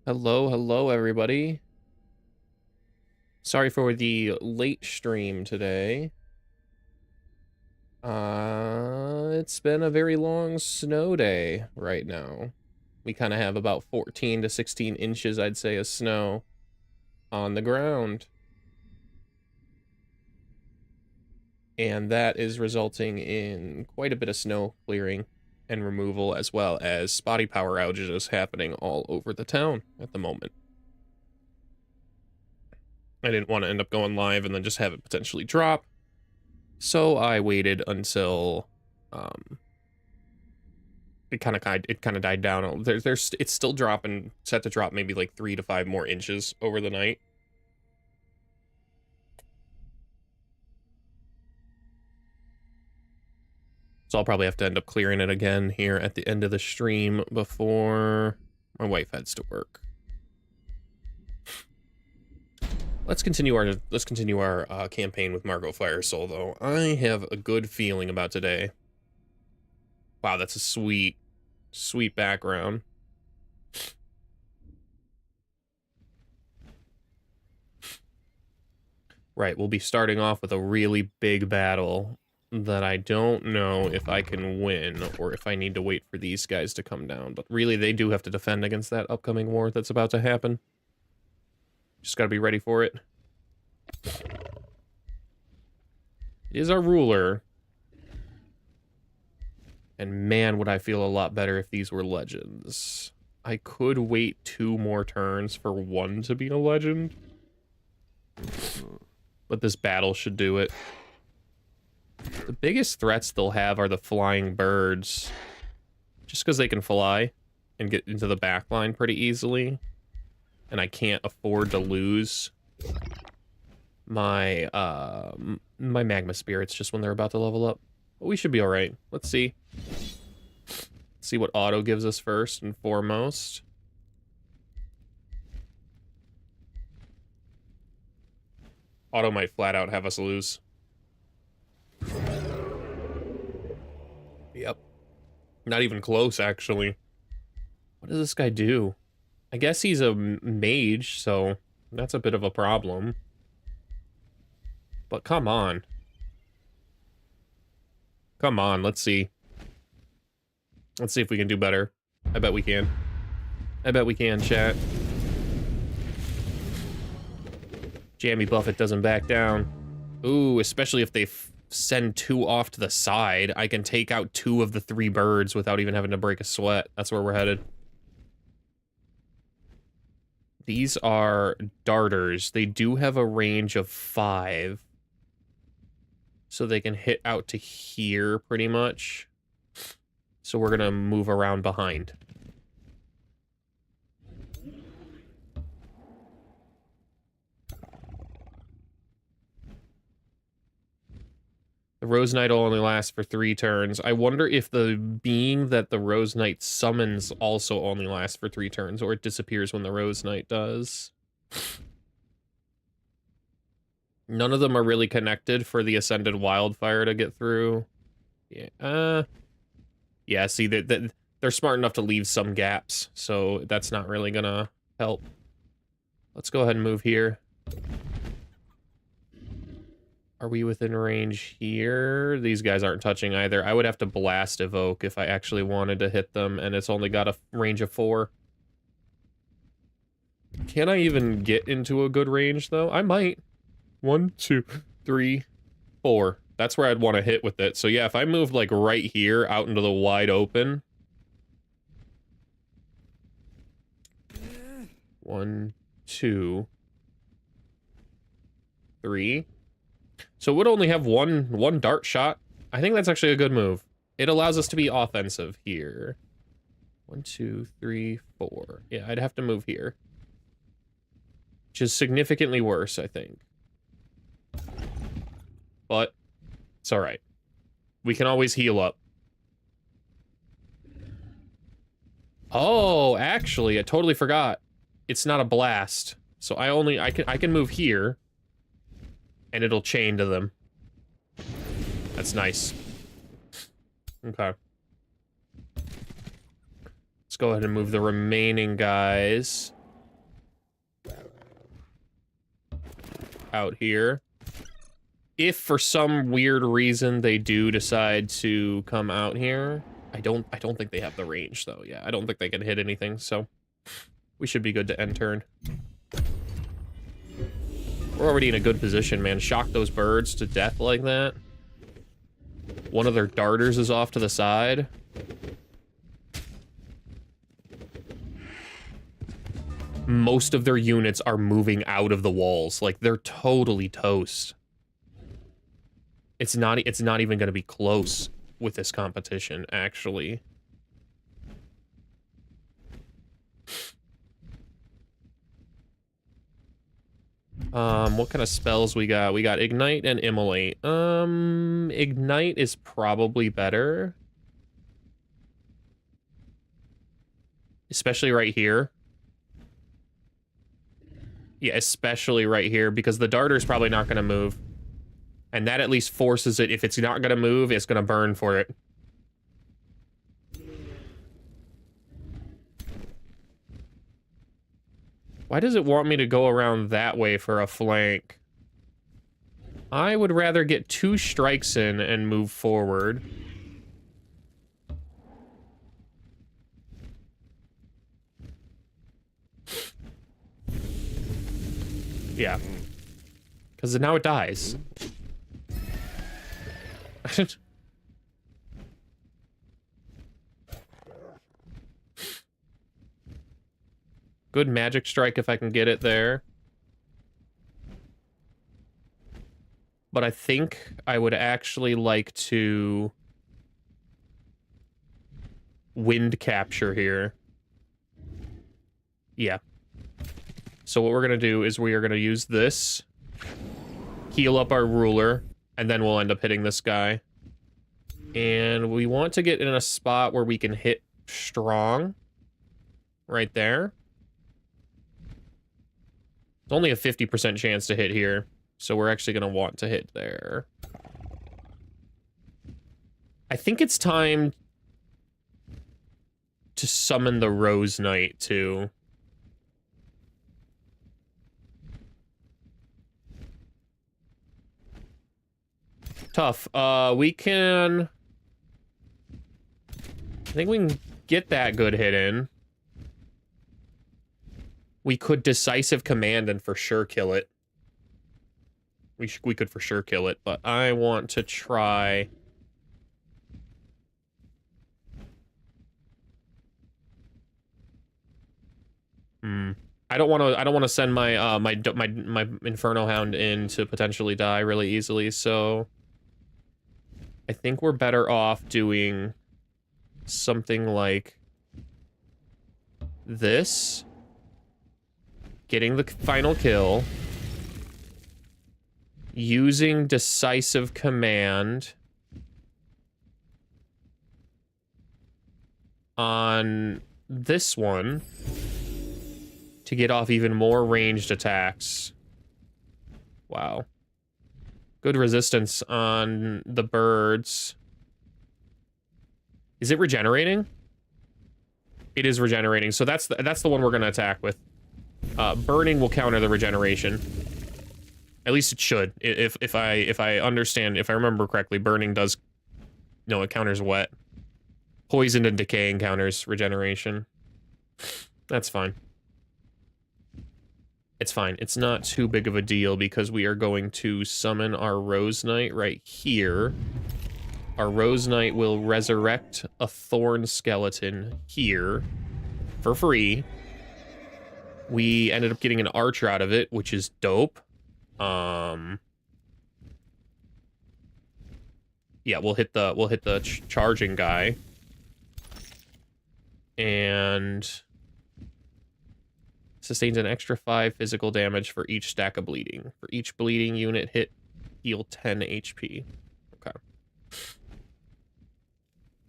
Hello, hello, everybody. Sorry for the late stream today. It's been a very long snow day right now. We kind of have about 14 to 16 inches, I'd say, of snow on the ground. And that is resulting in quite a bit of snow clearing and removal, as well as spotty power outages happening all over the town at the moment. I didn't want to end up going live and then just have it potentially drop. So I waited until it kind of died down. It's still dropping, set to drop maybe like 3 to 5 more inches over the night. So I'll probably have to end up clearing it again here at the end of the stream before my wife heads to work. Let's continue our campaign with Margot Firesoul, though. I have a good feeling about today. Wow, that's a sweet background. Right, we'll be starting off with a really big battle that I don't know if I can win or if I need to wait for these guys to come down. But really, they do have to defend against that upcoming war that's about to happen. Just gotta be ready for it. It is our ruler. And man, would I feel a lot better if these were legends. I could wait 2 more turns for one to be a legend. But this battle should do it. The biggest threats they'll have are the flying birds. Just because they can fly and get into the back line pretty easily. And I can't afford to lose my my magma spirits just when they're about to level up. But we should be alright. Let's see. See what auto gives us first and foremost. Auto might flat out have us lose. Yep. Not even close, actually. What does this guy do? I guess he's a mage, so that's a bit of a problem. But come on. Come on, let's see. Let's see if we can do better. I bet we can. I bet we can, chat. Jammy Buffett doesn't back down. Ooh, especially if they send 2 off to the side. I can take out 2 of the 3 birds without even having to break a sweat. That's where we're headed. These are darters. They do have a range of 5. So they can hit out to here, pretty much. So we're gonna move around behind. The Rose Knight will only last for 3 turns. I wonder if the being that the Rose Knight summons also only lasts for 3 turns, or it disappears when the Rose Knight does. None of them are really connected for the Ascended Wildfire to get through. Yeah, yeah, see, they're smart enough to leave some gaps, so that's not really gonna help. Let's go ahead and move here. Are we within range here? These guys aren't touching either. I would have to blast evoke if I actually wanted to hit them, and it's only got a range of 4. Can I even get into a good range, though? I might. 1, 2, 3, 4. That's where I'd want to hit with it. So yeah, if I move like right here out into the wide open. 1, 2, 3. So it would only have one dart shot. I think that's actually a good move. It allows us to be offensive here. 1, 2, 3, 4. Yeah, I'd have to move here. Which is significantly worse, I think. But it's all right. We can always heal up. Oh, actually, I totally forgot. It's not a blast. So I can move here. And it'll chain to them. That's nice. Okay. Let's go ahead and move the remaining guys out here. If for some weird reason they do decide to come out here, I don't think they have the range though. Yeah, I don't think they can hit anything, so we should be good to end turn. We're already in a good position, man. Shock those birds to death like that. One of their darters is off to the side. Most of their units are moving out of the walls. Like, they're totally toast. It's not even going to be close with this competition, actually. What kind of spells we got? We got Ignite and Immolate. Ignite is probably better. Especially right here. Yeah, especially right here, because the darter's probably not going to move. And that at least forces it, if it's not going to move, it's going to burn for it. Why does it want me to go around that way for a flank? I would rather get 2 strikes in and move forward. Yeah. Because now it dies. Good magic strike if I can get it there. But I think I would actually like to wind capture here. Yeah. So what we're going to do is we are going to use this, heal up our ruler, and then we'll end up hitting this guy. And we want to get in a spot where we can hit strong. Right there. It's only a 50% chance to hit here, so we're actually going to want to hit there. I think it's time to summon the Rose Knight, too. Tough. We can... I think we can get that good hit in. We could Decisive Command and for sure kill it. We could for sure kill it, but I want to try... I don't want to send my my Inferno Hound in to potentially die really easily, so I think we're better off doing something like this. Getting the final kill. Using Decisive Command on this one to get off even more ranged attacks. Wow. Good resistance on the birds. Is it regenerating? It is regenerating, so that's the one we're going to attack with. Burning will counter the regeneration. At least it should. If I understand, if I remember correctly, burning does... No, it counters wet. Poisoned and decaying counters regeneration. That's fine. It's fine. It's not too big of a deal because we are going to summon our Rose Knight right here. Our Rose Knight will resurrect a Thorn Skeleton here for free. We ended up getting an Archer out of it, which is dope. Yeah, we'll hit the charging guy. And sustains an extra 5 physical damage for each stack of bleeding. For each bleeding unit hit, heal 10 HP. Okay.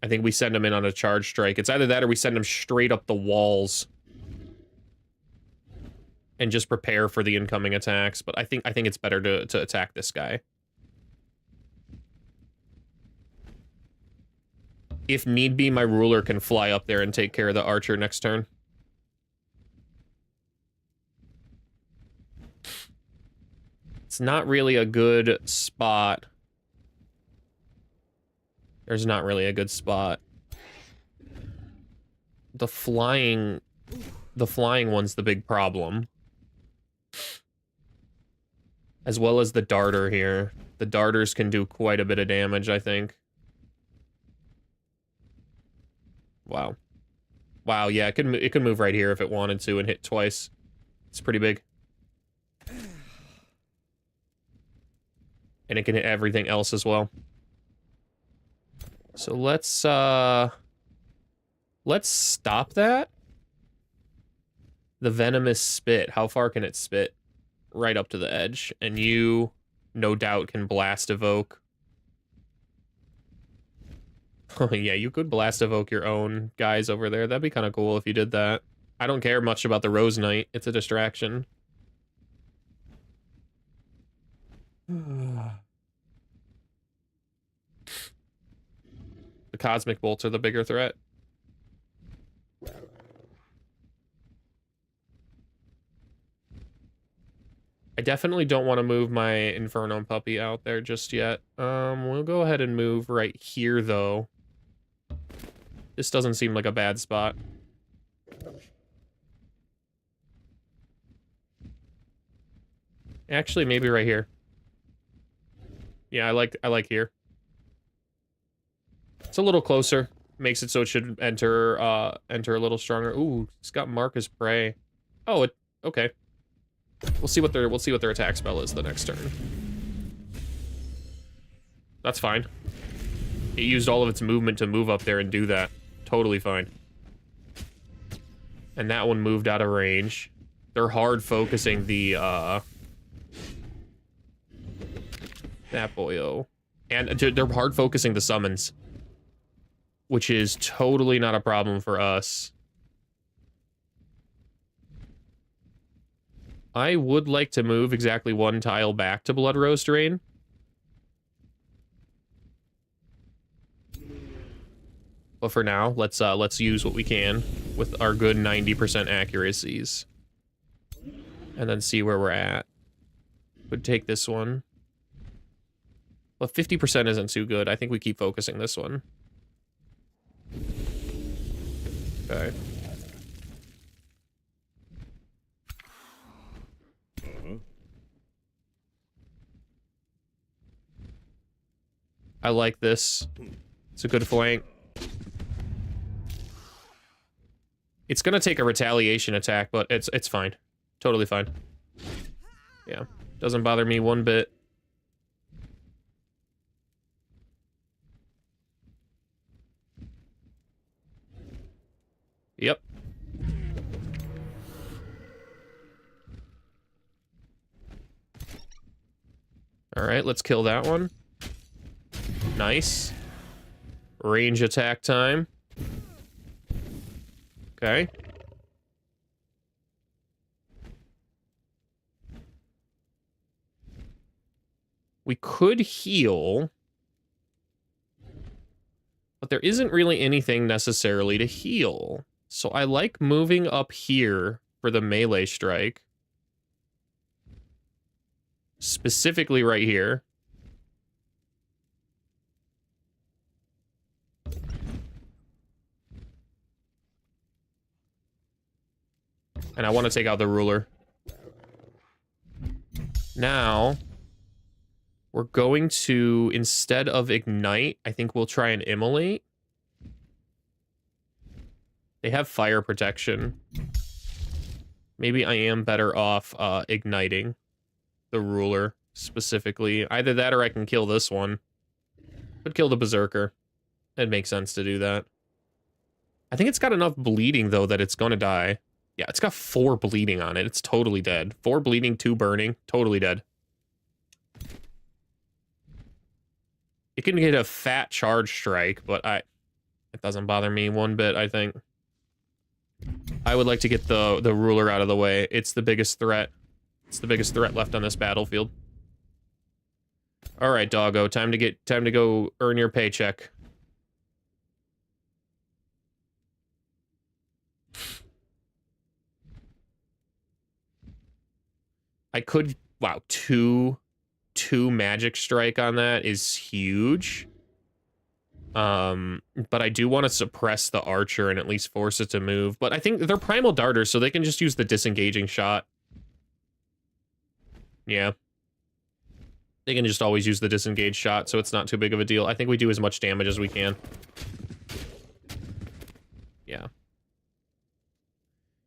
I think we send him in on a charge strike. It's either that or we send him straight up the walls and just prepare for the incoming attacks. But I think it's better to attack this guy. If need be, my ruler can fly up there and take care of the archer next turn. It's not really a good spot. There's not really a good spot. The flying one's the big problem. As well as the darter here. The darters can do quite a bit of damage, I think. Wow. Wow, yeah, it could move right here if it wanted to and hit twice. It's pretty big. And it can hit everything else as well. So let's stop that. The venomous spit. How far can it spit? Right up to the edge. And you, no doubt, can blast evoke. Oh, yeah, you could blast evoke your own guys over there. That'd be kind of cool if you did that. I don't care much about the Rose Knight. It's a distraction. The Cosmic Bolts are the bigger threat. I definitely don't want to move my Inferno Puppy out there just yet. We'll go ahead and move right here, though. This doesn't seem like a bad spot. Actually, maybe right here. Yeah, I like here. It's a little closer. Makes it so it should enter a little stronger. Ooh, it's got Marcus Prey. Oh, okay. We'll see what their attack spell is the next turn. That's fine. It used all of its movement to move up there and do that. Totally fine. And that one moved out of range. They're hard focusing the that boyo. And they're hard focusing the summons, which is totally not a problem for us. I would like to move exactly one tile back to Blood Rose Drain. But for now, let's use what we can with our good 90% accuracies. And then see where we're at. Would take this one. Well, 50% isn't too good. I think we keep focusing this one. Okay. I like this. It's a good flank. It's gonna take a retaliation attack, but it's fine. Totally fine. Yeah. Doesn't bother me one bit. Yep. Alright, let's kill that one. Nice. Range attack time. Okay. We could heal. But there isn't really anything necessarily to heal. So I like moving up here for the melee strike. Specifically right here. And I want to take out the ruler. Now, we're going to, instead of ignite, I think we'll try and immolate. They have fire protection. Maybe I am better off igniting the ruler specifically. Either that or I can kill this one. Could kill the berserker. It makes sense to do that. I think it's got enough bleeding, though, that it's going to die. Yeah, it's got 4 bleeding on it. It's totally dead. 4 bleeding, 2 burning. Totally dead. It can get a fat charge strike, but it doesn't bother me one bit, I think. I would like to get the ruler out of the way. It's the biggest threat. It's the biggest threat left on this battlefield. All right, doggo, time to go earn your paycheck. I could, wow, 2 2 magic strike on that is huge. But I do want to suppress the archer and at least force it to move. But I think they're primal darters, so they can just use the disengaging shot. Yeah. They can just always use the disengaged shot, so it's not too big of a deal. I think we do as much damage as we can. Yeah.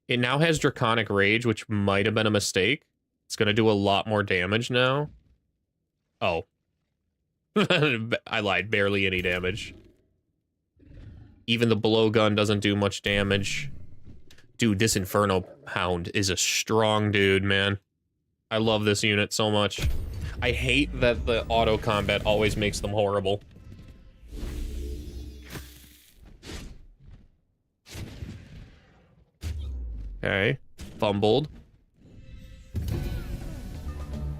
It now has Draconic Rage, which might have been a mistake. It's going to do a lot more damage now. Oh. I lied. Barely any damage. Even the blowgun doesn't do much damage. Dude, this Inferno Hound is a strong dude, man. I love this unit so much. I hate that the auto combat always makes them horrible. Okay, fumbled.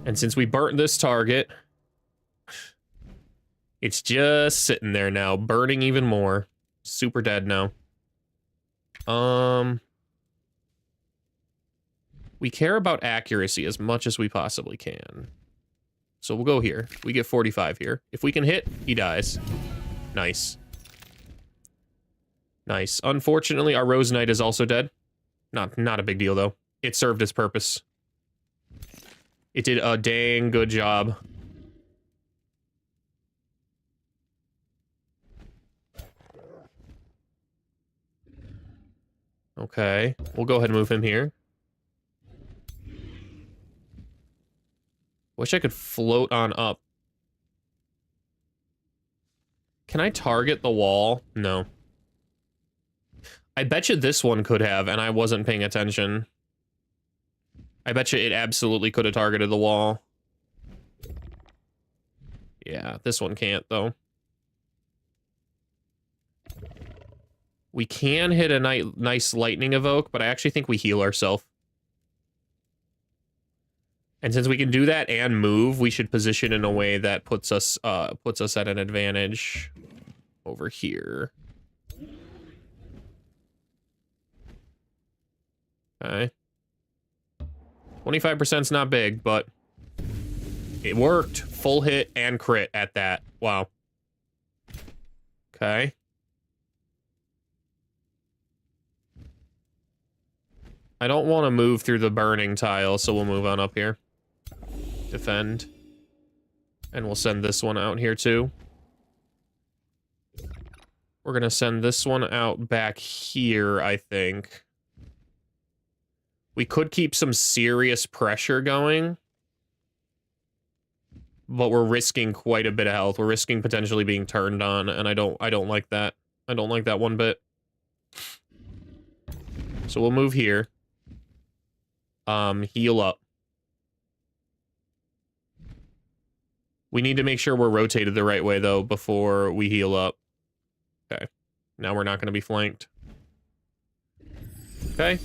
And since we burnt this target, it's just sitting there now, burning even more. Super dead now. We care about accuracy as much as we possibly can. So we'll go here. We get 45 here. If we can hit, he dies. Nice. Nice. Unfortunately, our Rose Knight is also dead. Not a big deal, though. It served its purpose. It did a dang good job. Okay. We'll go ahead and move him here. Wish I could float on up. Can I target the wall? No. I bet you this one could have, and I wasn't paying attention. I bet you it absolutely could have targeted the wall. Yeah, this one can't, though. We can hit a nice lightning evoke, but I actually think we heal ourselves. And since we can do that and move, we should position in a way that puts us at an advantage over here. Okay. 25%'s not big, but it worked. Full hit and crit at that. Wow. Okay. I don't want to move through the burning tile, so we'll move on up here. Defend. And we'll send this one out here, too. We're going to send this one out back here, I think. We could keep some serious pressure going. But we're risking quite a bit of health. We're risking potentially being turned on, and I don't like that. I don't like that one bit. So we'll move here. Heal up. We need to make sure we're rotated the right way, though, before we heal up. Okay. Now we're not going to be flanked. Okay.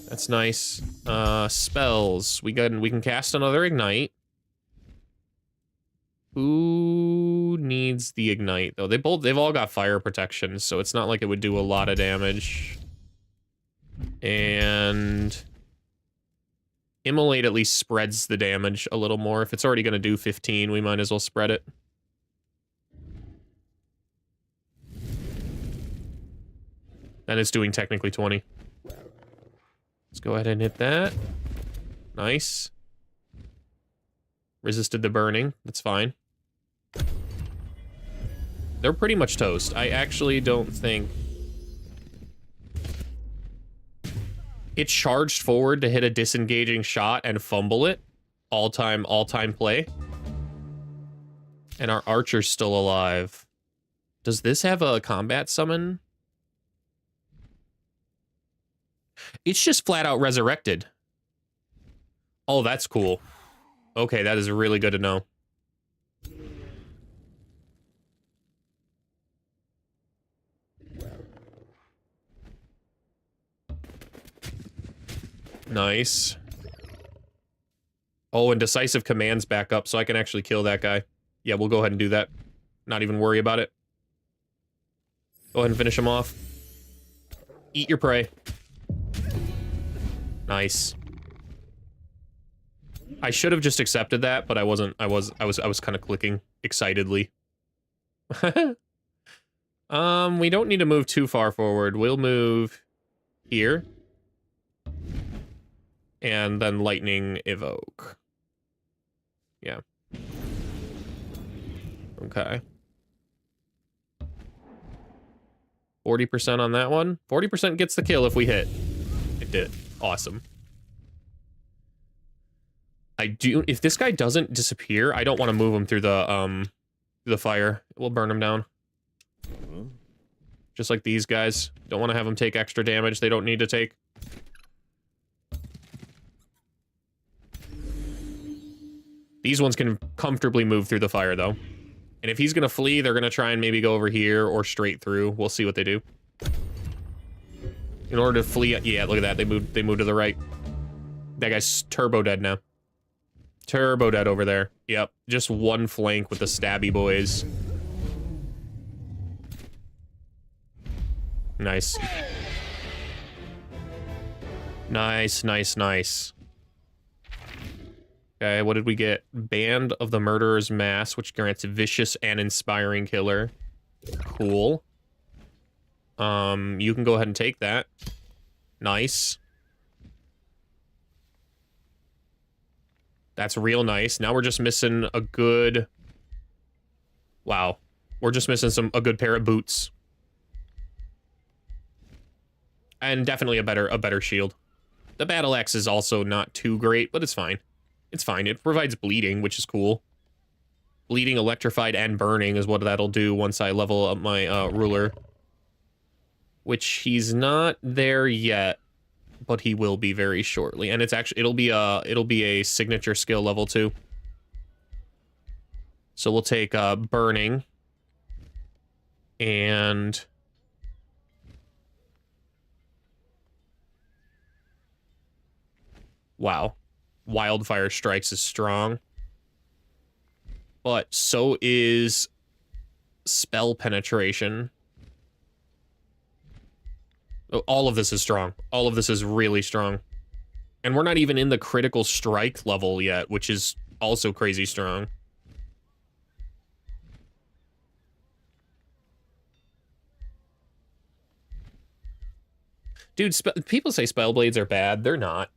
That's nice. Spells. We can cast another Ignite. Who needs the Ignite, though? They've all got fire protection, so it's not like it would do a lot of damage. And Immolate at least spreads the damage a little more. If it's already going to do 15, we might as well spread it. Then it's doing technically 20. Let's go ahead and hit that. Nice. Resisted the burning. That's fine. They're pretty much toast. I actually don't think... It charged forward to hit a disengaging shot and fumble it. All-time play. And our archer's still alive. Does this have a combat summon? It's just flat out resurrected. Oh, that's cool. Okay, that is really good to know. Nice. Oh, and Decisive Command's back up, so I can actually kill that guy. Yeah, we'll go ahead and do that. Not even worry about it. Go ahead and finish him off. Eat your prey. Nice. I should have just accepted that, but I wasn't. I was kind of clicking excitedly. We don't need to move too far forward. We'll move here. And then lightning evoke. Yeah. Okay. 40% on that one. 40% gets the kill if we hit. It did. Awesome. If this guy doesn't disappear, I don't want to move him through the fire. We'll burn him down. Just like these guys. Don't want to have them take extra damage they don't need to take. These ones can comfortably move through the fire, though. And if he's going to flee, they're going to try and maybe go over here or straight through. We'll see what they do. In order to flee... Yeah, look at that. They moved to the right. That guy's turbo dead now. Turbo dead over there. Yep. Just one flank with the stabby boys. Nice. Nice, nice, nice. Okay, what did we get? Band of the Murderer's Mass, which grants vicious and inspiring killer. Cool. You can go ahead and take that. Nice. That's real nice. Now we're just missing a good... Wow. We're just missing a good pair of boots. And definitely a better shield. The battle axe is also not too great, but it's fine. It's fine. It provides bleeding, which is cool. Bleeding, electrified, and burning is what that'll do once I level up my ruler. Which he's not there yet, but he will be very shortly. And it's actually it'll be a signature skill level 2. So we'll take burning and wow. Wildfire Strikes is strong. But so is Spell Penetration. All of this is strong. All of this is really strong. And we're not even in the critical strike level yet, which is also crazy strong. Dude, people say spell blades are bad. They're not.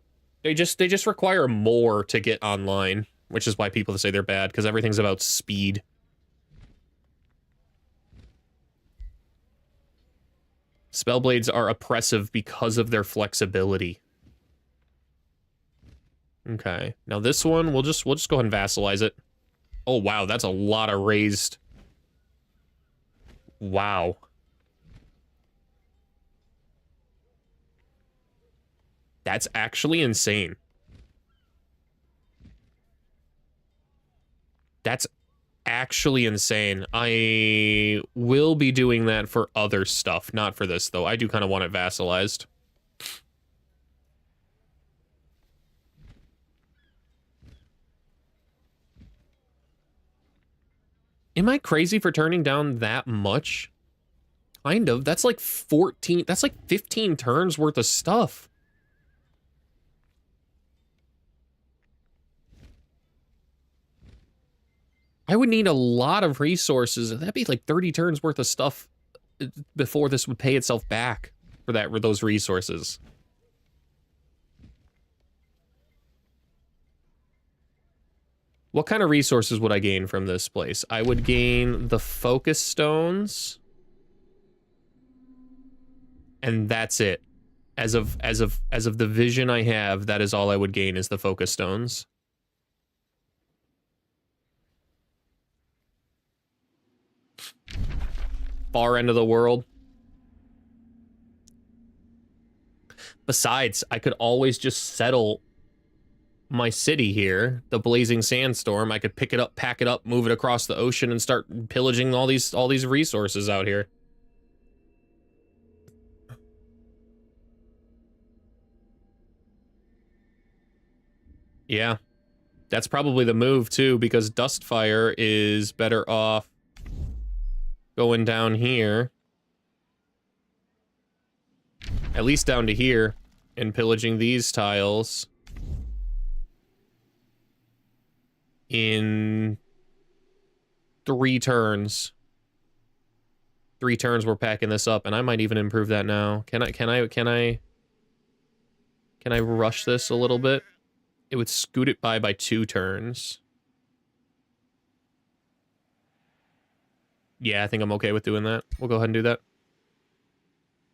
They just require more to get online, which is why people say they're bad, because everything's about speed. Spellblades are oppressive because of their flexibility. Okay, now this one, we'll just go ahead and vassalize it. Oh wow, that's a lot of raised. Wow. That's actually insane. That's actually insane. I will be doing that for other stuff, not for this, though. I do kind of want it vassalized. Am I crazy for turning down that much? Kind of. That's like 14... That's like 15 turns worth of stuff. I would need a lot of resources. That'd be like 30 turns worth of stuff before this would pay itself back for those resources. What kind of resources would I gain from this place? I would gain the focus stones. And that's it. As of the vision I have, that is all I would gain is the focus stones. Far end of the world. Besides, I could always just settle my city here, the Blazing Sandstorm. I could pick it up, pack it up, move it across the ocean, and start pillaging all these resources out here. Yeah. That's probably the move, too, because Dustfire is better off going down here. At least down to here. And pillaging these tiles. in 3 turns. 3 turns we're packing this up, and I might even improve that now. Can I rush this a little bit? It would scoot it by 2 turns. Yeah, I think I'm okay with doing that. We'll go ahead and do that.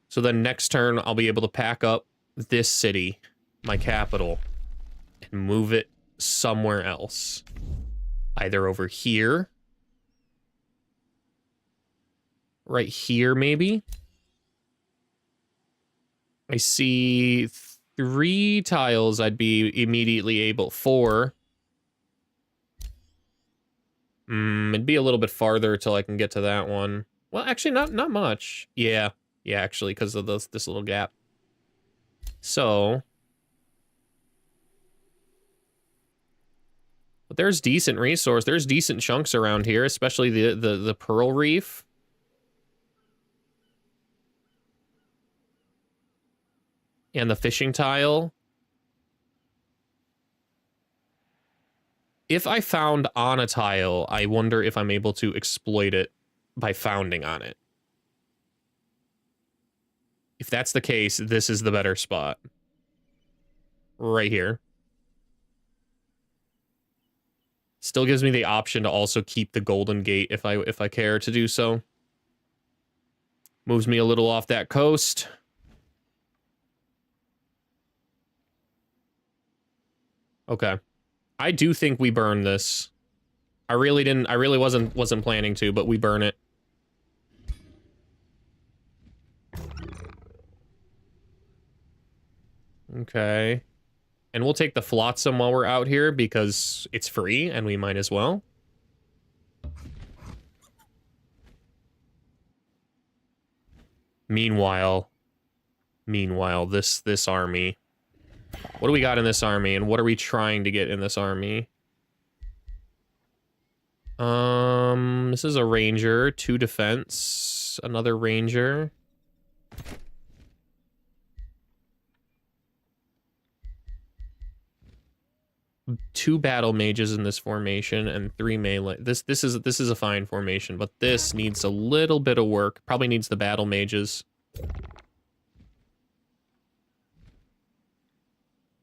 So then next turn, I'll be able to pack up this city, my capital, and move it somewhere else. Either over here. Right here, maybe? I see 3 tiles I'd be immediately able... 4. It'd be a little bit farther till I can get to that one. Well, actually, not much. Yeah, actually, because of this little gap. So... But there's decent resource. There's decent chunks around here, especially the Pearl Reef. And the fishing tile. If I found on a tile, I wonder if I'm able to exploit it by founding on it. If that's the case, this is the better spot. Right here. Still gives me the option to also keep the Golden Gate if I care to do so. Moves me a little off that coast. Okay. I do think we burn this. I really wasn't planning to, but we burn it. Okay. And we'll take the Flotsam while we're out here because it's free and we might as well. Meanwhile, this army. What do we got in this army, and what are we trying to get in this army? This is a ranger, 2 defense, another ranger. Two battle mages in this formation and 3 melee. This is a fine formation, but this needs a little bit of work. Probably needs the battle mages.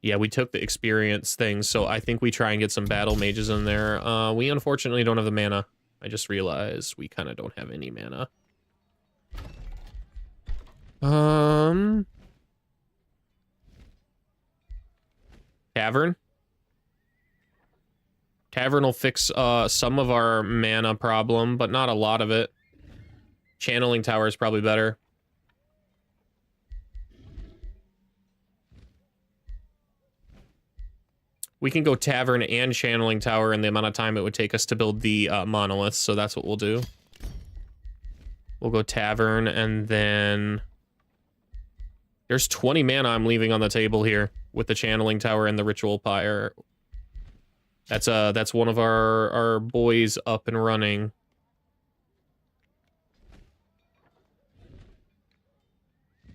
Yeah, we took the experience thing, so I think we try and get some battle mages in there. We unfortunately don't have the mana. I just realized we kind of don't have any mana. Tavern. Tavern will fix some of our mana problem, but not a lot of it. Channeling Tower is probably better. We can go Tavern and Channeling Tower in the amount of time it would take us to build the monoliths, so that's what we'll do. We'll go Tavern, and then... There's 20 mana I'm leaving on the table here with the Channeling Tower and the Ritual Pyre. That's one of our boys up and running.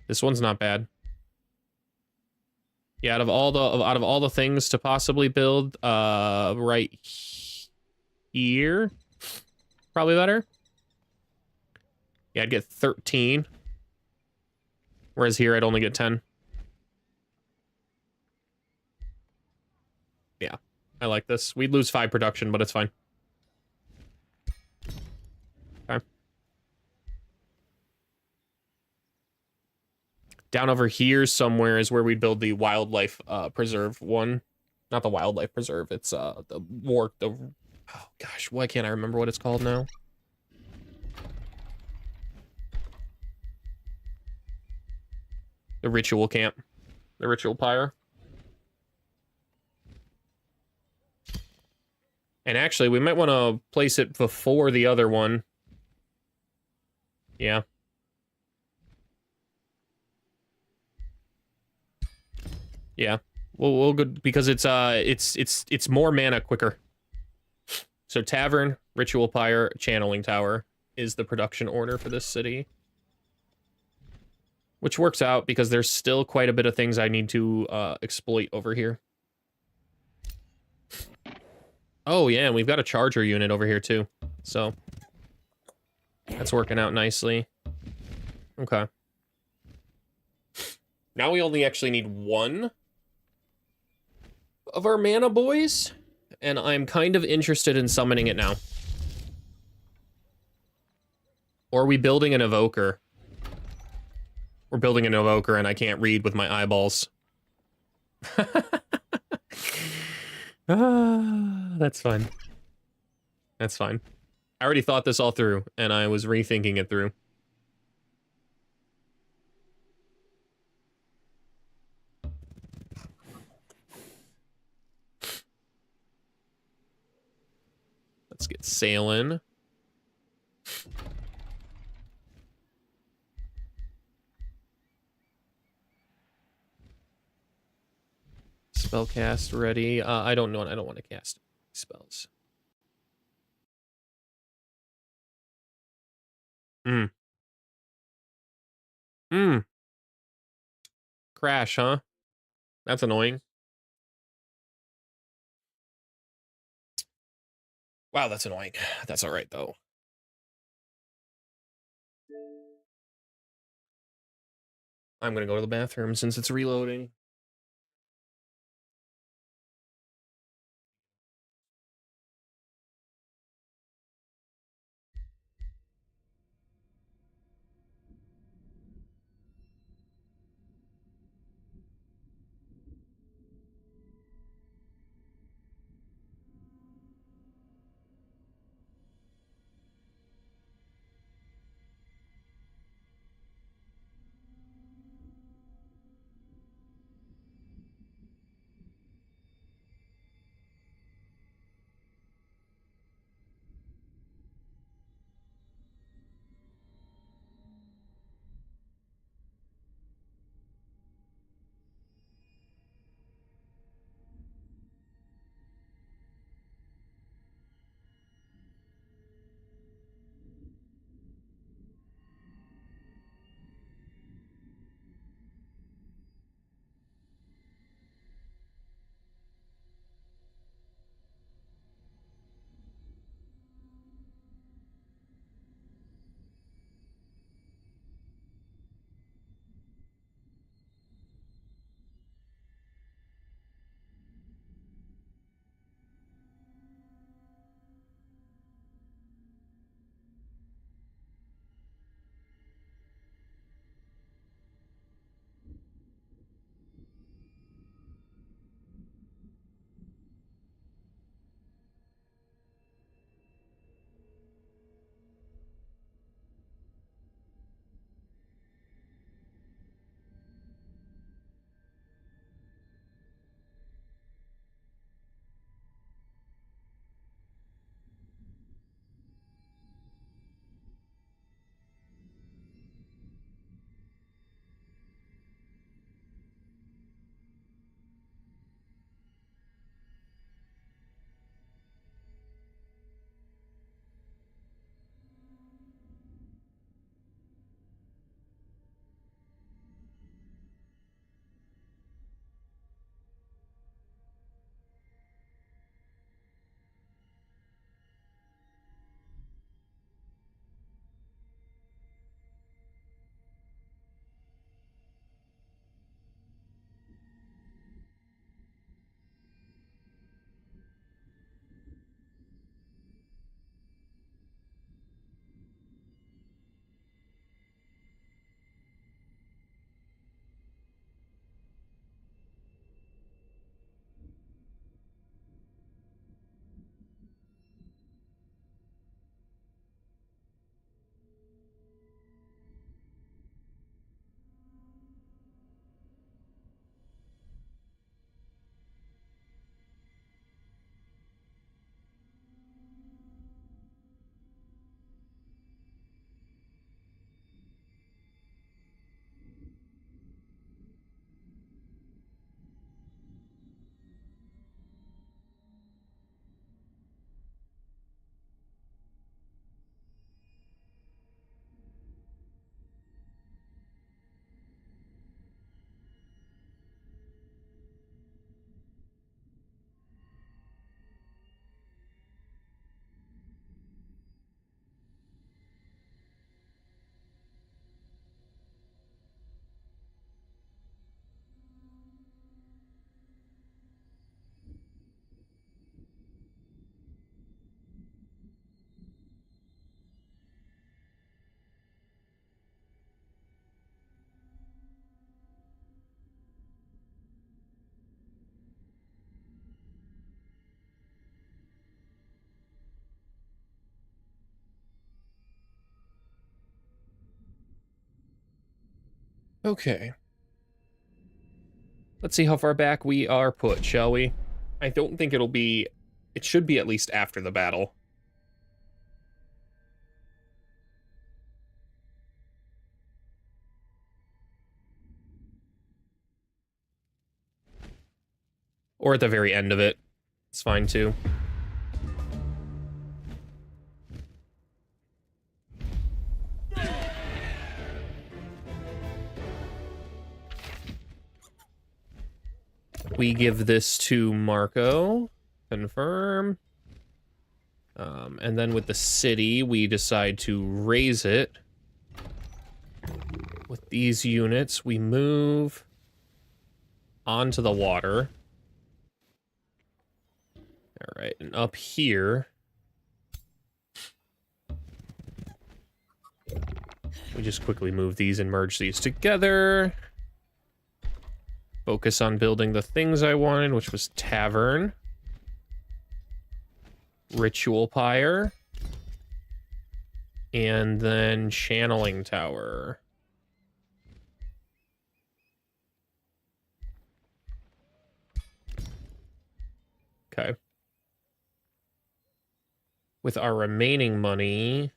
This one's not bad. Yeah, out of all the things to possibly build, right here, probably better. Yeah, I'd get 13. Whereas here, I'd only get 10. Yeah, I like this. We'd lose 5 production, but it's fine. Okay. Down over here somewhere is where we build the wildlife preserve one. Not the wildlife preserve, it's the oh gosh, why can't I remember what it's called now? The ritual camp. The ritual pyre. And actually, we might want to place it before the other one. Yeah. Yeah. We'll go because it's more mana quicker. So Tavern, Ritual Pyre, Channeling Tower is the production order for this city. Which works out because there's still quite a bit of things I need to exploit over here. Oh, yeah, and we've got a charger unit over here, too. So, that's working out nicely. Okay. Now we only actually need one of our mana boys, and I'm kind of interested in summoning it now. Or are we building an evoker? We're building an evoker, and I can't read with my eyeballs. That's fine. That's fine. I already thought this all through, and I was rethinking it through. Let's get sailing. Spellcast ready. I don't know. I don't want to cast spells. Hmm. Hmm. Crash, huh? That's annoying. Wow, that's annoying. That's all right, though. I'm gonna go to the bathroom since it's reloading. Okay. Let's see how far back we are put, shall we? I don't think it'll be... It should be at least after the battle. Or at the very end of it. It's fine, too. We give this to Marco. Confirm. And then with the city, we decide to raise it. With these units, we move onto the water. All right, and up here, we just quickly move these and merge these together. Focus on building the things I wanted, which was tavern. Ritual pyre. And then channeling tower. Okay. With our remaining money,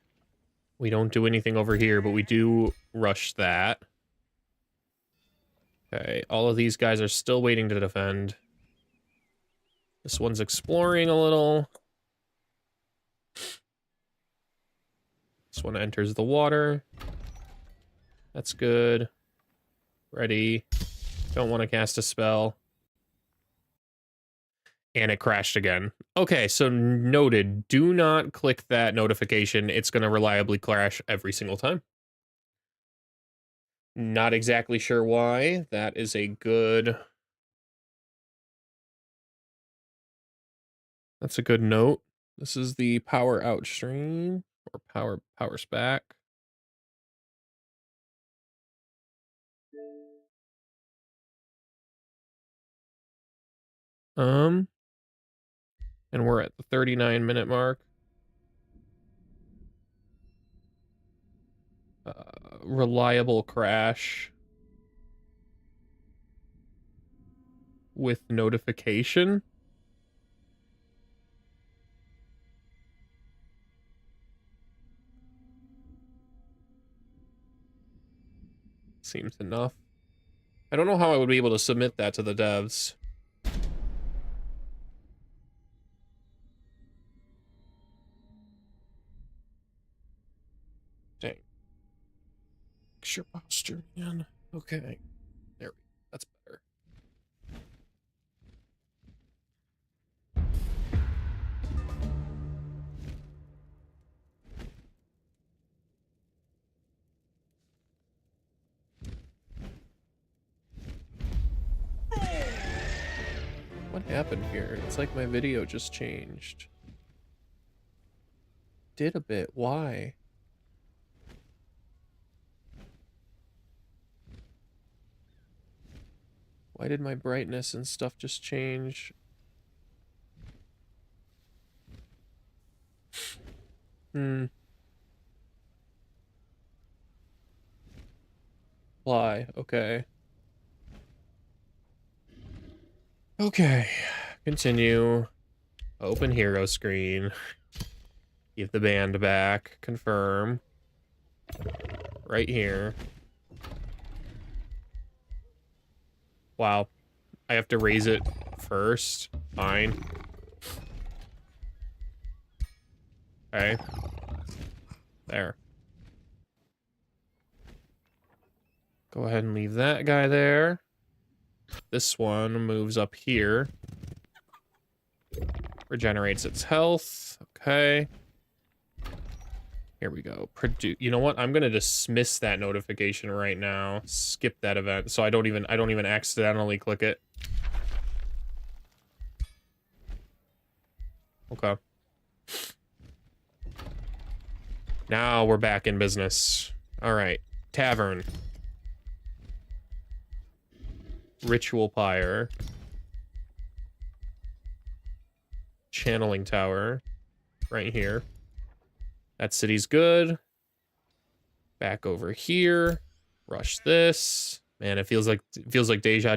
we don't do anything over here, but we do rush that. Okay, all of these guys are still waiting to defend. This one's exploring a little. This one enters the water. That's good. Ready. Don't want to cast a spell. And it crashed again. Okay, so noted. Do not click that notification. It's going to reliably crash every single time. Not exactly sure why. That is a good... That's a good note. This is the power out stream. Or power SPAC. And we're at the 39-minute mark. Reliable crash. With notification. Seems enough. I don't know how I would be able to submit that to the devs. Dang. Fix your posture, man. Okay. There we go. That's better. What happened here? It's like my video just changed. Did a bit. Why? Why did my brightness and stuff just change? Why? Okay. Okay. Continue. Open hero screen. Give the band back. Confirm. Right here. Wow. I have to raise it first. Fine. Okay. There. Go ahead and leave that guy there. This one moves up here. Regenerates its health. Okay. Here we go. You know what? I'm gonna dismiss that notification right now. Skip that event, so I don't even accidentally click it. Okay. Now we're back in business. All right. Tavern. Ritual pyre. Channeling tower. Right here. That city's good. Back over here. Rush this. Man, it feels like deja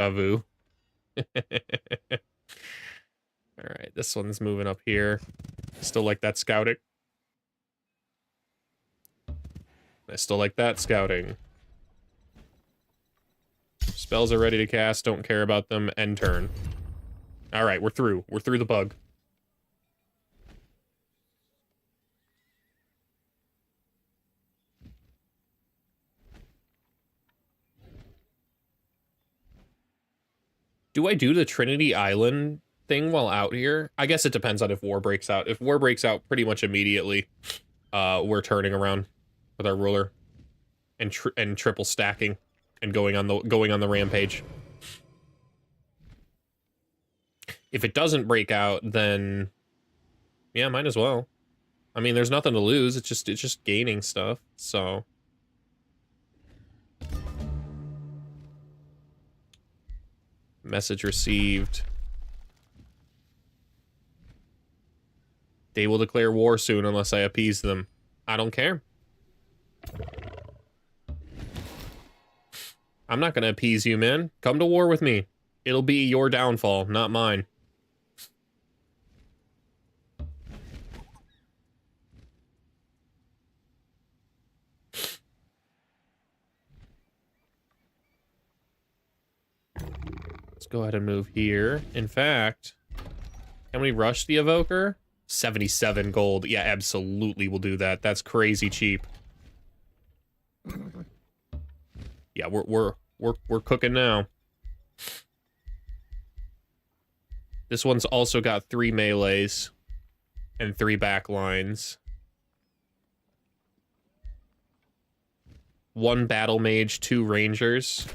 vu. All right, this one's moving up here. Still like that scouting. I still like that scouting. Spells are ready to cast. Don't care about them. End turn. All right, we're through. We're through the bug. Do I do the Trinity Island thing while out here? I guess it depends on if war breaks out. If war breaks out pretty much immediately, we're turning around with our ruler and triple stacking and going on the rampage. If it doesn't break out, then yeah, might as well. I mean, there's nothing to lose. It's just gaining stuff. So message received. They will declare war soon unless I appease them. I don't care. I'm not gonna appease you, man. Come to war with me. It'll be your downfall, not mine. Let's go ahead and move here. In fact, can we rush the Evoker? 77 gold. Yeah, absolutely we'll do that. That's crazy cheap. Yeah, we're cooking now. This one's also got 3 melees and 3 backlines. 1 battle mage, 2 rangers.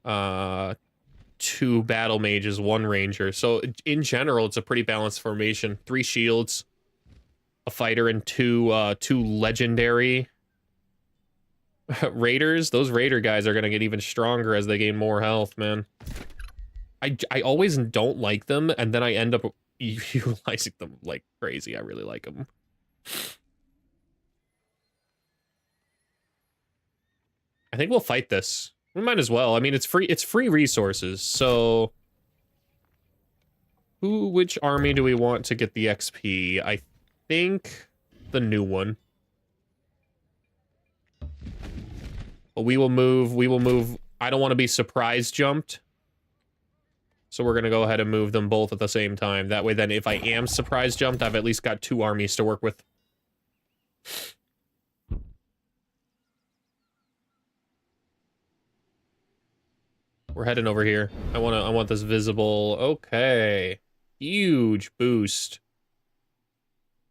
2 battle mages, 1 ranger. So in general, it's a pretty balanced formation. 3 shields, a fighter, and 2 legendary raiders. Those raider guys are gonna get even stronger as they gain more health, man. I always don't like them, and then I end up utilizing them like crazy. I really like them. I think we'll fight this. We might as well. I mean, it's free resources, so which army do we want to get the XP? I think the new one. But we will move. I don't want to be surprise jumped. So we're going to go ahead and move them both at the same time. That way then if I am surprise jumped, I've at least got 2 armies to work with. We're heading over here. I want this visible. Okay. Huge boost.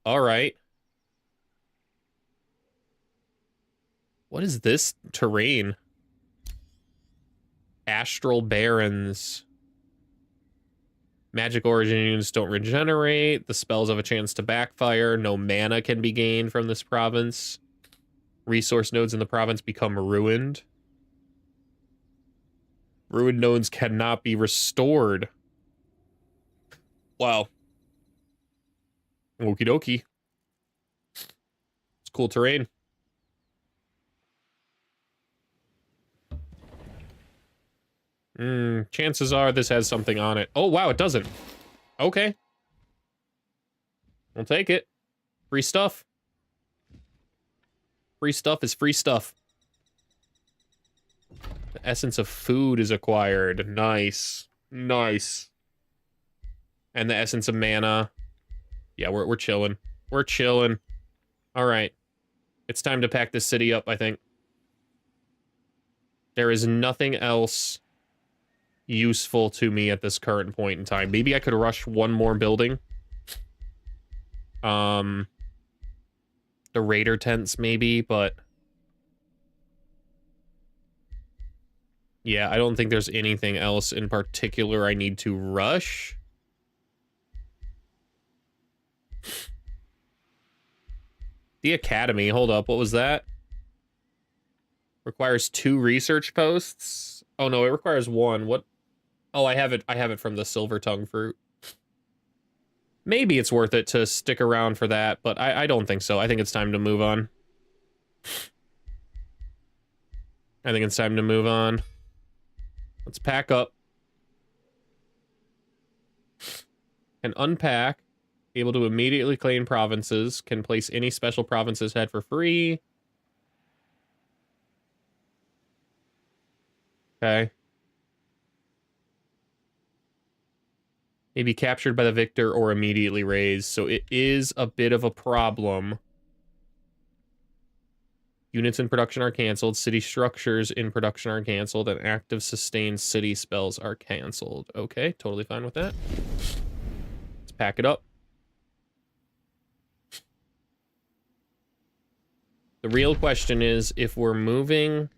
All right. What is this terrain? Astral Barrens. Magic origin units don't regenerate. The spells have a chance to backfire. No mana can be gained from this province. Resource nodes in the province become ruined. Ruined nodes cannot be restored. Wow. Okie dokie. It's cool terrain. Chances are this has something on it. Oh, wow, it doesn't. Okay. We'll take it. Free stuff. Free stuff is free stuff. The essence of food is acquired. Nice. Nice. And the essence of mana. Yeah, we're chilling. We're chilling. All right. It's time to pack this city up, I think. There is nothing else useful to me at this current point in time. Maybe I could rush 1 more building. The raider tents maybe, but yeah, I don't think there's anything else in particular I need to rush. The academy, hold up, what was that? Requires 2 research posts. Oh no, it requires 1. What? Oh, I have it from the silver tongue fruit. Maybe it's worth it to stick around for that, but I don't think so. I think it's time to move on. I think it's time to move on. Let's pack up. Can unpack. Able to immediately claim provinces. Can place any special provinces head for free. Okay. May be captured by the victor or immediately raised. So it is a bit of a problem. Units in production are canceled. City structures in production are canceled. And active sustained city spells are canceled. Okay, totally fine with that. Let's pack it up. The real question is if we're moving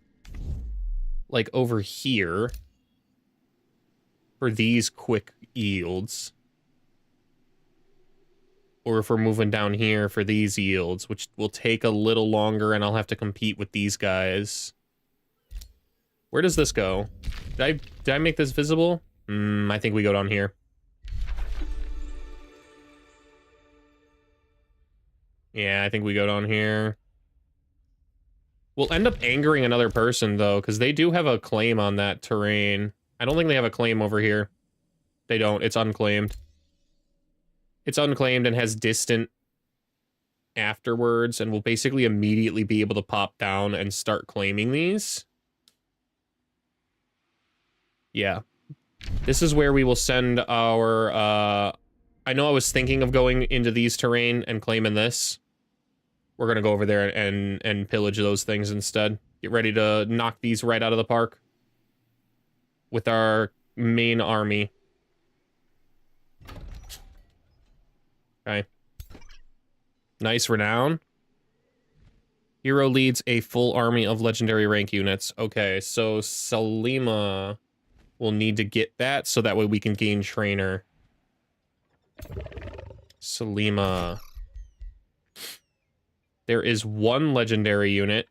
like over here for these quick yields, or if we're moving down here for these yields, which will take a little longer and I'll have to compete with these guys. Where does this go? Did I make this visible? I think we go down here. Yeah, I think we go down here. We'll end up angering another person, though, because they do have a claim on that terrain. I don't think they have a claim over here. They don't. It's unclaimed. It's unclaimed and has distant afterwards, and we'll basically immediately be able to pop down and start claiming these. Yeah. This is where we will send our... I know I was thinking of going into these terrain and claiming this. We're gonna go over there and pillage those things instead. Get ready to knock these right out of the park. With our main army. Okay. Nice renown. Hero leads a full army of legendary rank units. Okay, so Salima will need to get that so that way we can gain trainer. Salima. There is one legendary unit.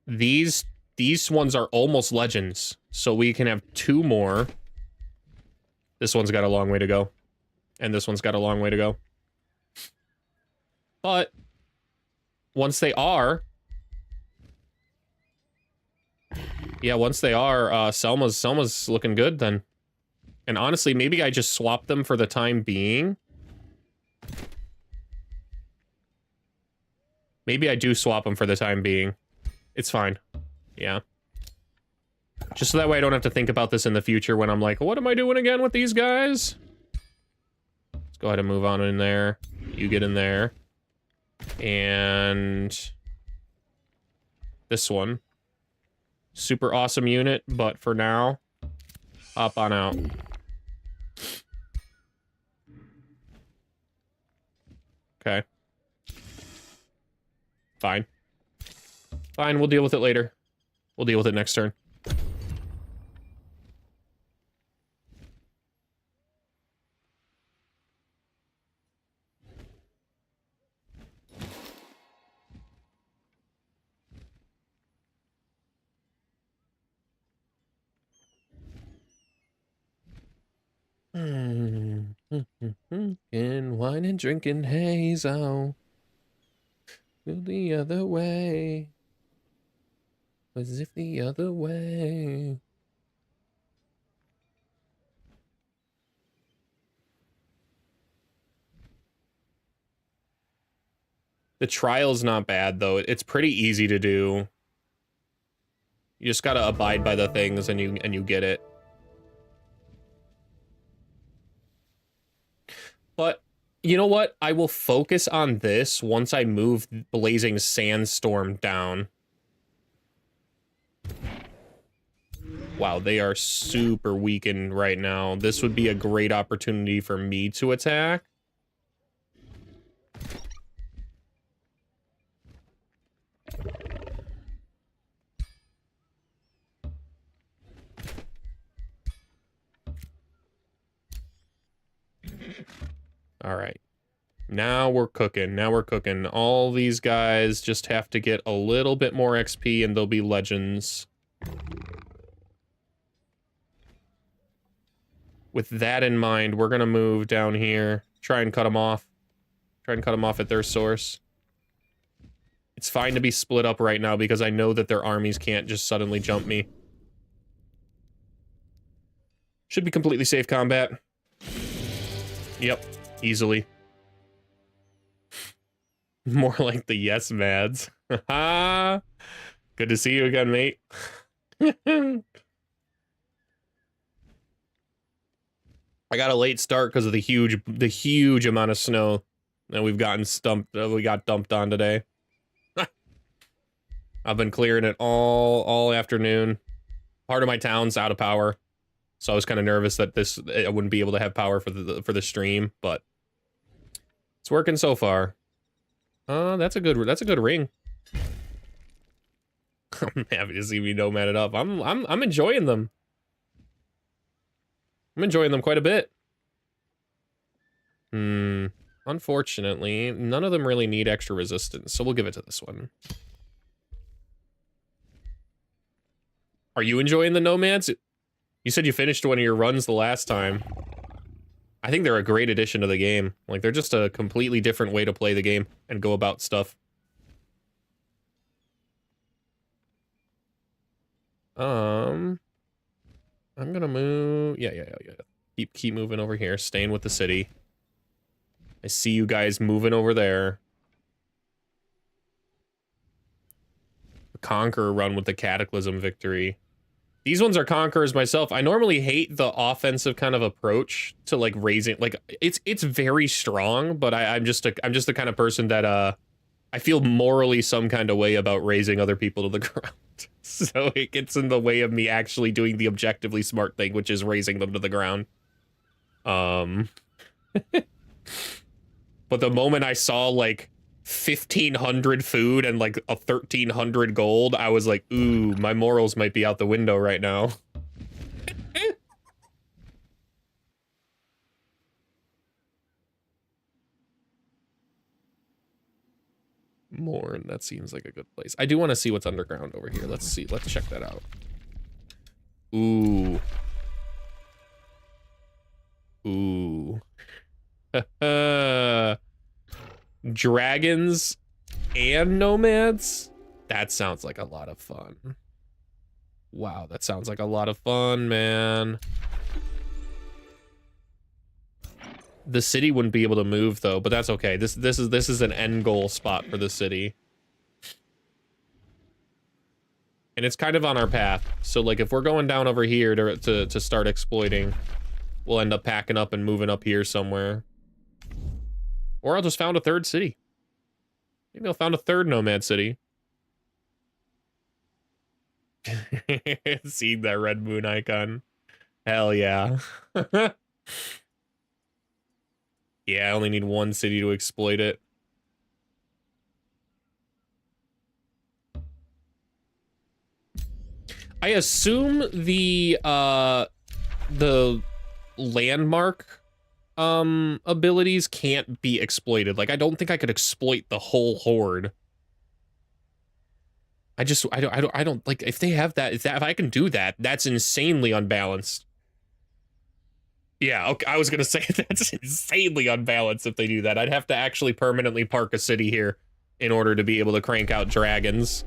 These ones are almost legends, so we can have 2 more. This one's got a long way to go. And this one's got a long way to go. But once they are... Yeah, once they are, Selma's looking good then. And honestly, maybe I just swap them for the time being. Maybe I do swap them for the time being. It's fine. Yeah. Just so that way I don't have to think about this in the future when I'm like, what am I doing again with these guys? Let's go ahead and move on in there. You get in there. And... this one. Super awesome unit, but for now, hop on out. Okay. Fine. Fine, we'll deal with it later. We'll deal with it next turn. And wine and drinking haze out. Go the other way. As if the other way. The trial's not bad, though. It's pretty easy to do. You just gotta abide by the things and you get it. But you know what? I will focus on this once I move Blazing Sandstorm down. Wow, they are super weakened right now. This would be a great opportunity for me to attack. All right. Now we're cooking. Now we're cooking. All these guys just have to get a little bit more XP and they'll be legends. With that in mind, we're going to move down here. Try and cut them off. Try and cut them off at their source. It's fine to be split up right now because I know that their armies can't just suddenly jump me. Should be completely safe combat. Yep, easily. More like the yes mads. Haha. Good to see you again, mate. I got a late start because of the huge amount of snow that we got dumped on today. I've been clearing it all afternoon. Part of my town's out of power, so I was kind of nervous that I wouldn't be able to have power for the stream, but it's working so far. That's a good ring. I'm happy to see me nomad it up. I'm enjoying them. I'm enjoying them quite a bit. Unfortunately, none of them really need extra resistance, so we'll give it to this one. Are you enjoying the nomads? You said you finished one of your runs the last time. I think they're a great addition to the game. Like, they're just a completely different way to play the game and go about stuff. I'm gonna move. Yeah. Keep moving over here, staying with the city. I see you guys moving over there. The Conqueror run with the Cataclysm victory. These ones are Conquerors myself. I normally hate the offensive kind of approach to like raising. Like it's very strong, but I'm just the kind of person that I feel morally some kind of way about raising other people to the ground. So it gets in the way of me actually doing the objectively smart thing, which is raising them to the ground. But the moment I saw like 1,500 food and like a 1,300 gold, I was like, ooh, my morals might be out the window right now. Morn, that seems like a good place. I do want to see what's underground over here. Let's see. Let's check that out. Ooh. Ooh. Dragons and nomads? That sounds like a lot of fun. Wow, that sounds like a lot of fun, man. The city wouldn't be able to move though, but that's okay. This is an end goal spot for the city. And it's kind of on our path. So like if we're going down over here to start exploiting, we'll end up packing up and moving up here somewhere. Or I'll just found a third city. Maybe I'll found a third nomad city. Seeing that red moon icon. Hell yeah. Yeah, I only need one city to exploit it. I assume the landmark abilities can't be exploited. Like, I don't think I could exploit the whole horde. I don't like, if they have that, if I can do that, that's insanely unbalanced. Yeah, okay, I was gonna say that's insanely unbalanced if they do that. I'd have to actually permanently park a city here in order to be able to crank out dragons.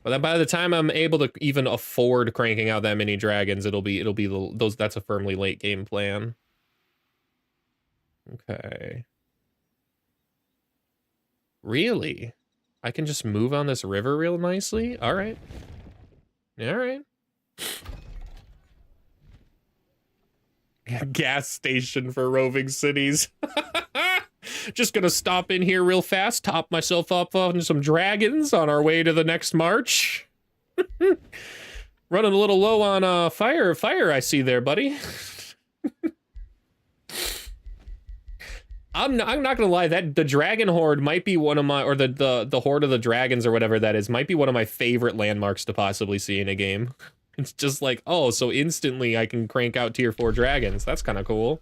But then by the time I'm able to even afford cranking out that many dragons, it'll be those. That's a firmly late game plan. Okay. Really? I can just move on this river real nicely? All right. All right. Gas station for roving cities. Just gonna stop in here real fast, top myself up on some dragons on our way to the next march. Running a little low on fire I see there, buddy. I'm not gonna lie, that the dragon horde might be one of my, or the horde of the dragons or whatever that is, might be one of my favorite landmarks to possibly see in a game. It's just like, oh, so instantly I can crank out tier 4 dragons. That's kind of cool.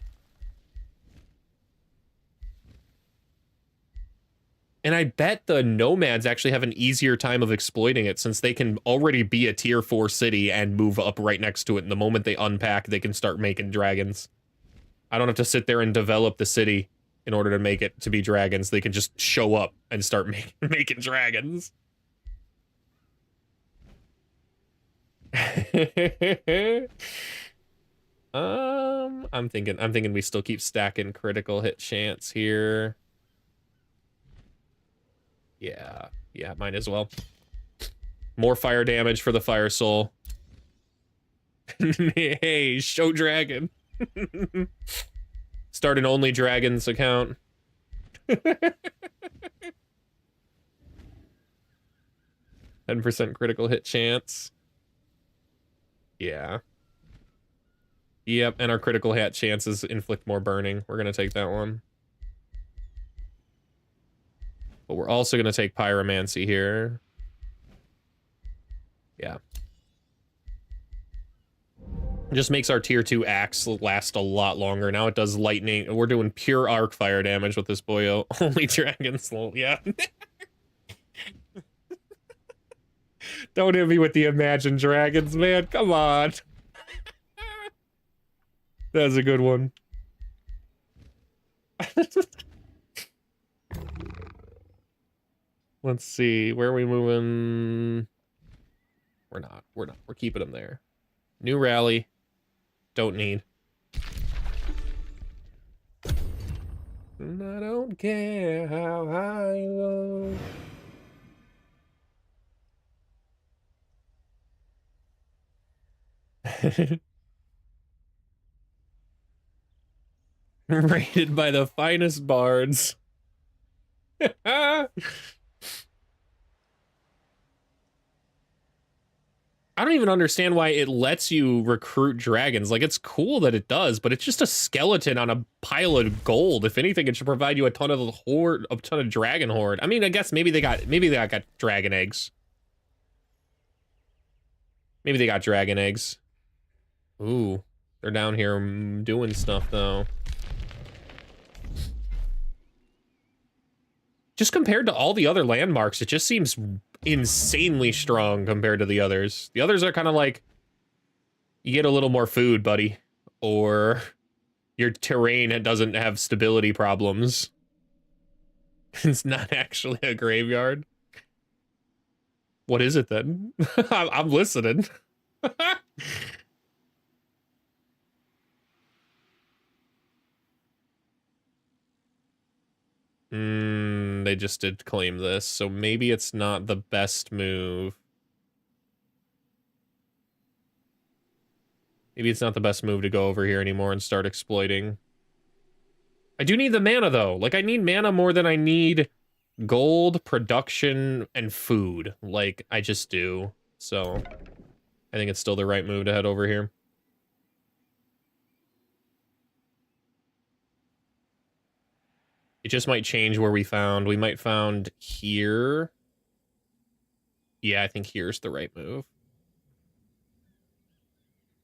And I bet the nomads actually have an easier time of exploiting it since they can already be a tier 4 city and move up right next to it. And the moment they unpack, they can start making dragons. I don't have to sit there and develop the city in order to make it to be dragons. They can just show up and start making dragons. I'm thinking we still keep stacking critical hit chance here. Yeah, might as well. More fire damage for the Firesoul. Hey, show dragon. Start an only dragons account. 10% critical hit chance. Yeah. Yep, and our critical hit chances inflict more burning. We're gonna take that one. But we're also gonna take pyromancy here. Yeah. It just makes our tier 2 axe last a lot longer. Now it does lightning. We're doing pure arc fire damage with this boyo. Only dragons. Yeah. Don't hit me with the imagined dragons, man. Come on. That's a good one. Let's see. Where are we moving? We're not. We're keeping them there. New rally. Don't need. And I don't care how high you go. Rated by the finest bards. I don't even understand why it lets you recruit dragons. Like, it's cool that it does, but it's just a skeleton on a pile of gold. If anything, it should provide you a ton of dragon horde. I mean, I guess maybe they got dragon eggs. Maybe they got dragon eggs. Ooh, they're down here doing stuff though. Just compared to all the other landmarks, it just seems insanely strong compared to the others. The others are kind of like, you get a little more food, buddy. Or your terrain doesn't have stability problems. It's not actually a graveyard. What is it then? I'm listening. They just did claim this, so maybe it's not the best move. Maybe it's not the best move to go over here anymore and start exploiting. I do need the mana, though. Like, I need mana more than I need gold, production, and food. Like, I just do. So, I think it's still the right move to head over here. It just might change where we found. We might found here. Yeah, I think here's the right move.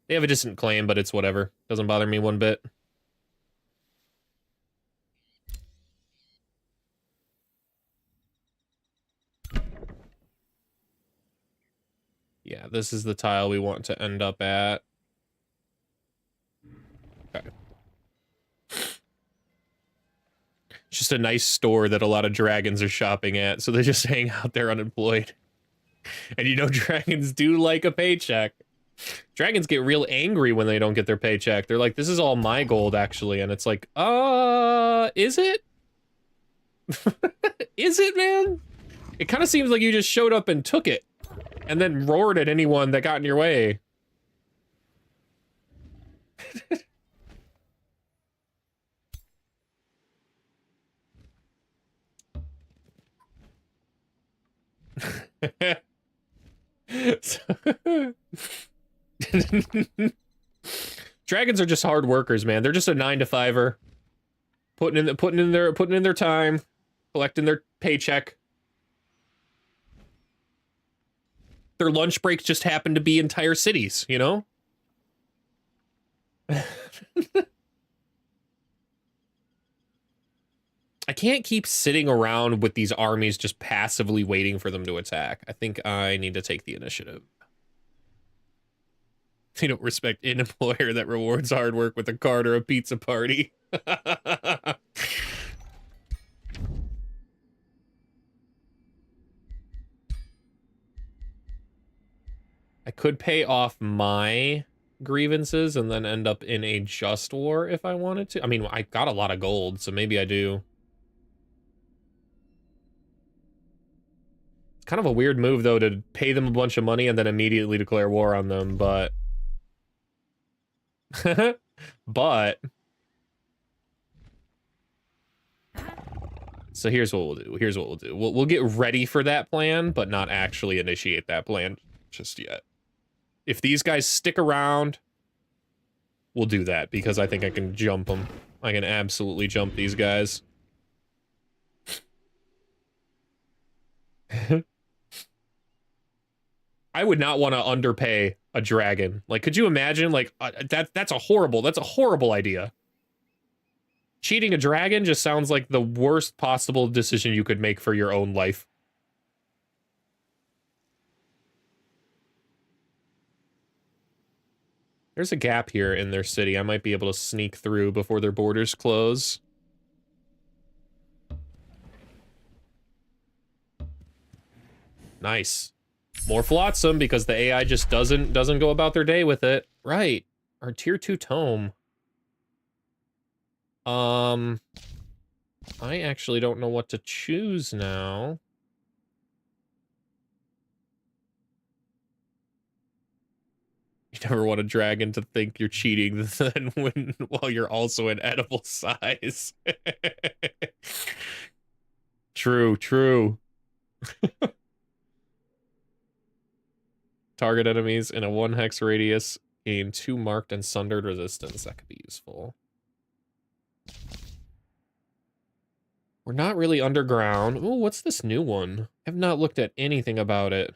They have a distant claim, but it's whatever. Doesn't bother me one bit. Yeah, this is the tile we want to end up at. Okay. It's just a nice store that a lot of dragons are shopping at, so they just hang out there unemployed. And you know dragons do like a paycheck. Dragons get real angry when they don't get their paycheck. They're like, this is all my gold, actually. And it's like, is it? Is it, man? It kind of seems like you just showed up and took it. And then roared at anyone that got in your way. Dragons are just hard workers, man. They're just a 9-to-5er, putting in their time, collecting their paycheck. Their lunch breaks just happen to be entire cities, you know? I can't keep sitting around with these armies just passively waiting for them to attack. I think I need to take the initiative. They don't respect an employer that rewards hard work with a card or a pizza party. I could pay off my grievances and then end up in a just war if I wanted to. I mean, I got a lot of gold, so maybe I do. It's kind of a weird move, though, to pay them a bunch of money and then immediately declare war on them, but... but... So here's what we'll do. Here's what we'll do. We'll get ready for that plan, but not actually initiate that plan just yet. If these guys stick around, we'll do that, because I think I can jump them. I can absolutely jump these guys. I would not want to underpay a dragon. Like, could you imagine? Like, that's a horrible idea. Cheating a dragon just sounds like the worst possible decision you could make for your own life. There's a gap here in their city. I might be able to sneak through before their borders close. Nice. More flotsam because the AI just doesn't go about their day with it. Right. Our tier 2 tome. I actually don't know what to choose now. You never want a dragon to think you're cheating then while you're also an edible size. True, true. Target enemies in a 1 hex radius gain 2 marked and sundered resistance. That could be useful. We're not really underground. Oh, what's this new one? I have not looked at anything about it.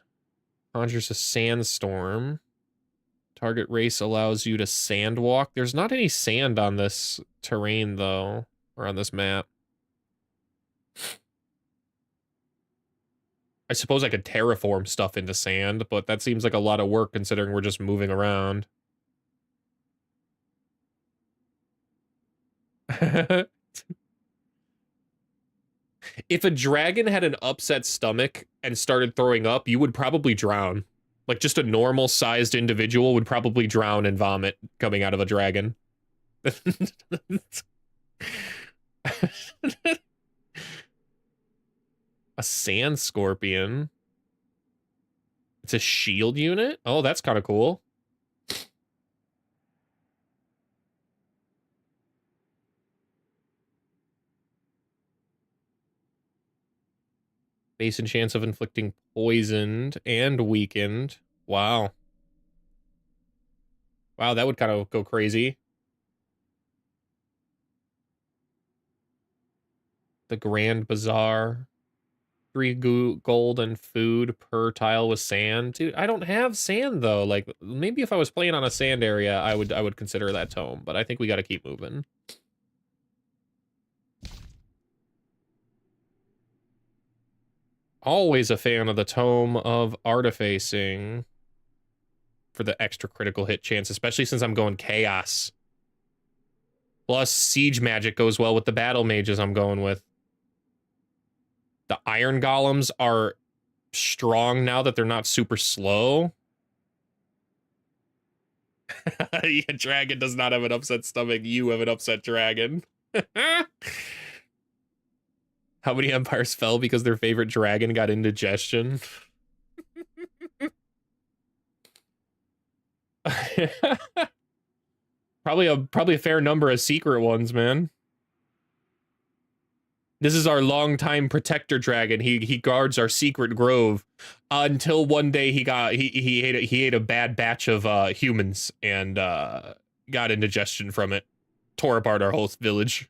Conjures a sandstorm. Target race allows you to sand walk. There's not any sand on this terrain, though, or on this map. I suppose I could terraform stuff into sand, but that seems like a lot of work considering we're just moving around. If a dragon had an upset stomach and started throwing up, you would probably drown. Like, just a normal-sized individual would probably drown and vomit coming out of a dragon. A sand scorpion. It's a shield unit? Oh, that's kind of cool. Base and chance of inflicting poisoned and weakened. Wow. Wow, that would kind of go crazy. The Grand Bazaar. 3 gold and food per tile with sand. Dude, I don't have sand, though. Like, maybe if I was playing on a sand area, I would consider that tome. But I think we got to keep moving. Always a fan of the Tome of Artifacing for the extra critical hit chance, especially since I'm going Chaos. Plus, Siege Magic goes well with the Battle Mages I'm going with. The Iron Golems are strong now that they're not super slow. Yeah, dragon does not have an upset stomach. You have an upset dragon. How many empires fell because their favorite dragon got indigestion? Probably a fair number of secret ones, man. This is our longtime protector dragon. He guards our secret grove until one day he ate a bad batch of humans and got indigestion from it. Tore apart our whole village.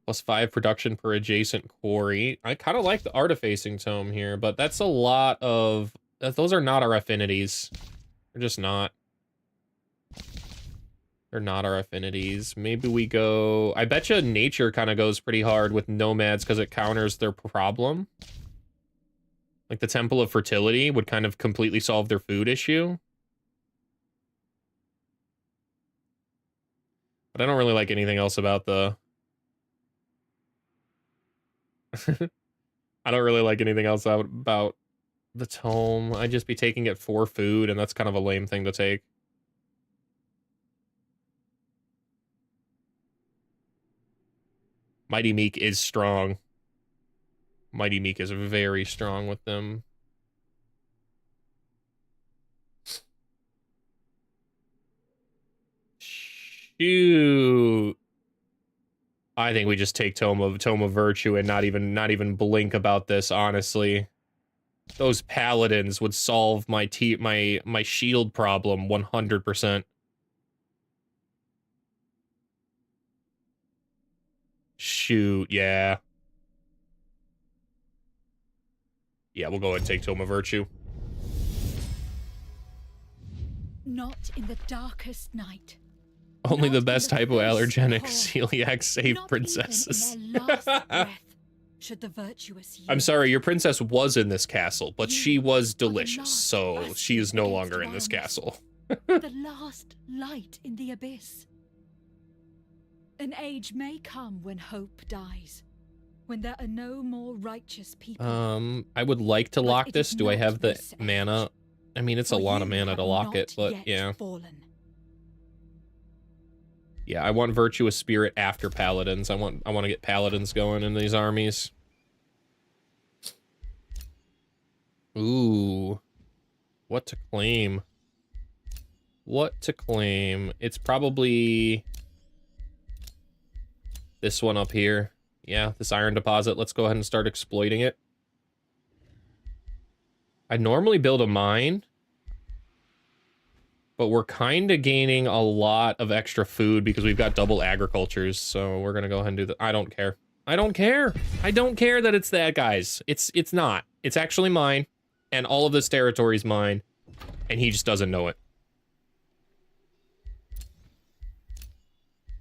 +5 production per adjacent quarry. I kind of like the artifacing tome here, but that's a lot of Those are not our affinities. They're just not. They're not our affinities. Maybe we go... I betcha nature kind of goes pretty hard with nomads because it counters their problem. Like the Temple of Fertility would kind of completely solve their food issue. But I don't really like anything else about the... I don't really like anything else about the tome. I'd just be taking it for food, and that's kind of a lame thing to take. Mighty Meek is strong. Mighty Meek is very strong with them. Shoot. I think we just take Tome of Virtue and not even blink about this, honestly. Those paladins would solve my shield problem 100%. Shoot, yeah. Yeah, we'll go ahead and take Tome of Virtue. Not in the darkest night. Only the best hypoallergenic celiac safe princesses. Should the virtuous I'm sorry, your princess was in this castle, but she was delicious, so she is no longer in this castle. The last light in the abyss. An age may come when hope dies, when there are no more righteous people. I would like to lock this. Do I have the mana? I mean, it's a lot of mana to lock it, but yeah. Yeah, I want Virtuous Spirit after Paladins. I want to get Paladins going in these armies. Ooh. What to claim? What to claim? It's probably this one up here. Yeah, this iron deposit. Let's go ahead and start exploiting it. I normally build a mine, but we're kind of gaining a lot of extra food because we've got double agricultures, so we're gonna go ahead and do that. I don't care. I don't care. I don't care that it's that, guys. It's not. It's actually mine, and all of this territory is mine, and he just doesn't know it.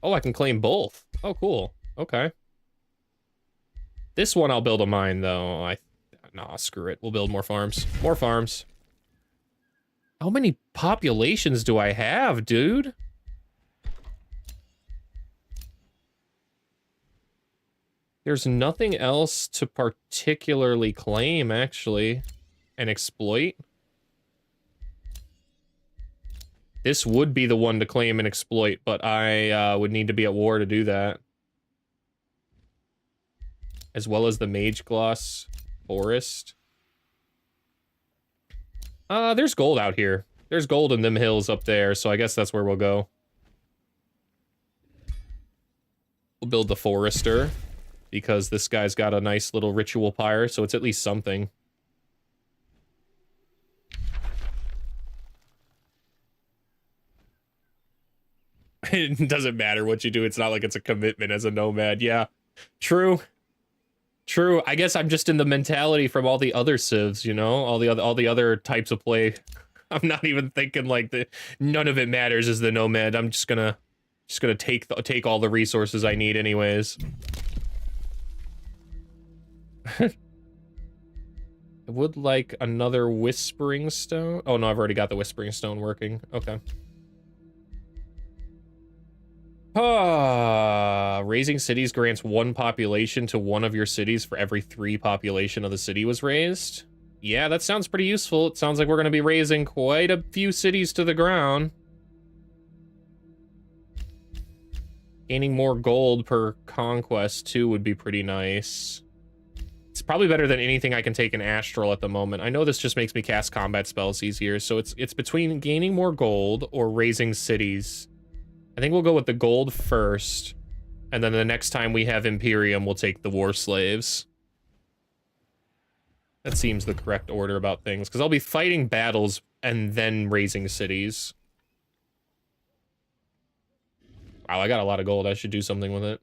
Oh, I can claim both. Oh, cool. Okay. This one I'll build a mine, though. Nah, screw it. We'll build more farms. More farms. How many populations do I have, dude? There's nothing else to particularly claim, actually, and exploit. This would be the one to claim and exploit, but I would need to be at war to do that. As well as the Mage Gloss Forest. There's gold out here. There's gold in them hills up there, so I guess that's where we'll go. We'll build the Forester, because this guy's got a nice little ritual pyre, so it's at least something. It doesn't matter what you do. It's not like it's a commitment as a nomad. Yeah, true. True. I guess I'm just in the mentality from all the other civs, you know, all the other types of play. I'm not even thinking like none of it matters as the nomad. I'm just gonna take all the resources I need anyways. I would like another Whispering Stone. Oh no, I've already got the Whispering Stone working. Okay. Raising cities grants 1 population to one of your cities for every 3 population of the city was raised. Yeah, that sounds pretty useful. It sounds like we're going to be raising quite a few cities to the ground. Gaining more gold per conquest, too, would be pretty nice. It's probably better than anything I can take in Astral at the moment. I know this just makes me cast combat spells easier, so it's between gaining more gold or raising cities. I think we'll go with the gold first, and then the next time we have Imperium, we'll take the War Slaves. That seems the correct order about things, because I'll be fighting battles and then raising cities. Wow, I got a lot of gold. I should do something with it.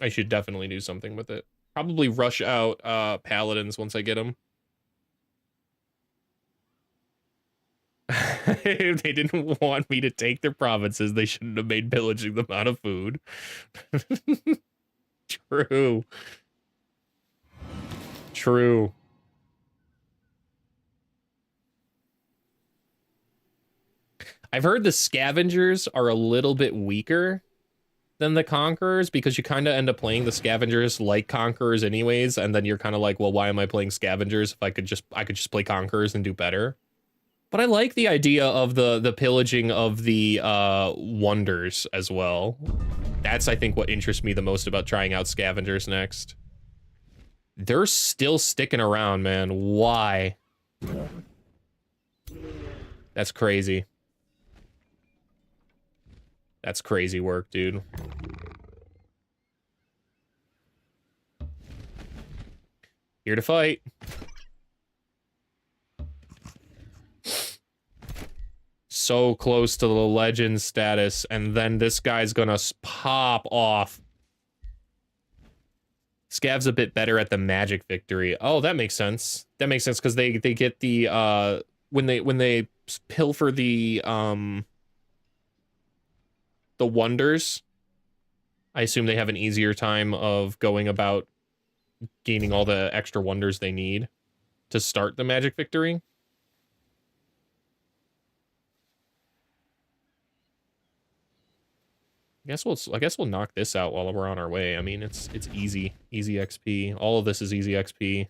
I should definitely do something with it. Probably rush out Paladins once I get them. If they didn't want me to take their provinces, they shouldn't have made pillaging them out of food. True. True. I've heard the scavengers are a little bit weaker than the conquerors because you kind of end up playing the scavengers like conquerors anyways, and then you're kind of like, well, why am I playing scavengers if I could just play conquerors and do better? But I like the idea of the pillaging of the wonders as well. That's, I think, what interests me the most about trying out scavengers next. They're still sticking around, man. Why? That's crazy. That's crazy work, dude. Here to fight. So close to the legend status, and then this guy's gonna pop off. Scav's a bit better at the magic victory. Oh, that makes sense. That makes sense because they get the when they pilfer the wonders, I assume they have an easier time of going about gaining all the extra wonders they need to start the magic victory. I guess we'll knock this out while we're on our way. I mean, it's easy XP. All of this is easy XP.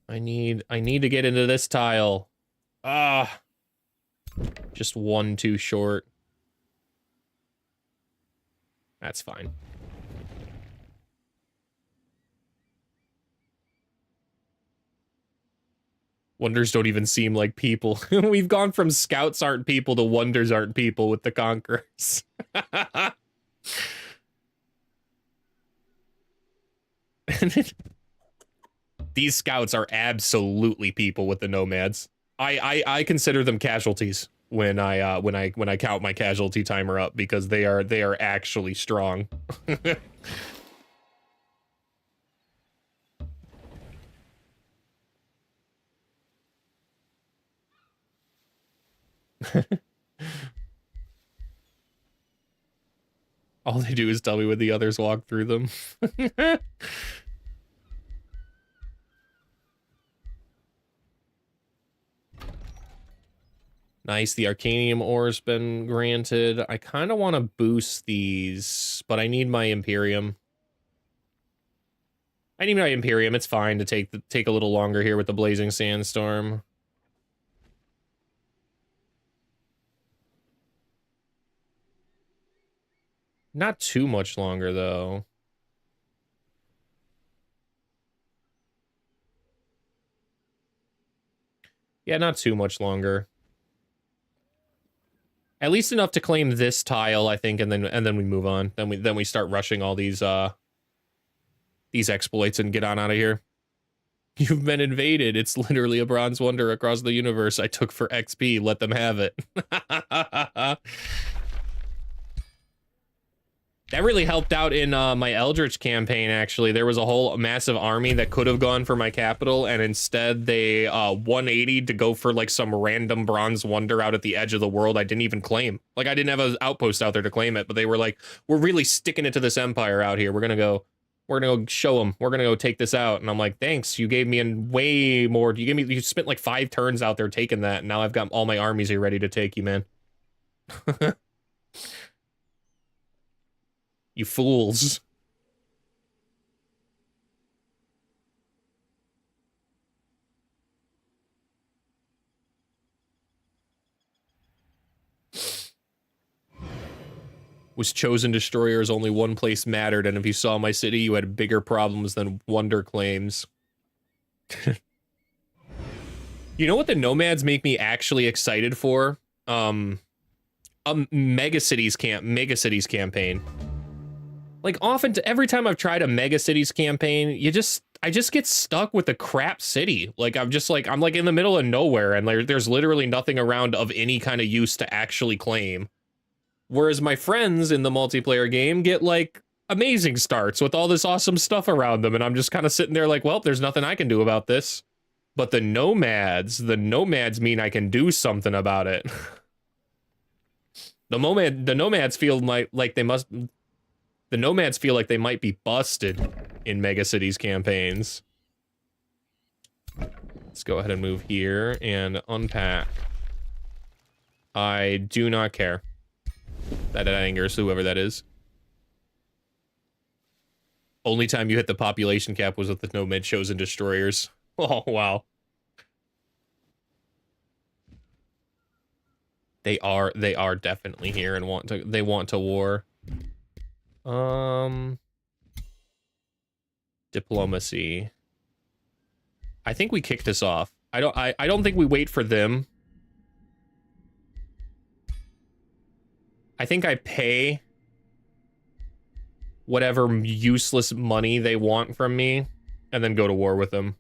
I need to get into this tile. Ah. Just one too short. That's fine. Wonders don't even seem like people. We've gone from scouts aren't people to wonders aren't people with the conquerors. These scouts are absolutely people with the nomads. I consider them casualties when I count my casualty timer up because they are actually strong. All they do is tell me when the others walk through them. Nice, the Arcanium ore's been granted. I kind of want to boost these, but I need my Imperium. It's fine to take a little longer here with the Blazing Sandstorm. Not too much longer, though. Yeah, not too much longer. At least enough to claim this tile, I think, and then we move on. Then we start rushing all these exploits and get on out of here. You've been invaded. It's literally a bronze wonder across the universe I took for XP. Let them have it. That really helped out in my Eldritch campaign, actually. There was a whole massive army that could have gone for my capital, and instead they 180'd to go for like some random bronze wonder out at the edge of the world I didn't even claim. Like, I didn't have an outpost out there to claim it, but they were like, we're really sticking it to this empire out here. We're gonna go show them. We're gonna go take this out. And I'm like, thanks, you gave me way more. You spent like 5 turns out there taking that, and now I've got all my armies here ready to take you, man. You fools. Was chosen destroyer as only one place mattered, and if you saw my city, you had bigger problems than wonder claims. You know what the nomads make me actually excited for? A megacities campaign. Like, every time I've tried a megacities campaign, I just get stuck with the crap city. Like, I'm like in the middle of nowhere, and there's literally nothing around of any kind of use to actually claim. Whereas my friends in the multiplayer game get like amazing starts with all this awesome stuff around them, and I'm just kind of sitting there like, well, there's nothing I can do about this. But the nomads mean I can do something about it. The nomads feel like they must. The nomads feel like they might be busted in megacities campaigns. Let's go ahead and move here and unpack. I do not care. That angers whoever that is. Only time you hit the population cap was with the nomad chosen destroyers. Oh wow. They are definitely here and they want to war. Diplomacy. I think we kick this off. I don't think we wait for them. I think I pay whatever useless money they want from me and then go to war with them.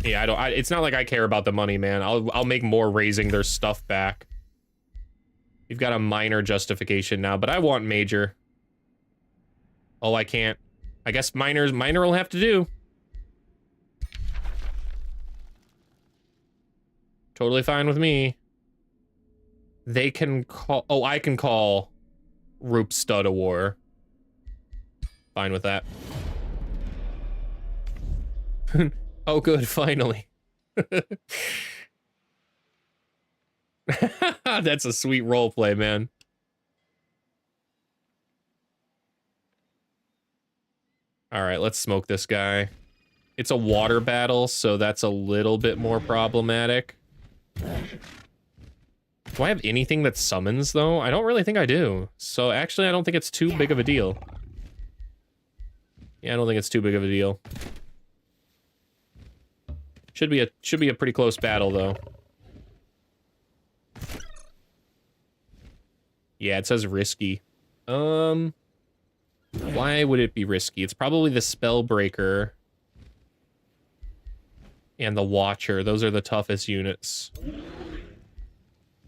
Yeah, it's not like I care about the money, man. I'll make more raising their stuff back. You've got a minor justification now, but I want major. Oh, I can't. I guess minor will have to do. Totally fine with me. They can call... Oh, I can call Rupstud a war. Fine with that. Oh, good, finally. That's a sweet roleplay, man. All right, let's smoke this guy. It's a water battle, so that's a little bit more problematic. Do I have anything that summons, though? I don't really think I do. So actually, I don't think it's too big of a deal. Yeah, I don't think it's too big of a deal. Should be a pretty close battle, though. Yeah, it says risky. Why would it be risky? It's probably the Spellbreaker and the Watcher. Those are the toughest units.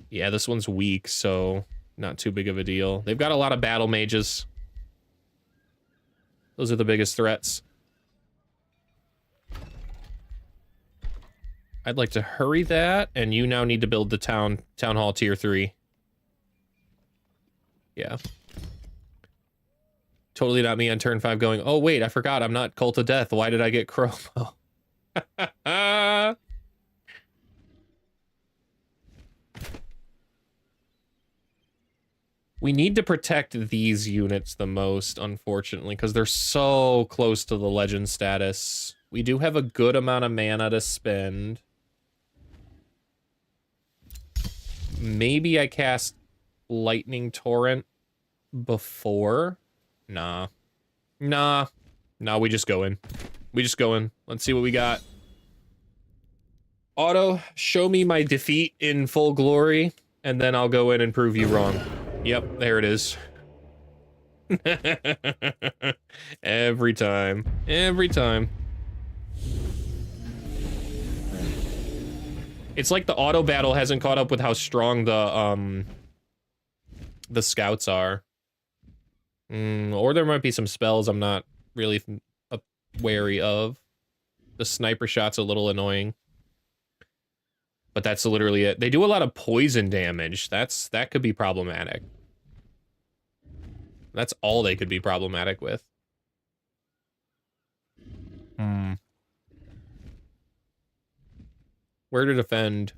Yeah, this one's weak, so not too big of a deal. They've got a lot of battle mages. Those are the biggest threats. I'd like to hurry that, and you now need to build the town hall tier 3. Yeah. Totally not me on turn 5 going, oh wait, I forgot, I'm not Cult of Death. Why did I get Chromo? We need to protect these units the most, unfortunately, because they're so close to the legend status. We do have a good amount of mana to spend. Maybe I cast Lightning Torrent before? Nah. Nah, we just go in. We just go in. Let's see what we got. Auto, show me my defeat in full glory, and then I'll go in and prove you wrong. Yep, there it is. Every time. Every time. It's like the auto battle hasn't caught up with how strong the scouts are. Or there might be some spells I'm not really wary of. The sniper shot's a little annoying. But that's literally it. They do a lot of poison damage. That could be problematic. That's all they could be problematic with. Where to defend?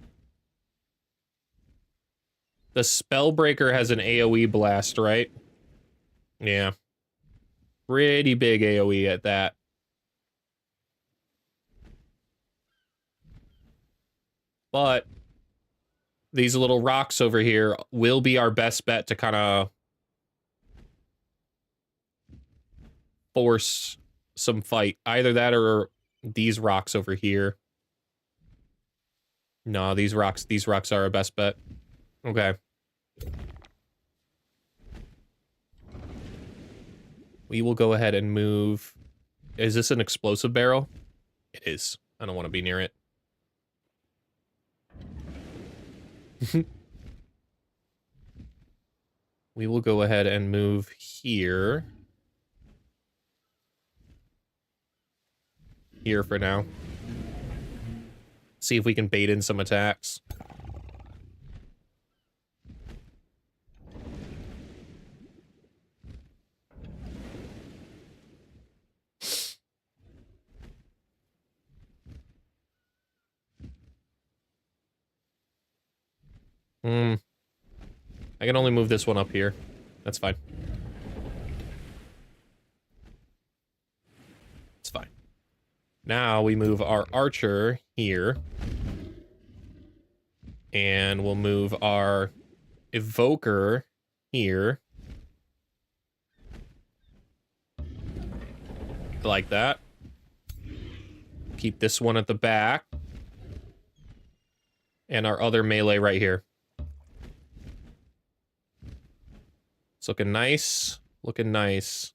The Spellbreaker has an AoE blast, right? Yeah. Pretty big AoE at that. But these little rocks over here will be our best bet to kind of force some fight. Either that or these rocks over here. No, these rocks are our best bet. Okay. We will go ahead and move. Is this an explosive barrel? It is. I don't want to be near it. We will go ahead and move here. here for now. See if we can bait in some attacks. I can only move this one up here. That's fine. It's fine. Now we move our archer here. And we'll move our evoker here. Like that. Keep this one at the back. And our other melee right here. It's looking nice. Looking nice.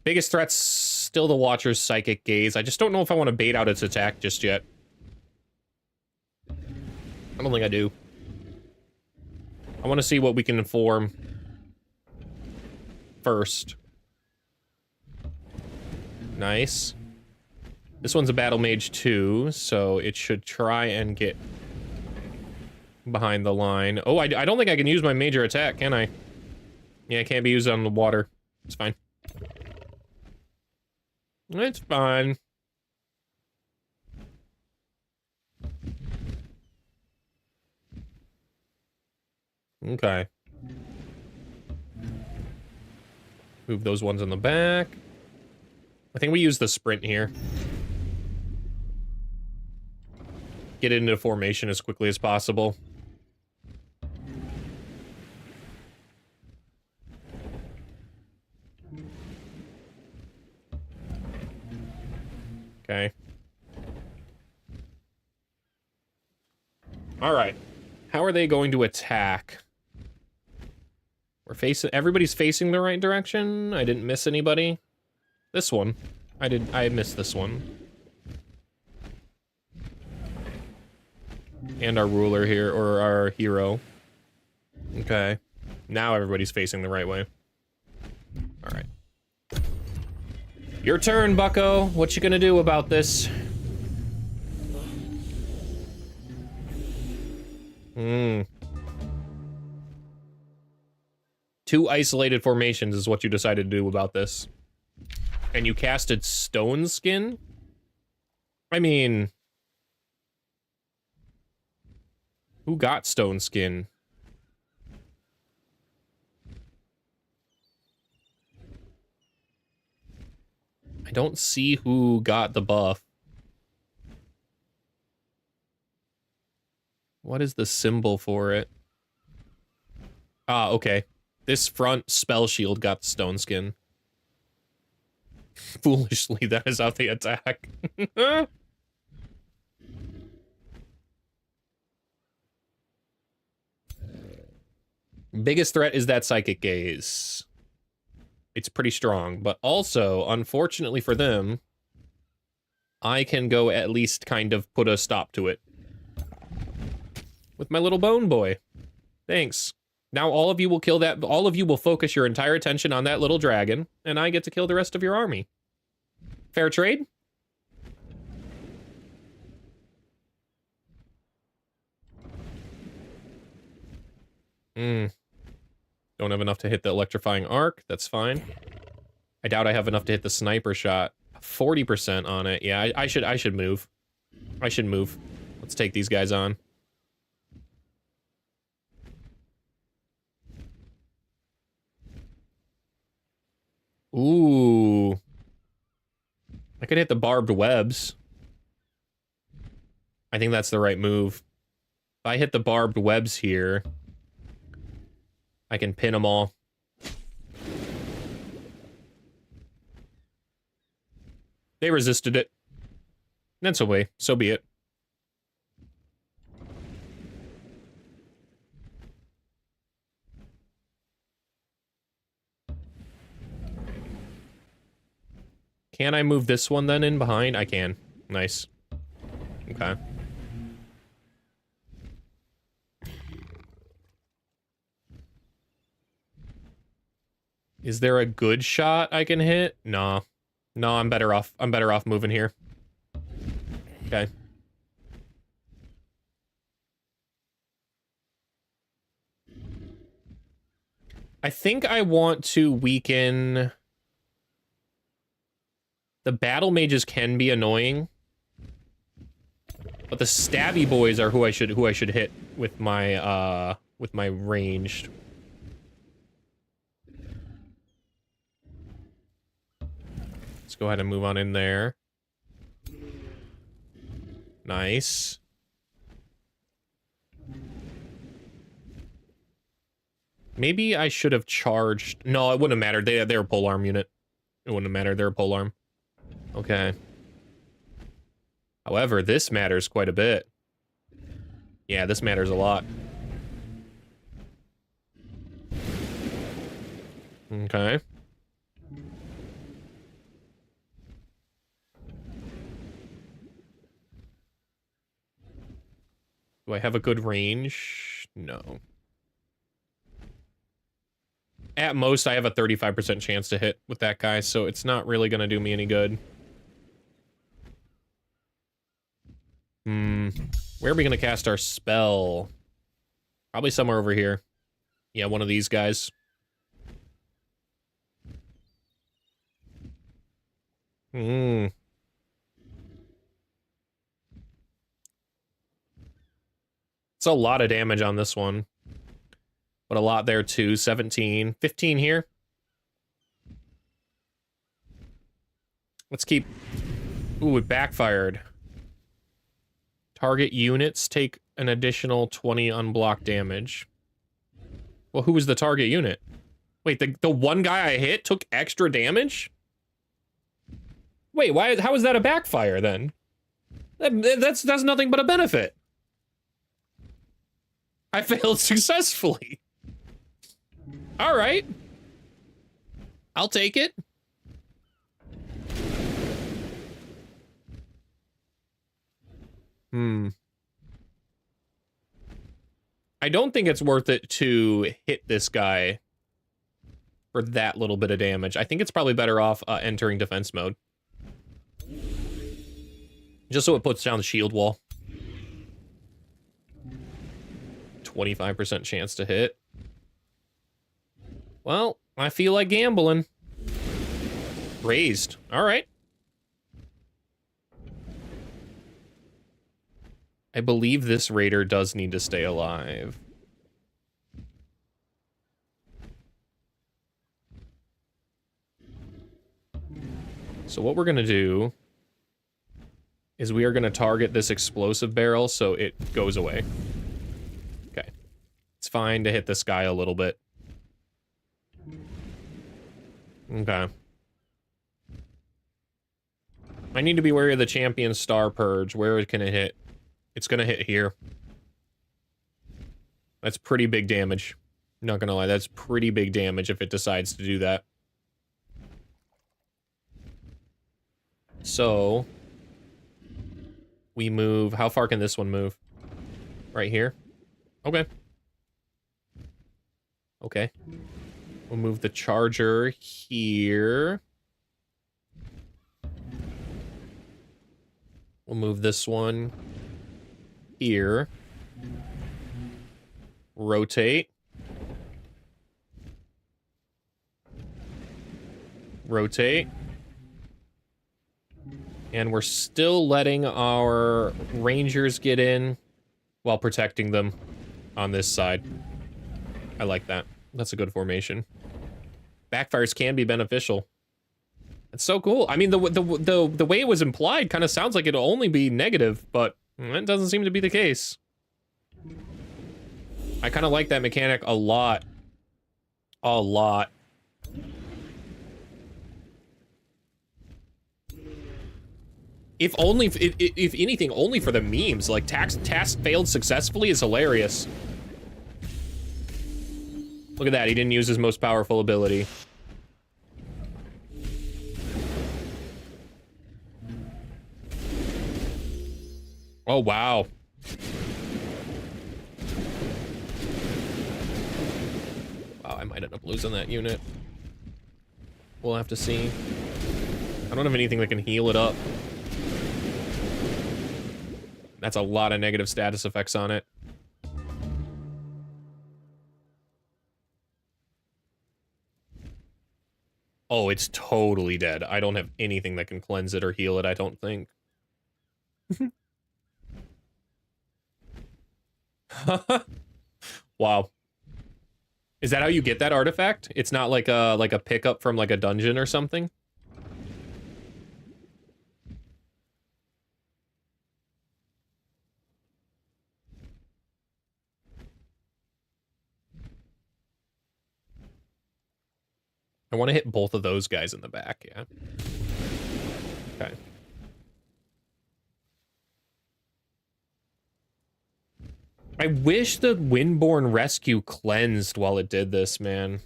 Biggest threat's still the Watcher's Psychic Gaze. I just don't know if I want to bait out its attack just yet. I don't think I do. I want to see what we can inform first. Nice. This one's a Battle Mage too, so it should try and get behind the line. Oh, I don't think I can use my major attack, can I? Yeah, it can't be used on the water. It's fine. It's fine. Okay. Move those ones in the back. I think we use the sprint here. Get into formation as quickly as possible. Okay. All right. How are they going to attack? We're facing... Everybody's facing the right direction. I didn't miss anybody. This one. I missed this one. And our ruler here, or our hero. Okay. Now everybody's facing the right way. All right. Your turn, bucko. What you gonna do about this? Two isolated formations is what you decided to do about this. And you casted Stone Skin? I mean... Who got Stone Skin? I don't see who got the buff. What is the symbol for it? Ah, okay. This front spell shield got the Stone Skin. Foolishly, that is how they attack. Biggest threat is that Psychic Gaze. It's pretty strong, but also, unfortunately for them, I can go at least kind of put a stop to it. With my little bone boy. Thanks. Now all of you will kill that, all of you will focus your entire attention on that little dragon, and I get to kill the rest of your army. Fair trade? Don't have enough to hit the electrifying arc. That's fine. I doubt I have enough to hit the sniper shot. 40% on it. Yeah, I should move. I should move. Let's take these guys on. Ooh. I could hit the barbed webs. I think that's the right move. If I hit the barbed webs here, I can pin them all. They resisted it. That's okay. So be it. Can I move this one then in behind? I can. Nice. Okay. Is there a good shot I can hit? Nah. No, I'm better off. I'm better off moving here. Okay. I think I want to weaken... The battle mages can be annoying, but the stabby boys are who I should hit with my ranged. Let's go ahead and move on in there. Nice. Maybe I should have charged. No, it wouldn't have mattered. They're a polearm unit. It wouldn't have mattered. They're a polearm. Okay. However, this matters quite a bit. Yeah, this matters a lot. Okay. Do I have a good range? No. At most, I have a 35% chance to hit with that guy, so it's not really going to do me any good. Where are we going to cast our spell? Probably somewhere over here. Yeah, one of these guys. It's a lot of damage on this one. But a lot there too. 17. 15 here. Let's keep... Ooh, it backfired. Target units take an additional 20 unblocked damage. Well, who was the target unit? Wait, the one guy I hit took extra damage? Wait, why? How is that a backfire then? That's nothing but a benefit. I failed successfully. All right. I'll take it. I don't think it's worth it to hit this guy for that little bit of damage. I think it's probably better off entering defense mode. Just so it puts down the shield wall. 25% chance to hit. Well, I feel like gambling. Raised. All right. I believe this raider does need to stay alive. So what we're going to do is we are going to target this explosive barrel so it goes away. Okay. It's fine to hit this guy a little bit. Okay. I need to be wary of the champion star purge. Where can it hit? It's gonna hit here. That's pretty big damage. Not gonna lie, that's pretty big damage if it decides to do that. So... we move... How far can this one move? Right here? Okay. Okay. We'll move the charger here. We'll move this one here. Rotate. Rotate. And we're still letting our rangers get in while protecting them on this side. I like that. That's a good formation. Backfires can be beneficial. It's so cool. I mean, the way it was implied kind of sounds like it'll only be negative, but that doesn't seem to be the case. I kind of like that mechanic a lot. A lot. If only, if anything, only for the memes. Like, task failed successfully is hilarious. Look at that, he didn't use his most powerful ability. Oh, wow. Wow, I might end up losing that unit. We'll have to see. I don't have anything that can heal it up. That's a lot of negative status effects on it. Oh, it's totally dead. I don't have anything that can cleanse it or heal it, I don't think. Wow. Is that how you get that artifact? It's not like a pickup from like a dungeon or something? I want to hit both of those guys in the back, yeah. Okay. I wish the Windborne Rescue cleansed while it did this, man.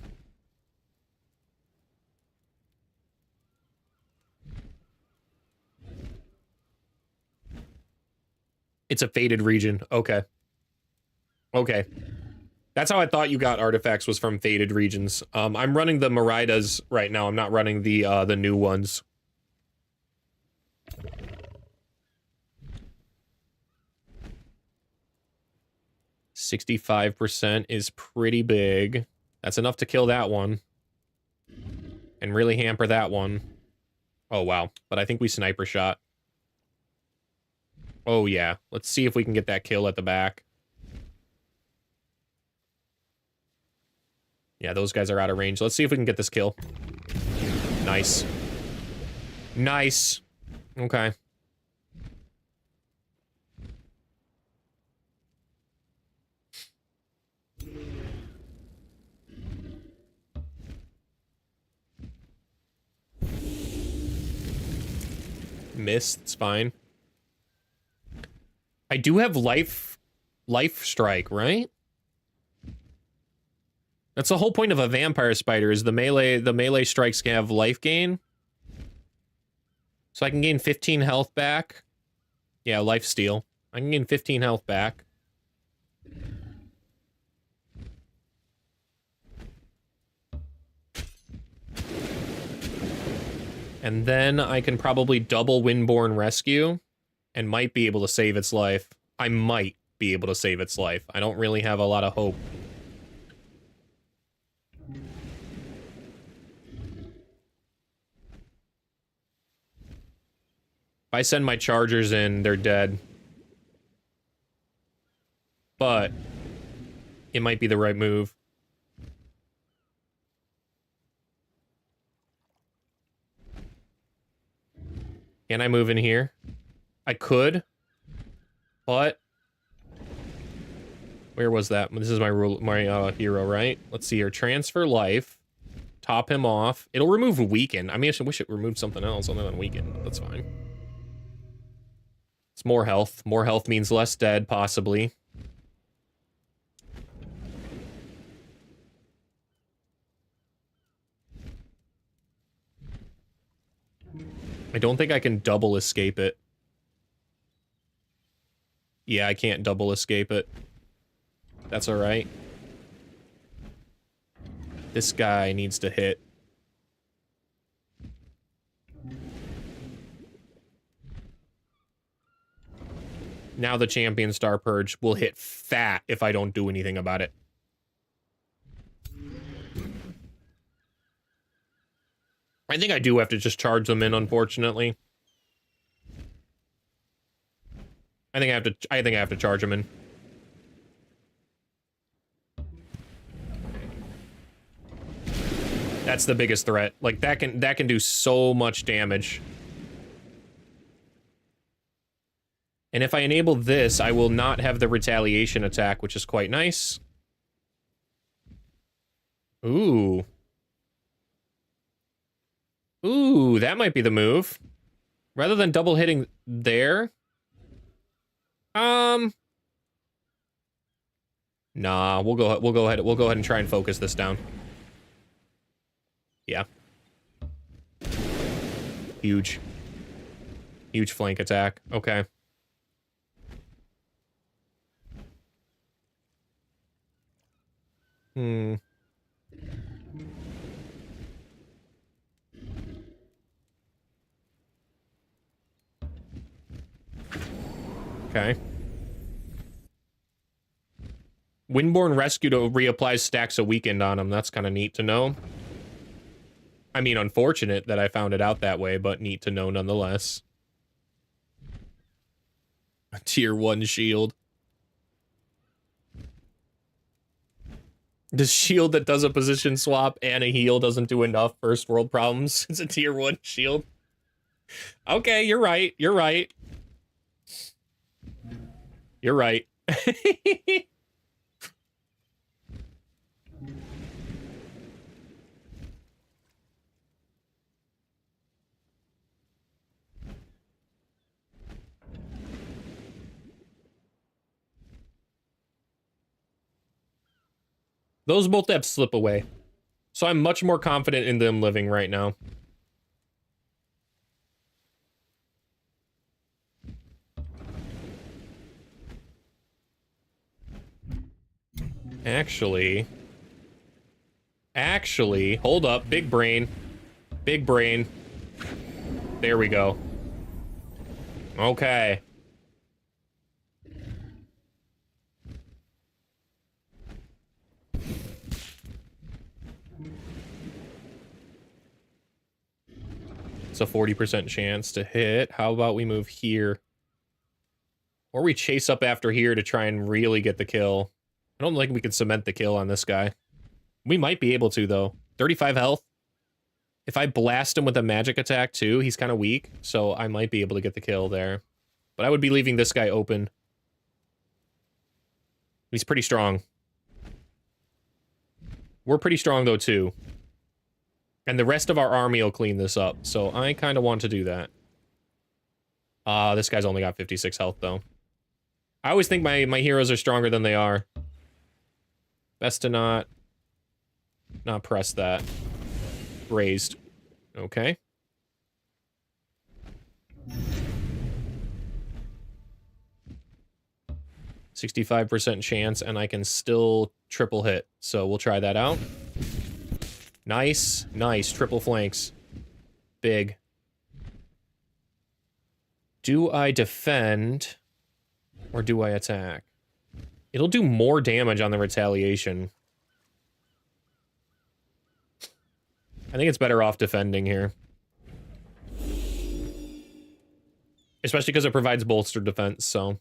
It's a faded region. Okay. Okay. That's how I thought you got artifacts, was from faded regions. I'm running the Maridas right now. I'm not running the new ones. %65% is pretty big. That's enough to kill that one. And really hamper that one. Oh, wow. But I think we sniper shot. Oh, yeah. Let's see if we can get that kill at the back. Yeah, those guys are out of range. Let's see if we can get this kill. Nice. Nice. Okay. Missed. It's fine. I do have life strike, right? That's the whole point of a vampire spider, is the melee strikes can have life gain. So I can gain 15 health back. Yeah, life steal. I can gain 15 health back. And then I can probably double Windborne Rescue and might be able to save its life. I might be able to save its life. I don't really have a lot of hope. If I send my chargers in, they're dead. But it might be the right move. Can I move in here? I could. But where was that? This is my hero, right? Let's see here. Transfer life. Top him off. It'll remove weaken. I mean, I wish it removed something else other than weaken, but that's fine. It's more health. More health means less dead, possibly. I don't think I can double escape it. Yeah, I can't double escape it. That's alright. This guy needs to hit. Now the Champion Star Purge will hit fat if I don't do anything about it. I think I do have to just charge them in, unfortunately. I think I have to charge them in. That's the biggest threat. Like that can do so much damage. And if I enable this, I will not have the retaliation attack, which is quite nice. Ooh. Ooh, that might be the move. Rather than double hitting there. Nah, we'll go ahead and try and focus this down. Yeah. Huge. Huge flank attack. Okay. Hmm. Okay. Windborne Rescue to reapplies stacks a weekend on him. That's kind of neat to know. I mean, unfortunate that I found it out that way, but neat to know nonetheless. A tier 1 shield. The shield that does a position swap and a heal doesn't do enough first world problems. It's a tier 1 shield. Okay, you're right. You're right. You're right. Those both have slip away. So I'm much more confident in them living right now. Actually, hold up. Big brain. Big brain. There we go. Okay. It's a 40% chance to hit. How about we move here? Or we chase up after here to try and really get the kill. I don't think we can cement the kill on this guy. We might be able to, though. 35 health. If I blast him with a magic attack, too, he's kind of weak, so I might be able to get the kill there. But I would be leaving this guy open. He's pretty strong. We're pretty strong, though, too. And the rest of our army will clean this up, so I kind of want to do that. This guy's only got 56 health, though. I always think my heroes are stronger than they are. Best to not press that. Raised. Okay. %65% chance, and I can still triple hit. So we'll try that out. Nice. Nice. Triple flanks. Big. Do I defend or do I attack? It'll do more damage on the retaliation. I think it's better off defending here. Especially because it provides bolstered defense, so.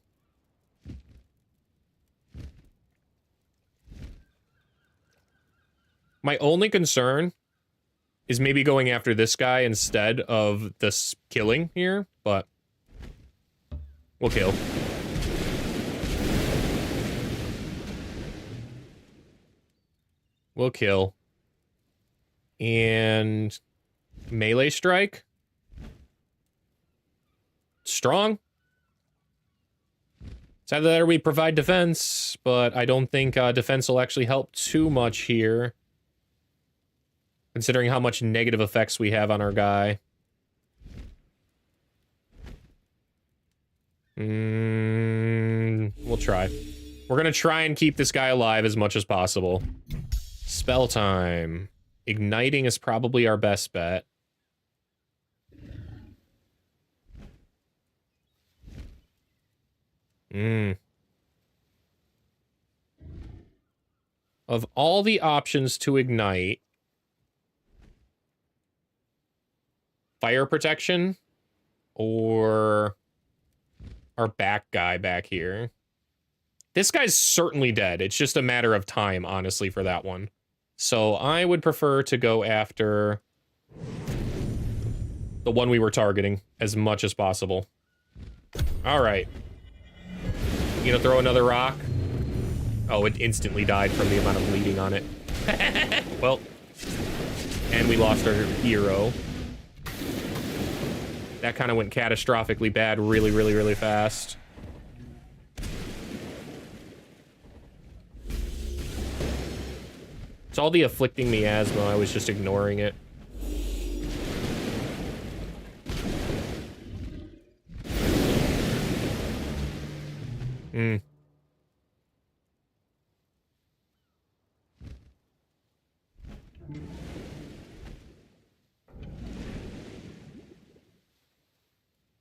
My only concern is maybe going after this guy instead of this killing here, but we'll kill. We'll kill. And melee strike. Strong. It's either that or we provide defense, but I don't think defense will actually help too much here. Considering how much negative effects we have on our guy. We'll try. We're gonna try and keep this guy alive as much as possible. Spell time. Igniting is probably our best bet. Of all the options to ignite, fire protection or our back guy back here. This guy's certainly dead. It's just a matter of time, honestly, for that one. So I would prefer to go after the one we were targeting as much as possible. All right. You gonna throw another rock? Oh, it instantly died from the amount of bleeding on it. Well, and we lost our hero. That kind of went catastrophically bad really, really, really fast. It's all the afflicting miasma. I was just ignoring it.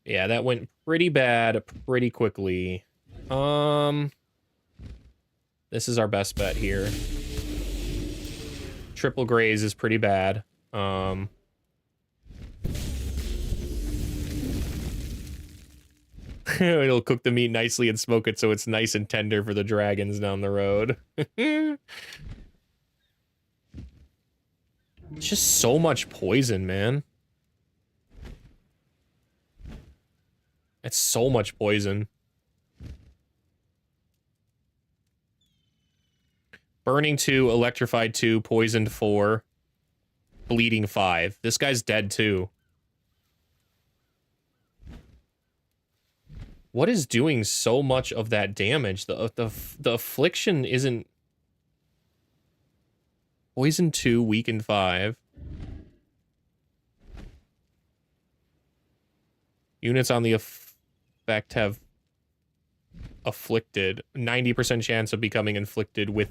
Yeah, that went pretty bad pretty quickly. This is our best bet here. Triple graze is pretty bad. It'll cook the meat nicely and smoke it so it's nice and tender for the dragons down the road. It's just so much poison, man. It's so much poison. Burning 2, electrified 2, poisoned 4, bleeding 5. This guy's dead too. What is doing so much of that damage? The affliction isn't... Poison 2, weakened 5. Units on the effect have afflicted. 90% chance of becoming inflicted with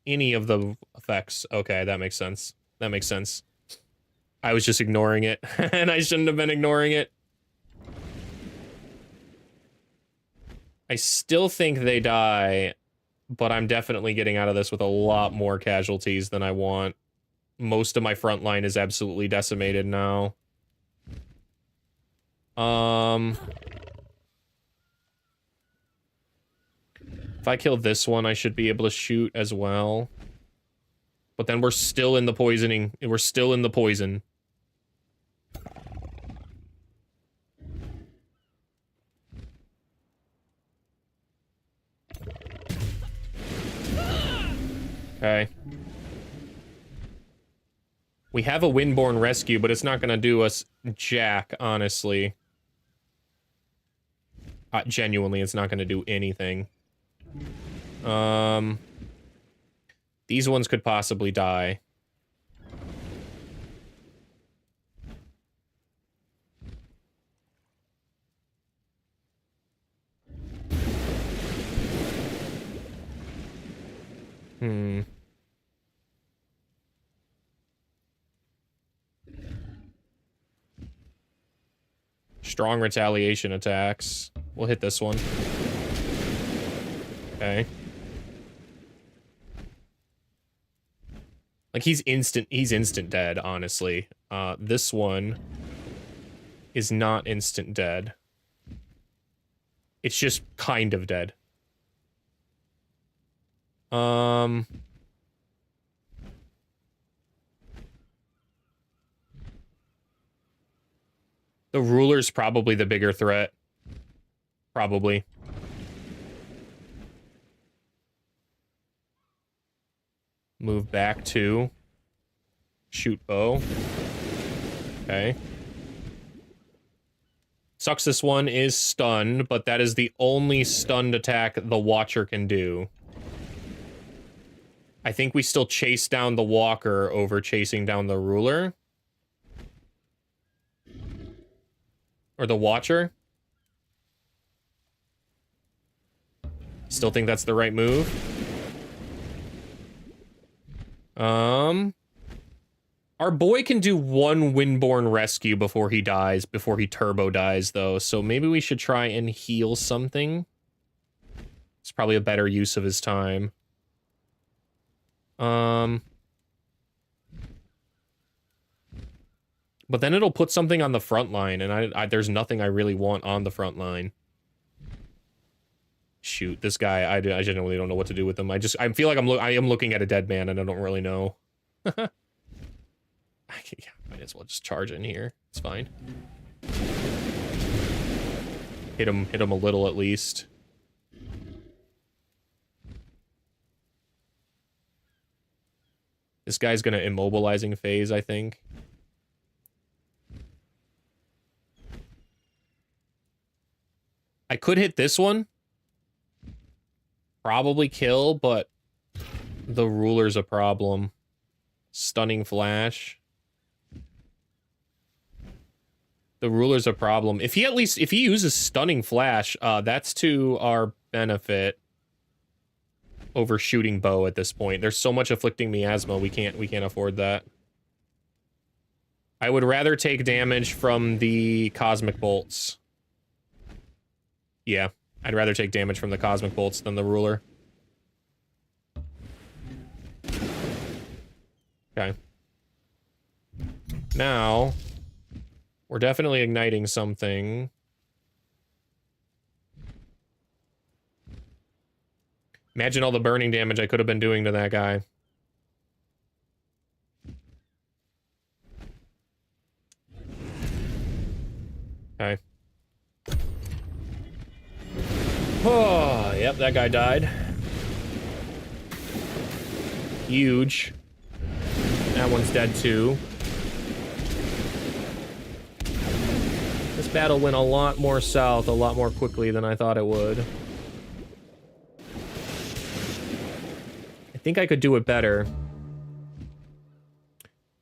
any of the effects. Okay, that makes sense. That makes sense. I was just ignoring it, and I shouldn't have been ignoring it. I still think they die, but I'm definitely getting out of this with a lot more casualties than I want. Most of my front line is absolutely decimated now. If I kill this one, I should be able to shoot as well. But then we're still in the poisoning. We're still in the poison. Okay. We have a Windborne Rescue, but it's not gonna do us jack, honestly. Genuinely, it's not gonna do anything. These ones could possibly die. Strong retaliation attacks. We'll hit this one. Okay. Like, he's instant dead, honestly. This one is not instant dead. It's just kind of dead. The ruler's probably the bigger threat. Probably. Move back to shoot bow. Okay. Sucks this one is stunned, but that is the only stunned attack the Watcher can do. I think we still chase down the Walker over chasing down the Ruler. Or the Watcher. Still think that's the right move. Our boy can do one Windborne Rescue before he dies, before he turbo dies, though, so maybe we should try and heal something. It's probably a better use of his time. But then it'll put something on the front line, and there's nothing I really want on the front line. Shoot, this guy, I genuinely don't know what to do with him. I feel like I am looking at a dead man, and I don't really know. Yeah, might as well just charge in here. It's fine. Hit him a little at least. This guy's gonna immobilizing phase, I think. I could hit this one. Probably kill, but the ruler's a problem. Stunning flash. The ruler's a problem. If he uses stunning flash, that's to our benefit over shooting bow at this point. There's so much afflicting miasma, we can't afford that. I would rather take damage from the cosmic bolts. Yeah, I'd rather take damage from the cosmic bolts than the ruler. Okay. Now, we're definitely igniting something. Imagine all the burning damage I could have been doing to that guy. Okay. Oh, yep, that guy died. Huge. That one's dead too. This battle went a lot more south, a lot more quickly than I thought it would. I think I could do it better.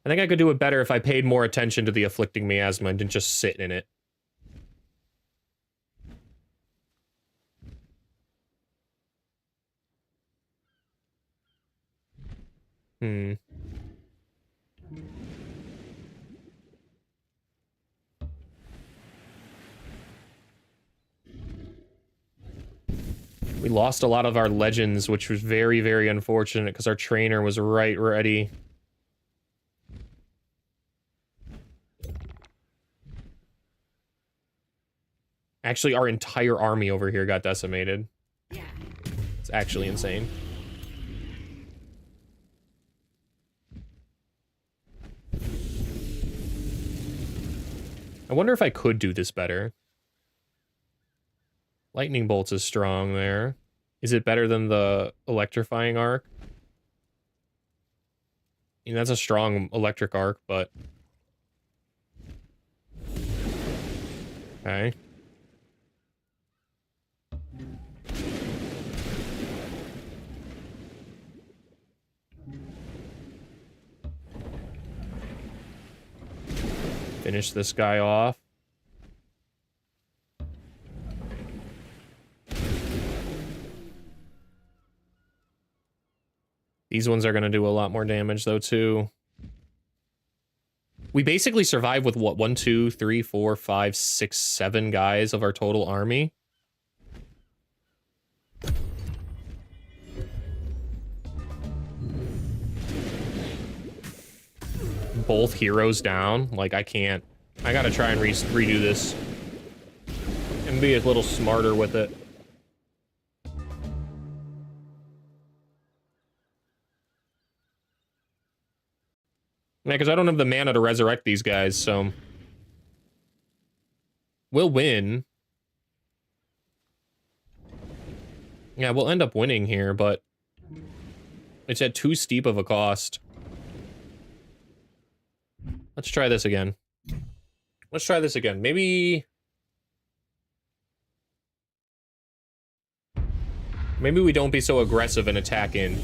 I think I could do it better if I paid more attention to the afflicting miasma and didn't just sit in it. Hmm. We lost a lot of our legends, which was very, very unfortunate because our trainer was right ready. Actually, our entire army over here got decimated. It's actually insane. I wonder if I could do this better. Lightning bolts is strong there. Is it better than the electrifying arc? I mean, that's a strong electric arc, but... Okay. Finish this guy off. These ones are going to do a lot more damage, though, too. We basically survived with, what, 1, 2, 3, 4, 5, 6, 7 guys of our total army? Both heroes down? Like, I can't. I gotta try and redo this. And be a little smarter with it. Yeah, because I don't have the mana to resurrect these guys, so... We'll win. Yeah, we'll end up winning here, but... It's at too steep of a cost. Let's try this again. Let's try this again. Maybe we don't be so aggressive and attack in.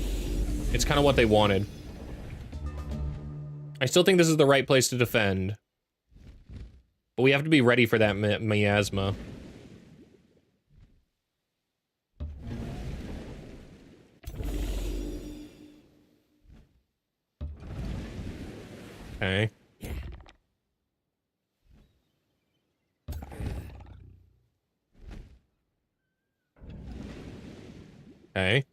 It's kind of what they wanted. I still think this is the right place to defend. But we have to be ready for that miasma. Okay. Okay.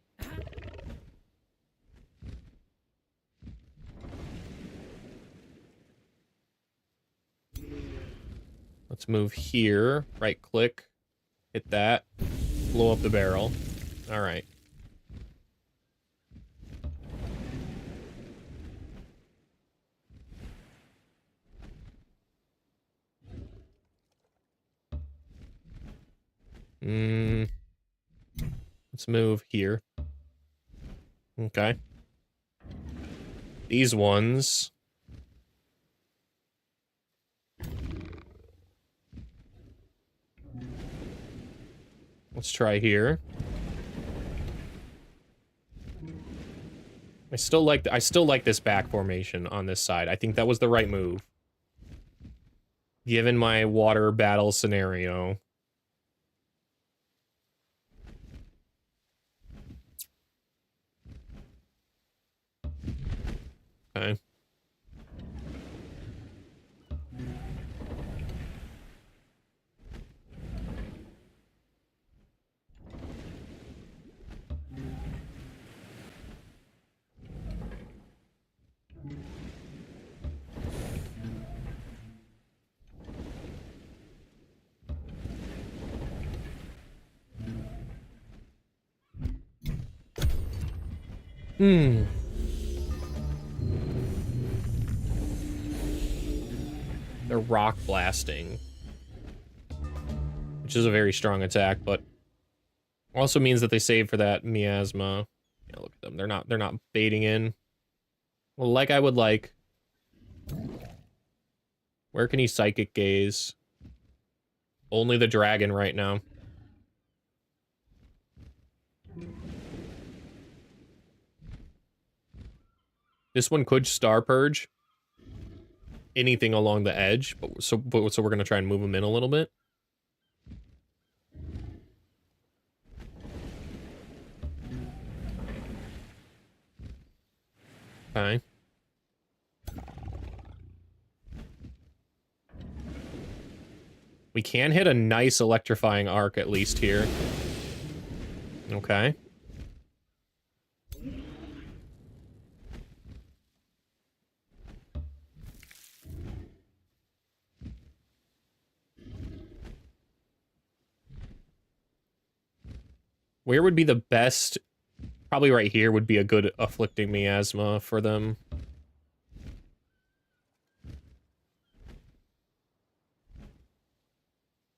Let's move here. Right click. Hit that. Blow up the barrel. All right. Let's move here. Okay. These ones. Let's try here. I still like this back formation on this side. I think that was the right move. Given my water battle scenario. Okay. Hmm. They're rock blasting, which is a very strong attack, but also means that they save for that miasma. Yeah, look at them. They're not baiting in. Well, like I would like. Where can he psychic gaze? Only the dragon right now. This one could Star Purge anything along the edge, but so we're gonna try and move him in a little bit. Okay. We can hit a nice electrifying arc at least here. Okay. Where would be the best? Probably right here would be a good afflicting miasma for them.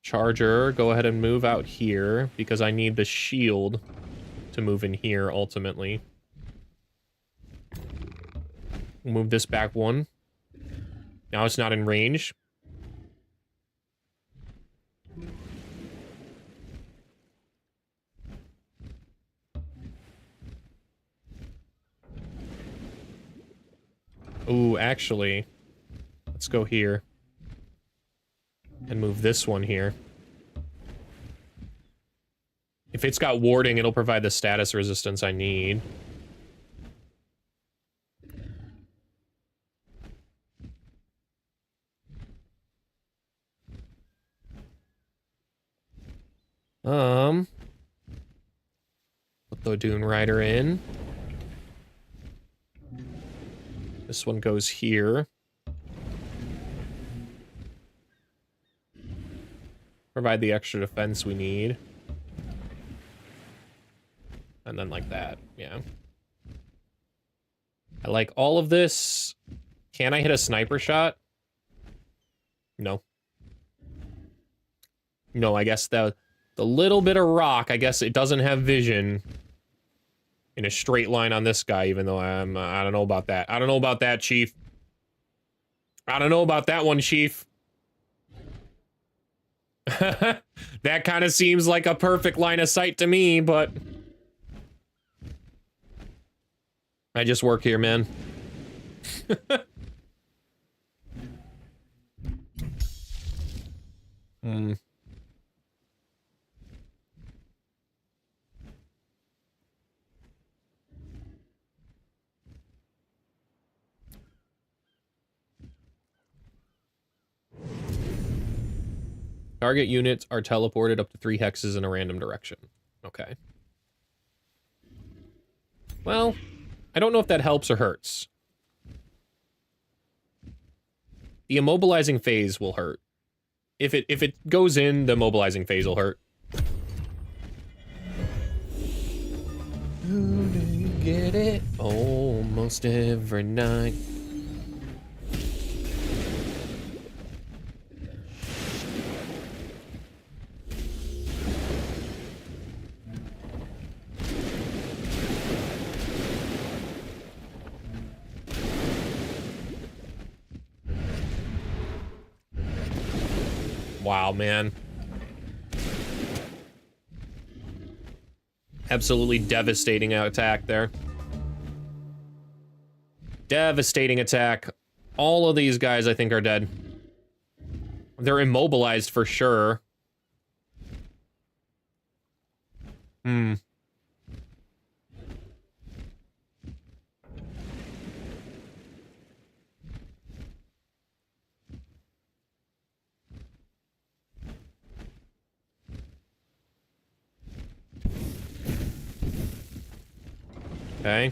Charger, go ahead and move out here because I need the shield to move in here ultimately. Move this back one. Now it's not in range. Ooh, actually, let's go here. And move this one here. If it's got warding, it'll provide the status resistance I need. Put the Dune Rider in. This one goes here. Provide the extra defense we need. And then like that, yeah. I like all of this. Can I hit a sniper shot? No. No, I guess the little bit of rock, I guess it doesn't have vision in a straight line on this guy, even though I don't know about that. I don't know about that, Chief. I don't know about that one, Chief. That kind of seems like a perfect line of sight to me, but I just work here, man. Target units are teleported up to 3 hexes in a random direction. Okay. Well, I don't know if that helps or hurts. The immobilizing phase will hurt. If it goes in, the immobilizing phase will hurt. Do you get it? Almost every night. Wow, man. Absolutely devastating attack there. Devastating attack. All of these guys, I think, are dead. They're immobilized for sure. Okay.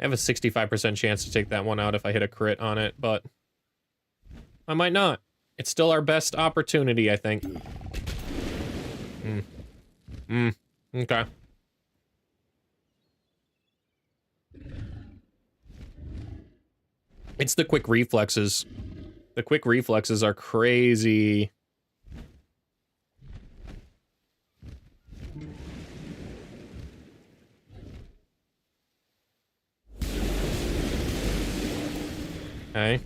I have a 65% chance to take that one out if I hit a crit on it, but I might not. It's still our best opportunity, I think. Okay. It's the quick reflexes. The quick reflexes are crazy. Okay.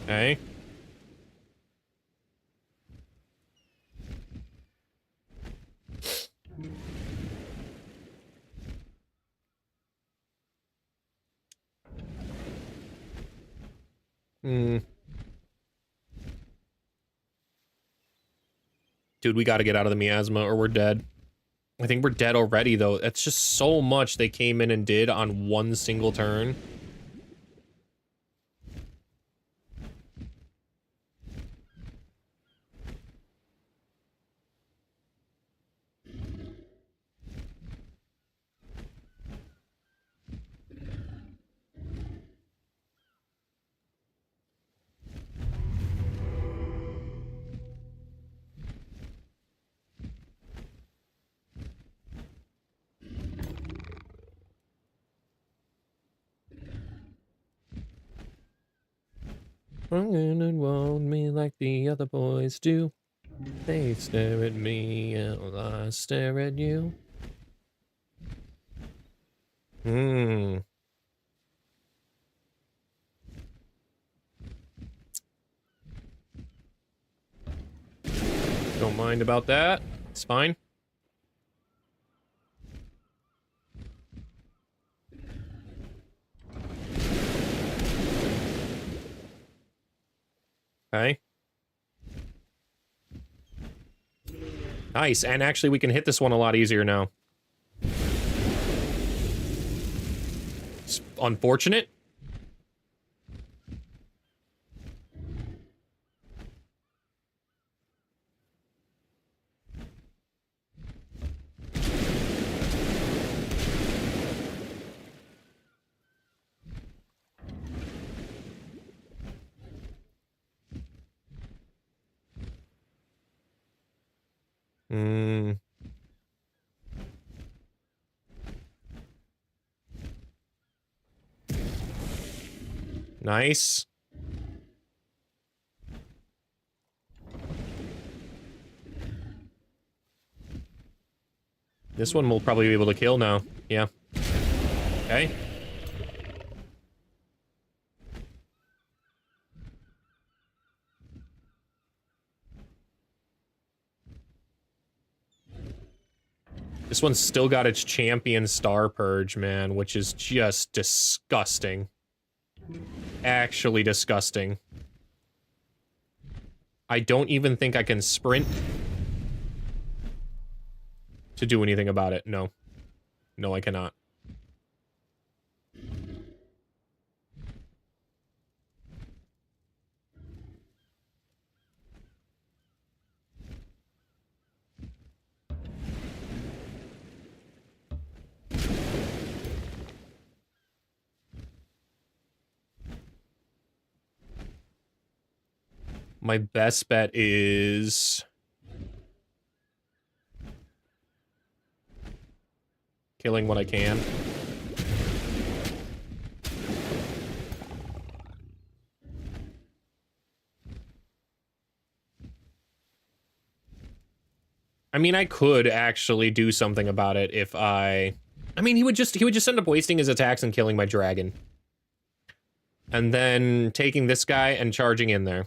Okay. Dude, we gotta get out of the miasma or we're dead. I think we're dead already, though. That's just so much they came in and did on one single turn. I'm gonna want me like the other boys do. They stare at me and I stare at you. Don't mind about that. It's fine. Okay. Nice, and actually we can hit this one a lot easier now. It's unfortunate. Nice. This one we'll probably be able to kill now. Yeah. Okay. This one's still got its champion star purge, man, which is just disgusting. Actually disgusting. I don't even think I can sprint to do anything about it. No. No, I cannot. My best bet is killing what I can. I mean, I could actually do something about it if I mean, he would just end up wasting his attacks and killing my dragon. And then taking this guy and charging in there.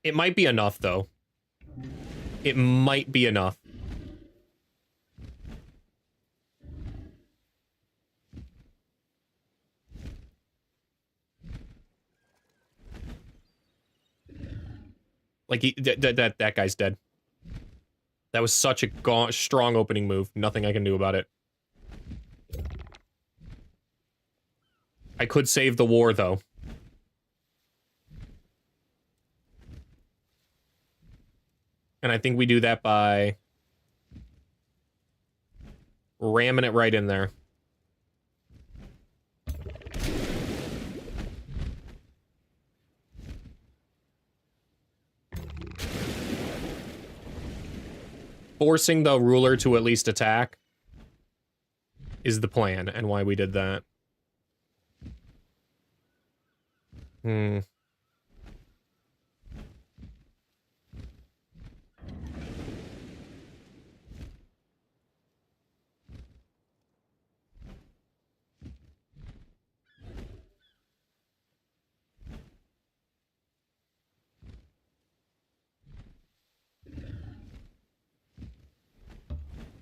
It might be enough, though. It might be enough. Like, that guy's dead. That was such a strong opening move. Nothing I can do about it. I could save the war, though. And I think we do that by ramming it right in there. Forcing the ruler to at least attack is the plan, and why we did that.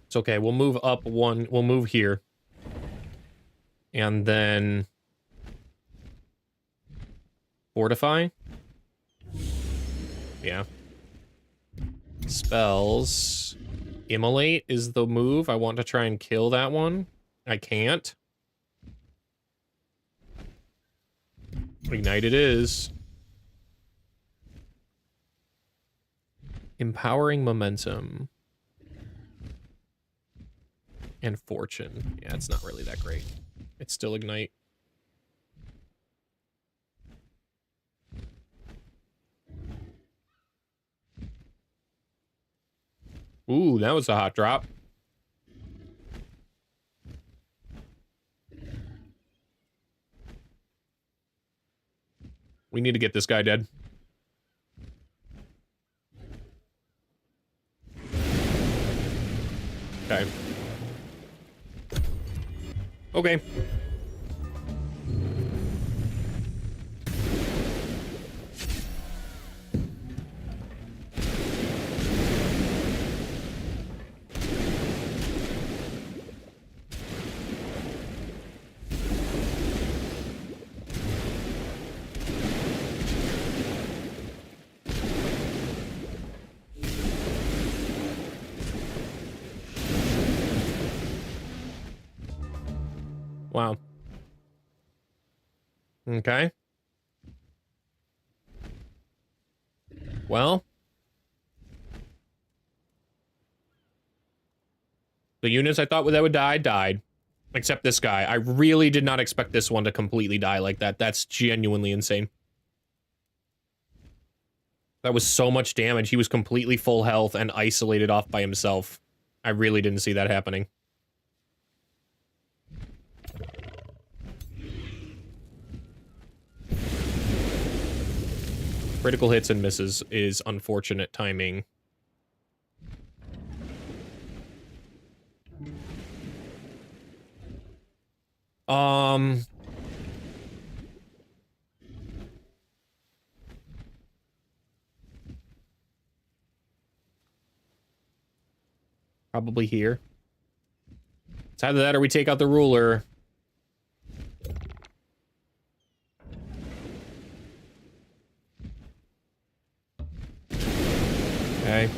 It's okay. We'll move up one. We'll move here. And then fortify. Yeah. Spells. Immolate is the move. I want to try and kill that one. I can't. Ignite it is. Empowering momentum. And fortune. Yeah, it's not really that great. It's still ignite. Ooh, that was a hot drop. We need to get this guy dead. Okay. Okay. Wow. Okay. Well. The units I thought that would die, died. Except this guy. I really did not expect this one to completely die like that. That's genuinely insane. That was so much damage. He was completely full health and isolated off by himself. I really didn't see that happening. Critical hits and misses is unfortunate timing. Probably here. It's either that or we take out the ruler. Okay.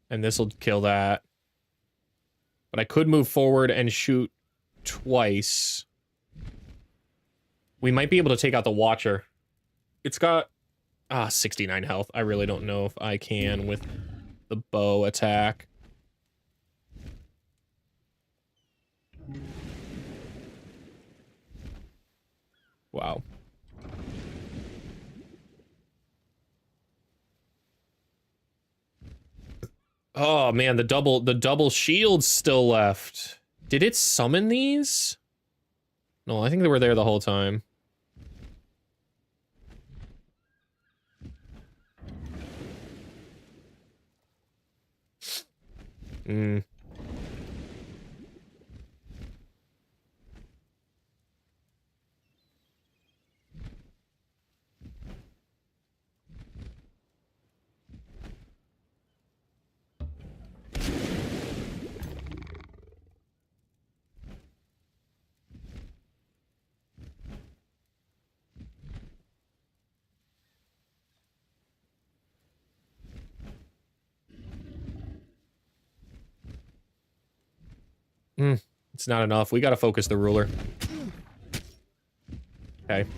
And this will kill that. But I could move forward and shoot twice. We might be able to take out the Watcher. It's got 69 health. I really don't know if I can with the bow attack. Wow. Oh man, the double shield's still left. Did it summon these? No, I think they were there the whole time. It's not enough. We gotta focus the ruler. Okay.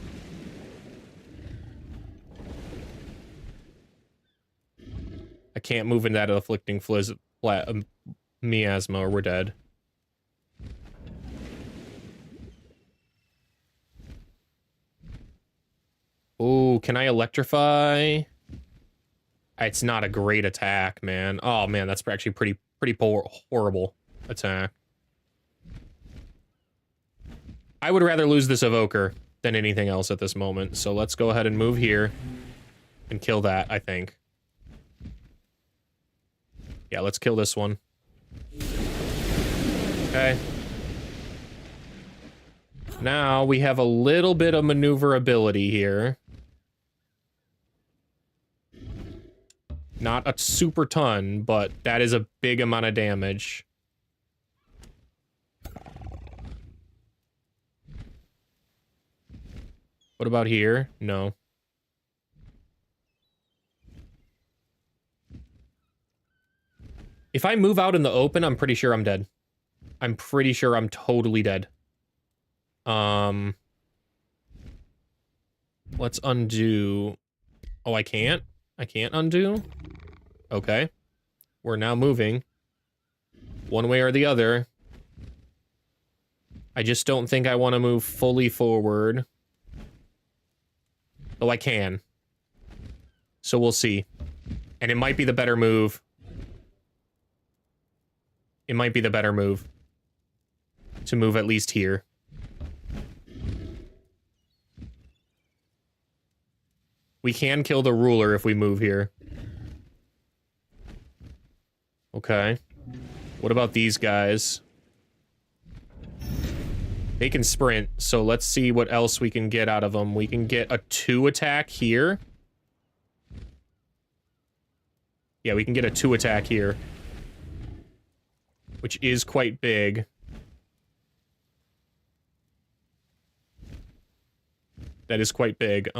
I can't move into that afflicting miasma or we're dead. Ooh, can I electrify? It's not a great attack, man. Oh man, that's actually pretty horrible attack. I would rather lose this evoker than anything else at this moment, so let's go ahead and move here and kill that, I think. Yeah, let's kill this one. Okay. Now we have a little bit of maneuverability here. Not a super ton, but that is a big amount of damage. What about here? No. If I move out in the open, I'm pretty sure I'm dead. I'm pretty sure I'm totally dead. Let's undo. Oh, I can't? I can't undo? Okay. We're now moving. One way or the other. I just don't think I want to move fully forward. Though I can. So we'll see. And it might be the better move. It might be the better move. To move at least here. We can kill the ruler if we move here. Okay. What about these guys? They can sprint, so let's see what else we can get out of them. We can get a 2 attack here. Yeah, we can get a 2 attack here. Which is quite big. That is quite big.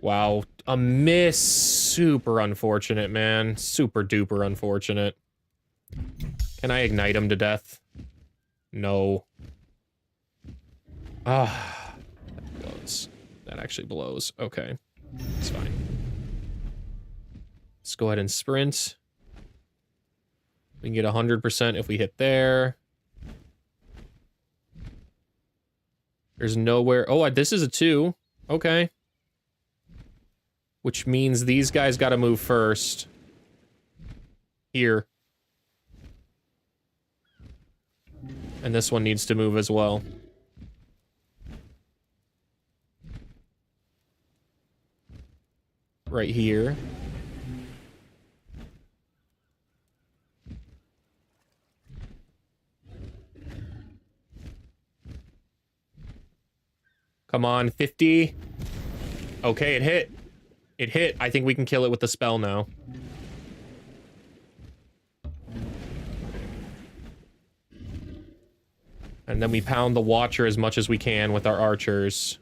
Wow. A miss. Super unfortunate, man. Super duper unfortunate. Can I ignite him to death? No. Ah. That blows. That actually blows. Okay. It's fine. Let's go ahead and sprint. We can get 100% if we hit there. There's nowhere... Oh, this is a 2. Okay. Which means these guys gotta move first. Here. And this one needs to move as well. Right here. Come on, 50. Okay, it hit. It hit. I think we can kill it with the spell now. And then we pound the Watcher as much as we can with our archers.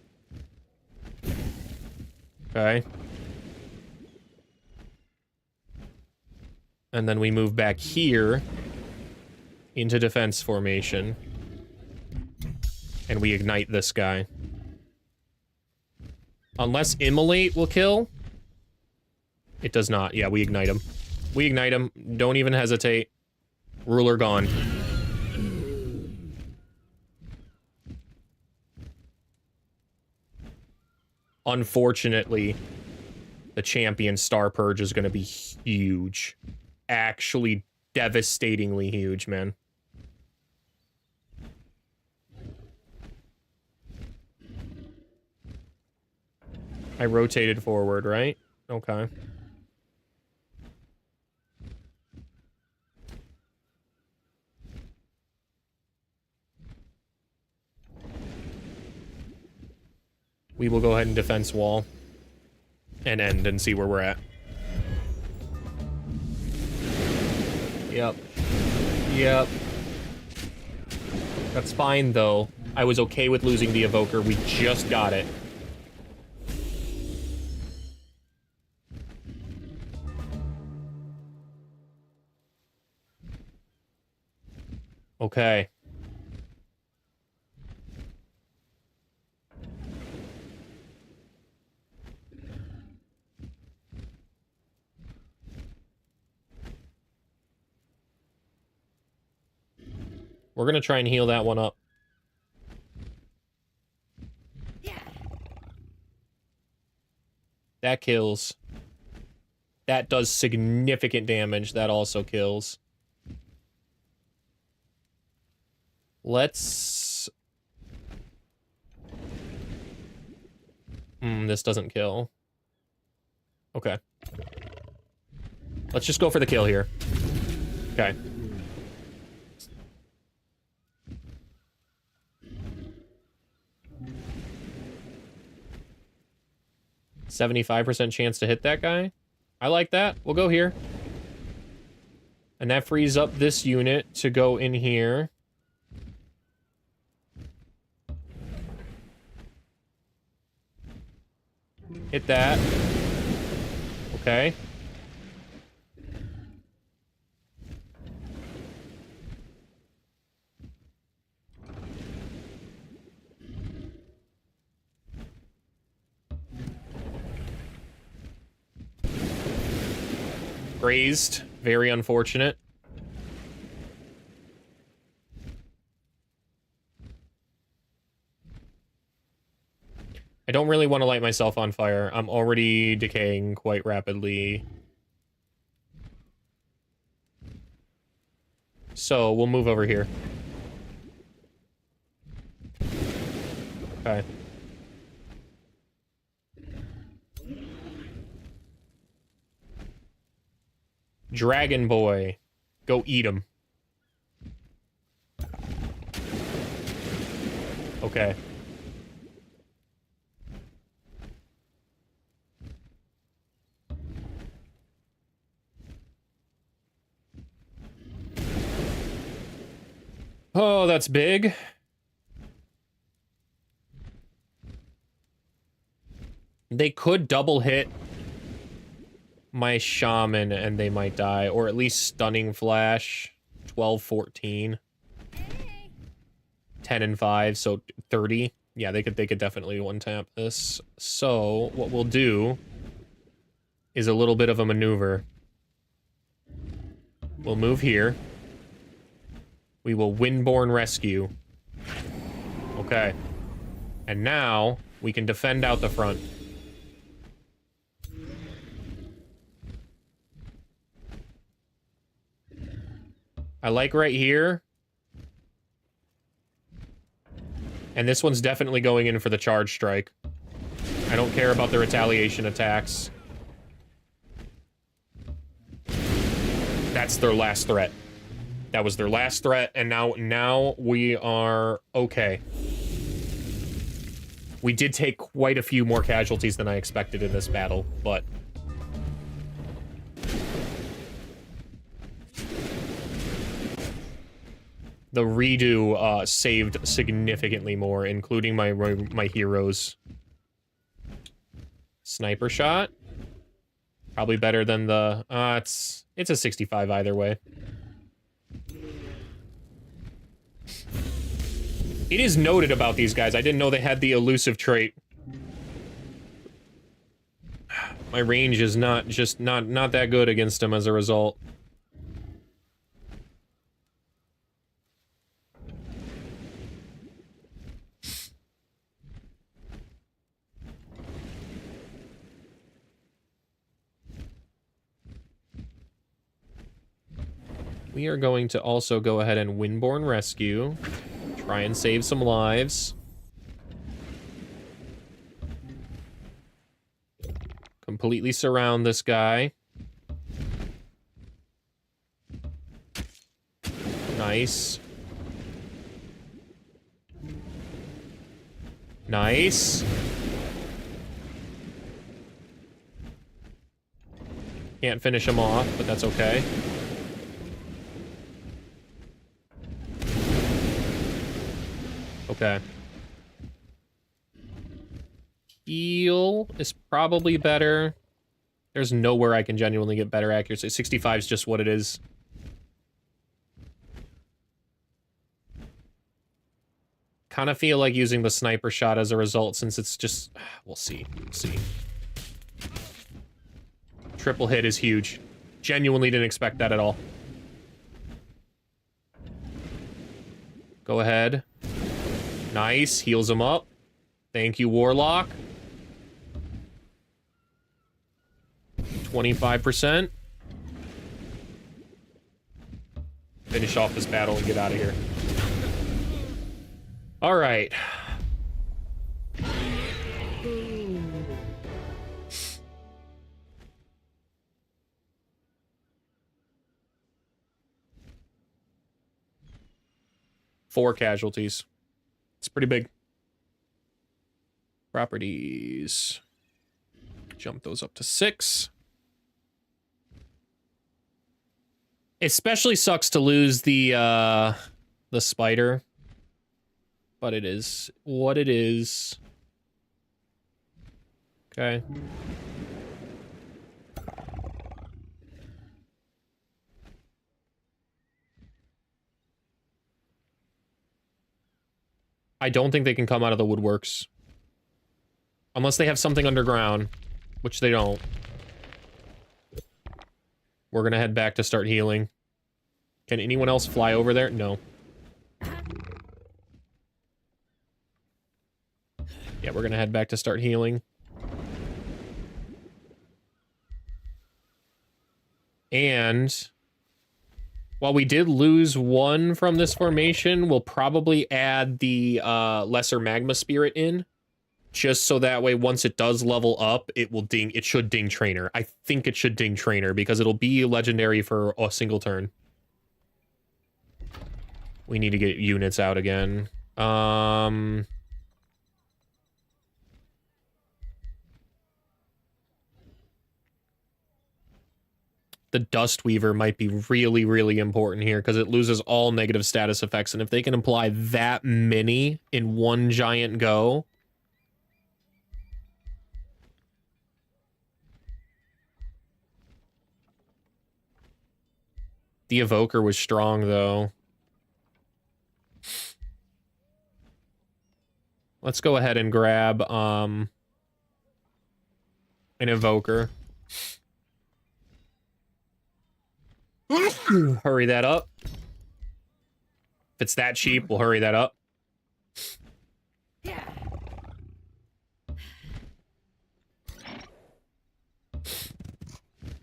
Okay. And then we move back here into defense formation. And we ignite this guy. Unless Immolate will kill. It does not. Yeah, we ignite him. We ignite him. Don't even hesitate. Ruler gone. Unfortunately, the champion Star Purge is going to be huge. Actually, devastatingly huge, man. I rotated forward, right? Okay. We will go ahead and defense wall. And end and see where we're at. Yep. Yep. That's fine, though. I was okay with losing the Evoker. We just got it. Okay. We're gonna try and heal that one up. That kills. That does significant damage. That also kills. Let's... this doesn't kill. Okay. Let's just go for the kill here. Okay. %75% chance to hit that guy. I like that. We'll go here. And that frees up this unit to go in here. Hit that. Okay. Grazed. Very unfortunate. I don't really want to light myself on fire. I'm already decaying quite rapidly. So, we'll move over here. Okay. Dragon Boy. Go eat him. Okay. Oh, that's big. They could double hit my shaman and they might die, or at least stunning flash. 12-14. 10 and 5, so 30. Yeah, they could definitely one tap this. So what we'll do is a little bit of a maneuver. We'll move here. We will Windborn Rescue. Okay. And now we can defend out the front. I like right here. And this one's definitely going in for the charge strike. I don't care about the retaliation attacks. That's their last threat. That was their last threat, and now we are okay. We did take quite a few more casualties than I expected in this battle, but... the redo saved significantly more, including my heroes. Sniper shot. Probably better than the... it's a 65 either way. It is noted about these guys. I didn't know they had the elusive trait. My range is not that good against them as a result. We are going to also go ahead and Windborn Rescue. Try and save some lives. Completely surround this guy. Nice. Nice. Can't finish him off, but that's okay. Okay. Heal is probably better. There's nowhere I can genuinely get better accuracy. 65 is just what it is. kind of feel like using the sniper shot as a result, since it's just... We'll see. We'll see. Triple hit is huge. Genuinely didn't expect that at all. Go ahead. Nice. Heals him up. Thank you, Warlock. 25%. Finish off this battle and get out of here. All right. Four casualties. It's pretty big. Properties. Jump those up to 6. Especially sucks to lose the spider. But it is what it is. Okay. I don't think they can come out of the woodworks. Unless they have something underground, which they don't. We're gonna head back to start healing. Can anyone else fly over there? No. Yeah, we're gonna head back to start healing. And while we did lose one from this formation, we'll probably add the lesser magma spirit in. Just so that way, once it does level up, it will ding. It should ding trainer. I think it should ding trainer because it'll be legendary for a single turn. We need to get units out again. The Dust Weaver might be really, really important here because it loses all negative status effects. And if they can apply that many in one giant go... The Evoker was strong, though. Let's go ahead and grab, an Evoker. Hurry that up. If it's that cheap, we'll hurry that up.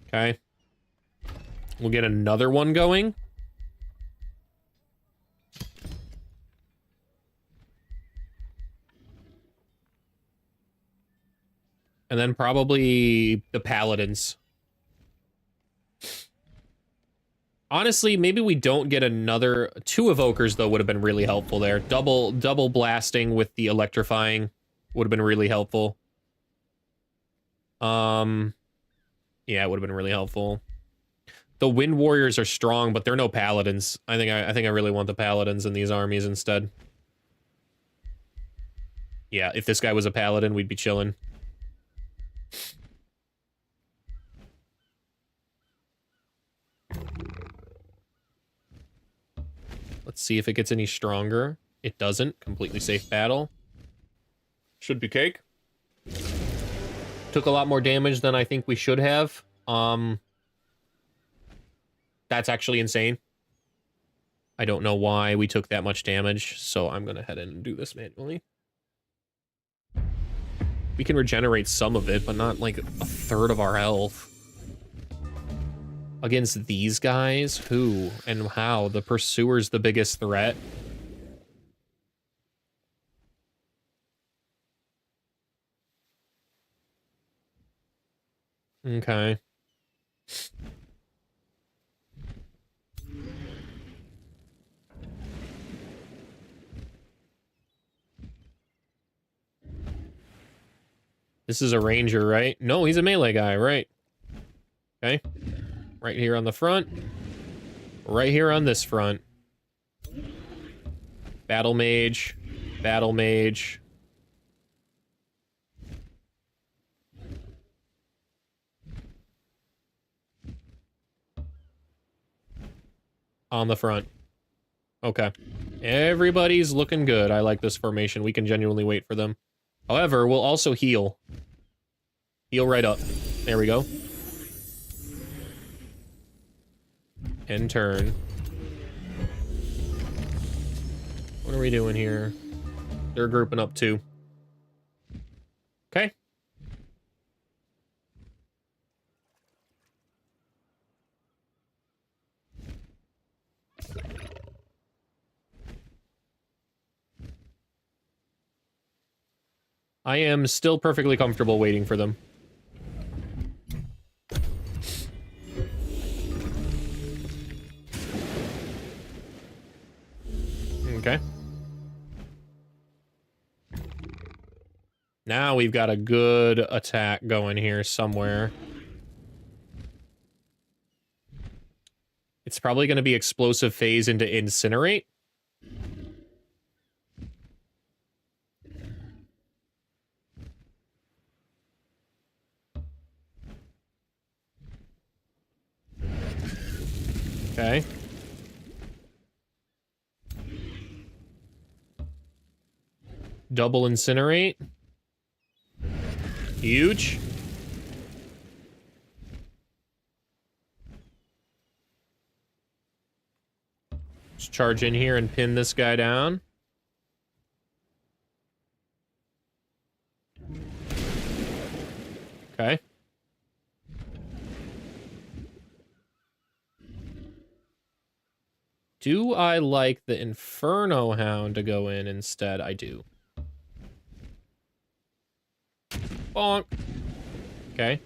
Okay. We'll get another one going. And then probably the Paladins. Honestly, maybe we don't get another... 2 Evokers, though, would have been really helpful there. Double blasting with the electrifying would have been really helpful. Yeah, it would have been really helpful. The Wind Warriors are strong, but they're no Paladins. I think I really want the Paladins in these armies instead. Yeah, if this guy was a Paladin, we'd be chilling. Let's see if it gets any stronger. It doesn't. Completely safe battle. Should be cake. Took a lot more damage than I think we should have. That's actually insane. I don't know why we took that much damage, so I'm gonna head in and do this manually. We can regenerate some of it, but not like a third of our health. Against these guys? Who and how? The Pursuer's the biggest threat. Okay. This is a ranger, right? No, he's a melee guy, right? Okay. Right here on the front. Right here on this front. Battle mage. Battle mage. On the front. Okay. Everybody's looking good. I like this formation. We can genuinely wait for them. However, we'll also heal. Heal right up. There we go. End turn. What are we doing here? They're grouping up too. Okay. I am still perfectly comfortable waiting for them. Okay. Now we've got a good attack going here somewhere. It's probably going to be explosive phase into incinerate. Okay. Double incinerate. Huge. Let's charge in here and pin this guy down. Okay. Do I like the Inferno Hound to go in instead? I do. Bonk. Okay.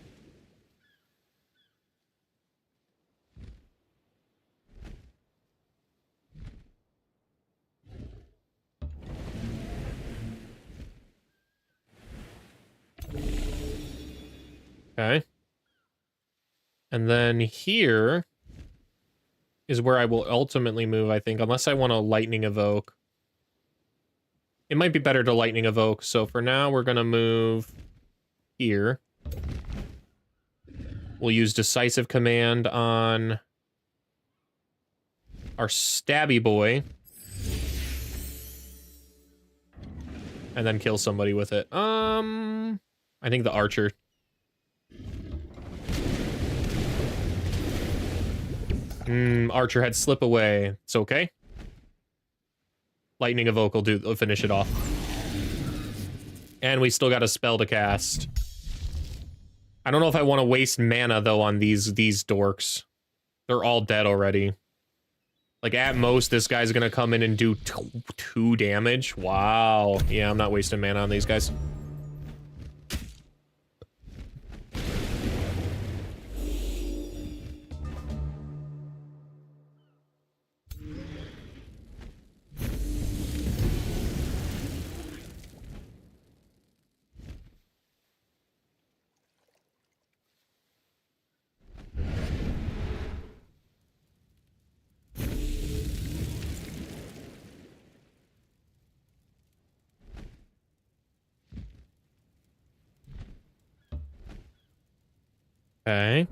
Okay. And then here is where I will ultimately move, I think, unless I want to Lightning Evoke. It might be better to Lightning Evoke, so for now we're going to move here. We'll use Decisive Command on our Stabby Boy. And then kill somebody with it. I think the Archer. Archer had Slip Away. It's okay. Lightning Evoke will finish it off. And we still got a spell to cast. I don't know if I want to waste mana, though, on these dorks. They're all dead already. Like, at most, this guy's gonna come in and do 2 damage. Wow. Yeah, I'm not wasting mana on these guys. Okay.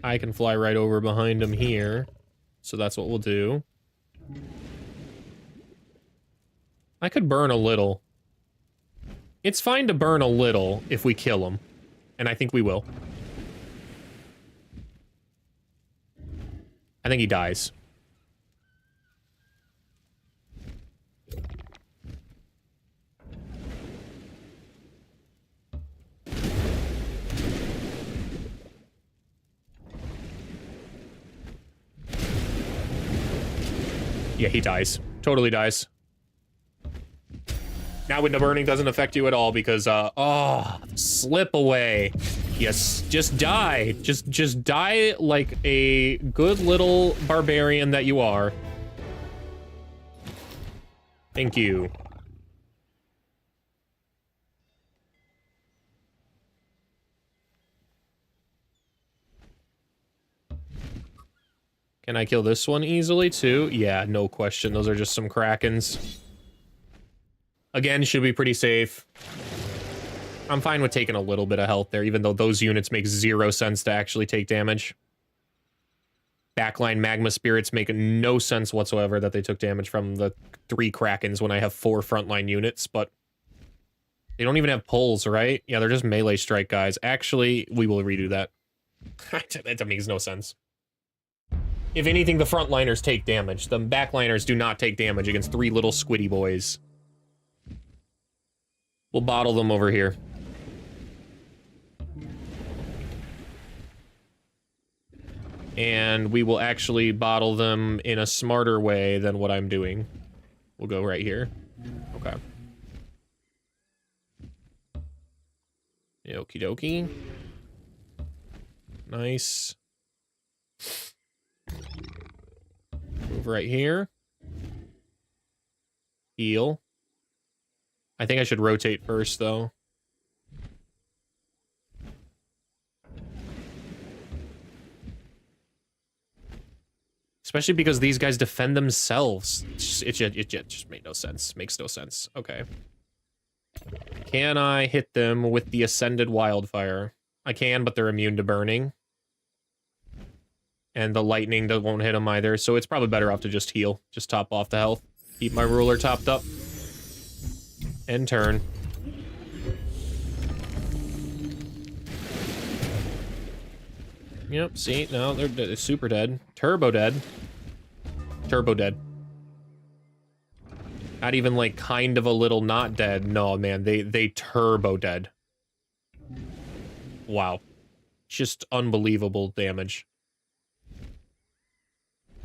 I can fly right over behind him here. So that's what we'll do. I could burn a little. It's fine to burn a little if we kill him. And I think we will. I think he dies. Yeah, he dies. Totally dies. Now window burning doesn't affect you at all because, oh, slip away. Yes, just die. Just die like a good little barbarian that you are. Thank you. Can I kill this one easily, too? Yeah, no question. Those are just some Krakens. Again, should be pretty safe. I'm fine with taking a little bit of health there, even though those units make 0 sense to actually take damage. Backline magma spirits make no sense whatsoever that they took damage from the 3 krakens when I have 4 frontline units, but they don't even have pulls, right? Yeah, they're just melee strike guys. Actually, we will redo that. That makes no sense. If anything, the frontliners take damage. The backliners do not take damage against 3 little squiddy boys. We'll bottle them over here. And we will actually bottle them in a smarter way than what I'm doing. We'll go right here. Okay. Okie dokie. Nice. Move right here. Heal. I think I should rotate first, though. Especially because these guys defend themselves. It just made no sense. Makes no sense. Okay. Can I hit them with the Ascended Wildfire? I can, but they're immune to burning. And the lightning won't hit them either, so it's probably better off to just heal. Just top off the health. Keep my ruler topped up. End turn. Yep, see? No, they're super dead. Turbo dead. Turbo dead. Not even, like, kind of a little not dead. No, man, they turbo dead. Wow. Just unbelievable damage.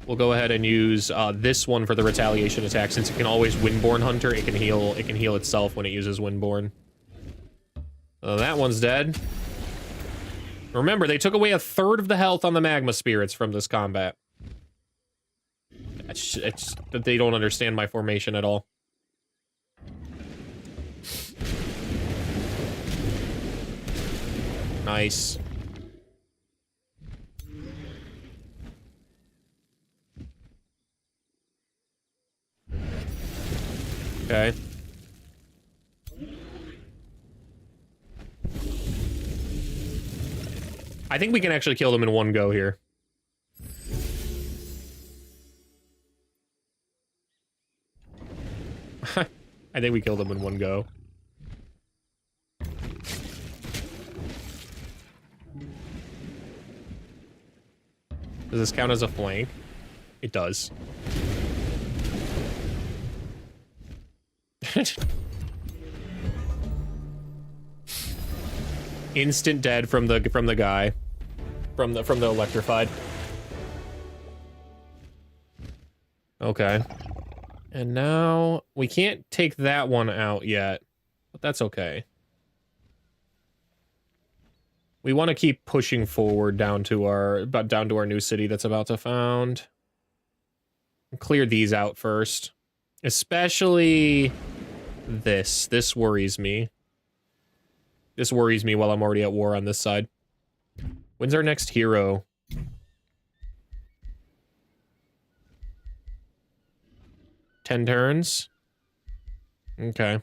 We'll go ahead and use this one for the retaliation attack. Since it can always Windborn Hunter, it can heal itself when it uses Windborn. That one's dead. Remember, they took away 1/3 of the health on the magma spirits from this combat. It's that they don't understand my formation at all. Nice. Okay. I think we can actually kill them in one go here. I think we killed them in one go. Does this count as a flank? It does. Instant dead from the guy. From the electrified. Okay. And now we can't take that one out yet, but that's okay. We want to keep pushing forward down to our new city that's about to found. Clear these out first. Especially this. This worries me. This worries me while I'm already at war on this side. When's our next hero? Ten turns? Okay.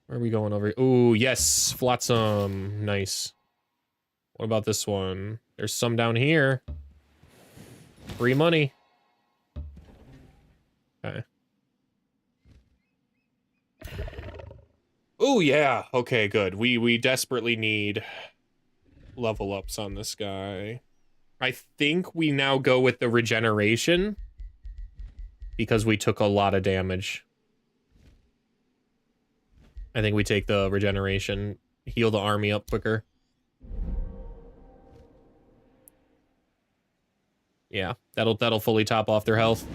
Where are we going over here? Ooh, yes, Flotsam. Nice. What about this one? There's some down here. Free money. Okay. Oh yeah. Okay, good. We desperately need level ups on this guy. I think we now go with the regeneration because we took a lot of damage. I think we take the regeneration, heal the army up quicker. Yeah, that'll fully top off their health.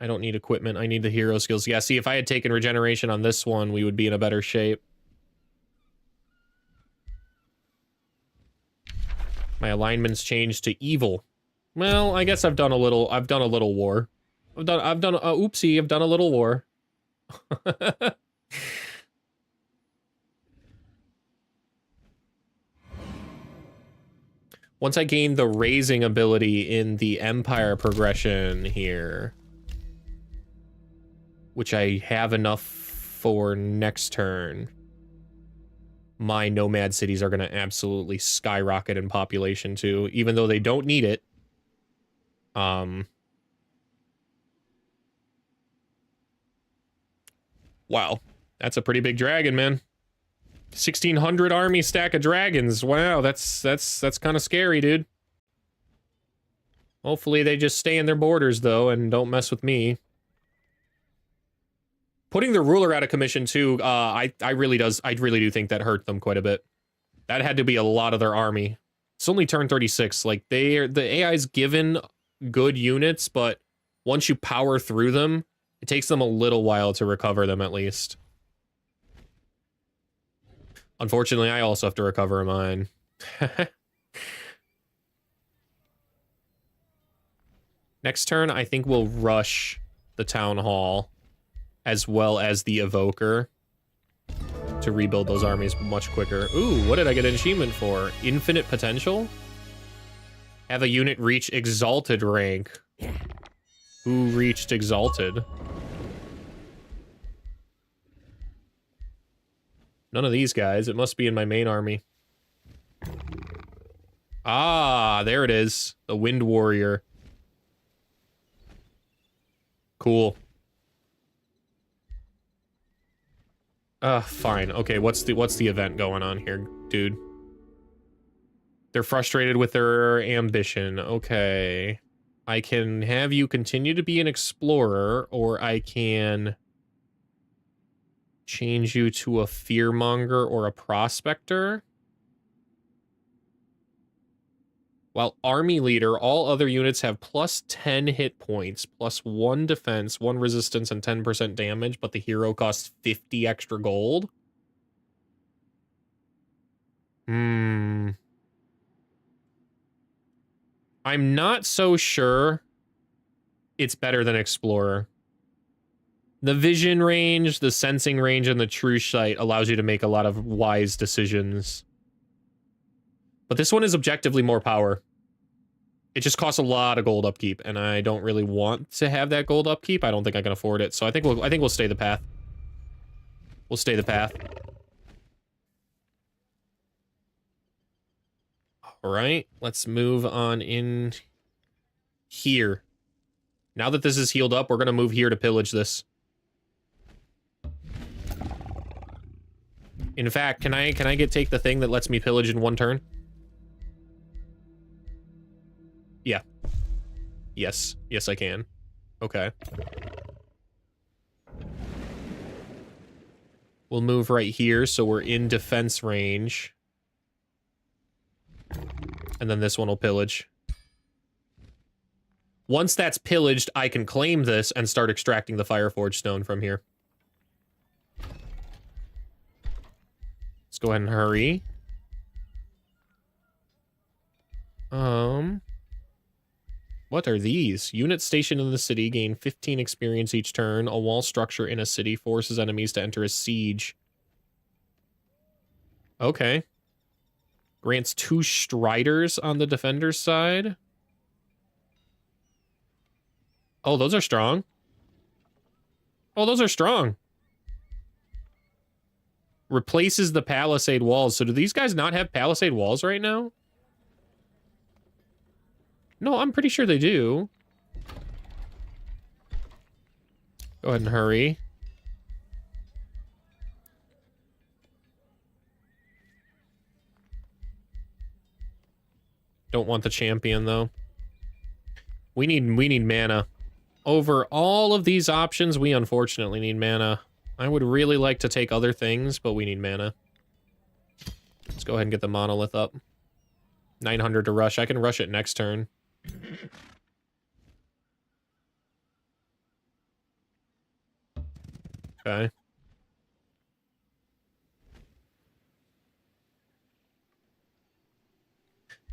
I don't need equipment. I need the hero skills. Yeah, see, if I had taken regeneration on this one, we would be in a better shape. My alignment's changed to evil. Well, I guess I've done a little war. I've done a little war. Once I gain the raising ability in the Empire progression here, which I have enough for next turn, my nomad cities are going to absolutely skyrocket in population too, even though they don't need it. Wow, that's a pretty big dragon, man. 1,600 army stack of dragons. Wow, that's kind of scary, dude. Hopefully they just stay in their borders though and don't mess with me. Putting the ruler out of commission too, I really do think that hurt them quite a bit. That had to be a lot of their army. It's only turn 36. Like the AI's given good units, but once you power through them, it takes them a little while to recover them at least. Unfortunately, I also have to recover mine. Next turn, I think we'll rush the town hall as well as the evoker to rebuild those armies much quicker. Ooh, what did I get an achievement for? Infinite potential? Have a unit reach exalted rank. Who reached exalted? None of these guys. It must be in my main army. Ah, there it is. The Wind Warrior. Cool. Fine. Okay, what's the event going on here, dude? They're frustrated with their ambition. Okay. I can have you continue to be an explorer, or I can change you to a fearmonger or a prospector. While army leader, all other units have plus 10 hit points, plus 1 defense, 1 resistance, and 10% damage, but the hero costs 50 extra gold. I'm not so sure it's better than Explorer. The vision range, the sensing range, and the true sight allows you to make a lot of wise decisions. But this one is objectively more power. It just costs a lot of gold upkeep, and I don't really want to have that gold upkeep. I don't think I can afford it, so I think we'll stay the path. We'll stay the path. All right, let's move on in here. Now that this is healed up, we're gonna move here to pillage this. In fact, can I take the thing that lets me pillage in 1 turn? Yeah. Yes. Yes, I can. Okay. We'll move right here, so we're in defense range. And then this one will pillage. Once that's pillaged, I can claim this and start extracting the Fireforge stone from here. Let's go ahead and hurry. What are these? Units stationed in the city gain 15 experience each turn. A wall structure in a city forces enemies to enter a siege. Okay. Grants 2 Striders on the defender's side. Oh, those are strong. Oh, those are strong. Replaces the palisade walls. So do these guys not have palisade walls right now? No, I'm pretty sure they do. Go ahead and hurry. Don't want the champion, though. We need mana. Over all of these options, we unfortunately need mana. I would really like to take other things, but we need mana. Let's go ahead and get the monolith up. 900 to rush. I can rush it next turn. Okay.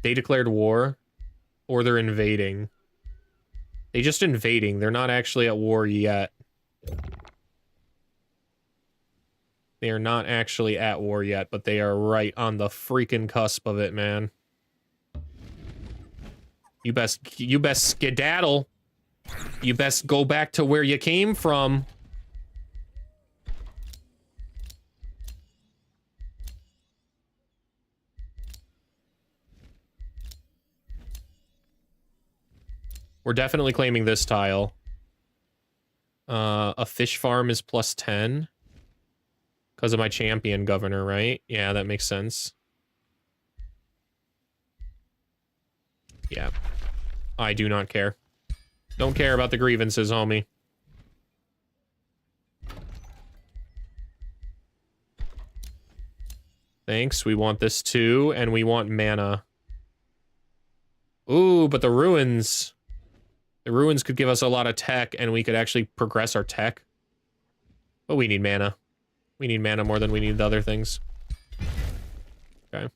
They declared war, or they're invading. They just invading. They're not actually at war yet. They are not actually at war yet, but they are right on the freaking cusp of it, man. You best skedaddle. You best go back to where you came from. We're definitely claiming this tile. A fish farm is +10. Because of my champion governor, right? Yeah, that makes sense. Yeah. I do not care. Don't care about the grievances, homie. Thanks, we want this too, and we want mana. Ooh, but the ruins... The ruins could give us a lot of tech, and we could actually progress our tech. But we need mana. We need mana more than we need the other things. Okay.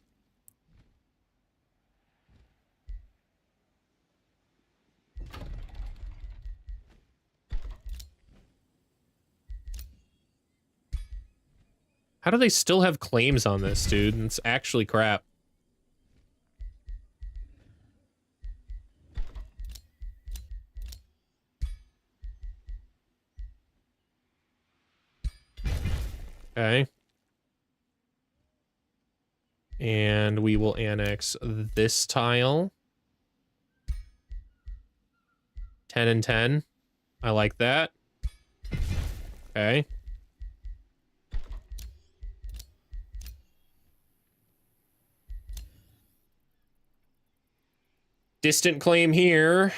How do they still have claims on this, dude? It's actually crap. Okay. And we will annex this tile. 10 and 10. I like that. Okay. Distant claim here.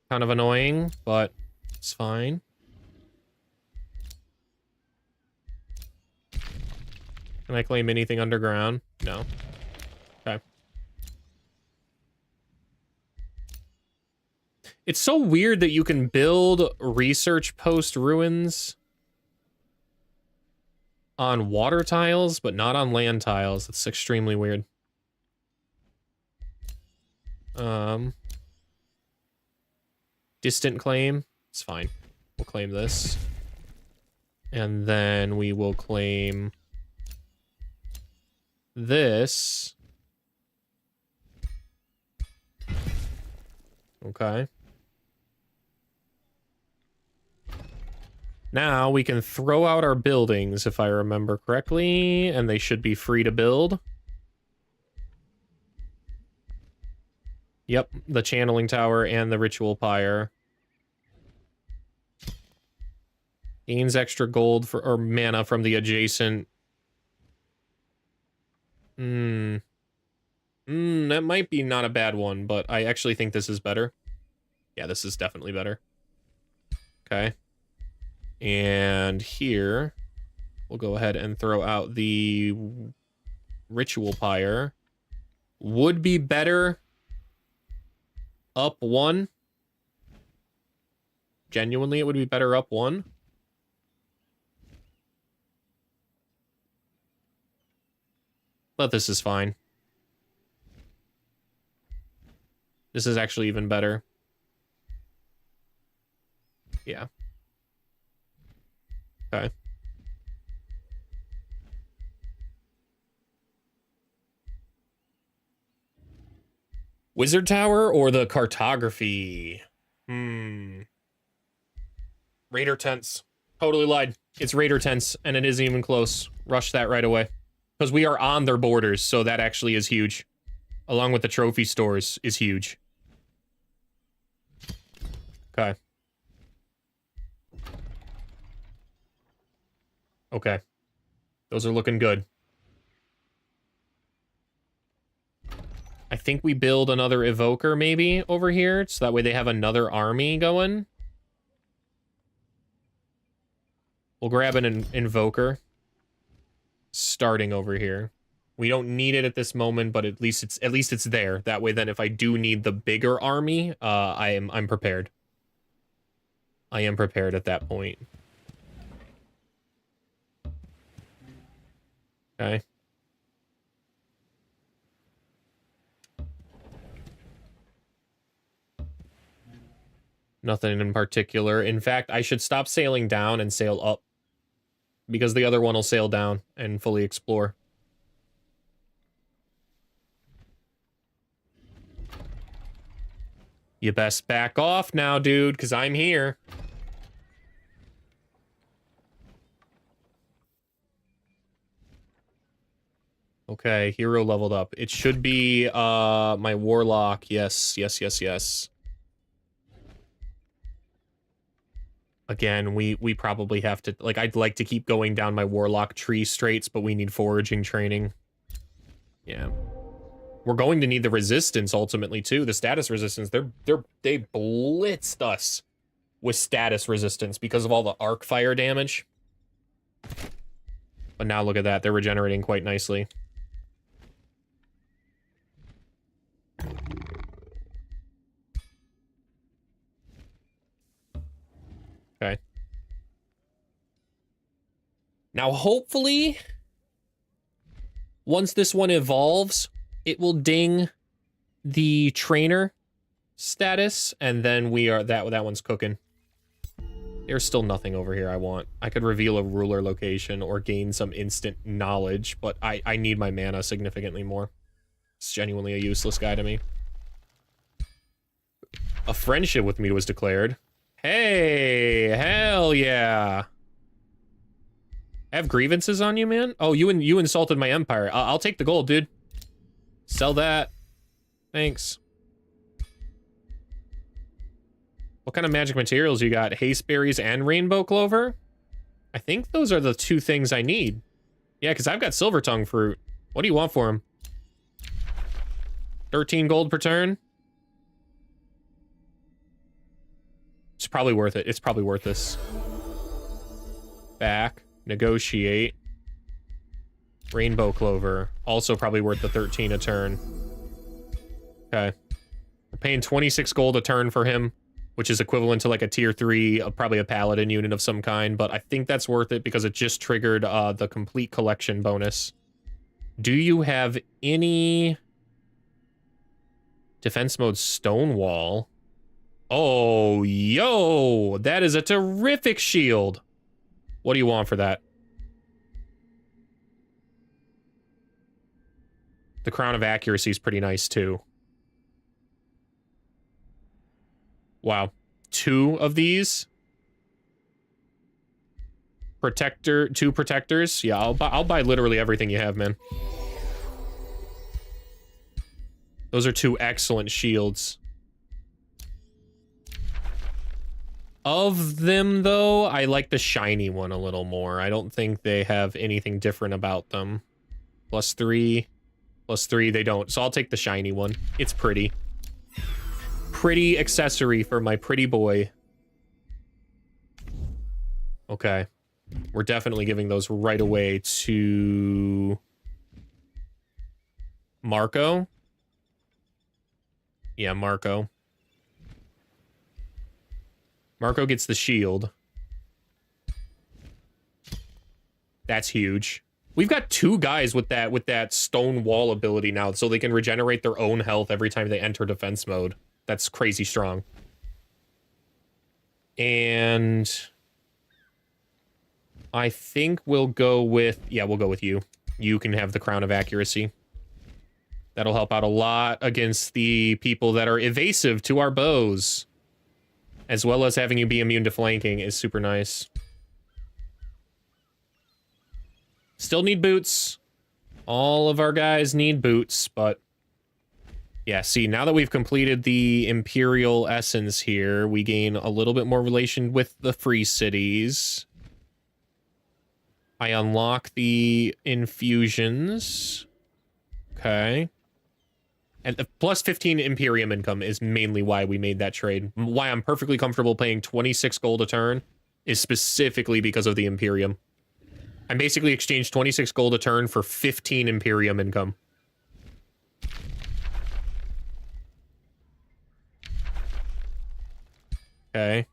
Kind of annoying, but it's fine. Can I claim anything underground? No. Okay. It's so weird that you can build research post ruins on water tiles, but not on land tiles. It's extremely weird. Distant claim. It's fine. We'll claim this. And then we will claim this. Okay. Now we can throw out our buildings, if I remember correctly, and they should be free to build. Yep, the channeling tower and the ritual pyre. Gains extra gold for or mana from the adjacent. That might be not a bad one, but I actually think this is better. Yeah, this is definitely better. Okay. And here, we'll go ahead and throw out the ritual pyre. Would be better up 1. Genuinely, it would be better up 1. But this is fine. This is actually even better. Yeah. Okay. Wizard Tower or the cartography? Raider tents. Totally lied. It's Raider tents, and it isn't even close. Rush that right away. Because we are on their borders, so that actually is huge. Along with the trophy stores is huge. Okay. Okay. Those are looking good. I think we build another evoker maybe over here, so that way they have another army going. We'll grab an invoker. Starting over here. We don't need it at this moment, but at least it's there. That way then if I do need the bigger army, I'm prepared. I am prepared at that point. Okay. Nothing in particular. In fact, I should stop sailing down and sail up. Because the other one will sail down and fully explore. You best back off now, dude, because I'm here. Okay, hero leveled up. It should be my warlock. Yes, yes, yes, yes. Again, we probably have to, like, I'd like to keep going down my warlock tree straights, but we need foraging training. Yeah. We're going to need the resistance ultimately too. The status resistance, they blitzed us with status resistance because of all the arc fire damage. But now look at that, they're regenerating quite nicely. Okay. Now hopefully, once this one evolves, it will ding the trainer status, and then we are that one's cooking. There's still nothing over here I want. I could reveal a ruler location or gain some instant knowledge, but I need my mana significantly more. It's genuinely a useless guy to me. A friendship with me was declared. Hey, hell yeah. I have grievances on you, man? Oh, you insulted my empire. I'll take the gold, dude. Sell that. Thanks. What kind of magic materials you got? Haste berries and rainbow clover? I think those are the two things I need. Yeah, because I've got silver tongue fruit. What do you want for him? 13 gold per turn? It's probably worth it. It's probably worth this. Back. Negotiate. Rainbow clover. Also probably worth the 13 a turn. Okay. We're paying 26 gold a turn for him, which is equivalent to like a tier 3, probably a paladin unit of some kind, but I think that's worth it because it just triggered the complete collection bonus. Do you have any defense mode stonewall? Oh, yo, that is a terrific shield. What do you want for that? The crown of accuracy is pretty nice too. Wow. 2 of these. Protector, 2 protectors. Yeah, I'll buy literally everything you have, man. Those are 2 excellent shields. Of them, though, I like the shiny one a little more. I don't think they have anything different about them. +3. +3, they don't. So I'll take the shiny one. It's pretty. Pretty accessory for my pretty boy. Okay. We're definitely giving those right away to Marco. Yeah, Marco. Marco gets the shield. That's huge. We've got 2 guys with that stone wall ability now, so they can regenerate their own health every time they enter defense mode. That's crazy strong. And I think we'll go with, yeah, we'll go with you. You can have the crown of accuracy. That'll help out a lot against the people that are evasive to our bows. As well as having you be immune to flanking is super nice. Still need boots. All of our guys need boots, but yeah, see, now that we've completed the Imperial Essence here, we gain a little bit more relation with the free cities. I unlock the infusions. Okay. And the plus 15 Imperium income is mainly why we made that trade. Why I'm perfectly comfortable paying 26 gold a turn is specifically because of the Imperium. I basically exchanged 26 gold a turn for 15 Imperium income. Okay.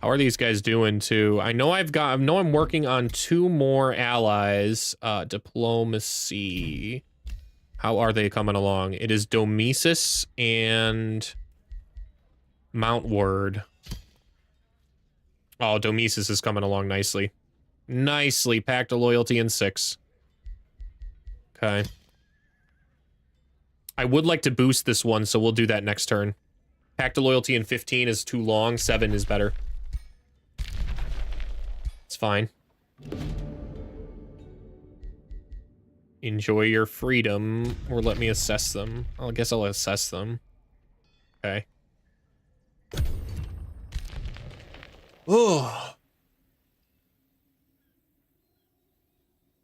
How are these guys doing too? I know I'm working on 2 more allies. Diplomacy. How are they coming along? It is Domesis and Mount Word. Oh, Domesis is coming along nicely. Nicely. Pact of Loyalty in 6. Okay. I would like to boost this one, so we'll do that next turn. Pact of Loyalty in 15 is too long. 7 is better. It's fine. Enjoy your freedom, or let me assess them. I guess I'll assess them. Okay. Oh.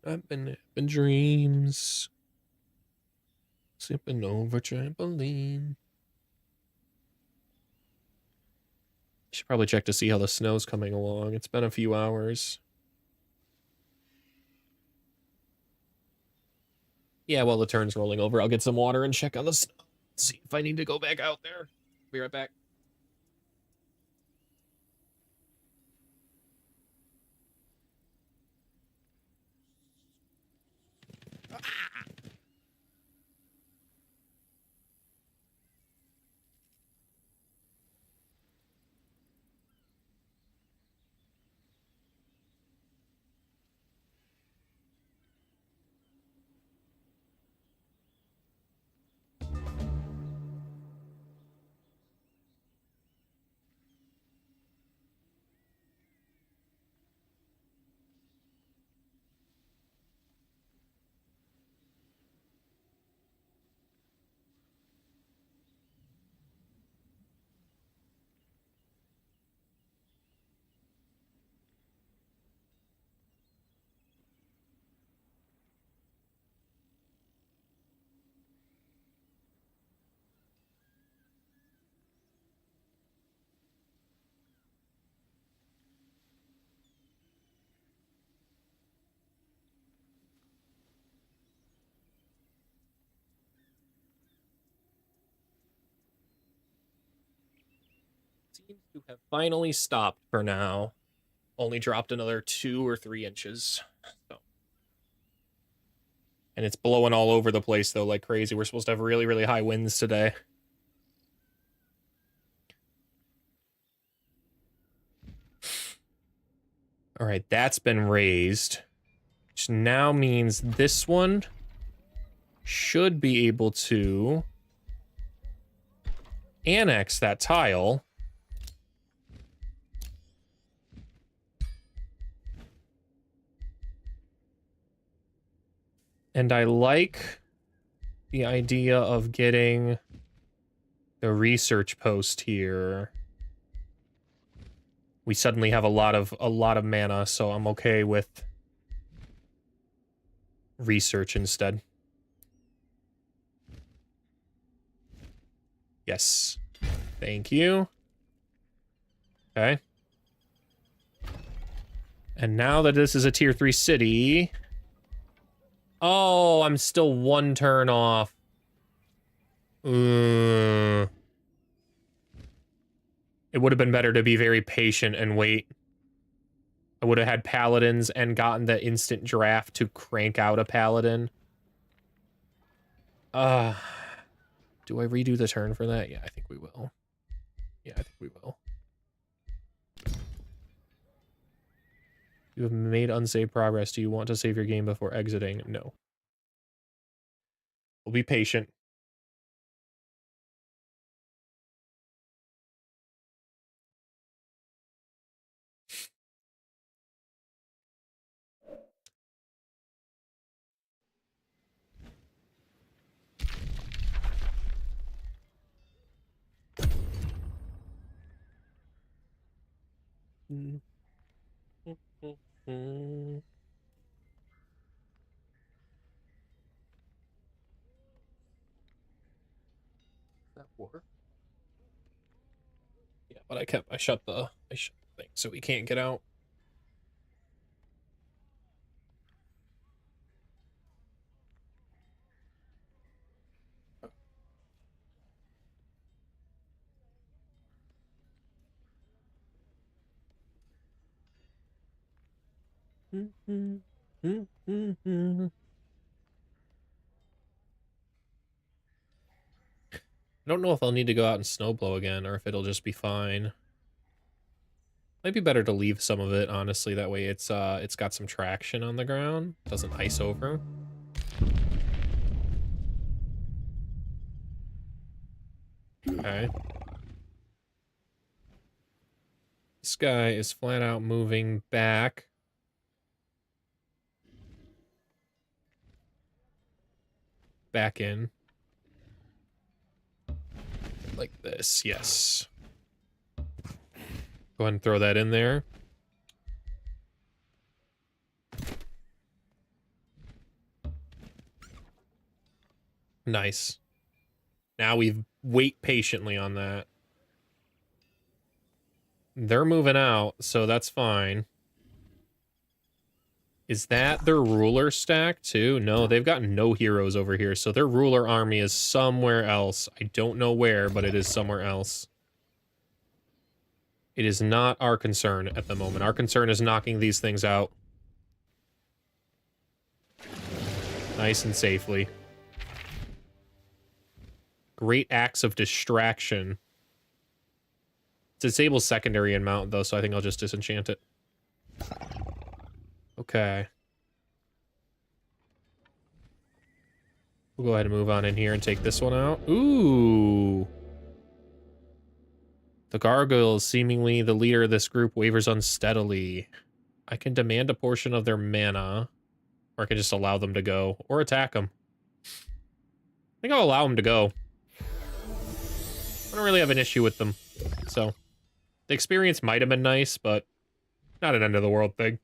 I've been having dreams. Sipping over trampoline. Should probably check to see how the snow's coming along. It's been a few hours. Yeah, while the turn's rolling over, I'll get some water and check on the snow. See if I need to go back out there. Be right back. Seems to have finally stopped for now. Only dropped another 2 or 3 inches. So. And it's blowing all over the place, though, like crazy. We're supposed to have really, really high winds today. All right, that's been raised. Which now means this one should be able to annex that tile. And I like the idea of getting the research post here. We suddenly have a lot of mana, so I'm okay with research instead. Yes. Thank you. Okay. And now that this is a tier 3 city... Oh, I'm still 1 turn off. It would have been better to be very patient and wait. I would have had paladins and gotten the instant draft to crank out a paladin. Do I redo the turn for that? Yeah, I think we will. Yeah, I think we will. You have made unsaved progress. Do you want to save your game before exiting? No. We'll be patient. That work? Yeah, but I shut the thing so we can't get out. I don't know if I'll need to go out and snowblow again or if it'll just be fine. Might be better to leave some of it, honestly. That way it's got some traction on the ground. Doesn't ice over. Okay. This guy is flat out moving back. Back in. Like this, yes. Go ahead and throw that in there. Nice. Now we wait patiently on that. They're moving out, so that's fine. Is that their ruler stack, too? No, they've got no heroes over here, so their ruler army is somewhere else. I don't know where, but it is somewhere else. It is not our concern at the moment. Our concern is knocking these things out. Nice and safely. Great acts of distraction. Disables secondary and mount, though, so I think I'll just disenchant it. Okay. We'll go ahead and move on in here and take this one out. Ooh. The gargoyle is seemingly the leader of this group wavers unsteadily. I can demand a portion of their mana, or I can just allow them to go, or attack them. I think I'll allow them to go. I don't really have an issue with them, so. The experience might have been nice, but not an end of the world thing.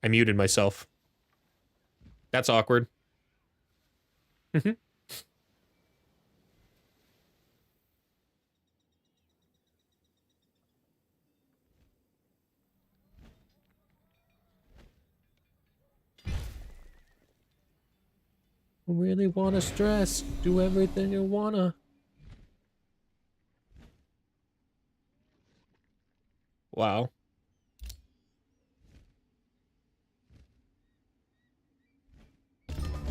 I muted myself. That's awkward. Really wanna stress, do everything you wanna. Wow.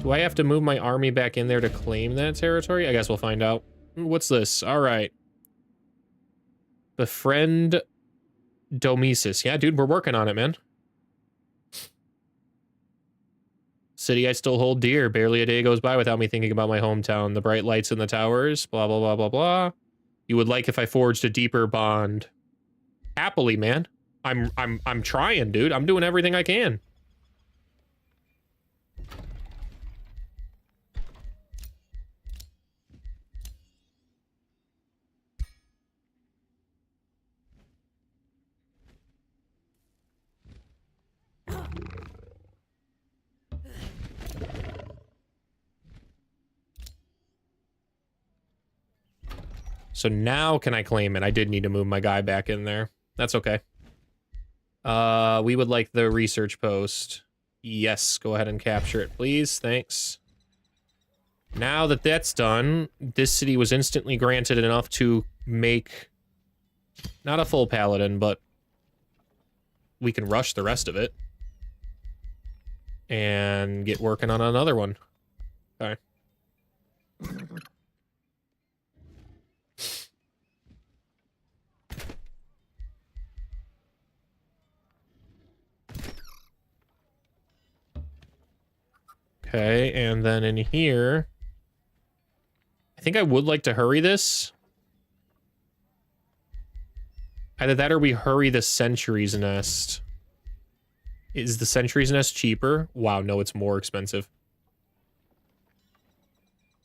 Do I have to move my army back in there to claim that territory? I guess we'll find out. What's this? All right. Befriend Domesis. Yeah, dude, we're working on it, man. City I still hold dear. Barely a day goes by without me thinking about my hometown. The bright lights in the towers. Blah, blah, blah, blah, blah. You would like if I forged a deeper bond. Happily, man. I'm trying, dude. I'm doing everything I can. So now can I claim it? I did need to move my guy back in there. That's okay. We would like the research post. Yes, go ahead and capture it, please. Thanks. Now that that's done, this city was instantly granted enough to make not a full paladin, but we can rush the rest of it and get working on another one. Okay. Okay, and then in here, I think I would like to hurry this. Either that or we hurry the Sentry's Nest. Is the Sentry's Nest cheaper? Wow, no, it's more expensive.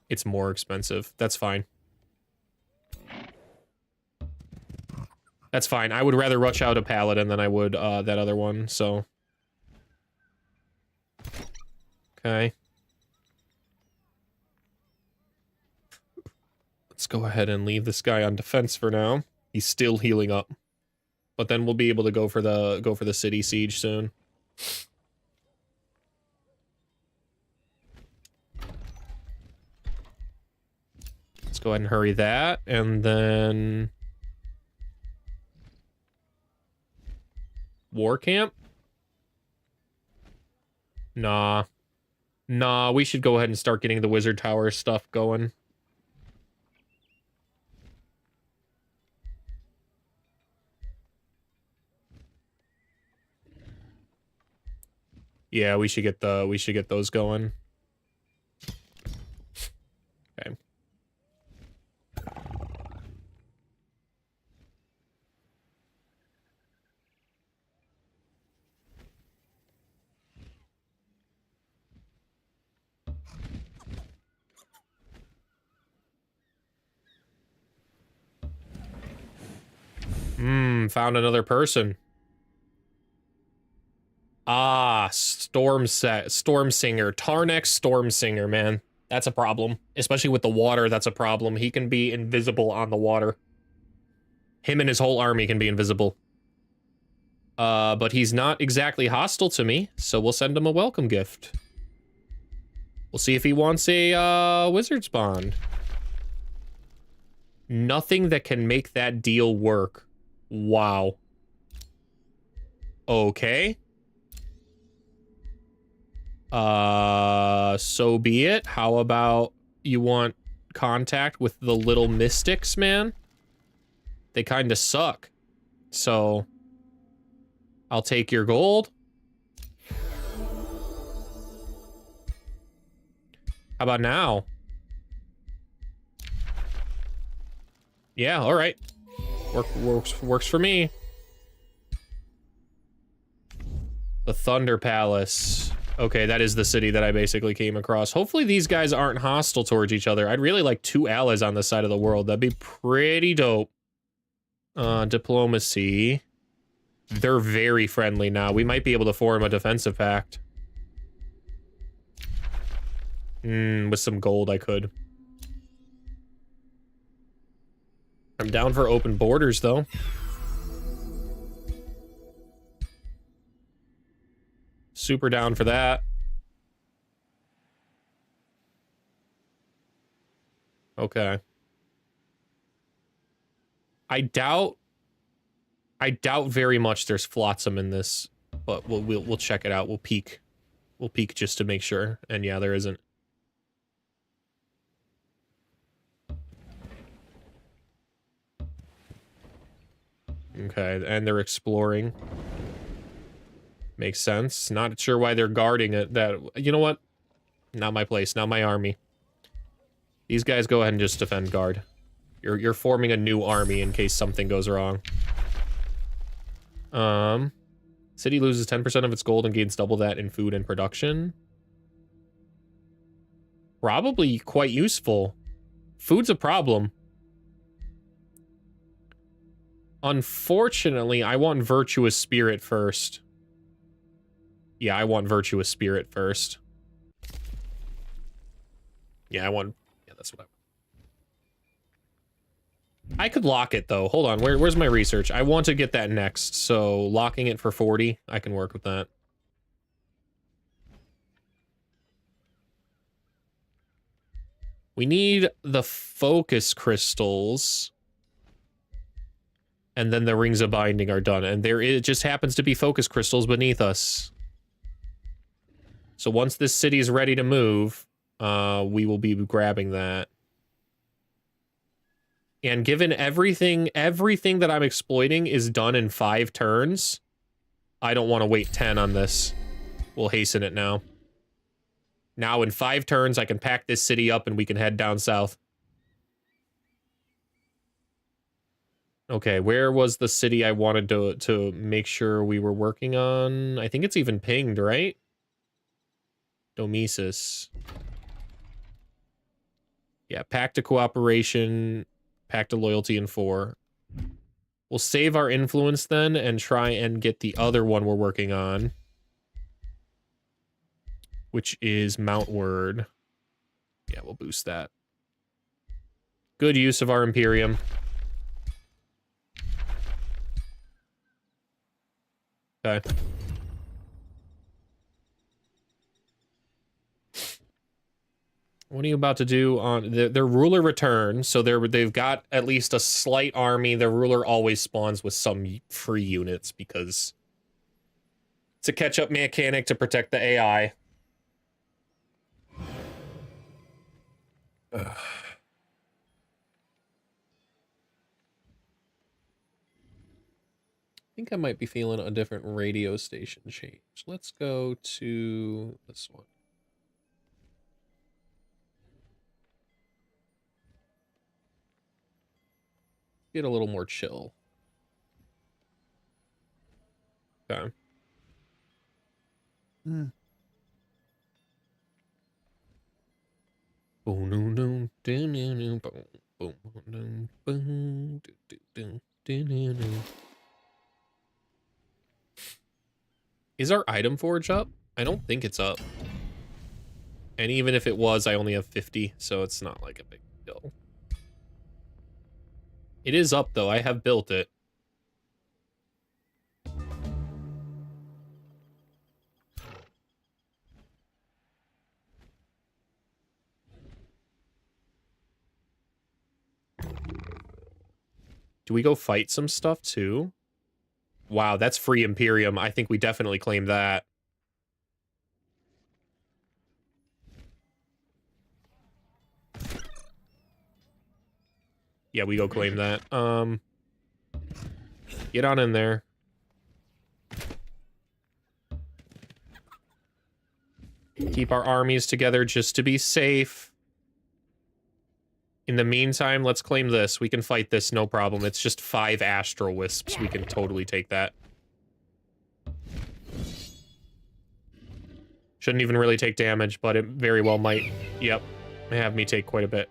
It's more expensive. That's fine. That's fine. I would rather rush out a Paladin than I would that other one, so... Okay. Let's go ahead and leave this guy on defense for now. He's still healing up. But then we'll be able to go for the city siege soon. Let's go ahead and hurry that, and then... War camp? Nah. Nah, we should go ahead and start getting the Wizard Tower stuff going. Yeah, we should get those going. Okay. Found another person. Ah, Stormsinger. Tarnek Stormsinger, man. That's a problem. Especially with the water, that's a problem. He can be invisible on the water. Him and his whole army can be invisible. But he's not exactly hostile to me, so we'll send him a welcome gift. We'll see if he wants a, Wizard's Bond. Nothing that can make that deal work. Wow. Okay. So be it. How about you want contact with the little mystics, man? They kind of suck. So I'll take your gold. How about now? Yeah, all right. Works for me. The Thunder Palace. Okay, that is the city that I basically came across. Hopefully these guys aren't hostile towards each other. I'd really like 2 allies on this side of the world. That'd be pretty dope. Diplomacy. They're very friendly now. We might be able to form a defensive pact. With some gold I could. I'm down for open borders, though. Super down for that. Okay. I doubt very much there's flotsam in this, but we'll check it out. We'll peek. We'll peek just to make sure. And yeah, there isn't. Okay, and they're exploring. Makes sense. Not sure why they're guarding it. You know what? Not my place. Not my army. These guys go ahead and just defend guard. You're forming a new army in case something goes wrong. City loses 10% of its gold and gains double that in food and production. Probably quite useful. Food's a problem. Unfortunately, I want virtuous spirit first. Yeah, I want virtuous spirit first. Yeah, that's what I could lock it, though. Hold on, where's my research? I want to get that next, so locking it for 40, I can work with that. We need the focus crystals. And then the rings of binding are done. And it just happens to be focus crystals beneath us. So once this city is ready to move, we will be grabbing that. And given everything that I'm exploiting is done in 5 turns, I don't want to wait 10 on this. We'll hasten it now. Now in 5 turns, I can pack this city up and we can head down south. Okay, where was the city I wanted to make sure we were working on? I think it's even pinged, right? Domesis. Yeah, Pact of Cooperation, Pact of Loyalty in 4. We'll save our influence then and try and get the other one we're working on. Which is Mount Word. Yeah, we'll boost that. Good use of our Imperium. Okay. What are you about to do on their ruler return? So they've got at least a slight army. Their ruler always spawns with some free units because it's a catch-up mechanic to protect the AI. Ugh. I think I might be feeling a different radio station change. Let's go to this one. Get a little more chill. Okay. Is our item forge up? I don't think it's up. And even if it was, I only have 50, so it's not like a big deal. It is up, though. I have built it. Do we go fight some stuff, too? Wow, that's free Imperium. I think we definitely claim that. Yeah, we go claim that. Get on in there. Keep our armies together just to be safe. In the meantime, let's claim this. We can fight this, no problem. It's just 5 Astral Wisps. We can totally take that. Shouldn't even really take damage, but it very well might. Yep. Have me take quite a bit.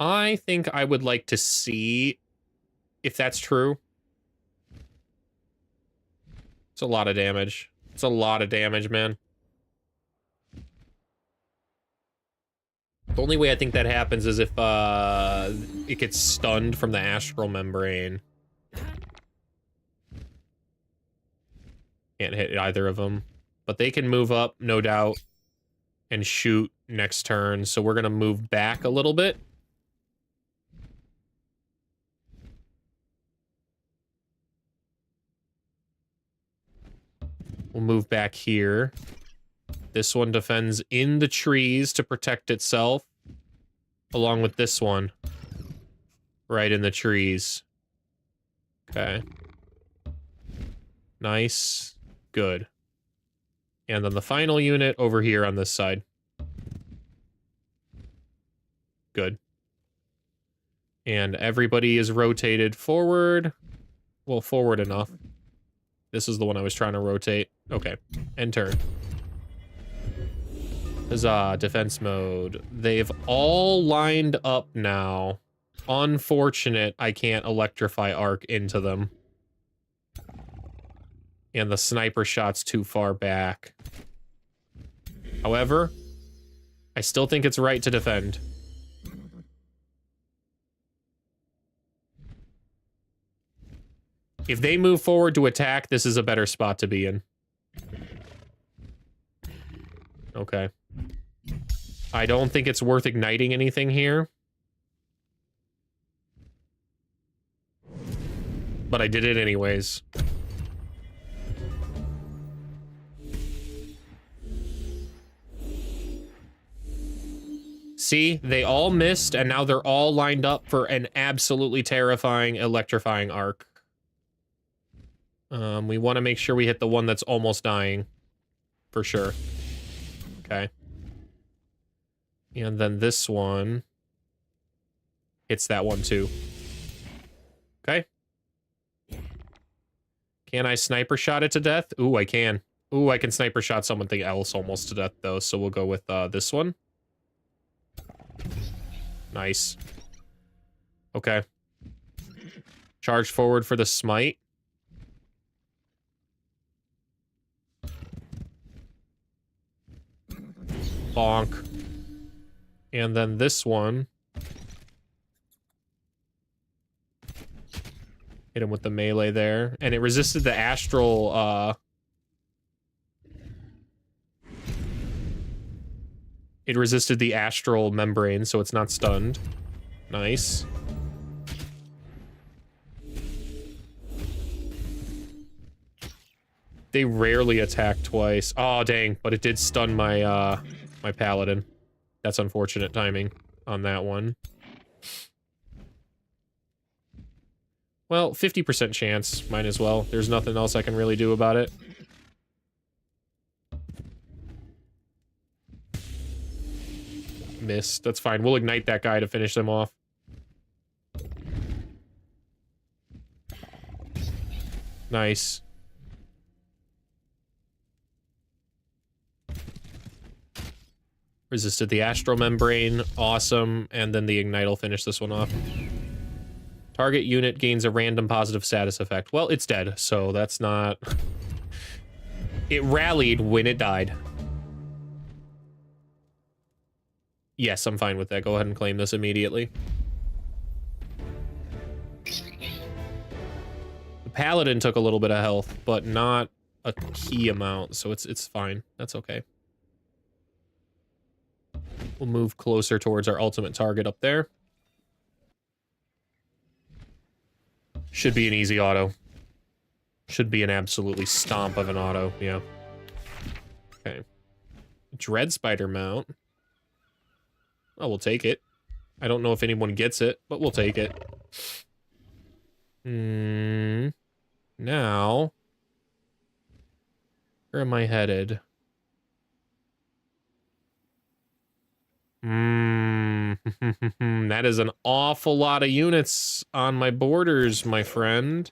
I think I would like to see if that's true. It's a lot of damage. It's a lot of damage, man. The only way I think that happens is if it gets stunned from the astral membrane. Can't hit either of them. But they can move up, no doubt. and shoot next turn, so we're gonna move back a little bit. We'll move back here. This one defends in the trees to protect itself, along with this one. Right in the trees. Okay. Nice. Good. And then the final unit over here on this side. Good. And everybody is rotated forward. Well, forward enough. This is the one I was trying to rotate. Okay. End turn. Huzzah, defense mode. They've all lined up now. Unfortunate I can't electrify arc into them. And the sniper shot's too far back. However, I still think it's right to defend. If they move forward to attack, this is a better spot to be in. Okay. I don't think it's worth igniting anything here. But I did it anyways. See, they all missed, and now they're all lined up for an absolutely terrifying, electrifying arc. We want to make sure we hit the one that's almost dying. For sure. Okay. And then this one hits that one too. Okay. Can I sniper shot it to death? Ooh, I can. Ooh, I can sniper shot something else almost to death, though, so we'll go with this one. Nice. Okay. Charge forward for the smite. Bonk. And then this one. Hit him with the melee there. And it resisted the astral, It resisted the astral membrane, so it's not stunned. Nice. They rarely attack twice. Oh, dang. But it did stun my, my paladin. That's unfortunate timing on that one. Well, 50% chance. Might as well. There's nothing else I can really do about it. Missed. That's fine. We'll ignite that guy to finish them off. Nice. Resisted the astral membrane. Awesome. And then the ignite will finish this one off. Target unit gains a random positive status effect. Well, it's dead, so that's not... It rallied when it died. Yes, I'm fine with that. Go ahead and claim this immediately. The paladin took a little bit of health, but not a key amount, so it's fine. That's okay. We'll move closer towards our ultimate target up there. Should be an easy auto. Should be an absolutely stomp of an auto, yeah. Okay. Dread Spider mount. Oh, we'll take it. I don't know if anyone gets it, but we'll take it. Now... Where am I headed? That is an awful lot of units on my borders, my friend.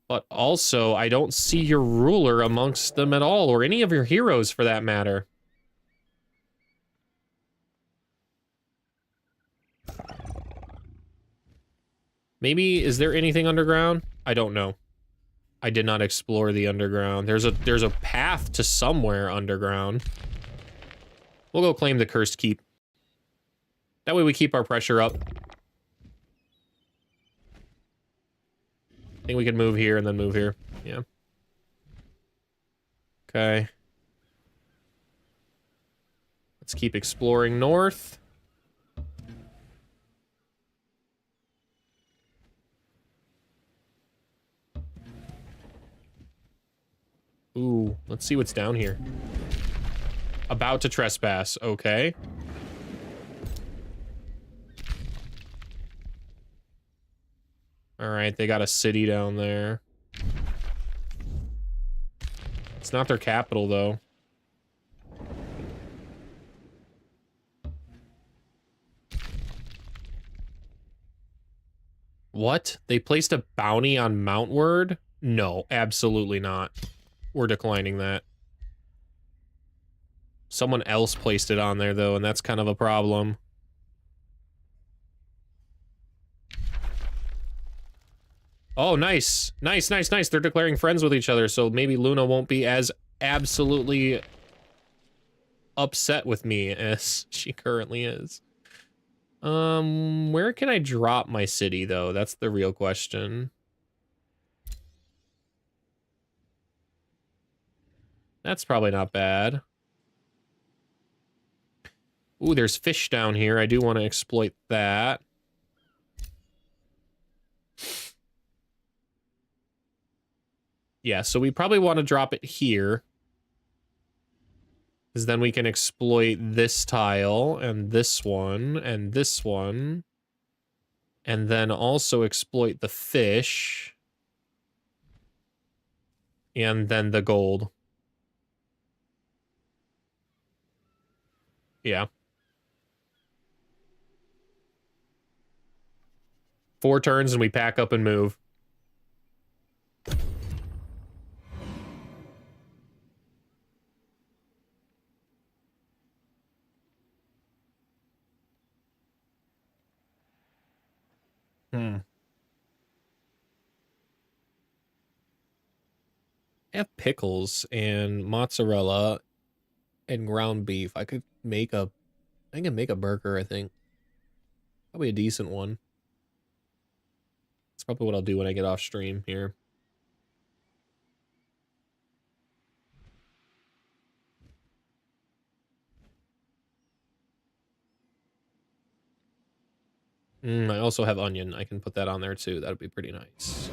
But also, I don't see your ruler amongst them at all, or any of your heroes for that matter. Maybe, is there anything underground? I don't know. I did not explore the underground. There's a path to somewhere underground. We'll go claim the Cursed Keep. That way we keep our pressure up. I think we can move here and then move here. Yeah. Okay. Let's keep exploring north. Ooh, let's see what's down here. About to trespass, okay. All right, they got a city down there. It's not their capital, though. What? They placed a bounty on Mountward? No, absolutely not. We're declining that. Someone else placed it on there, though, and that's kind of a problem. Oh, nice. Nice, nice, nice. They're declaring friends with each other, so maybe Luna won't be as absolutely upset with me as she currently is. Where can I drop my city, though? That's the real question. That's probably not bad. Ooh, there's fish down here. I do want to exploit that. Yeah, so we probably want to drop it here. Because then we can exploit this tile, and this one, and this one. And then also exploit the fish. And then the gold. Yeah. 4 turns and we pack up and move. I have pickles and mozzarella and ground beef. I can make a burger, I think. Probably a decent one. That's probably what I'll do when I get off stream here. I also have onion. I can put that on there too. That would be pretty nice.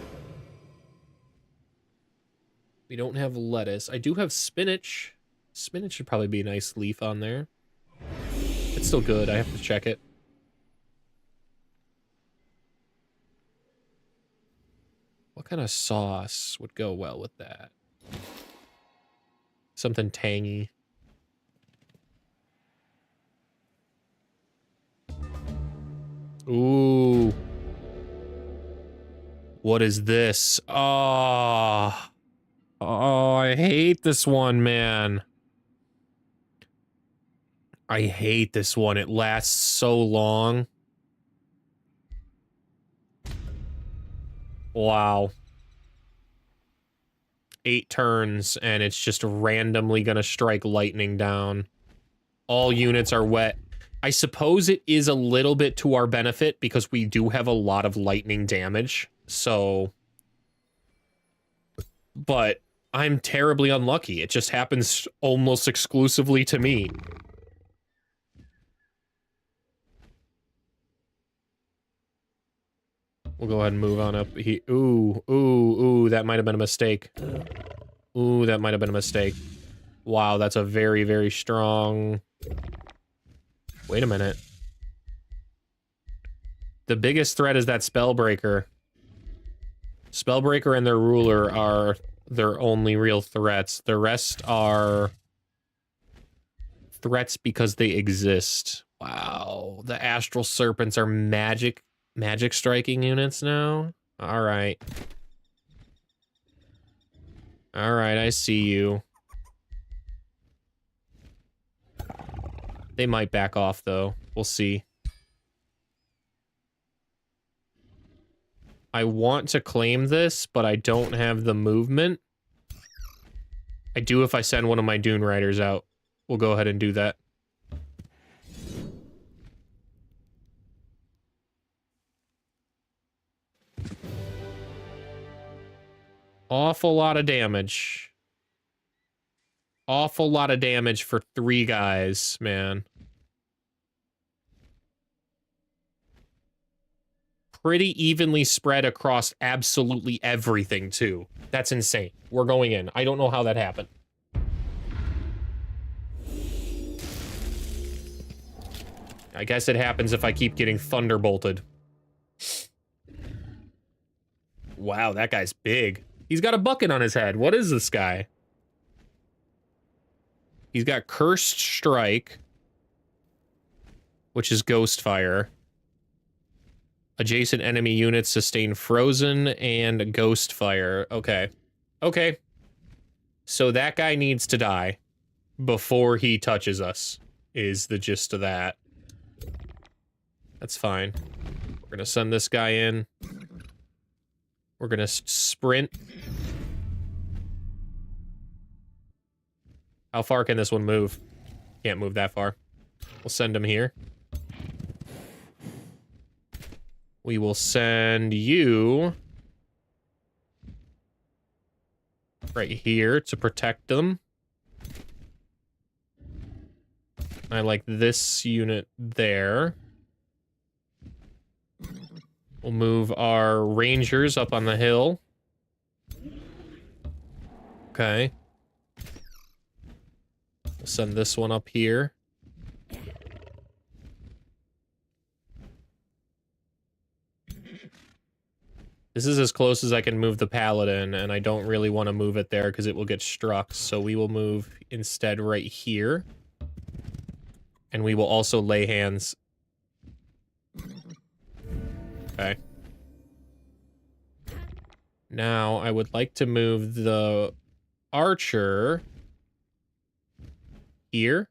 We don't have lettuce. I do have spinach. Spinach should probably be a nice leaf on there. It's still good. I have to check it. What kind of sauce would go well with that? Something tangy. Ooh. What is this? Oh. Oh, I hate this one, man. I hate this one. It lasts so long. Wow. 8 turns, and it's just randomly gonna strike lightning down. All units are wet. I suppose it is a little bit to our benefit because we do have a lot of lightning damage, so... But I'm terribly unlucky. It just happens almost exclusively to me. We'll go ahead and move on up here. Ooh, that might have been a mistake. Ooh, that might have been a mistake. Wow, that's a very, very strong... Wait a minute. The biggest threat is that Spellbreaker. Spellbreaker and their ruler are their only real threats. The rest are threats because they exist. Wow, the Astral Serpents are magic striking units now? Alright. Alright, I see you. They might back off, though. We'll see. I want to claim this, but I don't have the movement. I do if I send one of my Dune Riders out. We'll go ahead and do that. Awful lot of damage. Awful lot of damage for 3 guys, man. Pretty evenly spread across absolutely everything, too. That's insane. We're going in. I don't know how that happened. I guess it happens if I keep getting thunderbolted. Wow, that guy's big. He's got a bucket on his head. What is this guy? He's got Cursed Strike, which is Ghost Fire. Adjacent enemy units sustain Frozen and Ghost Fire. Okay. Okay. So that guy needs to die before he touches us, is the gist of that. That's fine. We're gonna send this guy in. We're gonna sprint. How far can this one move? Can't move that far. We'll send him here. We will send you right here to protect them. I like this unit there. We'll move our rangers up on the hill. Okay. We'll send this one up here. This is as close as I can move the paladin, and I don't really want to move it there because it will get struck, so we will move instead right here. And we will also lay hands. Okay. Now, I would like to move the archer here.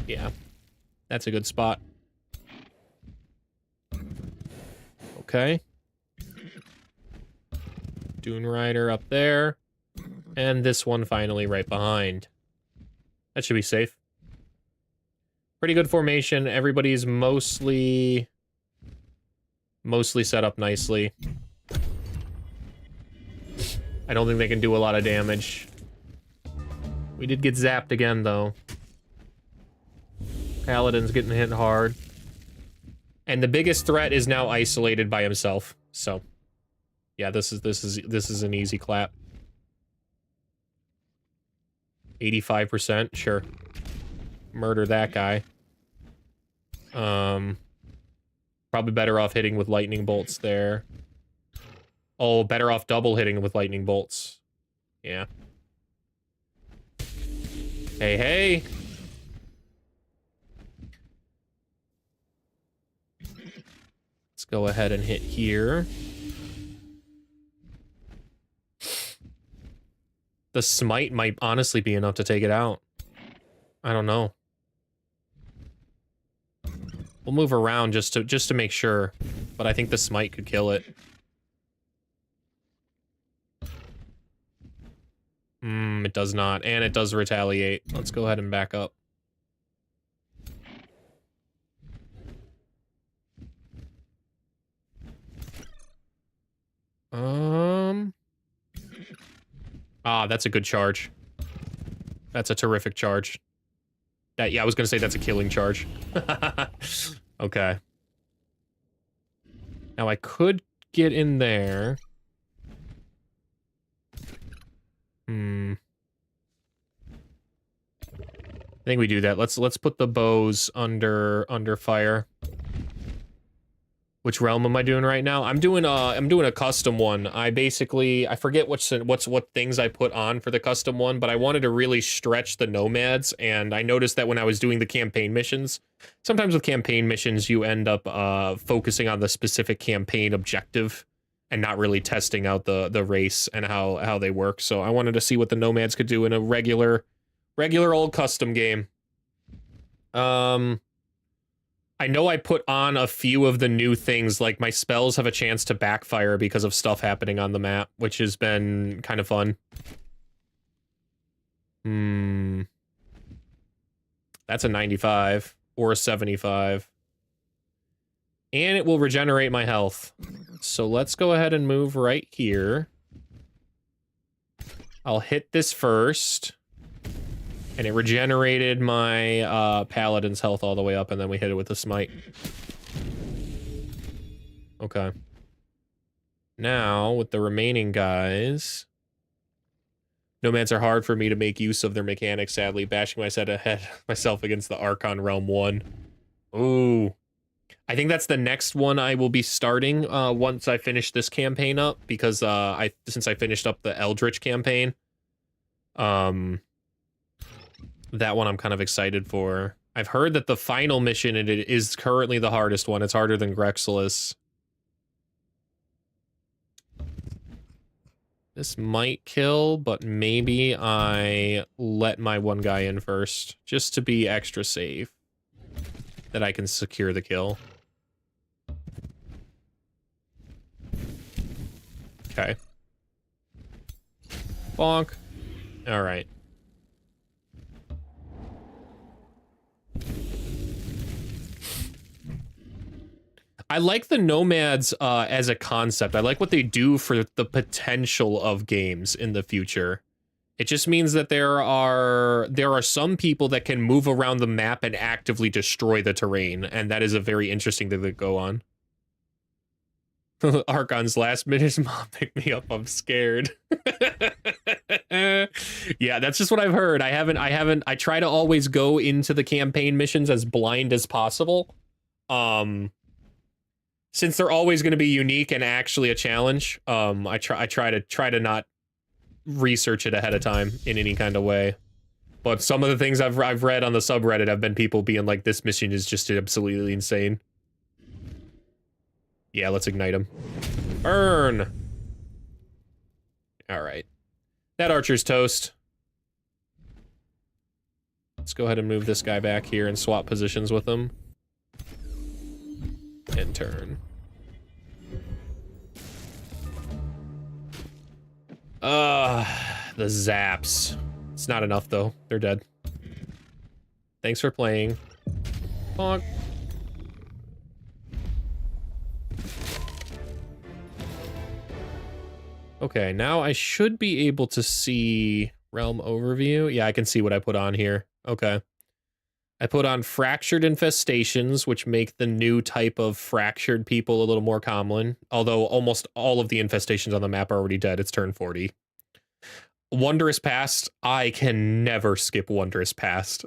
Yeah, that's a good spot. Okay. Dune Rider up there. And this one finally right behind. That should be safe. Pretty good formation. Everybody's mostly set up nicely. I don't think they can do a lot of damage. We did get zapped again, though. Paladin's getting hit hard. And the biggest threat is now isolated by himself. So, yeah, this is an easy clap. 85%, sure. Murder that guy. Probably better off hitting with lightning bolts there. Oh, better off double hitting with lightning bolts. Yeah. Hey, hey. Let's go ahead and hit here. The smite might honestly be enough to take it out. I don't know. We'll move around just to make sure, but I think the smite could kill it. It does not, and it does retaliate. Let's go ahead and back up. Ah, that's a good charge. That's a terrific charge. Yeah, I was gonna say that's a killing charge. Okay. Now I could get in there. I think we do that. Let's put the bows under fire. Which realm am I doing right now? I'm doing a custom one. I forget what things I put on for the custom one, but I wanted to really stretch the nomads, and I noticed that when I was doing the campaign missions, sometimes with campaign missions you end up focusing on the specific campaign objective and not really testing out the race and how they work. So I wanted to see what the nomads could do in a regular old custom game. I know I put on a few of the new things, like my spells have a chance to backfire because of stuff happening on the map, which has been kind of fun. That's a 95 or a 75. And it will regenerate my health. So let's go ahead and move right here. I'll hit this first. And it regenerated my paladin's health all the way up, and then we hit it with a smite. Okay. Now, with the remaining guys... Nomads are hard for me to make use of their mechanics, sadly. Bashing myself against the Archon Realm 1. Ooh. I think that's the next one I will be starting once I finish this campaign up, because since I finished up the Eldritch campaign, that one I'm kind of excited for. I've heard that the final mission in it is currently the hardest one. It's harder than Grexilus. This might kill, but maybe I let my one guy in first, just to be extra safe that I can secure the kill. Okay. Bonk. All right. I like the Nomads as a concept. I like what they do for the potential of games in the future. It just means that there are some people that can move around the map and actively destroy the terrain, and that is a very interesting thing to go on. Archon's last minute, mom, pick me up. I'm scared. Yeah, that's just what I've heard. I try to always go into the campaign missions as blind as possible. Since they're always going to be unique and actually a challenge, I try to not research it ahead of time in any kind of way. But some of the things I've read on the subreddit have been people being like, this mission is just absolutely insane. Yeah, let's ignite him. Burn! Alright. That archer's toast. Let's go ahead and move this guy back here and swap positions with him. And turn. The zaps. It's not enough, though. They're dead. Thanks for playing. Bonk. Okay, now I should be able to see realm overview. Yeah, I can see what I put on here. Okay. I put on fractured infestations, which make the new type of fractured people a little more common, although almost all of the infestations on the map are already dead. It's turn 40. Wondrous Past, I can never skip Wondrous Past.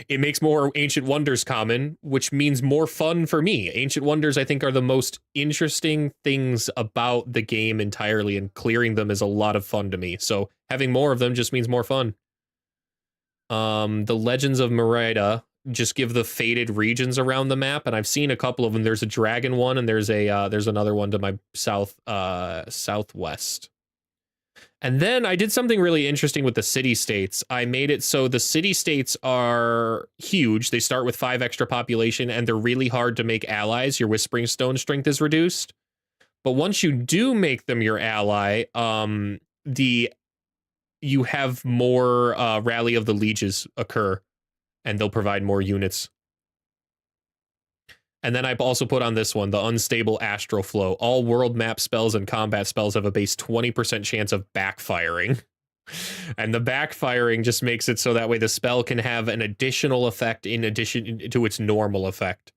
It makes more Ancient Wonders common, which means more fun for me. Ancient Wonders, I think, are the most interesting things about the game entirely, and clearing them is a lot of fun to me. So having more of them just means more fun. The Legends of Merida just give the faded regions around the map, and I've seen a couple of them. There's a dragon one, and there's another one to my southwest. And then I did something really interesting with the city-states. I made it so the city-states are huge. They start with 5 extra population, and they're really hard to make allies. Your Whispering Stone strength is reduced. But once you do make them your ally, you have more Rally of the Lieges occur, and they'll provide more units. And then I also put on this one, the Unstable Astral Flow. All world map spells and combat spells have a base 20% chance of backfiring. And the backfiring just makes it so that way the spell can have an additional effect in addition to its normal effect.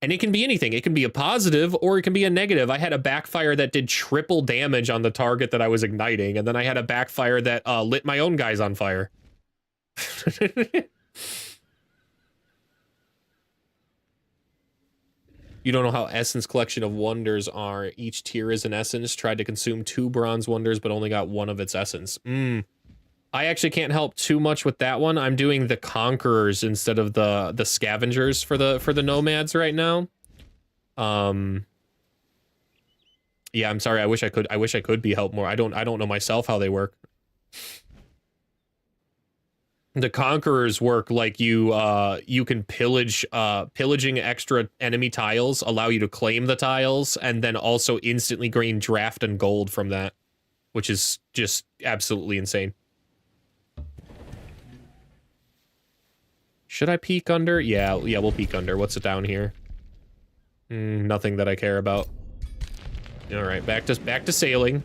And it can be anything. It can be a positive or it can be a negative. I had a backfire that did triple damage on the target that I was igniting, and then I had a backfire that lit my own guys on fire. You don't know how Essence Collection of Wonders are. Each tier is an essence. Tried to consume 2 bronze wonders, but only got 1 of its essence. I actually can't help too much with that one. I'm doing the Conquerors instead of the Scavengers for the Nomads right now. Yeah, I'm sorry. I wish I could be helped more. I don't know myself how they work. The Conquerors work like you can pillaging extra enemy tiles, allow you to claim the tiles, and then also instantly gain draft and gold from that, which is just absolutely insane. Should I peek under? Yeah, we'll peek under. What's it down here? Nothing that I care about. All right, back to sailing.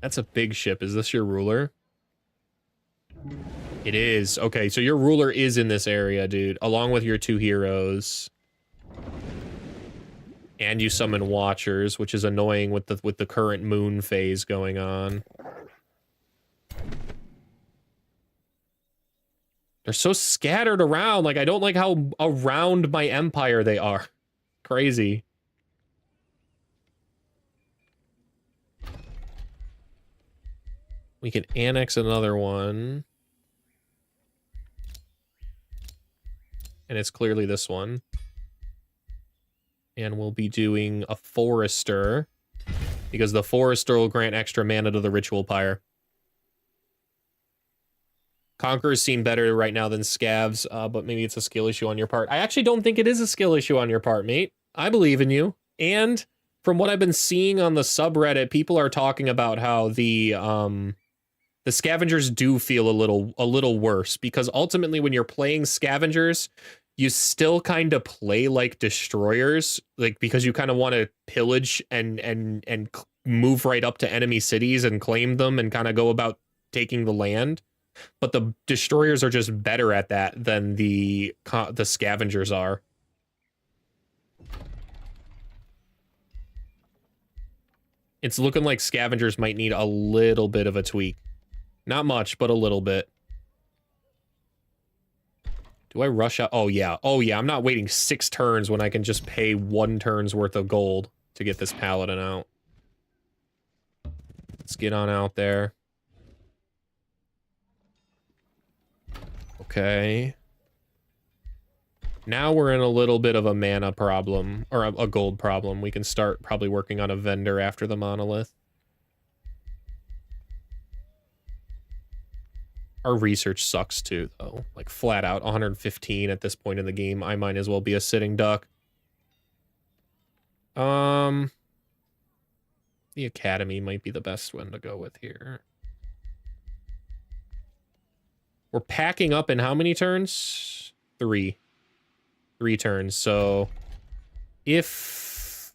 That's a big ship. Is this your ruler? It is. Okay, so your ruler is in this area, dude, along with your 2 heroes. And you summon Watchers, which is annoying with the current moon phase going on. They're so scattered around. Like, I don't like how around my empire they are. Crazy. We can annex another one. And it's clearly this one. And we'll be doing a Forester, because the Forester will grant extra mana to the Ritual Pyre. Conquerors seem better right now than Scavs, but maybe it's a skill issue on your part. I actually don't think it is a skill issue on your part, mate. I believe in you. And from what I've been seeing on the subreddit, people are talking about how the Scavengers do feel a little worse, because ultimately when you're playing Scavengers, you still kind of play like destroyers, like, because you kind of want to pillage and move right up to enemy cities and claim them and kind of go about taking the land. But the destroyers are just better at that than the Scavengers are. It's looking like Scavengers might need a little bit of a tweak. Not much, but a little bit. Do I rush out? Oh, yeah. Oh, yeah. I'm not waiting 6 turns when I can just pay 1 turn's worth of gold to get this paladin out. Let's get on out there. Okay. Now we're in a little bit of a mana problem, or a gold problem. We can start probably working on a vendor after the monolith. Our research sucks too, though. Like, flat out, 115 at this point in the game. I might as well be a sitting duck. The Academy might be the best one to go with here. We're packing up in how many turns? 3. 3 turns, so... if...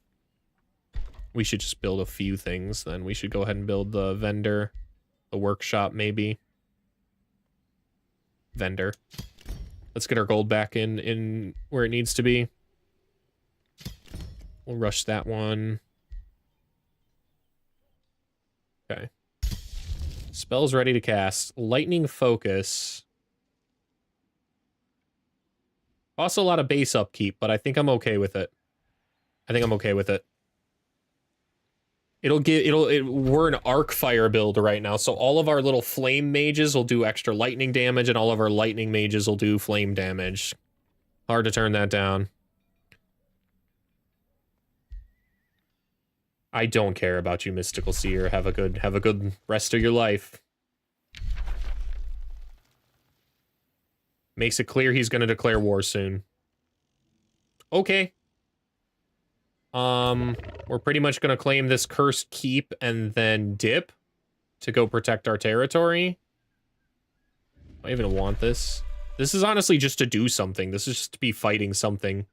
we should just build a few things, then we should go ahead and build the vendor. The workshop, maybe. Vendor. Let's get our gold back in where it needs to be. We'll rush that one. Okay. Spells ready to cast. Lightning Focus. Also a lot of base upkeep, but I think I'm okay with it. I think I'm okay with it. We're an arc fire build right now, so all of our little flame mages will do extra lightning damage, and all of our lightning mages will do flame damage. Hard to turn that down. I don't care about you, Mystical Seer. Have a good rest of your life. Makes it clear he's gonna declare war soon. Okay. We're pretty much gonna claim this cursed keep and then dip to go protect our territory. Do I even want this? This is honestly just to do something. This is just to be fighting something.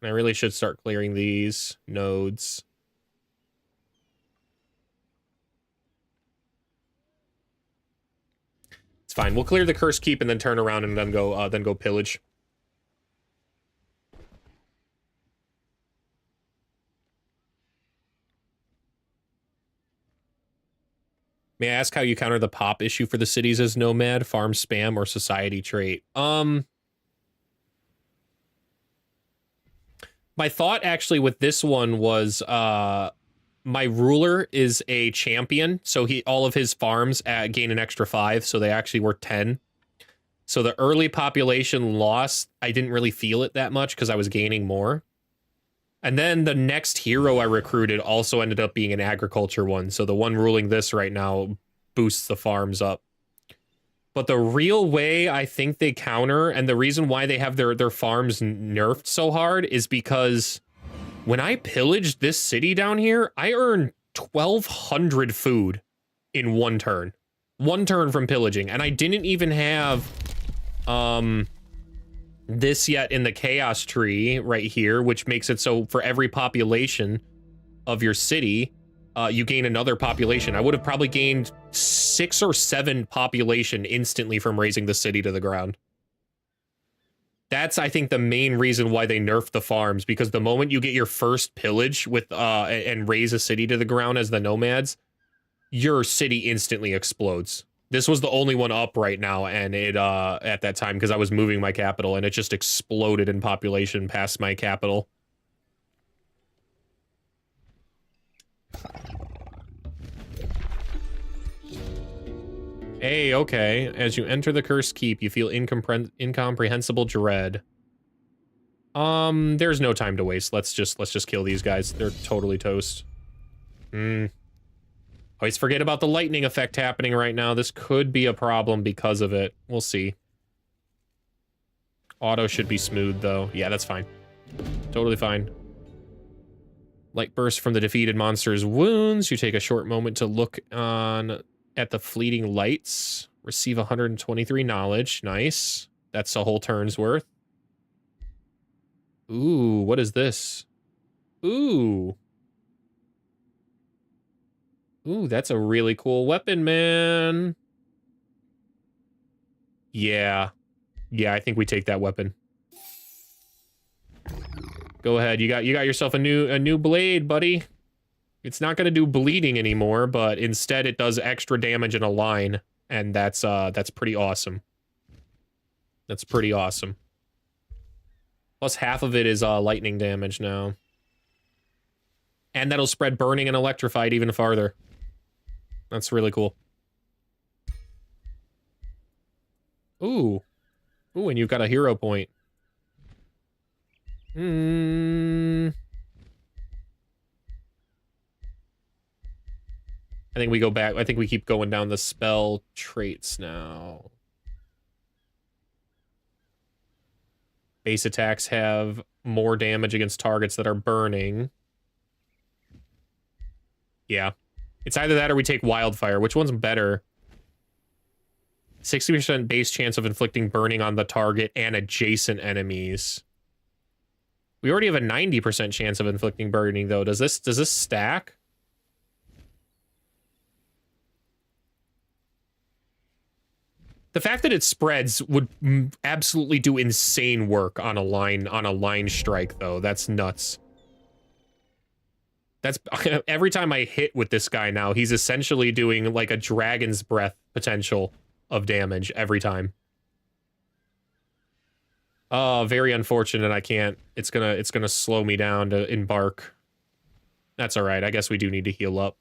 I really should start clearing these nodes. It's fine. We'll clear the cursed keep and then turn around and then go pillage. May I ask how you counter the pop issue for the cities as nomad, farm spam, or society trait? My thought actually with this one was my ruler is a champion, so all of his farms gain an extra 5, so they actually were 10. So the early population loss, I didn't really feel it that much because I was gaining more. And then the next hero I recruited also ended up being an agriculture one. So the one ruling this right now boosts the farms up. But the real way I think they counter, and the reason why they have their farms nerfed so hard, is because when I pillaged this city down here, I earned 1,200 food in 1 turn. 1 turn from pillaging. And I didn't even have this yet in the chaos tree right here, which makes it so for every population of your city, you gain another population. I would have probably gained 6 or 7 population instantly from razing the city to the ground. That's, I think, the main reason why they nerfed the farms, because the moment you get your first pillage with and raze a city to the ground as the nomads, your city instantly explodes. This was the only one up right now, and it at that time, because I was moving my capital, and it just exploded in population past my capital. Hey, okay. As you enter the cursed keep, you feel incomprehensible dread. There's no time to waste. Let's just kill these guys. They're totally toast. Always forget about the lightning effect happening right now. This could be a problem because of it. We'll see. Auto should be smooth, though. Yeah, that's fine. Totally fine. Light burst from the defeated monster's wounds. You take a short moment to look on at the fleeting lights. Receive 123 knowledge. Nice. That's a whole turn's worth. Ooh, what is this? Ooh. Ooh, that's a really cool weapon, man. Yeah. Yeah, I think we take that weapon. Go ahead. You got yourself a new blade, buddy. It's not going to do bleeding anymore, but instead it does extra damage in a line, and that's pretty awesome. That's pretty awesome. Plus half of it is lightning damage now. And that'll spread burning and electrified even farther. That's really cool. Ooh. Ooh, and you've got a hero point. I think we go back. I think we keep going down the spell traits now. Base attacks have more damage against targets that are burning. Yeah. It's either that or we take Wildfire. Which one's better? 60% base chance of inflicting burning on the target and adjacent enemies. We already have a 90% chance of inflicting burning, though. Does this stack? The fact that it spreads would absolutely do insane work on a line strike, though. That's nuts. That's every time I hit with this guy now, he's essentially doing like a dragon's breath potential of damage every time. Oh, very unfortunate. I can't. It's gonna slow me down to embark. That's all right. I guess we do need to heal up.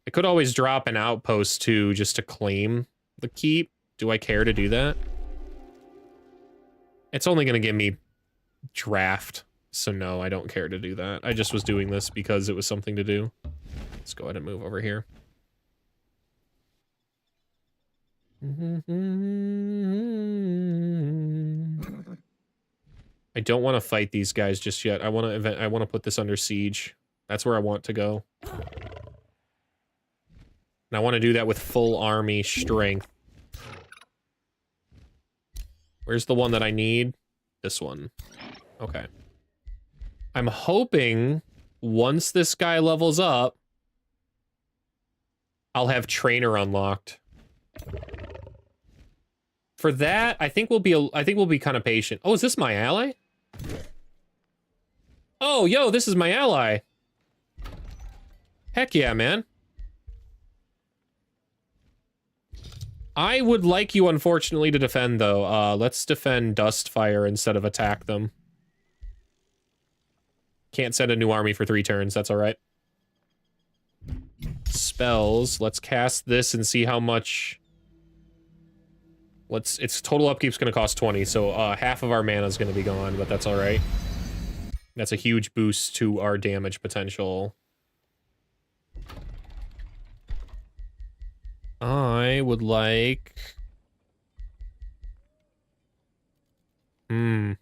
I could always drop an outpost too, just to claim the keep. Do I care to do that? It's only gonna give me draft, so no, I don't care to do that. I just was doing this because it was something to do. Let's go ahead and move over here. I don't want to fight these guys just yet. I want to put this under siege. That's where I want to go. And I want to do that with full army strength. Where's the one that I need? This one. Okay. I'm hoping once this guy levels up, I'll have trainer unlocked. For that, I think we'll be kind of patient. Oh, is this my ally? Oh, yo, this is my ally. Heck yeah, man. I would like you, unfortunately, to defend, though. Let's defend Dustfire instead of attack them. Can't send a new army for 3 turns. That's all right. Spells. Let's cast this and see how much... Its total upkeep's going to cost 20, so half of our mana is going to be gone, but that's all right. That's a huge boost to our damage potential. I would like... I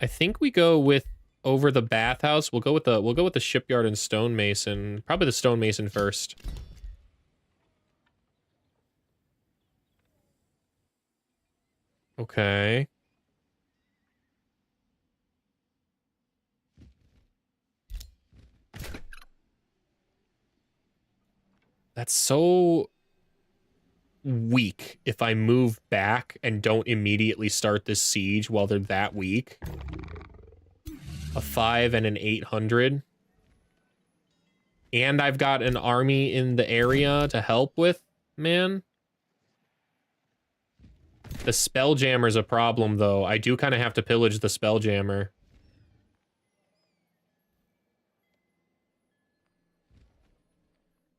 think we go with over the bathhouse. We'll go with the shipyard and stonemason. Probably the stonemason first. Okay. That's so weak if I move back and don't immediately start this siege while they're that weak. A 5 and an 800. And I've got an army in the area to help with, man. The Spelljammer's a problem, though. I do kind of have to pillage the Spelljammer.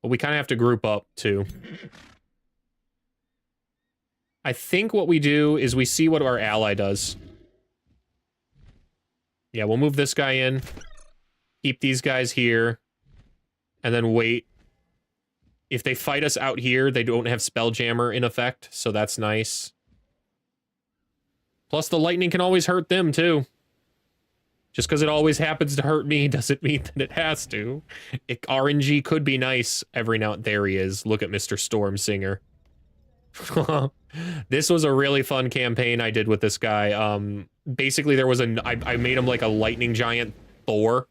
But we kind of have to group up, too. I think what we do is we see what our ally does. Yeah, we'll move this guy in. Keep these guys here. And then wait. If they fight us out here, they don't have Spelljammer in effect, so that's nice. Plus, the lightning can always hurt them, too. Just because it always happens to hurt me doesn't mean that it has to. RNG could be nice every now and... There he is. Look at Mr. Stormsinger. This was a really fun campaign I did with this guy. Basically, there was I made him like a lightning giant Thor.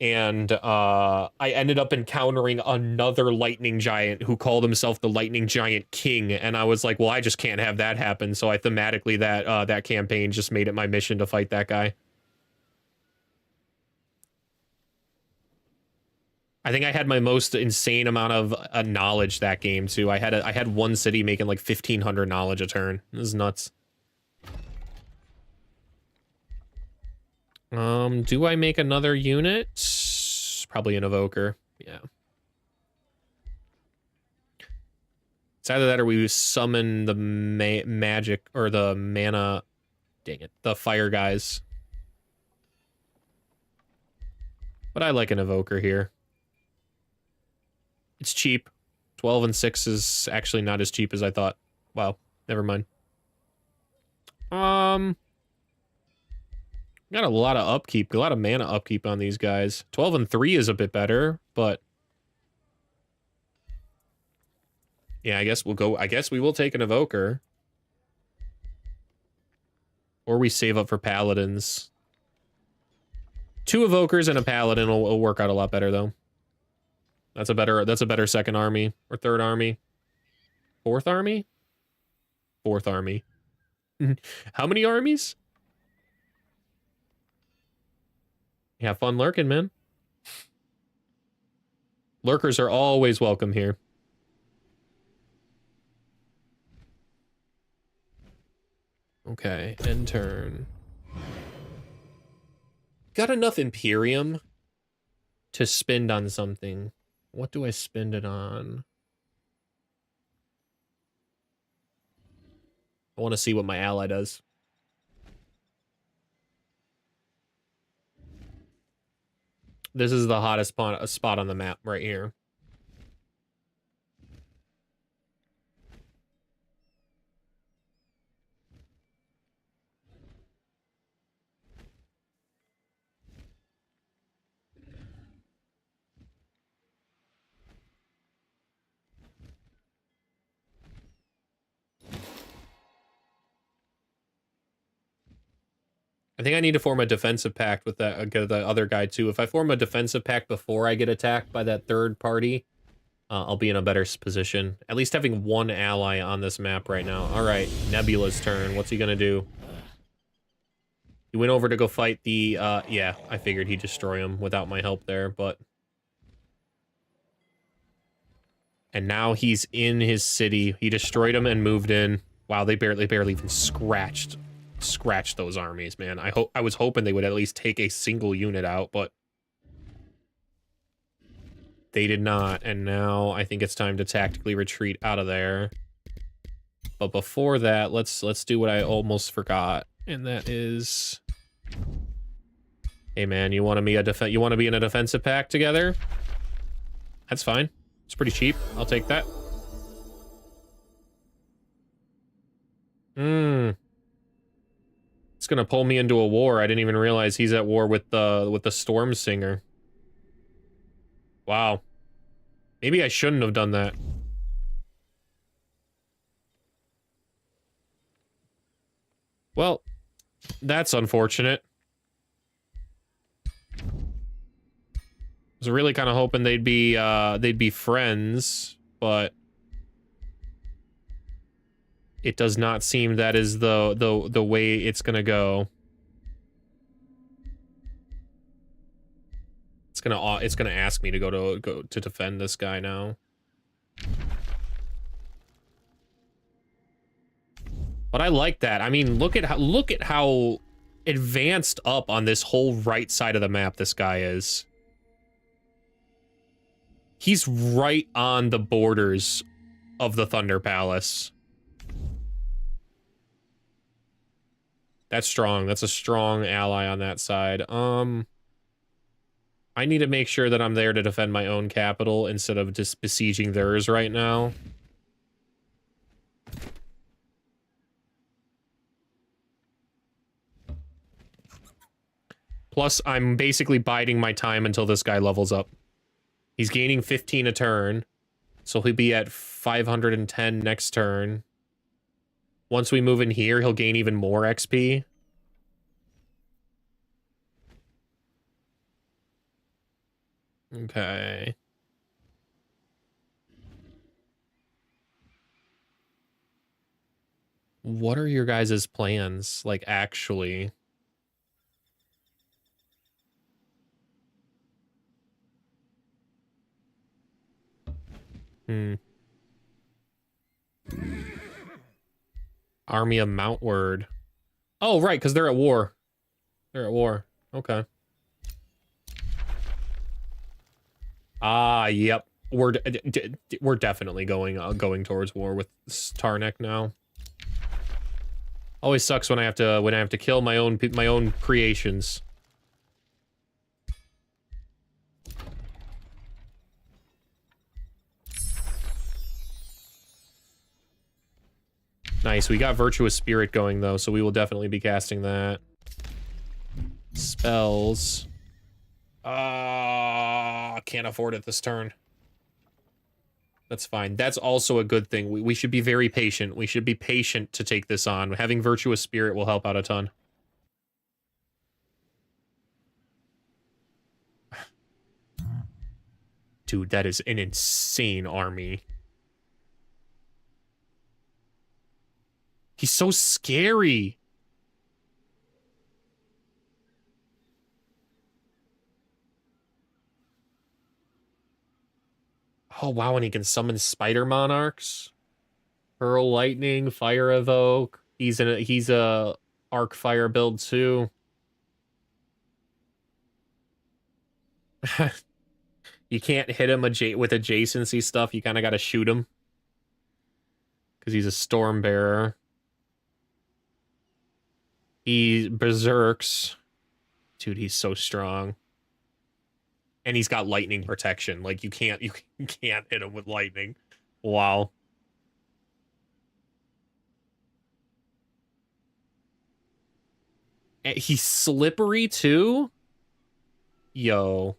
And I ended up encountering another lightning giant who called himself the Lightning Giant King, and I was like, well, I just can't have that happen. So I thematically that campaign just made it my mission to fight that guy. I think I had my most insane amount of knowledge that game too. I had one city making like 1,500 knowledge a turn. This is nuts. Do I make another unit? Probably an evoker. Yeah. It's either that or we summon the magic or the mana. Dang it, the fire guys. But I like an evoker here. It's cheap. 12 and 6 is actually not as cheap as I thought. Wow, never mind. Got a lot of upkeep, a lot of mana upkeep on these guys. 12 and 3 is a bit better, but yeah, I guess we will take an evoker. Or we save up for paladins. 2 evokers and a paladin will work out a lot better though. That's a better second army or third army. Fourth army? Fourth army. How many armies? Have fun lurking, man. Lurkers are always welcome here. Okay, end turn. Got enough Imperium to spend on something. What do I spend it on? I want to see what my ally does. This is the hottest spot on the map right here. I think I need to form a defensive pact with the other guy too. If I form a defensive pact before I get attacked by that third party, I'll be in a better position. At least having one ally on this map right now. All right, Nebula's turn. What's he gonna do? He went over to go fight the, yeah, I figured he'd destroy him without my help there, but... And now he's in his city. He destroyed him and moved in. Wow, they barely even scratched those armies, man. I was hoping they would at least take a single unit out, but they did not. And now I think it's time to tactically retreat out of there. But before that, let's do what I almost forgot, and that is, hey man, you want to be in a defensive pact together? That's fine. It's pretty cheap. I'll take that. It's gonna pull me into a war. I didn't even realize he's at war with the Stormsinger. Wow. Maybe I shouldn't have done that. Well, that's unfortunate. was really kind of hoping they'd be friends, but it does not seem that is the way it's gonna go. It's gonna ask me to go to defend this guy now. But I like that. I mean, look at how advanced up on this whole right side of the map this guy is. He's right on the borders of the Thunder Palace. That's strong. That's a strong ally on that side. I need to make sure that I'm there to defend my own capital instead of just besieging theirs right now. Plus, I'm basically biding my time until this guy levels up. He's gaining 15 a turn, so he'll be at 510 next turn. Once we move in here, he'll gain even more XP. Okay. What are your guys' plans, like, actually? Army of Mountward. Oh, right, because they're at war. They're at war. Okay. Ah, yep. We're definitely going towards war with Tarnek now. Always sucks when I have to kill my own creations. Nice, we got Virtuous Spirit going, though, so we will definitely be casting that. Spells. Can't afford it this turn. That's fine. That's also a good thing. We should be very patient. We should be patient to take this on. Having Virtuous Spirit will help out a ton. Dude, that is an insane army. He's so scary. Oh, wow, and he can summon Spider Monarchs. Hurl Lightning, Fire Evoke. He's a Arc Fire build, too. You can't hit him with adjacency stuff. You kind of got to shoot him. Because he's a Storm Bearer. He berserks. Dude, he's so strong. And he's got lightning protection. Like, you can't hit him with lightning. Wow. And he's slippery too? Yo.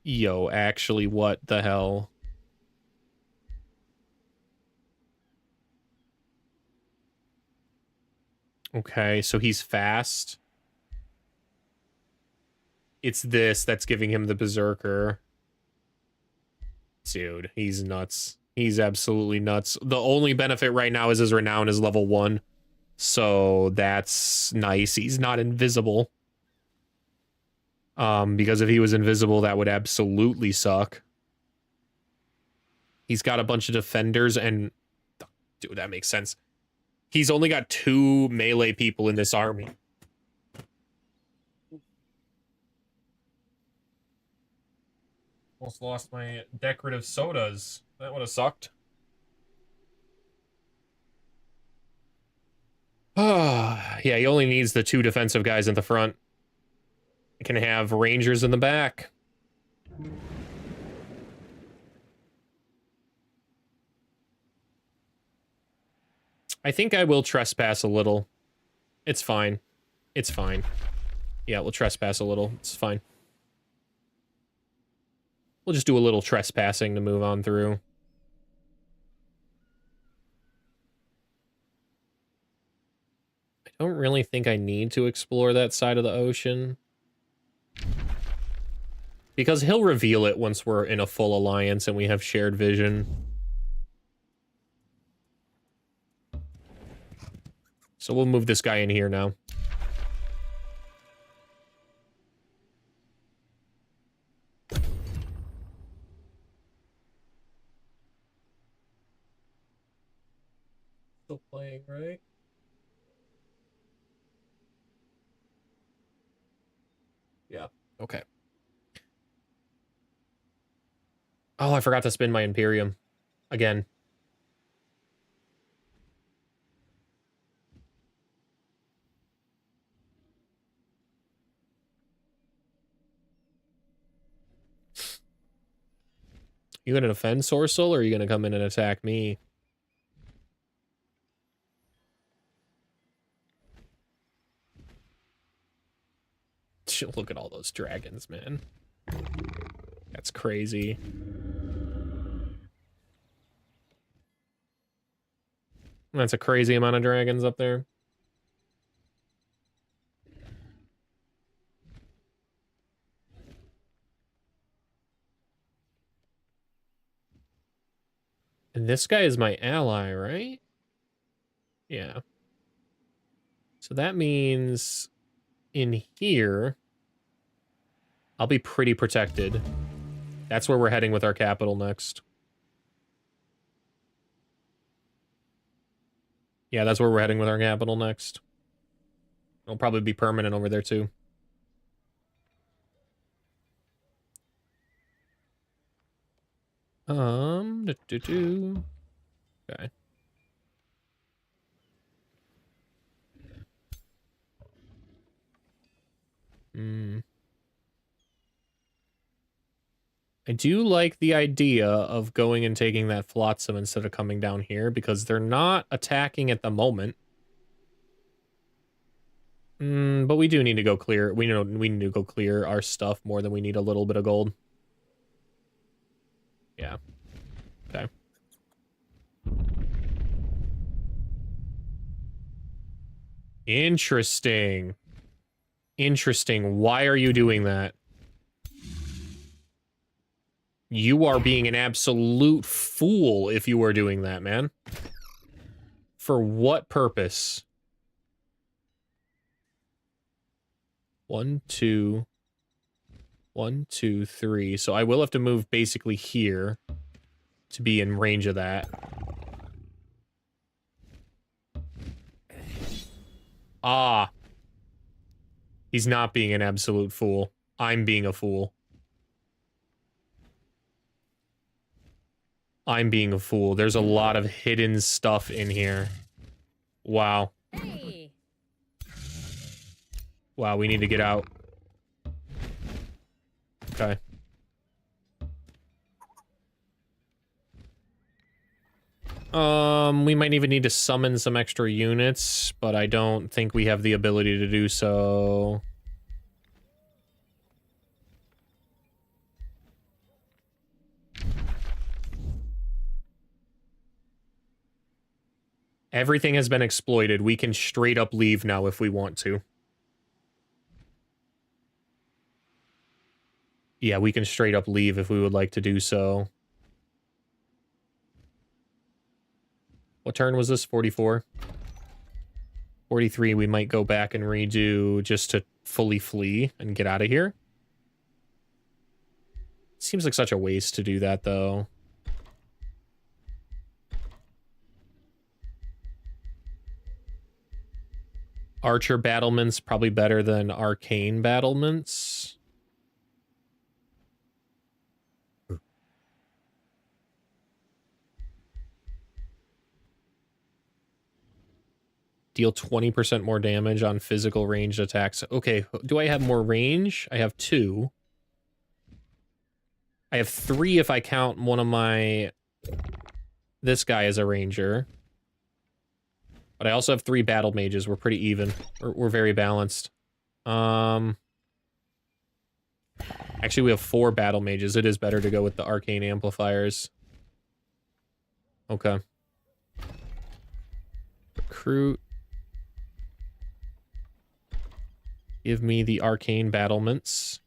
Yo, actually, what the hell? Okay, so he's fast. It's this that's giving him the Berserker. Dude, he's nuts. He's absolutely nuts. The only benefit right now is his renown is level 1. So that's nice. He's not invisible. Because if he was invisible, that would absolutely suck. He's got a bunch of defenders and... Dude, that makes sense. He's only got 2 melee people in this army. Almost lost my decorative sodas. That would have sucked. Yeah, he only needs the 2 defensive guys in the front. He can have rangers in the back. I think I will trespass a little. It's fine. It's fine. Yeah, we'll trespass a little. It's fine. We'll just do a little trespassing to move on through. I don't really think I need to explore that side of the ocean. Because he'll reveal it once we're in a full alliance and we have shared vision. So we'll move this guy in here now. Still playing, right? Yeah. Okay. Oh, I forgot to spin my Imperium. Again. You gonna defend Sourcel, or are you gonna come in and attack me? Look at all those dragons, man. That's crazy. That's a crazy amount of dragons up there. And this guy is my ally, right? Yeah. So that means in here, I'll be pretty protected. That's where we're heading with our capital next. Yeah, that's where we're heading with our capital next. It'll probably be permanent over there, too. Okay. I do like the idea of going and taking that Flotsam instead of coming down here, because they're not attacking at the moment. But we do need to go clear. We need to go clear our stuff more than we need a little bit of gold. Yeah. Okay. Interesting. Interesting. Why are you doing that? You are being an absolute fool if you are doing that, man. For what purpose? 1, 2, 1, 2, 3. So I will have to move basically here to be in range of that. Ah. He's not being an absolute fool. I'm being a fool. I'm being a fool. There's a lot of hidden stuff in here. Wow. Hey. Wow, we need to get out. Okay. We might even need to summon some extra units, but I don't think we have the ability to do so. Everything has been exploited. We can straight up leave now if we want to. Yeah, we can straight up leave if we would like to do so. What turn was this? 44? 43, we might go back and redo just to fully flee and get out of here. Seems like such a waste to do that, though. Archer battlements probably better than arcane battlements. Deal 20% more damage on physical ranged attacks. Okay, do I have more range? I have 2. I have 3 if I count one of my... This guy as a ranger. But I also have 3 battle mages. We're pretty even. We're very balanced. Actually, we have 4 battle mages. It is better to go with the arcane amplifiers. Okay. Recruit. Give me the arcane battlements.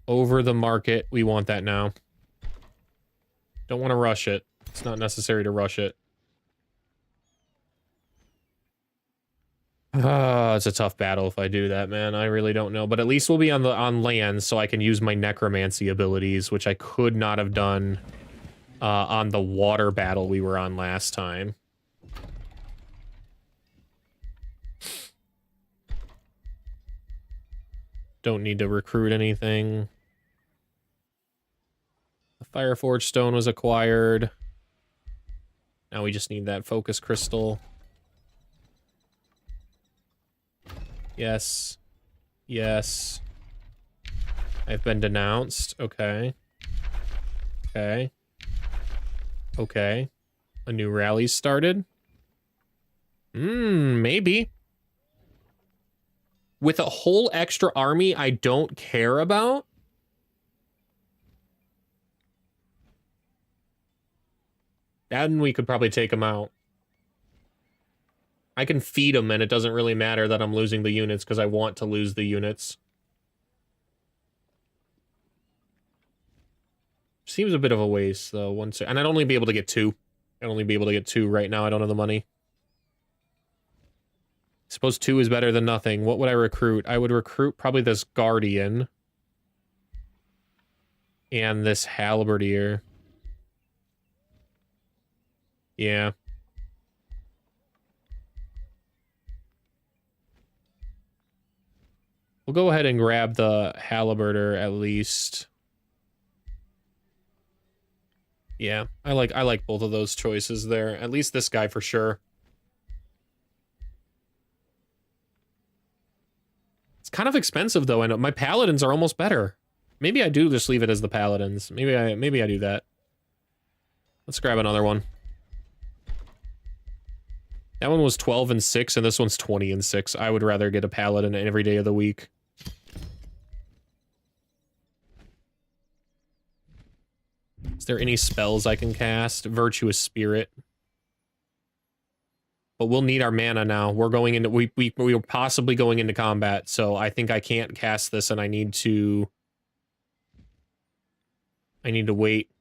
Over the market. We want that now. Don't want to rush it. It's not necessary to rush it. It's a tough battle if I do that, man. I really don't know. But at least we'll be on land, so I can use my necromancy abilities, which I could not have done on the water battle we were on last time. Don't need to recruit anything. The Fireforge stone was acquired. Now we just need that focus crystal. Yes. Yes. I've been denounced. Okay. Okay. Okay. A new rally started? Maybe. With a whole extra army I don't care about? Then we could probably take them out. I can feed them, and it doesn't really matter that I'm losing the units, because I want to lose the units. Seems a bit of a waste, though. And I'd only be able to get 2. I'd only be able to get 2 right now. I don't have the money. I suppose 2 is better than nothing. What would I recruit? I would recruit probably this Guardian. And this Halberdier. Yeah. We'll go ahead and grab the Halberdier at least. Yeah, I like both of those choices there. At least this guy for sure. It's kind of expensive though, and my paladins are almost better. Maybe I do just leave it as the paladins. Maybe I do that. Let's grab another one. That one was 12 and 6, and this one's 20 and 6. I would rather get a paladin every day of the week. Is there any spells I can cast? Virtuous Spirit. But we'll need our mana now. We're going into we are possibly going into combat, so I think I can't cast this, and I need to wait.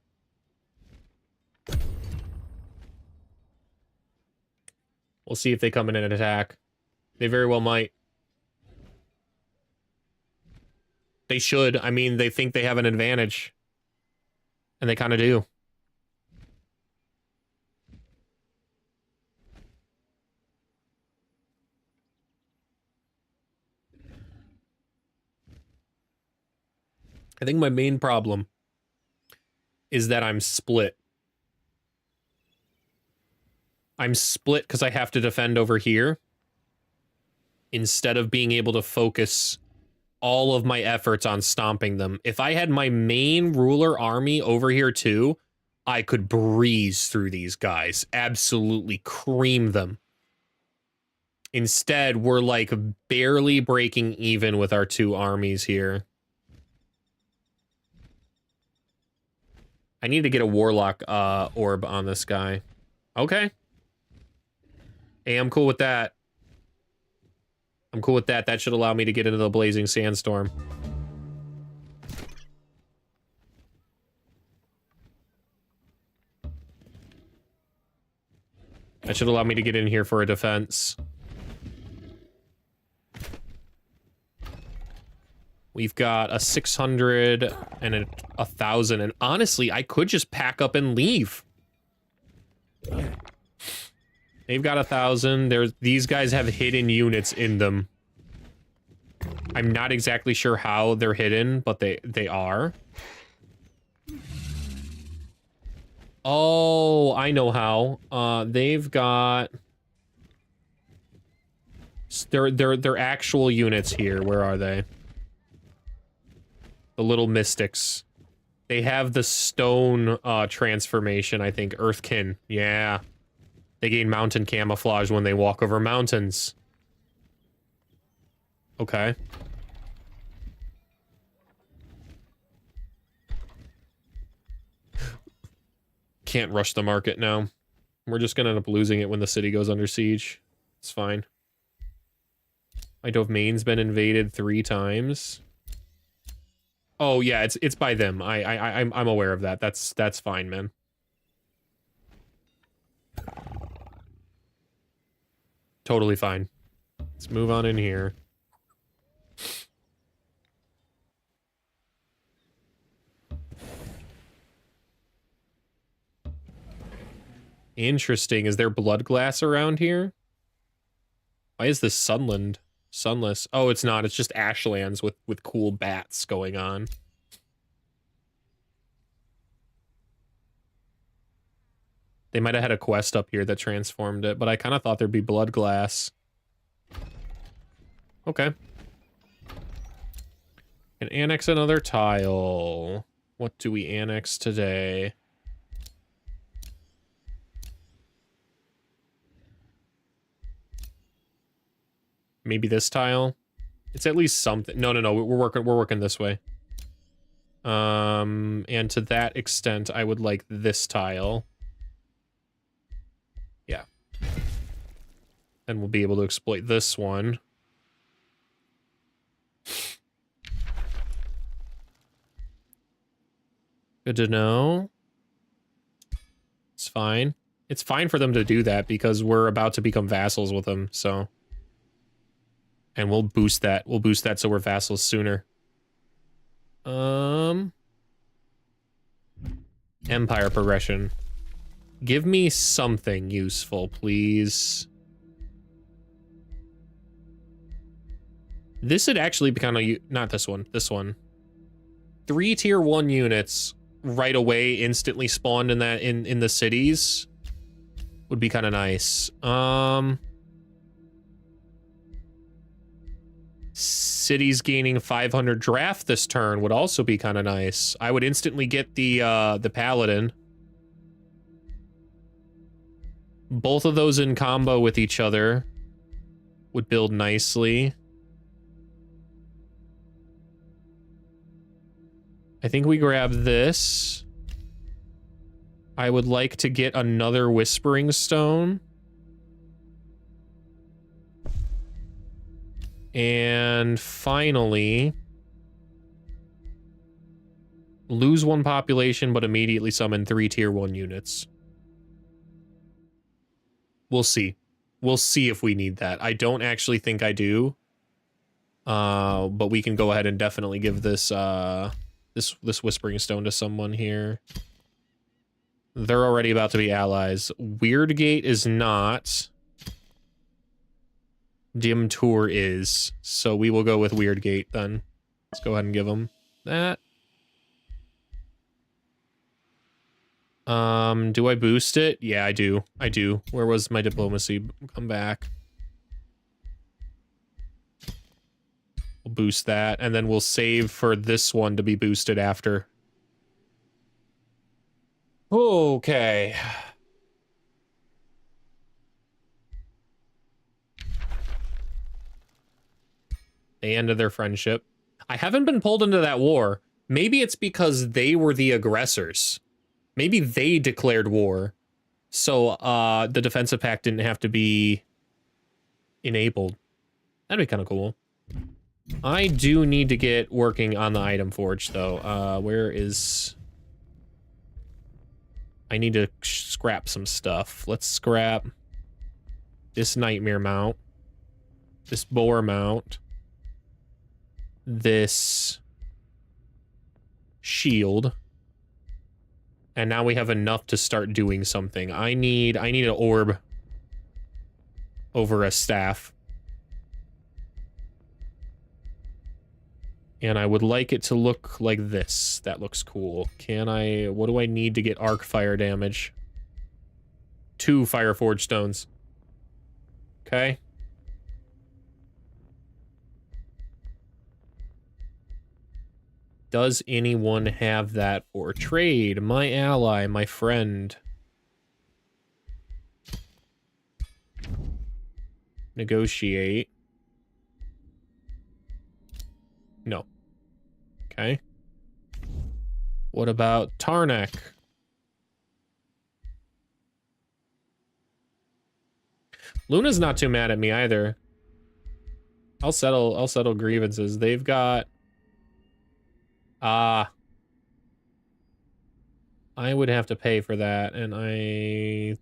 We'll see if they come in and attack. They very well might. They should. I mean, they think they have an advantage. And they kind of do. I think my main problem is that I'm split. I'm split because I have to defend over here instead of being able to focus all of my efforts on stomping them. If I had my main ruler army over here too, I could breeze through these guys. Absolutely cream them. Instead, we're like barely breaking even with our 2 armies here. I need to get a warlock orb on this guy. Okay. Hey, I'm cool with that. I'm cool with that. That should allow me to get into the blazing sandstorm. That should allow me to get in here for a defense. We've got a 600 and a 1,000. And honestly, I could just pack up and leave. They've got 1,000. These guys have hidden units in them. I'm not exactly sure how they're hidden, but they are. Oh, I know how. They've got they're actual units here. Where are they? The little mystics. They have the stone transformation, I think. Earthkin. Yeah. They gain mountain camouflage when they walk over mountains. Okay. Can't rush the market now. We're just gonna end up losing it when the city goes under siege. It's fine. My domain's been invaded 3 times. Oh yeah, it's by them. I'm aware of that. That's fine, man. Totally fine. Let's move on in here. Interesting. Is there blood glass around here? Why is this sunland sunless? Oh, it's not. It's just ashlands with cool bats going on. They might have had a quest up here that transformed it, but I kind of thought there'd be blood glass. Okay. And annex another tile. What do we annex today? Maybe this tile? It's at least something. No, we're working this way. And to that extent, I would like this tile. Yeah. And we'll be able to exploit this one. Good to know. It's fine. It's fine for them to do that because we're about to become vassals with them, so. And we'll boost that. We'll boost that so we're vassals sooner. Empire progression. Give me something useful, please. This would actually be kind of... Not this one. This one. 3 tier 1 units right away instantly spawned in that in the cities would be kind of nice. Cities gaining 500 draft this turn would also be kind of nice. I would instantly get the paladin. Both of those in combo with each other would build nicely. I think we grab this. I would like to get another Whispering Stone. And finally, lose 1 population, but immediately summon 3 tier 1 units. We'll see. We'll see if we need that. I don't actually think I do. But we can go ahead and definitely give this, this Whispering Stone to someone here. They're already about to be allies. Weirdgate is not. Dim Tour is. So we will go with Weirdgate then. Let's go ahead and give them that. Do I boost it? Yeah, I do. I do. Where was my diplomacy? Come back. We'll boost that, and then we'll save for this one to be boosted after. Okay. They ended their friendship. I haven't been pulled into that war. Maybe it's because they were the aggressors. Maybe they declared war. So the defensive pact didn't have to be enabled. That'd be kind of cool. I do need to get working on the item forge, though. Where is... I need to scrap some stuff. Let's scrap this nightmare mount. This boar mount. This shield. And now we have enough to start doing something. I need an orb over a staff. And I would like it to look like this. That looks cool. What do I need to get arc fire damage? 2 fire forge stones. Okay. Does anyone have that for trade? My ally, my friend. Negotiate. No. Okay. What about Tarnak? Luna's not too mad at me either. I'll settle grievances. They've got I would have to pay for that, and I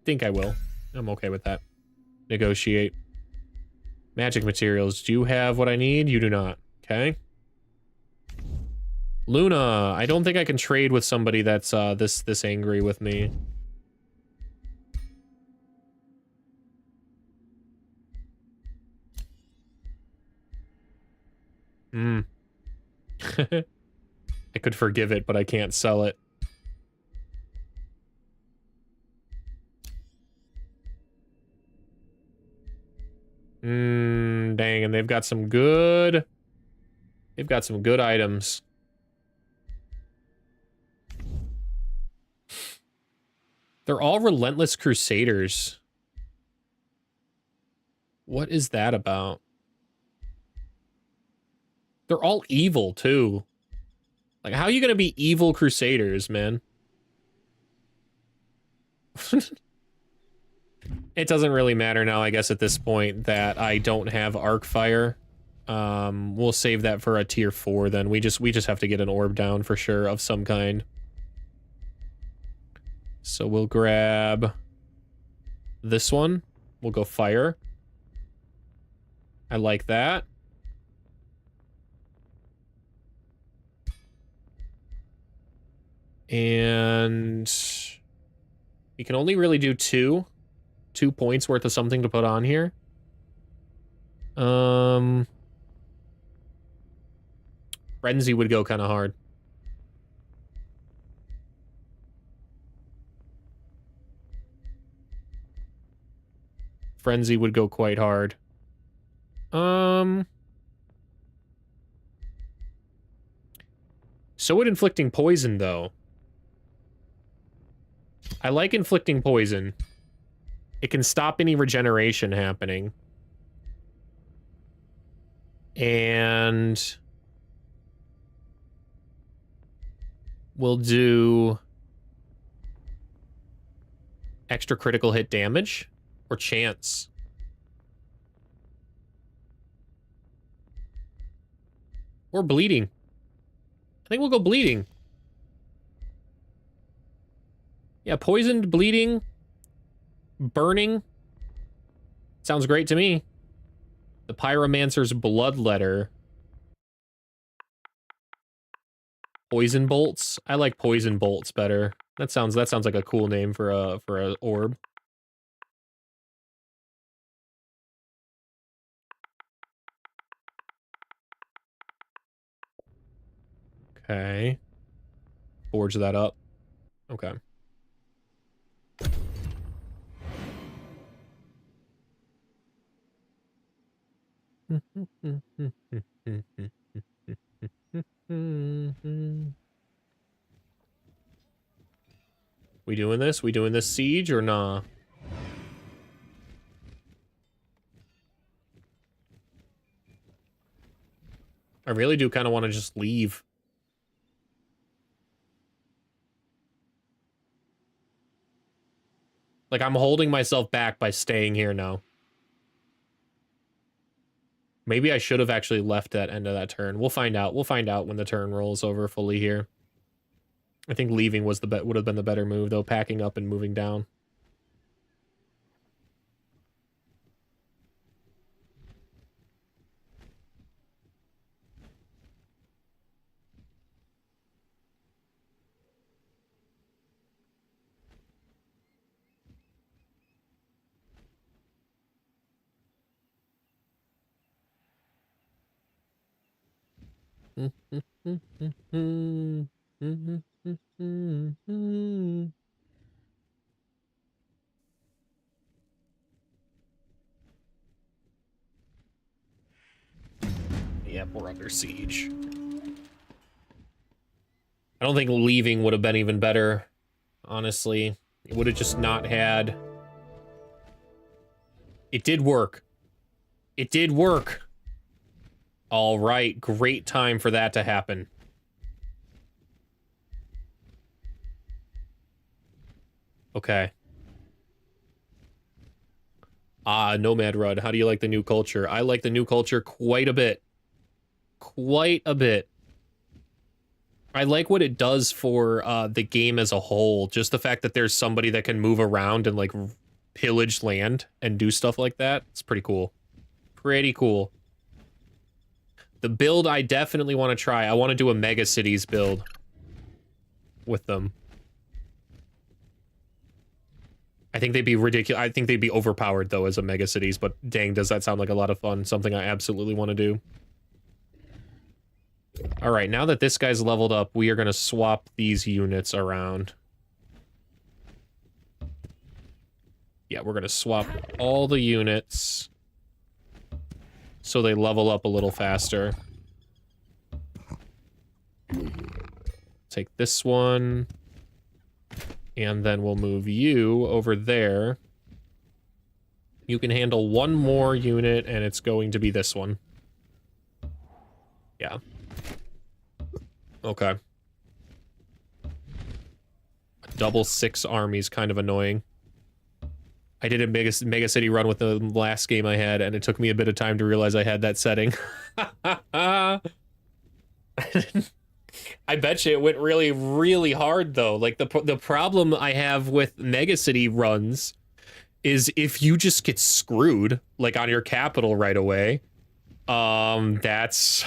think I will. I'm okay with that. Negotiate. Magic materials. Do you have what I need? You do not. Okay. Luna, I don't think I can trade with somebody that's this angry with me. Hmm. I could forgive it, but I can't sell it. Dang, and they've got some good items. They're all Relentless Crusaders. What is that about? They're all evil, too. Like, how are you gonna be evil Crusaders, man? It doesn't really matter now, I guess, at this point, that I don't have Arcfire. We'll save that for a tier 4, then. We just have to get an orb down, for sure, of some kind. So we'll grab this one. We'll go fire. I like that. And we can only really do 2 points worth of something to put on here. Frenzy would go kind of hard. Frenzy would go quite hard. So would inflicting poison, though. I like inflicting poison. It can stop any regeneration happening. And we'll do extra critical hit damage or chance. Or bleeding. I think we'll go bleeding. Yeah, poisoned, bleeding, burning. Sounds great to me. The Pyromancer's Bloodletter. Poison bolts. I like poison bolts better. That sounds like a cool name for a orb. Okay. Forge that up. Okay. We doing this? We doing this siege or nah? I really do kind of want to just leave. Like, I'm holding myself back by staying here now. Maybe I should have actually left that end of that turn. We'll find out. We'll find out when the turn rolls over fully here. I think leaving was would have been the better move, though, packing up and moving down. Yep, we're under siege. I don't think leaving would have been even better, honestly. It would have just not had... It did work. It did work. All right, great time for that to happen. Okay. Nomad Rud, how do you like the new culture? I like the new culture quite a bit. Quite a bit. I like what it does for the game as a whole. Just the fact that there's somebody that can move around and, like, pillage land and do stuff like that. It's pretty cool. Pretty cool. The build I definitely want to try. I want to do a Mega Cities build with them. I think they'd be ridiculous. I think they'd be overpowered, though, as a Mega Cities, but dang, does that sound like a lot of fun. Something I absolutely want to do. All right, now that this guy's leveled up, we are going to swap these units around. Yeah, we're going to swap all the units so they level up a little faster. Take this one. And then we'll move you over there. You can handle one more unit, and it's going to be this one. Yeah. Okay. Double 6 armies, kind of annoying. I did a Mega City run with the last game I had, and it took me a bit of time to realize I had that setting. I bet you it went really, really hard, though. Like, the problem I have with Mega City runs is if you just get screwed, like, on your capital right away, that's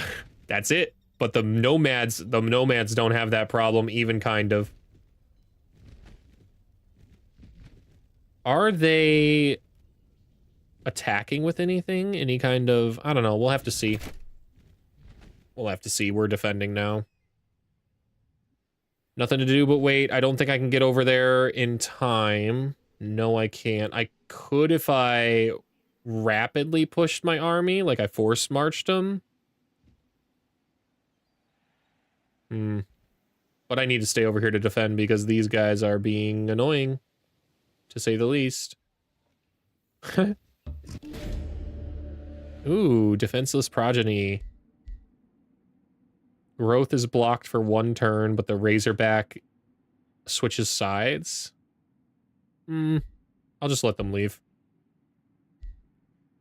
it. But the nomads don't have that problem, even kind of. Are they attacking with anything? Any kind of... I don't know. We'll have to see. We'll have to see. We're defending now. Nothing to do but wait. I don't think I can get over there in time. No, I can't. I could if I rapidly pushed my army, like I force marched them. But I need to stay over here to defend because these guys are being annoying, to say the least. Ooh, defenseless progeny. Growth is blocked for 1 turn, but the Razorback switches sides. I'll just let them leave.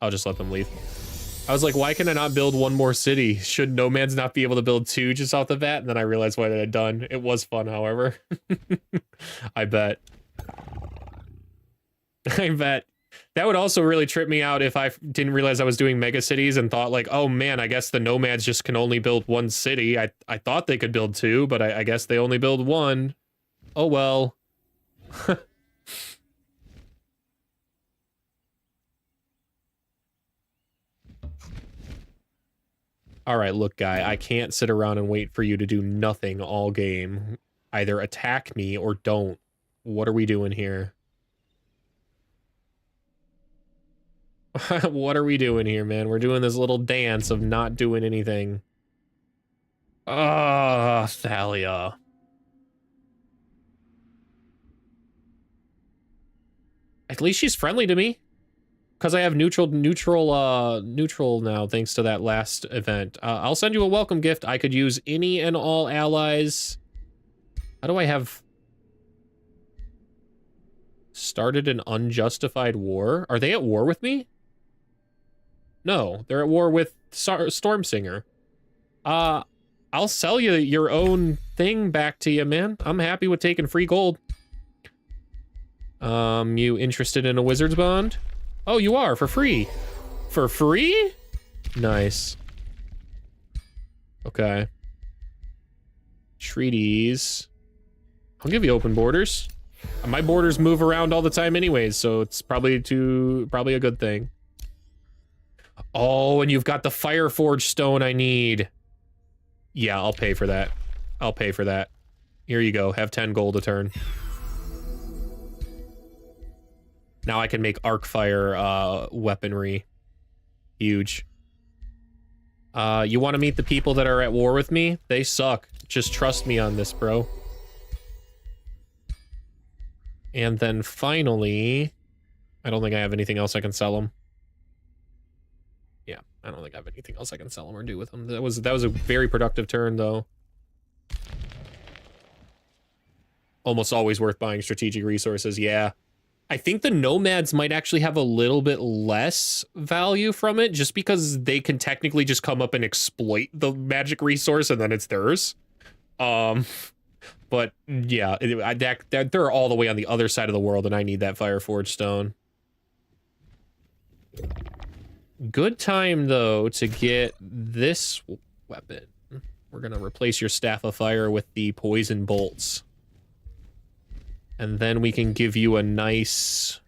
I'll just let them leave. I was like, why can I not build 1 more city? Should nomads not be able to build 2 just off the bat? And then I realized what I had done. It was fun, however. I bet. I bet. That would also really trip me out if I didn't realize I was doing mega cities and thought like, oh man, I guess the nomads just can only build 1 city. I thought they could build 2, but I guess they only build 1. Oh well. All right, look, guy, I can't sit around and wait for you to do nothing all game. Either attack me or don't. What are we doing here? What are we doing here, man? We're doing this little dance of not doing anything. Ah, Thalia. At least she's friendly to me. Because I have neutral now, thanks to that last event. I'll send you a welcome gift. I could use any and all allies. How do I have... Started an unjustified war? Are they at war with me? No, they're at war with Stormsinger. I'll sell you your own thing back to you, man. I'm happy with taking free gold. You interested in a wizard's bond? Oh, you are, for free. For free? Nice. Okay. Treaties. I'll give you open borders. My borders move around all the time anyways, so it's probably a good thing. Oh, and you've got the Fireforge stone I need. Yeah, I'll pay for that. I'll pay for that. Here you go. Have 10 gold a turn. Now I can make arc fire weaponry. Huge. You want to meet the people that are at war with me? They suck. Just trust me on this, bro. And then finally, I don't think I have anything else I can sell them. Yeah, I don't think I have anything else I can sell them or do with them. That was a very productive turn, though. Almost always worth buying strategic resources, yeah. I think the nomads might actually have a little bit less value from it, just because they can technically just come up and exploit the magic resource and then it's theirs. But yeah, they're all the way on the other side of the world, and I need that Fireforged stone. Good time, though, to get this weapon. We're gonna replace your Staff of Fire with the Poison Bolts. And then we can give you a nice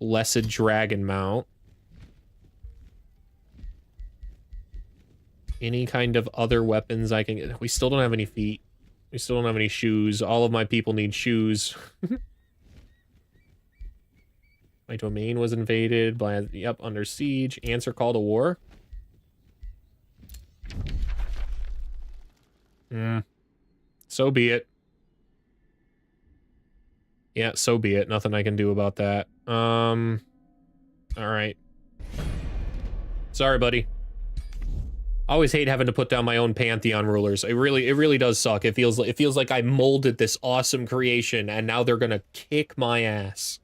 Blessed Dragon mount. Any kind of other weapons I can get. We still don't have any feet. We still don't have any shoes. All of my people need shoes. My domain was invaded by, yep, under siege. Answer call to war. So be it. Yeah, so be it. Nothing I can do about that. All right. Sorry, buddy. I always hate having to put down my own Pantheon rulers. It really does suck. It feels like I molded this awesome creation and now they're gonna kick my ass.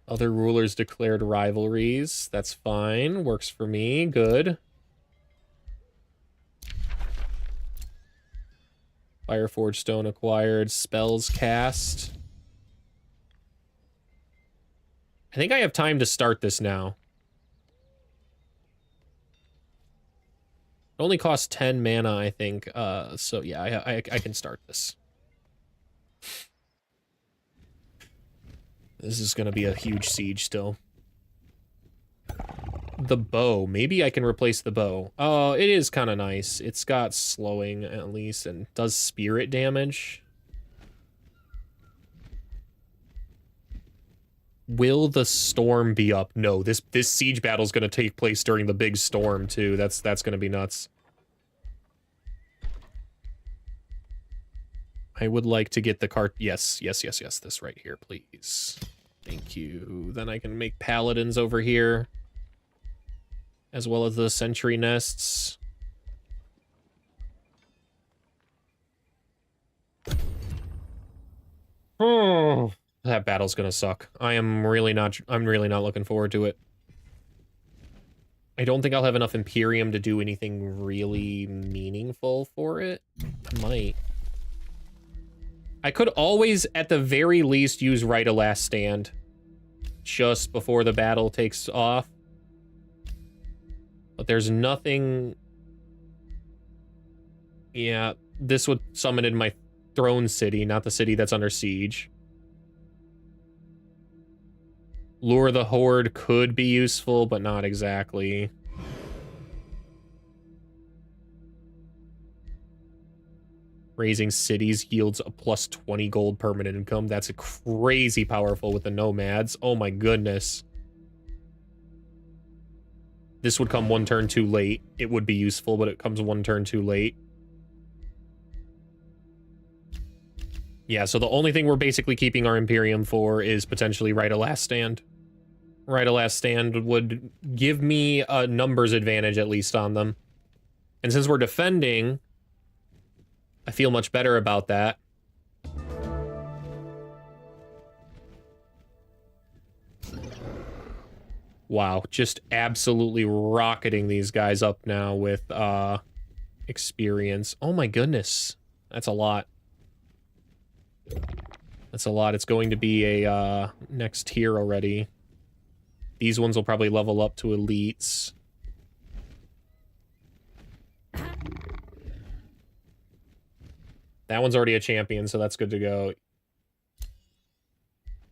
Other rulers declared rivalries. That's fine. Works for me. Good. Fireforged stone acquired. Spells cast. I think I have time to start this now. It only costs 10 mana, I think. So yeah, I can start this. This is gonna be a huge siege still. The bow. Maybe I can replace the bow. Oh, it is kind of nice. It's got slowing, at least, and does spirit damage. Will the storm be up? No, this siege battle is going to take place during the big storm, too. That's going to be nuts. I would like to get the cart. Yes. This right here, please. Thank you. Then I can make paladins over here, as well as the sentry nests. Oh, that battle's gonna suck. I'm really not looking forward to it. I don't think I'll have enough Imperium to do anything really meaningful for it. I might. I could always, at the very least, use Right of Last Stand just before the battle takes off. But there's nothing... Yeah, this would summon in my throne city, not the city that's under siege. Lure the Horde could be useful, but not exactly. Raising cities yields a plus 20 gold permanent income. That's crazy powerful with the nomads. Oh my goodness. This would come one turn too late. It would be useful, but it comes one turn too late. Yeah, so the only thing we're basically keeping our Imperium for is potentially Right of Last Stand. Right of Last Stand would give me a numbers advantage, at least, on them. And since we're defending, I feel much better about that. Wow, just absolutely rocketing these guys up now with experience. Oh my goodness. That's a lot. That's a lot. It's going to be a next tier already. These ones will probably level up to elites. That one's already a champion, so that's good to go.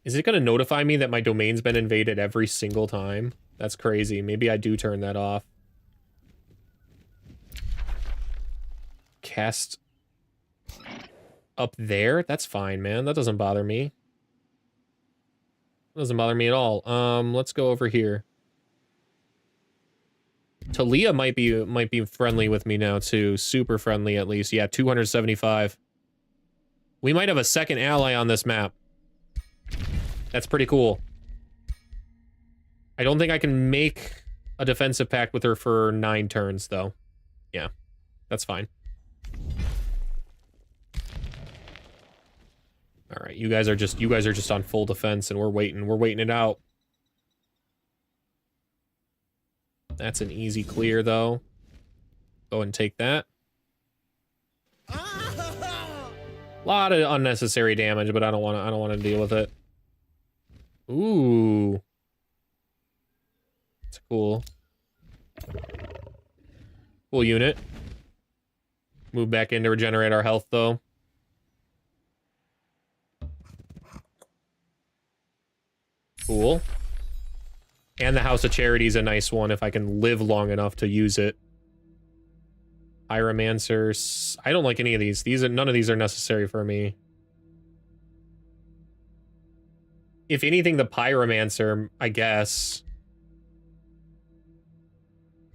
Is it going to notify me that my domain's been invaded every single time? That's crazy. Maybe I do turn that off. Cast up there? That's fine, man. That doesn't bother me. Doesn't bother me at all. Let's go over here. Talia might be friendly with me now too. Super friendly at least. Yeah, 275. We might have a second ally on this map. That's pretty cool. I don't think I can make a defensive pact with her for 9 turns though. Yeah, that's fine. All right, you guys are just on full defense, and we're waiting it out. That's an easy clear, though. Go and take that. A lot of unnecessary damage, but I don't want to deal with it. Ooh, it's cool. Cool unit. Move back in to regenerate our health, though. Cool. And the House of Charity is a nice one if I can live long enough to use it. Pyromancers. I don't like any of these. None of these are necessary for me. If anything, the Pyromancer, I guess.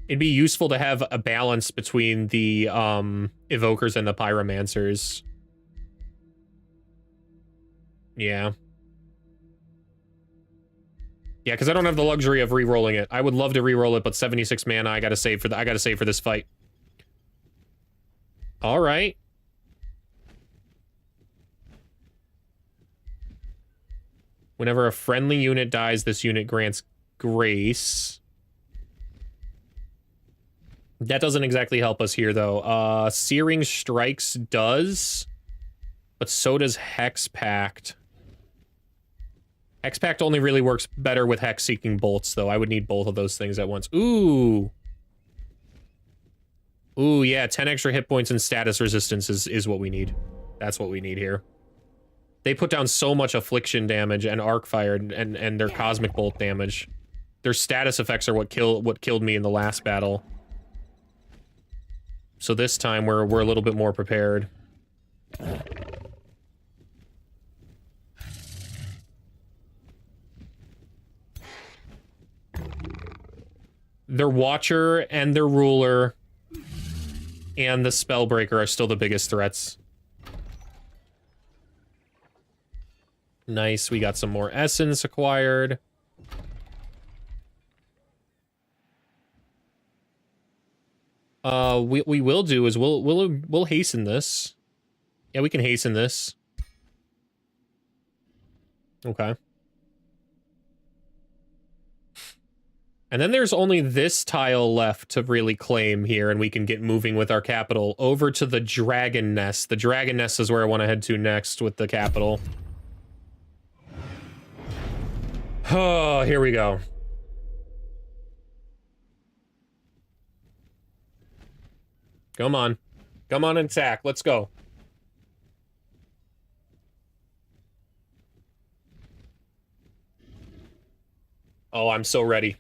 It'd be useful to have a balance between the Evokers and the Pyromancers. Yeah. Yeah, because I don't have the luxury of re-rolling it. I would love to re-roll it, but 76 mana I gotta save for this fight. All right. Whenever a friendly unit dies, this unit grants grace. That doesn't exactly help us here, though. Searing Strikes does, but so does Hex Pact. Hex Pact only really works better with Hex-Seeking Bolts, though. I would need both of those things at once. Ooh. Ooh, yeah, 10 extra hit points and status resistance is what we need. That's what we need here. They put down so much affliction damage and arc fire and their cosmic bolt damage. Their status effects are what killed me in the last battle. So this time we're a little bit more prepared. Their Watcher and their Ruler and the Spellbreaker are still the biggest threats. Nice, we got some more Essence acquired. What we will do is we'll hasten this. Yeah, we can hasten this. Okay. And then there's only this tile left to really claim here, and we can get moving with our capital over to the Dragon Nest. The Dragon Nest is where I want to head to next with the capital. Oh, here we go. Come on. Come on and attack. Let's go. Oh, I'm so ready.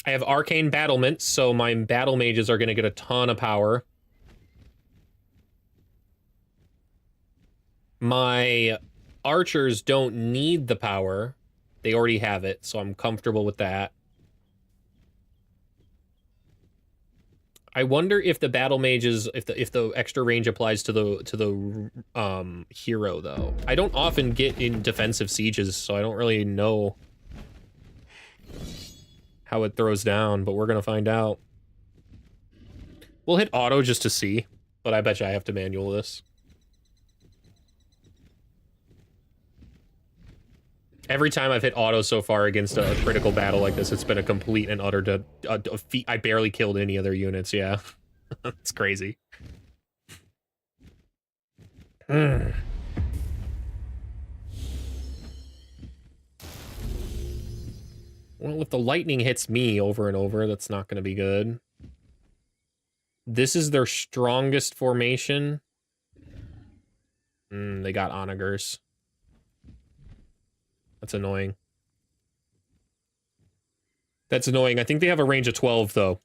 I have Arcane Battlements, so my Battle Mages are going to get a ton of power. My Archers don't need the power. They already have it, so I'm comfortable with that. I wonder if the Battle Mages, if the extra range applies to the hero, though. I don't often get in defensive sieges, so I don't really know how it throws down, but we're gonna find out. We'll hit auto just to see, but I bet you I have to manual this. Every time I've hit auto so far against a critical battle like this, it's been a complete and utter defeat. I barely killed any other units, yeah. It's crazy. Well, if the lightning hits me over and over, that's not going to be good. This is their strongest formation. They got onagers. That's annoying. That's annoying. I think they have a range of 12, though.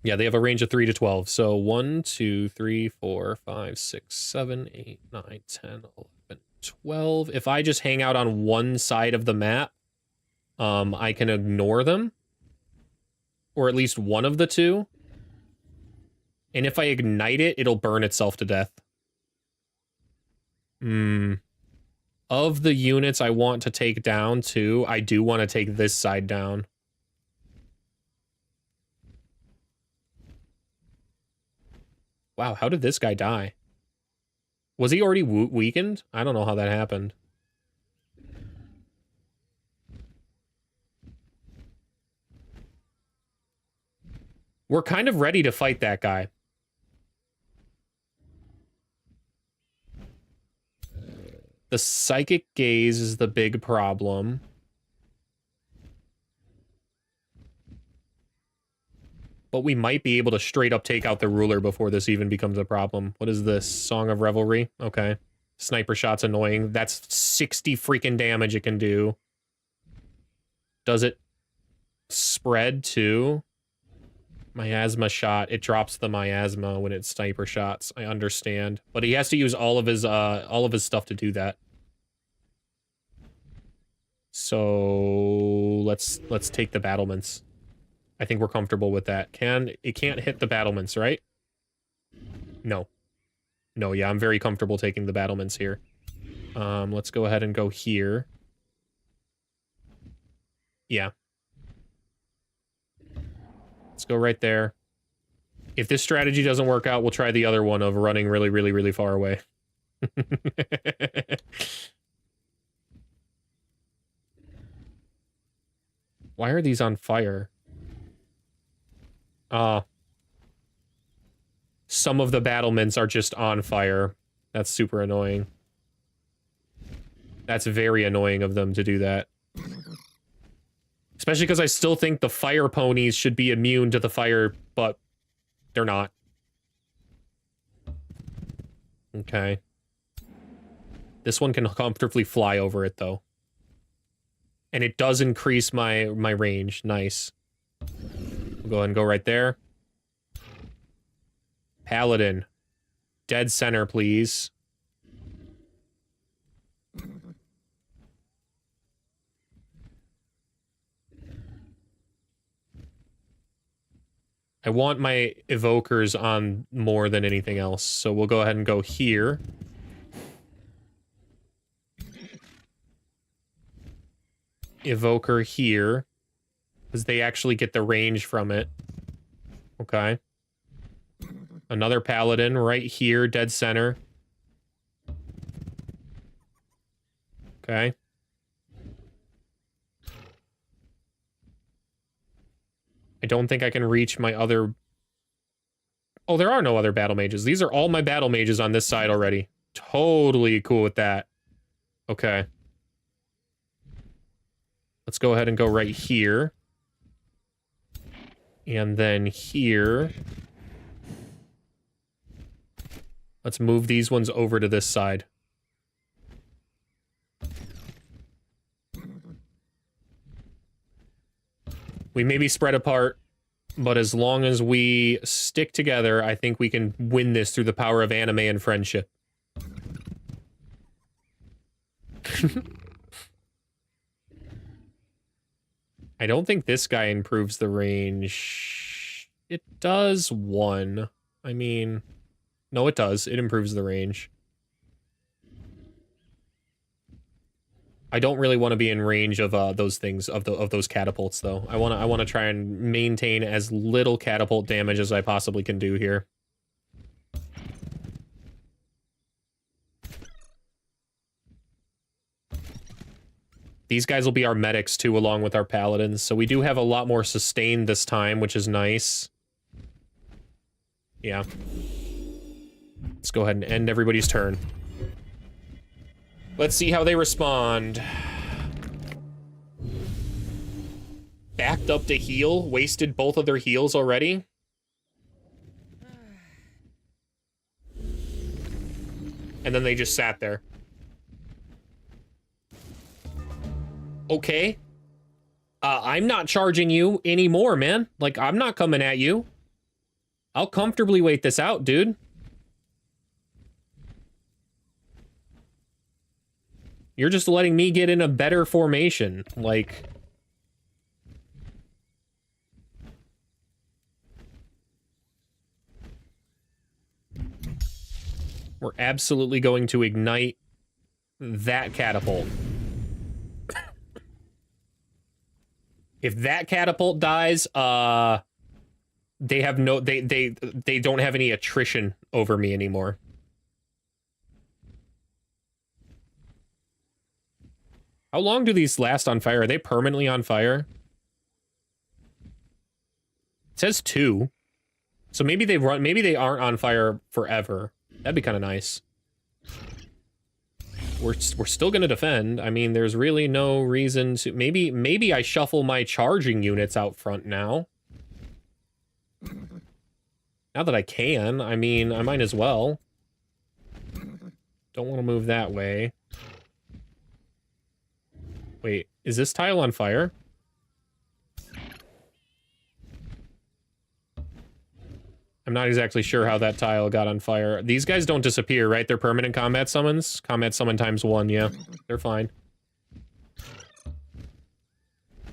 Yeah, they have a range of 3 to 12. So 1, 2, 3, 4, 5, 6, 7, 8, 9, 10, 11, 12. If I just hang out on one side of the map, I can ignore them. Or at least one of the two. And if I ignite it, it'll burn itself to death. Of the units I want to take down, too, I do want to take this side down. Wow, how did this guy die? Was he already weakened? I don't know how that happened. We're kind of ready to fight that guy. The psychic gaze is the big problem. But we might be able to straight up take out the ruler before this even becomes a problem. What is this? Song of Revelry? Okay. Sniper shot's annoying. That's 60 freaking damage it can do. Does it spread too? Miasma shot. It drops the miasma when it's sniper shots. I understand. But he has to use all of his stuff to do that. So let's take the battlements. I think we're comfortable with that. It can't hit the battlements, right? No. No, yeah, I'm very comfortable taking the battlements here. Let's go ahead and go here. Yeah. Let's go right there. If this strategy doesn't work out, we'll try the other one of running really, really, really far away. Why are these on fire? Some of the battlements are just on fire. That's super annoying. That's very annoying of them to do that. Especially because I still think the fire ponies should be immune to the fire, but they're not. Okay. This one can comfortably fly over it, though. And it does increase my range. Nice. We'll go ahead and go right there. Paladin. Dead center, please. I want my evokers on more than anything else, so we'll go ahead and go here. Evoker here, because they actually get the range from it. Okay. Another paladin right here, dead center. Okay. I don't think I can reach my other... Oh, there are no other battle mages. These are all my battle mages on this side already. Totally cool with that. Okay. Let's go ahead and go right here. And then here. Let's move these ones over to this side. We may be spread apart, but as long as we stick together, I think we can win this through the power of anime and friendship. I don't think this guy improves the range. It does one. I mean, no, it does. It improves the range. I don't really want to be in range of those things, of those catapults, though. I want to try and maintain as little catapult damage as I possibly can do here. These guys will be our medics, too, along with our paladins, so we do have a lot more sustain this time, which is nice. Yeah. Let's go ahead and end everybody's turn. Let's see how they respond. Backed up to heal, wasted both of their heals already. And then they just sat there. Okay. I'm not charging you anymore, man. Like, I'm not coming at you. I'll comfortably wait this out, dude. You're just letting me get in a better formation. Like... We're absolutely going to ignite that catapult. If that catapult dies, the they have no they don't have any attrition over me anymore. How long do these last on fire? Are they permanently on fire? It says 2. So maybe they aren't on fire forever. That'd be kind of nice. We're still gonna defend. I mean, there's really no reason to... Maybe I shuffle my charging units out front now. Now that I can, I mean, I might as well. Don't want to move that way. Wait, is this tile on fire? I'm not exactly sure how that tile got on fire. These guys don't disappear, right? They're permanent combat summons? Combat summon ×1, yeah. They're fine.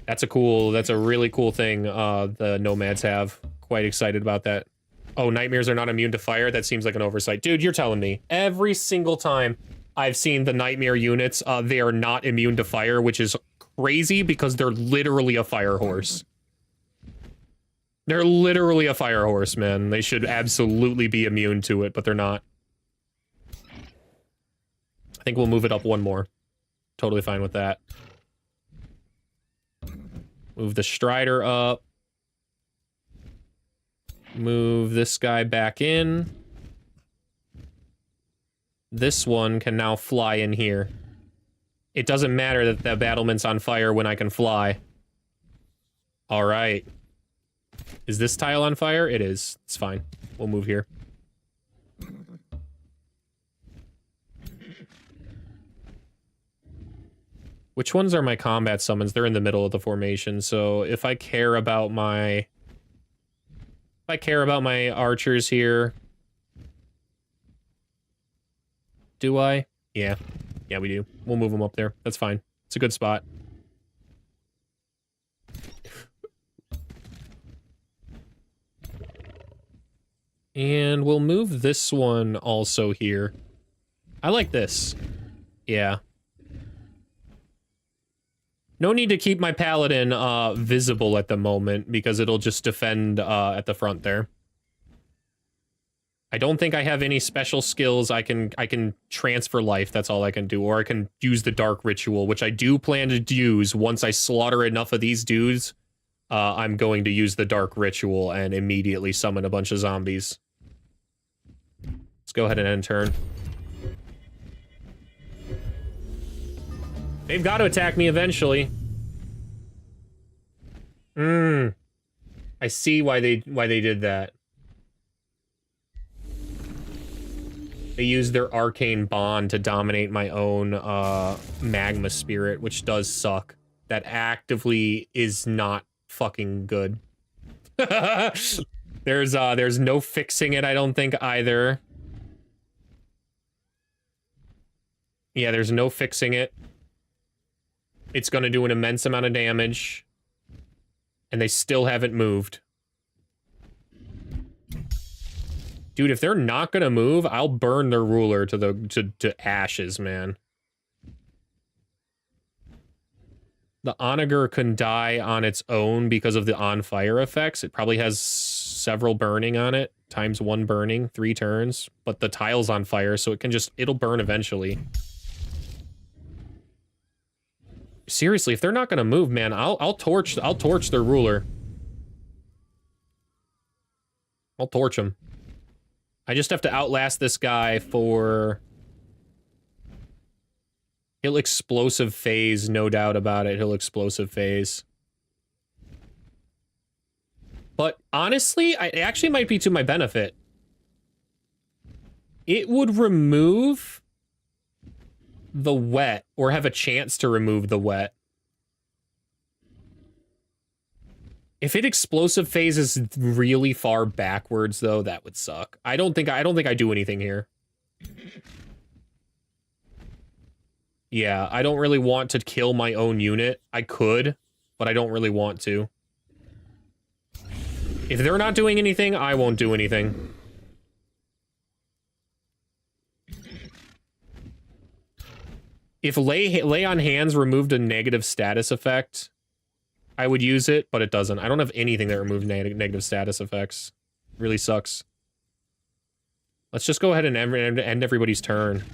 That's a really cool thing the nomads have. Quite excited about that. Oh, nightmares are not immune to fire? That seems like an oversight. Dude, you're telling me. Every single time I've seen the nightmare units, they are not immune to fire, which is crazy because they're literally a fire horse. They're literally a fire horse, man. They should absolutely be immune to it, but they're not. I think we'll move it up 1 more. Totally fine with that. Move the Strider up. Move this guy back in. This one can now fly in here. It doesn't matter that the battlement's on fire when I can fly. All right. Is this tile on fire? It is. It's fine. We'll move here. Which ones are my combat summons? They're in the middle of the formation, so if I care about my... If I care about my archers here... Do I? Yeah. Yeah, we do. We'll move them up there. That's fine. It's a good spot. And we'll move this one also here. I like this. Yeah. No need to keep my paladin visible at the moment because it'll just defend at the front there. I don't think I have any special skills. I can transfer life. That's all I can do. Or I can use the dark ritual, which I do plan to use once I slaughter enough of these dudes. I'm going to use the dark ritual and immediately summon a bunch of zombies. Let's go ahead and end turn. They've got to attack me eventually. I see why they did that. They used their arcane bond to dominate my own magma spirit, which does suck. That actively is not fucking good. There's no fixing it, I don't think, either. Yeah, there's no fixing it. It's gonna do an immense amount of damage. And they still haven't moved. Dude, if they're not gonna move, I'll burn their ruler to ashes, man. The onager can die on its own because of the on-fire effects. It probably has several burning on it. ×1 burning, 3 turns. But the tile's on fire, so it'll burn eventually. Seriously, if they're not gonna move, man, I'll torch their ruler. I'll torch them. I just have to outlast this guy for... He'll explosive phase, no doubt about it. He'll explosive phase. But honestly, it actually might be to my benefit. It would remove the wet, or have a chance to remove the wet. If it explosive phases really far backwards, though, that would suck. I don't think I do anything here. Yeah, I don't really want to kill my own unit. I could, but I don't really want to. If they're not doing anything, I won't do anything. If lay on hands removed a negative status effect, I would use it, but it doesn't. I don't have anything that removes negative status effects. Really sucks. Let's just go ahead and end everybody's turn.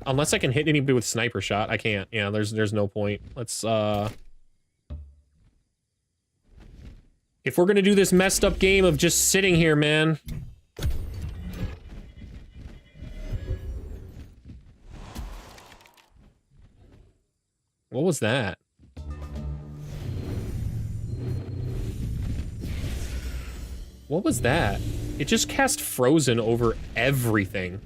Unless I can hit anybody with sniper shot, I can't. Yeah, there's no point. Let's, if we're gonna do this messed up game of just sitting here, man. What was that? What was that? It just cast Frozen over everything.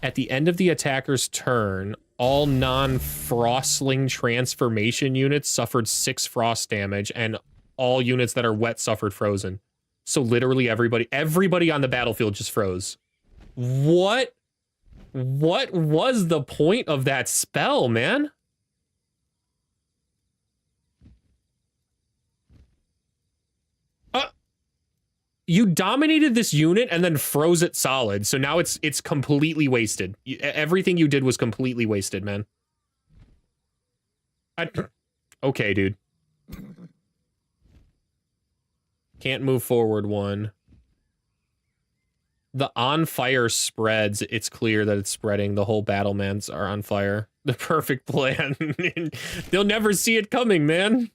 At the end of the attacker's turn, all non-Frostling transformation units suffered 6 frost damage, and all units that are wet suffered frozen. So literally everybody on the battlefield just froze. What? What was the point of that spell, man? You dominated this unit and then froze it solid, so now it's completely wasted. Everything you did was completely wasted, man. Okay, dude. Can't move forward one. The on fire spreads. It's clear that it's spreading. The whole battlements are on fire. The perfect plan. They'll never see it coming, man.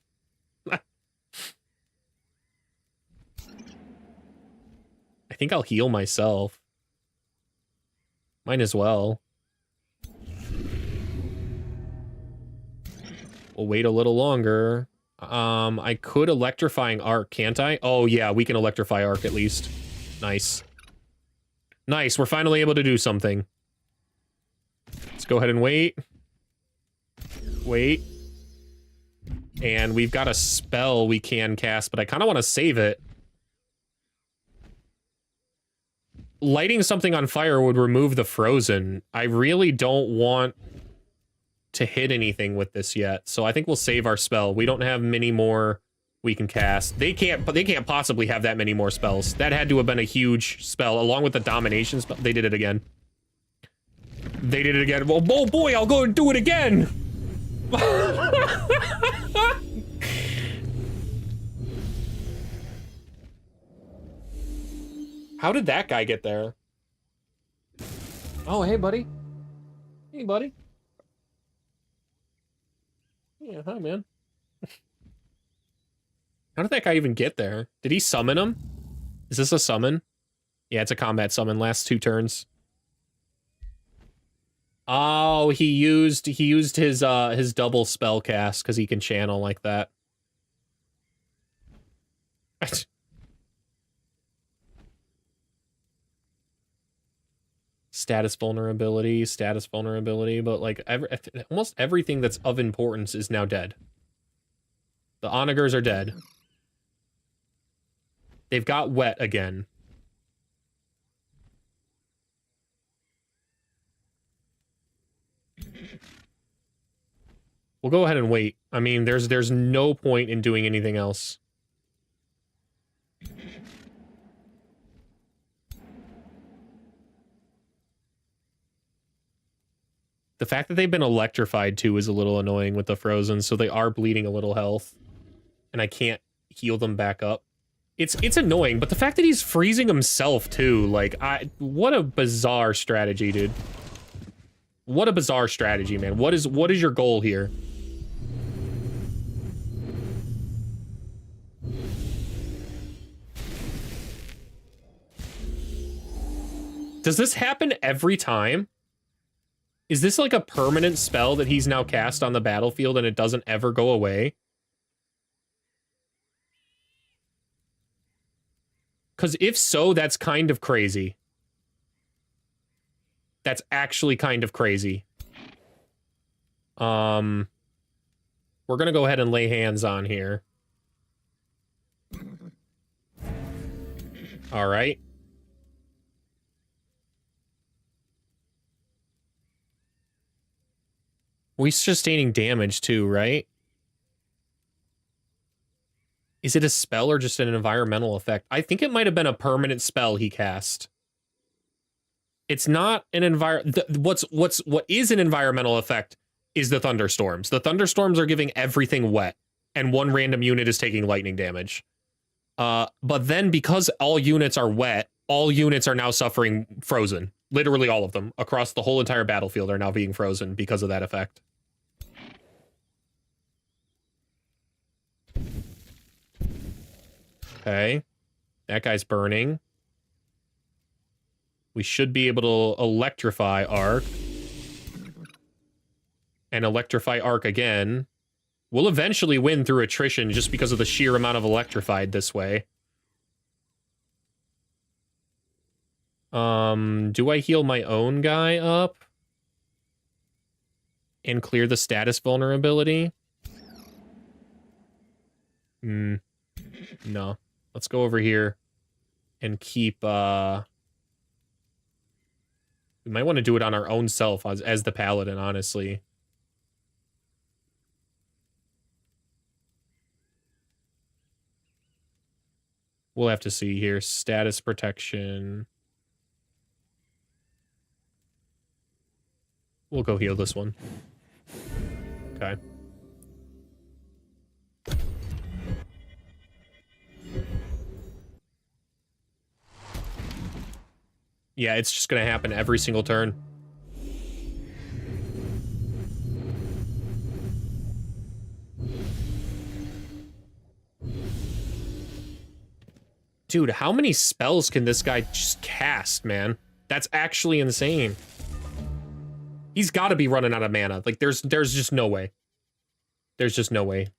I think I'll heal myself. Might as well. We'll wait a little longer. I could electrifying arc, can't I? Oh yeah, we can electrify arc at least. Nice. Nice, we're finally able to do something. Let's go ahead and wait. Wait. And we've got a spell we can cast, but I kind of want to save it. Lighting something on fire would remove the frozen. I really don't want to hit anything with this yet, so I think we'll save our spell. We don't have many more we can cast. They can't possibly have that many more spells. That had to have been a huge spell, along with the domination spell. They did it again. They did it again. Well, oh boy, I'll go and do it again! How did that guy get there? Oh, hey, buddy. Hey, buddy. Yeah, hi, man. How did that guy even get there? Did he summon him? Is this a summon? Yeah, it's a combat summon. Last 2 turns. Oh, he used his double spell cast because he can channel like that. Status vulnerability, but like almost everything that's of importance is now dead. The onagers are dead. They've got wet again. We'll go ahead and wait. I mean, there's no point in doing anything else. The fact that they've been electrified too is a little annoying with the frozen, so they are bleeding a little health. And I can't heal them back up. It's annoying, but the fact that he's freezing himself too, like, what a bizarre strategy, dude. What a bizarre strategy, man. What is your goal here? Does this happen every time? Is this like a permanent spell that he's now cast on the battlefield and it doesn't ever go away? Because if so, that's kind of crazy. That's actually kind of crazy. We're gonna go ahead and lay hands on here. All right. We're sustaining damage too, right? Is it a spell or just an environmental effect? I think it might have been a permanent spell he cast. It's not an what is an environmental effect is the thunderstorms. The thunderstorms are giving everything wet, and one random unit is taking lightning damage. But then because all units are wet, all units are now suffering frozen. Literally all of them across the whole entire battlefield are now being frozen because of that effect. Okay. That guy's burning. We should be able to electrify Arc. And electrify Arc again. We'll eventually win through attrition just because of the sheer amount of electrified this way. Do I heal my own guy up? And clear the status vulnerability? No. Let's go over here and keep, we might want to do it on our own self as the paladin, honestly. We'll have to see here. Status protection. We'll go heal this one. Okay. Yeah, it's just gonna happen every single turn. Dude, how many spells can this guy just cast, man? That's actually insane. He's got to be running out of mana. Like, there's just no way. There's just no way.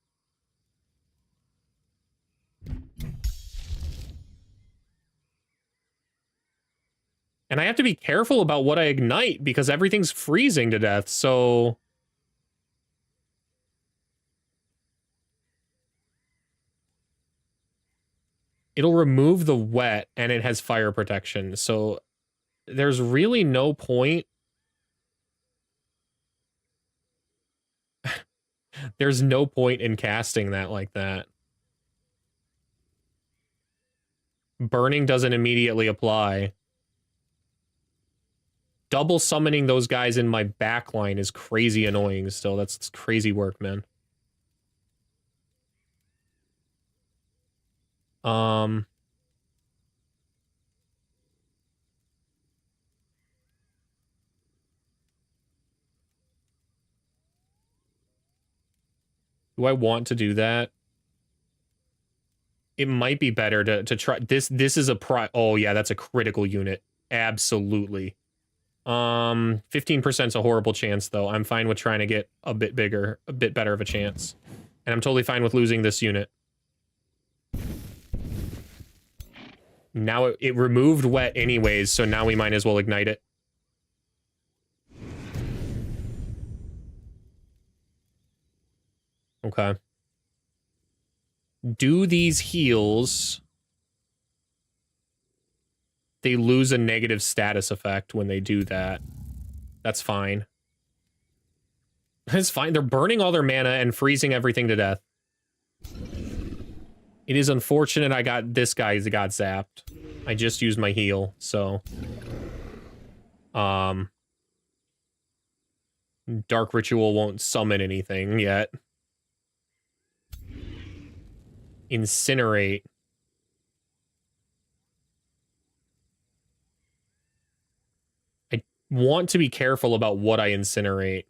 And I have to be careful about what I ignite because everything's freezing to death, so... It'll remove the wet, and it has fire protection, so there's really no point. There's no point in casting that like that. Burning doesn't immediately apply. Double summoning those guys in my backline is crazy annoying still. That's crazy work, man. Do I want to do that? It might be better to try this. This is a oh yeah, that's a critical unit. Absolutely. 15% is a horrible chance though. I'm fine with trying to get a bit bigger, a bit better of a chance. And I'm totally fine with losing this unit. Now it removed wet anyways, so now we might as well ignite it. Okay. Do these heals... They lose a negative status effect when they do that. That's fine. It's fine. They're burning all their mana and freezing everything to death. It is unfortunate I got this guy got zapped. I just used my heal, so... Dark Ritual won't summon anything yet. Incinerate. I want to be careful about what I incinerate.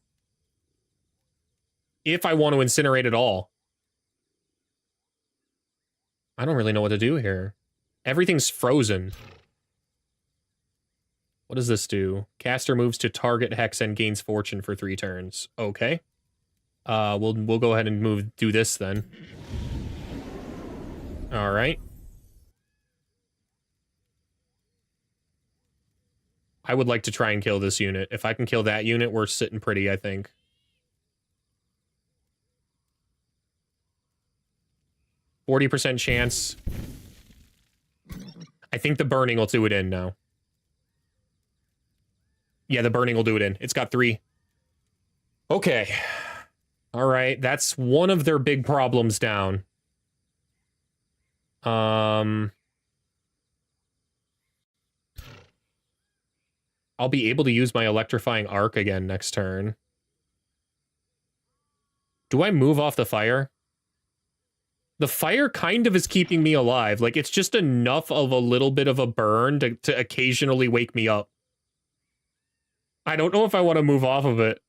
If I want to incinerate at all. I don't really know what to do here. Everything's frozen. What does this do? Caster moves to target hex and gains fortune for 3 turns. Okay. We'll go ahead and do this then. All right. I would like to try and kill this unit. If I can kill that unit, we're sitting pretty, I think. %40 chance. I think the burning will do it in now. Yeah, the burning will do it in. It's got 3. Okay. All right, that's one of their big problems down. I'll be able to use my electrifying arc again next turn. Do I move off the fire? The fire kind of is keeping me alive. Like, it's just enough of a little bit of a burn to occasionally wake me up. I don't know if I want to move off of it.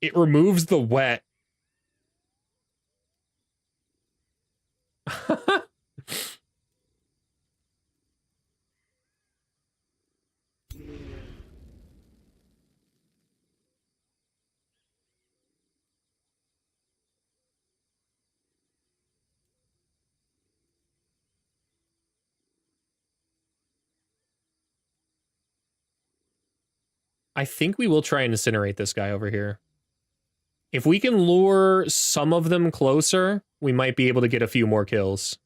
It removes the wet. I think we will try and incinerate this guy over here. If we can lure some of them closer, we might be able to get a few more kills.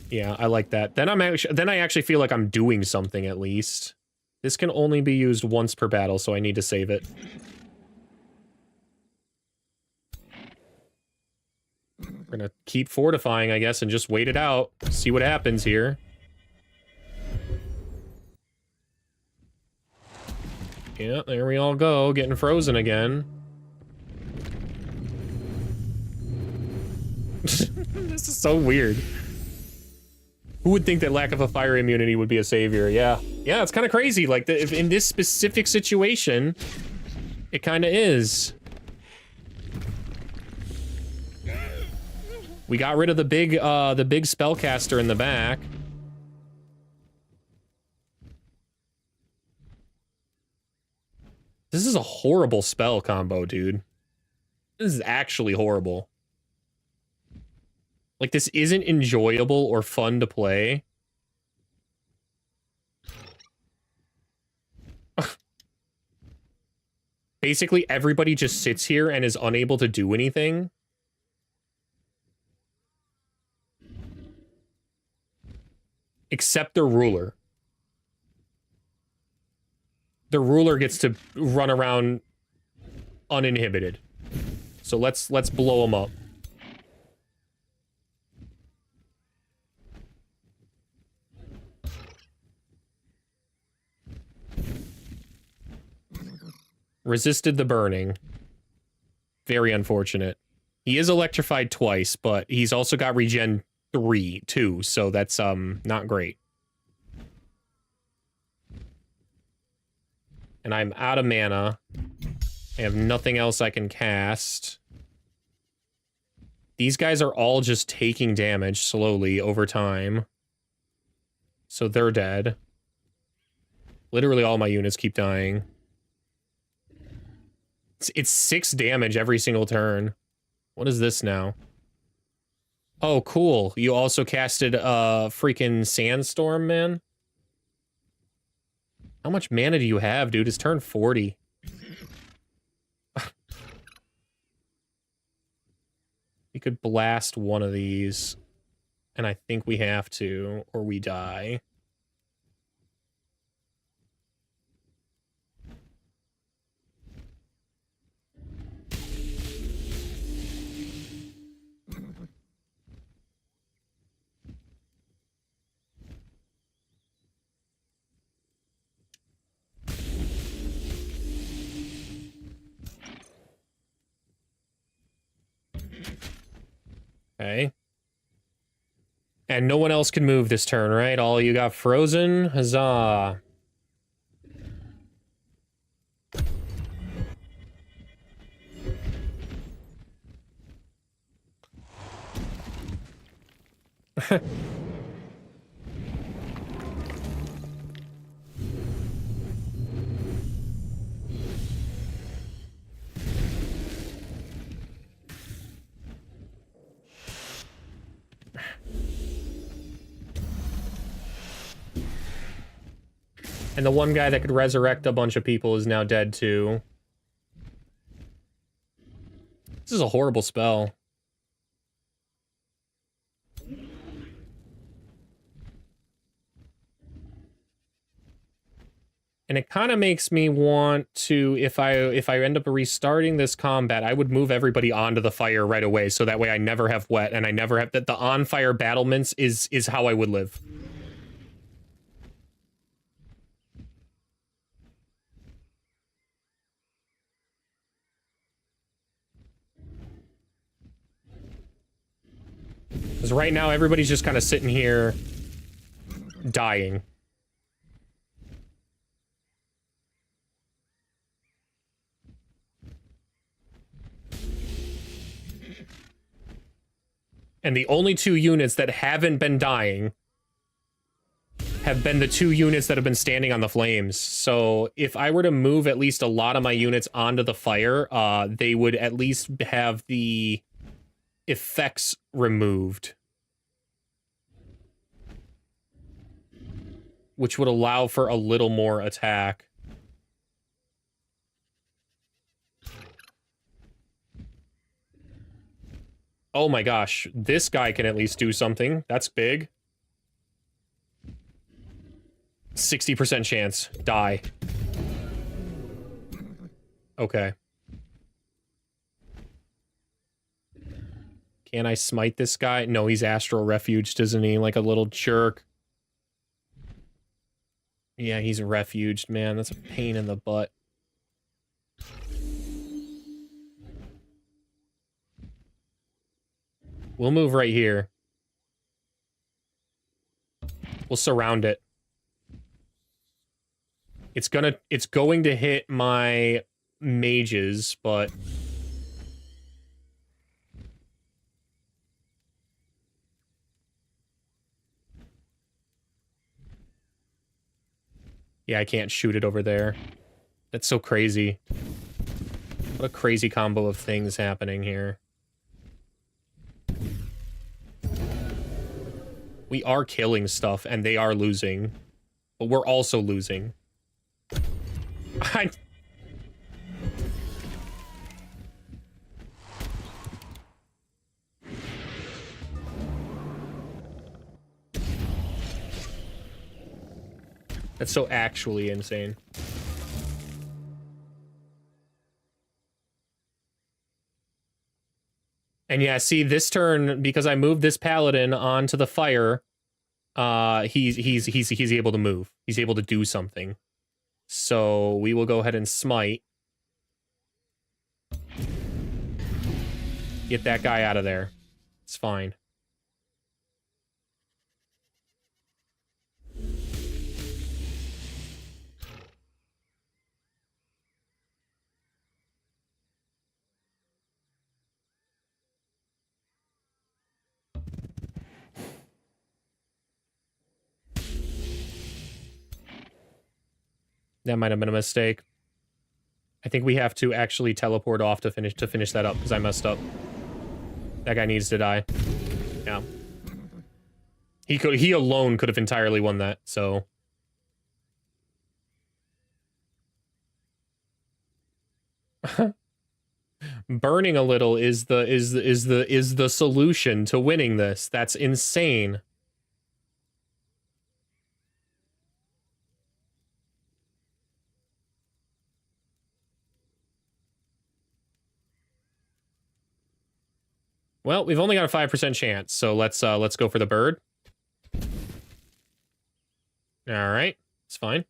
Yeah, I like that. Then I actually feel like I'm doing something at least. This can only be used once per battle, so I need to save it. We're gonna keep fortifying, I guess, and just wait it out. See what happens here. Yeah, there we all go, getting frozen again. This is so weird. Who would think that lack of a fire immunity would be a savior? Yeah. Yeah, it's kind of crazy. Like, if in this specific situation, it kind of is. We got rid of the big spellcaster in the back. This is a horrible spell combo, dude. This is actually horrible. Like, this isn't enjoyable or fun to play. Basically, everybody just sits here and is unable to do anything. Except the ruler. The ruler gets to run around uninhibited. So let's blow him up. Resisted the burning. Very unfortunate. He is electrified twice, but he's also got regen 3 too, so that's not great. And I'm out of mana. I have nothing else I can cast. These guys are all just taking damage slowly over time. So they're dead. Literally all my units keep dying. It's 6 damage every single turn. What is this now? Oh, cool. You also casted a freaking Sandstorm, man? How much mana do you have, dude? It's turn 40. We could blast one of these. And I think we have to, or we die. Okay. And no one else can move this turn, right? All you got frozen? Huzzah. And the one guy that could resurrect a bunch of people is now dead too. This is a horrible spell. And it kind of makes me want to, if I end up restarting this combat, I would move everybody onto the fire right away, so that way I never have wet and I never have that. The on fire battlements is how I would live. Because right now, everybody's just kind of sitting here dying. And the only 2 units that haven't been dying have been the 2 units that have been standing on the flames. So if I were to move at least a lot of my units onto the fire, they would at least have the effects removed. Which would allow for a little more attack. Oh my gosh, this guy can at least do something. That's big. 60% chance. Die. Okay. Can I smite this guy? No, he's astral refuged, isn't he? Like a little jerk. Yeah, he's refuged, man. That's a pain in the butt. We'll move right here. We'll surround it. It's going to hit my mages, but... Yeah, I can't shoot it over there. That's so crazy. What a crazy combo of things happening here. We are killing stuff, and they are losing. But we're also losing. That's so actually insane. And yeah, see, this turn, because I moved this paladin onto the fire, he's able to move. He's able to do something. So we will go ahead and smite. Get that guy out of there. It's fine. That might have been a mistake. I think we have to actually teleport off to finish that up because I messed up. That guy needs to die. Yeah. He alone could have entirely won that, so. Burning a little is the solution to winning this. That's insane. Well, we've only got a 5% chance, so let's go for the bird. All right, it's fine.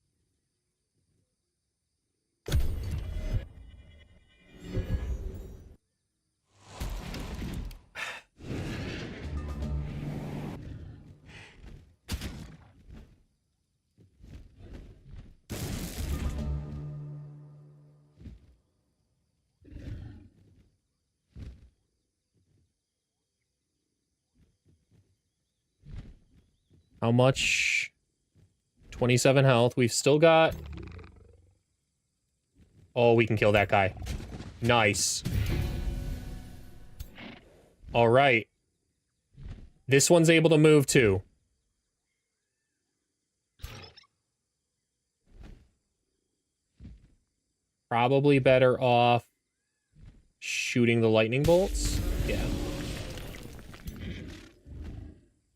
How much? 27 health. We've still got... Oh, we can kill that guy. Nice. All right. This one's able to move too. Probably better off shooting the lightning bolts. Yeah.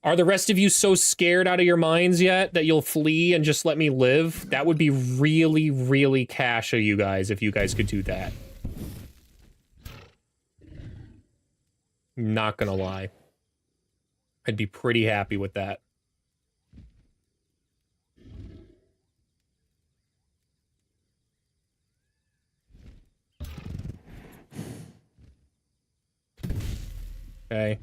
Are the rest of you so scared out of your minds yet that you'll flee and just let me live? That would be really, really cash of you guys if you guys could do that. Not gonna lie. I'd be pretty happy with that. Okay.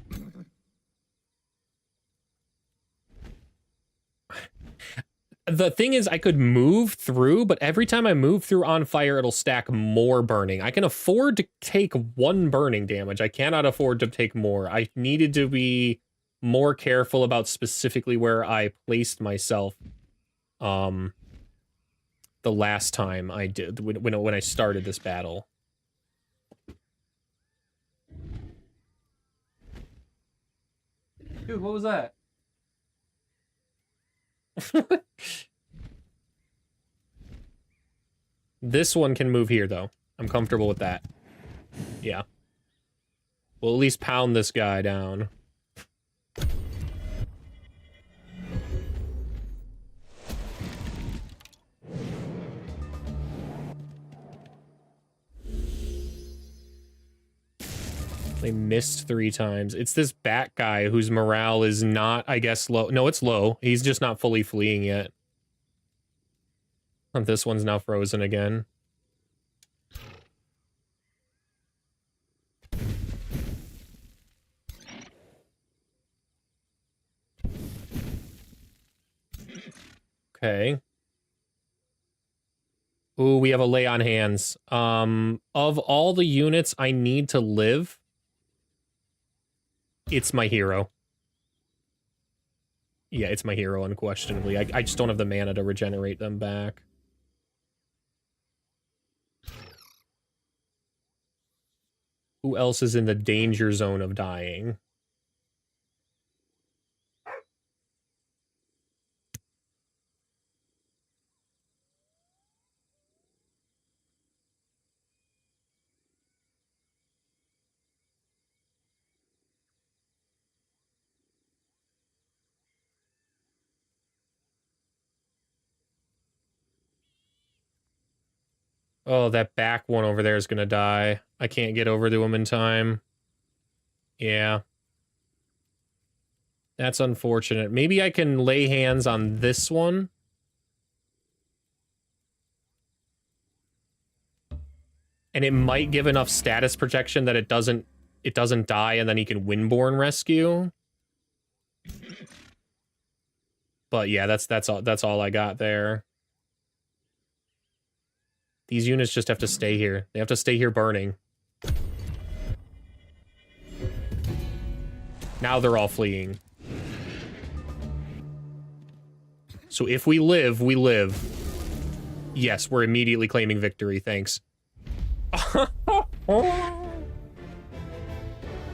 The thing is, I could move through, but every time I move through on fire, it'll stack more burning. I can afford to take 1 burning damage. I cannot afford to take more. I needed to be more careful about specifically where I placed myself. The last time I did, when I started this battle. Dude, what was that? This one can move here, though. I'm comfortable with that. Yeah. We'll at least pound this guy down. They missed 3 times. It's this bat guy whose morale is not, I guess, low. No, it's low. He's just not fully fleeing yet. And this one's now frozen again. Okay. Ooh, we have a lay on hands. Of all the units I need to live, it's my hero. Yeah, it's my hero, unquestionably. I just don't have the mana to regenerate them back. Who else is in the danger zone of dying? Oh, that back one over there is gonna die. I can't get over to him in time. Yeah. That's unfortunate. Maybe I can lay hands on this one. And it might give enough status protection that it doesn't die, and then he can Windborne rescue. But yeah, that's all I got there. These units just have to stay here. They have to stay here burning. Now they're all fleeing. So if we live, we live. Yes, we're immediately claiming victory, thanks. What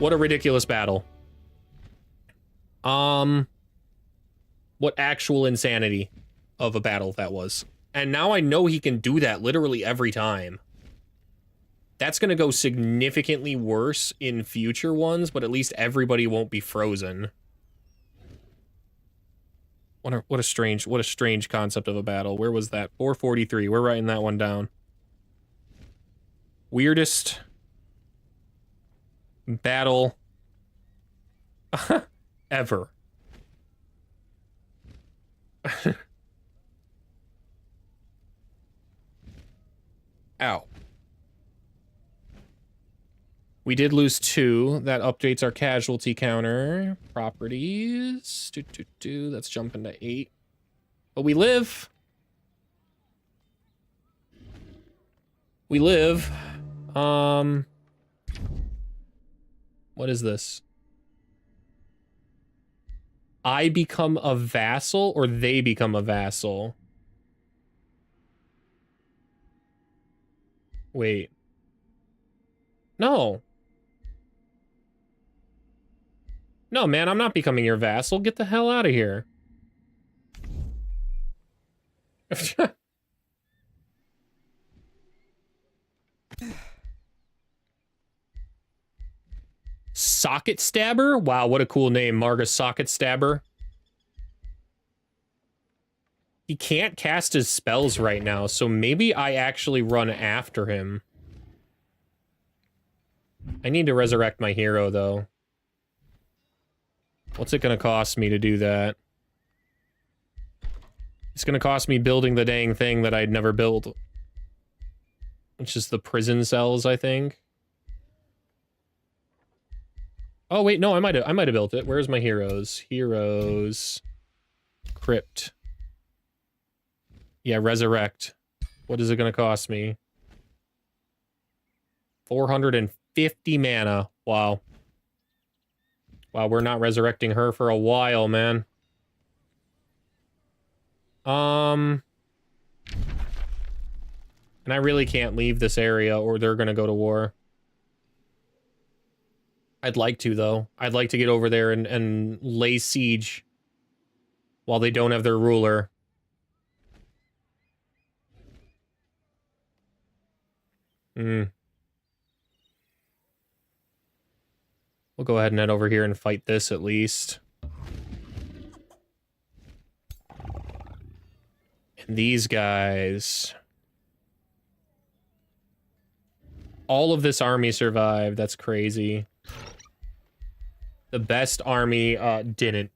a ridiculous battle. What actual insanity of a battle that was. And now I know he can do that literally every time. That's going to go significantly worse in future ones, but at least everybody won't be frozen. What a strange concept of a battle. Where was that? 443. We're writing that one down. Weirdest battle ever. Ow. We did lose 2. That updates our casualty counter. Properties. Let's jump into 8. But we live. We live. What is this? I become a vassal or they become a vassal? Wait. No. No, man, I'm not becoming your vassal. Get the hell out of here. Socket Stabber? Wow, what a cool name, Marga Socket Stabber. He can't cast his spells right now, so maybe I actually run after him. I need to resurrect my hero, though. What's it gonna cost me to do that? It's gonna cost me building the dang thing that I'd never built. Which is the prison cells, I think. Oh, wait, no, I might have built it. Where's my heroes? Heroes. Crypt. Yeah, resurrect. What is it going to cost me? 450 mana. Wow. Wow, we're not resurrecting her for a while, man. And I really can't leave this area or they're gonna go to war. I'd like to, though. I'd like to get over there and lay siege while they don't have their ruler. Hmm. We'll go ahead and head over here and fight this at least. And these guys... All of this army survived. That's crazy. The best army didn't.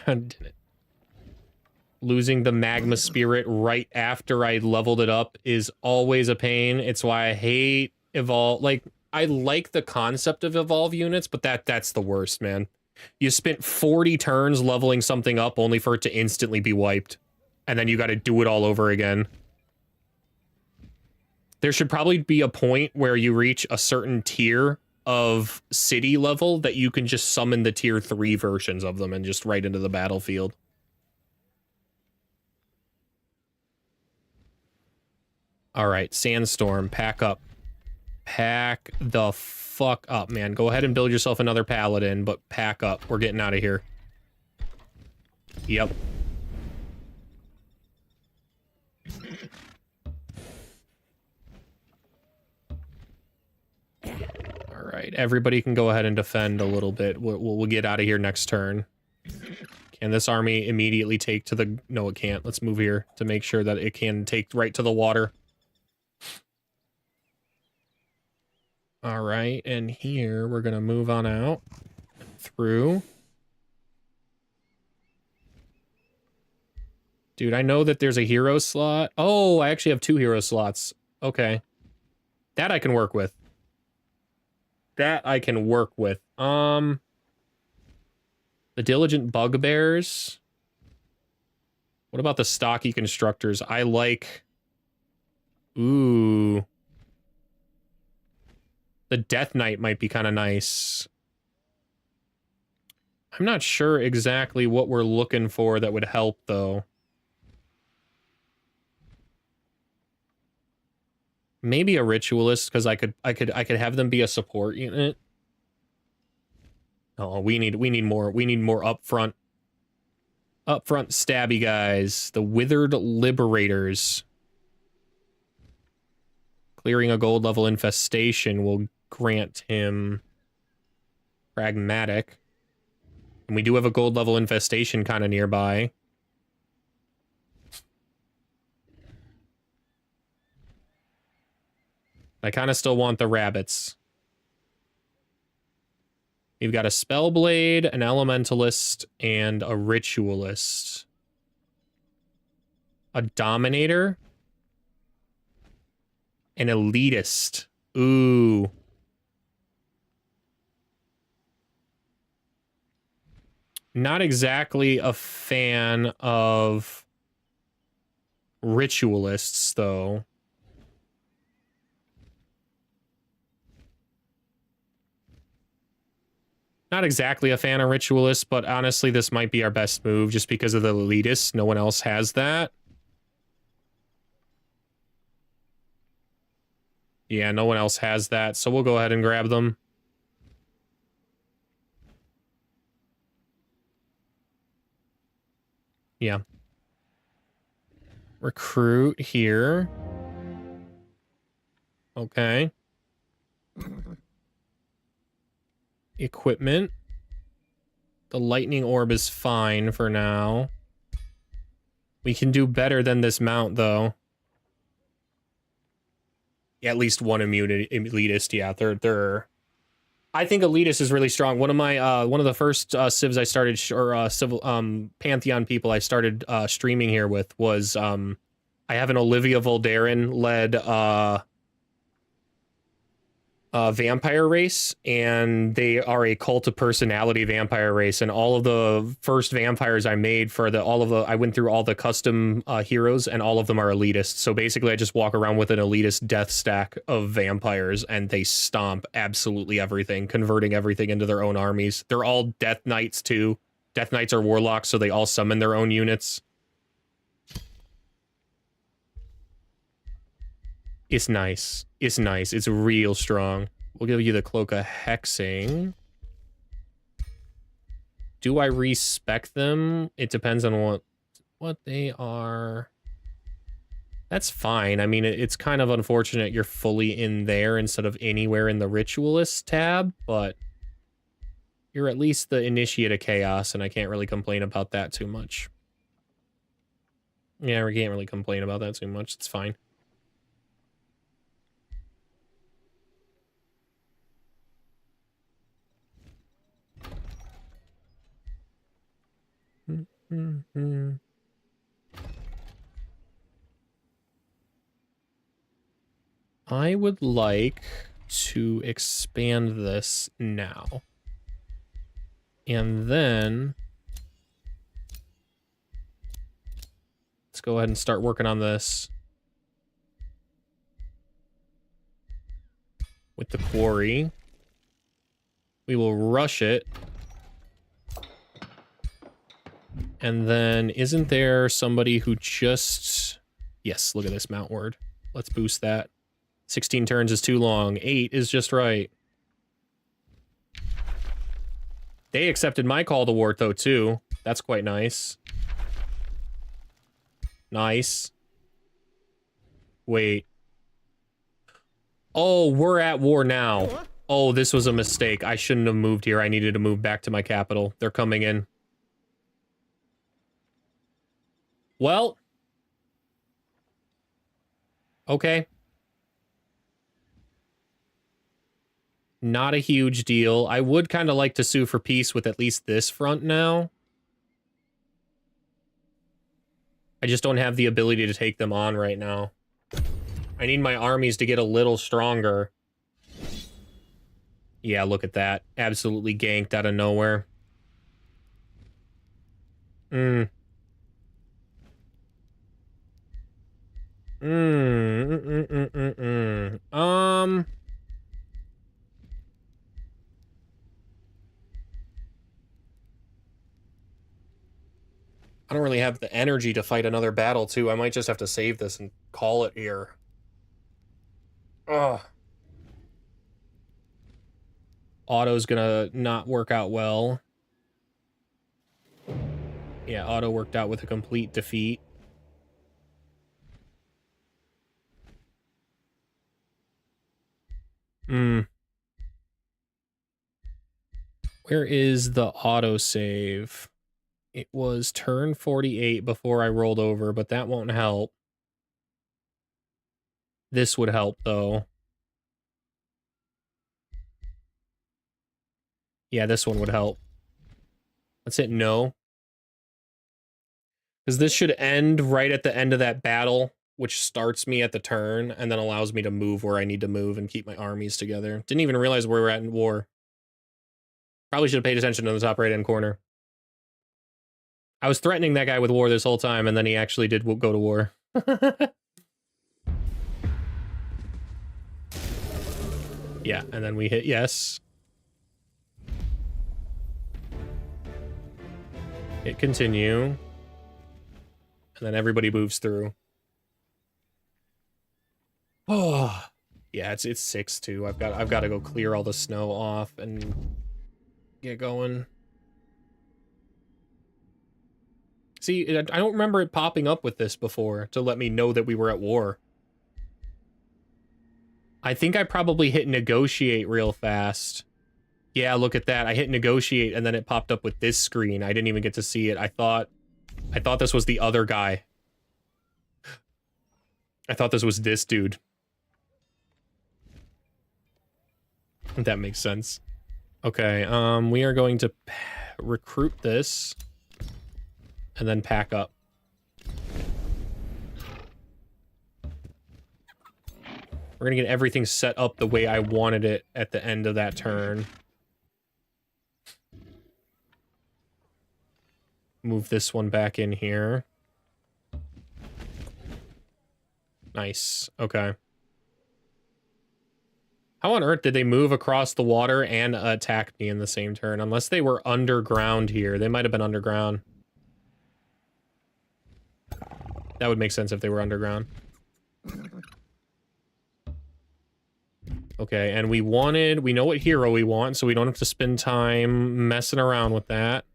Didn't. Losing the magma spirit right after I leveled it up is always a pain. It's why I hate evolve. Like, I like the concept of evolve units, but that's the worst, man. You spent 40 turns leveling something up only for it to instantly be wiped. And then you got to do it all over again. There should probably be a point where you reach a certain tier of city level that you can just summon the tier 3 versions of them and just right into the battlefield. All right, Sandstorm, pack up. Pack the fuck up, man. Go ahead and build yourself another paladin, but pack up. We're getting out of here. Yep. All right, everybody can go ahead and defend a little bit. We'll get out of here next turn. Can this army immediately take to the... No, it can't. Let's move here to make sure that it can take right to the water. All right, and here we're going to move on out through. Dude, I know that there's a hero slot. Oh, I actually have 2 hero slots. Okay. That I can work with. That I can work with. The Diligent Bugbears. What about the Stocky Constructors? I like... Ooh. The Death Knight might be kind of nice. I'm not sure exactly what we're looking for that would help, though. Maybe a Ritualist, because I could have them be a support unit. Oh, we need more upfront stabby guys. The Withered Liberators. Clearing a gold level infestation will grant him Pragmatic. And we do have a gold level infestation kind of nearby. I kind of still want the rabbits. We've got a Spellblade, an Elementalist, and a Ritualist. A Dominator. An Elitist. Ooh. Not exactly a fan of Ritualists, though. Not exactly a fan of Ritualists, but honestly, this might be our best move just because of the Elitists. No one else has that. Yeah, no one else has that, so we'll go ahead and grab them. Yeah. Recruit here. Okay. Equipment. The lightning orb is fine for now. We can do better than this mount, though. Yeah, at least one elitist. Yeah, they're. I think elitist is really strong. One of my one of the first civs I started civil Pantheon people I started streaming here with was I have an Olivia Voldaren led vampire race, and they are a cult of personality vampire race. And all of the first vampires I made for I went through all the custom heroes, and all of them are elitist. So basically, I just walk around with an elitist death stack of vampires, and they stomp absolutely everything, converting everything into their own armies. They're all Death Knights too. Death Knights are warlocks, so they all summon their own units. It's nice. It's nice. It's real strong. We'll give you the Cloak of Hexing. Do I respec them? It depends on what they are. That's fine. I mean, it's kind of unfortunate you're fully in there instead of anywhere in the Ritualist tab, but you're at least the Initiate of Chaos, and I can't really complain about that too much. Yeah, we can't really complain about that too much. It's fine. I would like to expand this now. And then let's go ahead and start working on this with the quarry. We will rush it. And then isn't there somebody who just... Yes, look at this Mount Word. Let's boost that. 16 turns is too long. 8 is just right. They accepted my call to war, though, too. That's quite nice. Nice. Wait. Oh, we're at war now. Oh, this was a mistake. I shouldn't have moved here. I needed to move back to my capital. They're coming in. Well. Okay. Not a huge deal. I would kind of like to sue for peace with at least this front now. I just don't have the ability to take them on right now. I need my armies to get a little stronger. Yeah, look at that. Absolutely ganked out of nowhere. I don't really have the energy to fight another battle, too. I might just have to save this and call it here. Ugh. Auto's gonna not work out well. Yeah, auto worked out with a complete defeat. Where is the autosave? It was turn 48 before I rolled over, but that won't help. This would help, though. Yeah, this one would help. Let's hit no. Because this should end right at the end of that battle, which starts me at the turn, and then allows me to move where I need to move and keep my armies together. Didn't even realize where we're at in war. Probably should have paid attention to the top right-hand corner. I was threatening that guy with war this whole time, and then he actually did go to war. Yeah, and then we hit yes. Hit continue. And then everybody moves through. Oh, yeah, it's 6-2. I've got to go clear all the snow off and get going. See, I don't remember it popping up with this before to let me know that we were at war. I think I probably hit negotiate real fast. Yeah, look at that. I hit negotiate and then it popped up with this screen. I didn't even get to see it. I thought this was the other guy. I thought this was this dude. That makes sense. Okay, we are going to recruit this and then pack up. We're gonna get everything set up the way I wanted it at the end of that turn. Move this one back in here. Nice. Okay. How on earth did they move across the water and attack me in the same turn? Unless they were underground here. They might have been underground. That would make sense if they were underground. Okay, and we know what hero we want, so we don't have to spend time messing around with that.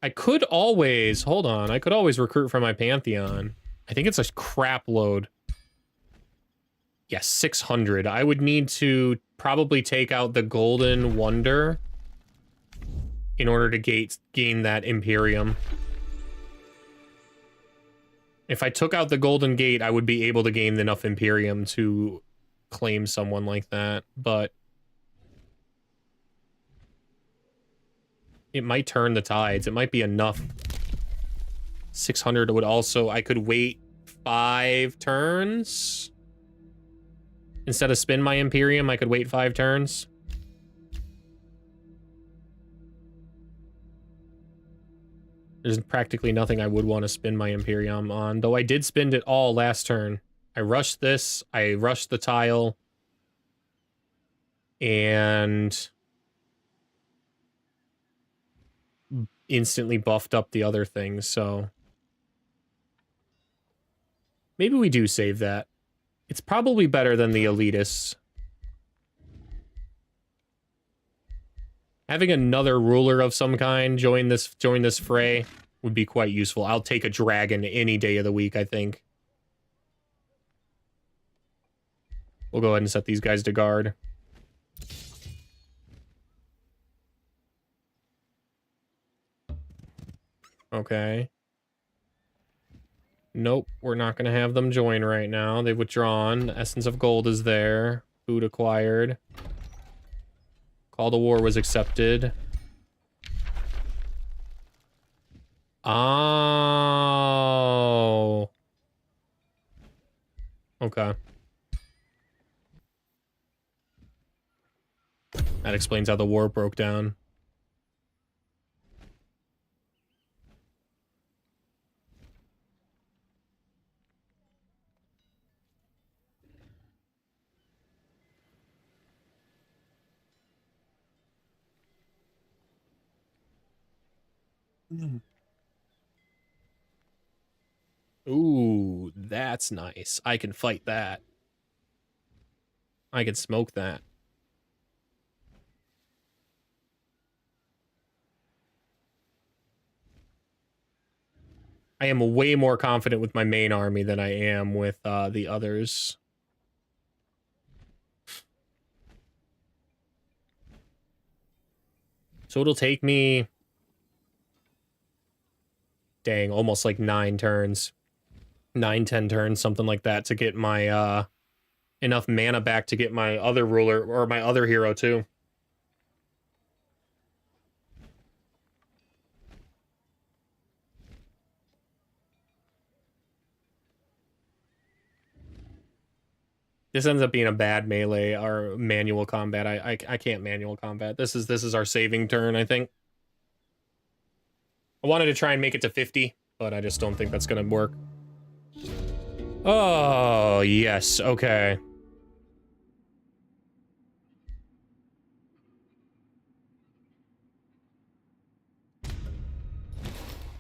I could always, hold on, I could always recruit from my Pantheon. I think it's a crap load. Yes, 600. I would need to probably take out the Golden Wonder in order to gain that Imperium. If I took out the Golden Gate, I would be able to gain enough Imperium to claim someone like that, but it might turn the tides. It might be enough. 600 would also... I could wait 5 turns. Instead of spin my Imperium, I could wait 5 turns. There's practically nothing I would want to spin my Imperium on, though I did spend it all last turn. I rushed this, I rushed the tile, and instantly buffed up the other things, so maybe we do save that. It's probably better than the elitists. Having another ruler of some kind join this fray would be quite useful. I'll take a dragon any day of the week, I think. We'll go ahead and set these guys to guard. Okay. Nope, we're not going to have them join right now. They've withdrawn. The Essence of Gold is there. Food acquired. Call to War was accepted. Oh. Okay. That explains how the war broke down. Ooh, that's nice. I can fight that. I can smoke that. I am way more confident with my main army than I am with the others. So it'll take me... Dang, almost like 9 turns. 9-10 turns, something like that, to get my enough mana back to get my other ruler or my other hero too. This ends up being a bad melee or manual combat. I can't manual combat. This is our saving turn, I think. I wanted to try and make it to 50, but I just don't think that's gonna work. Oh, yes, okay.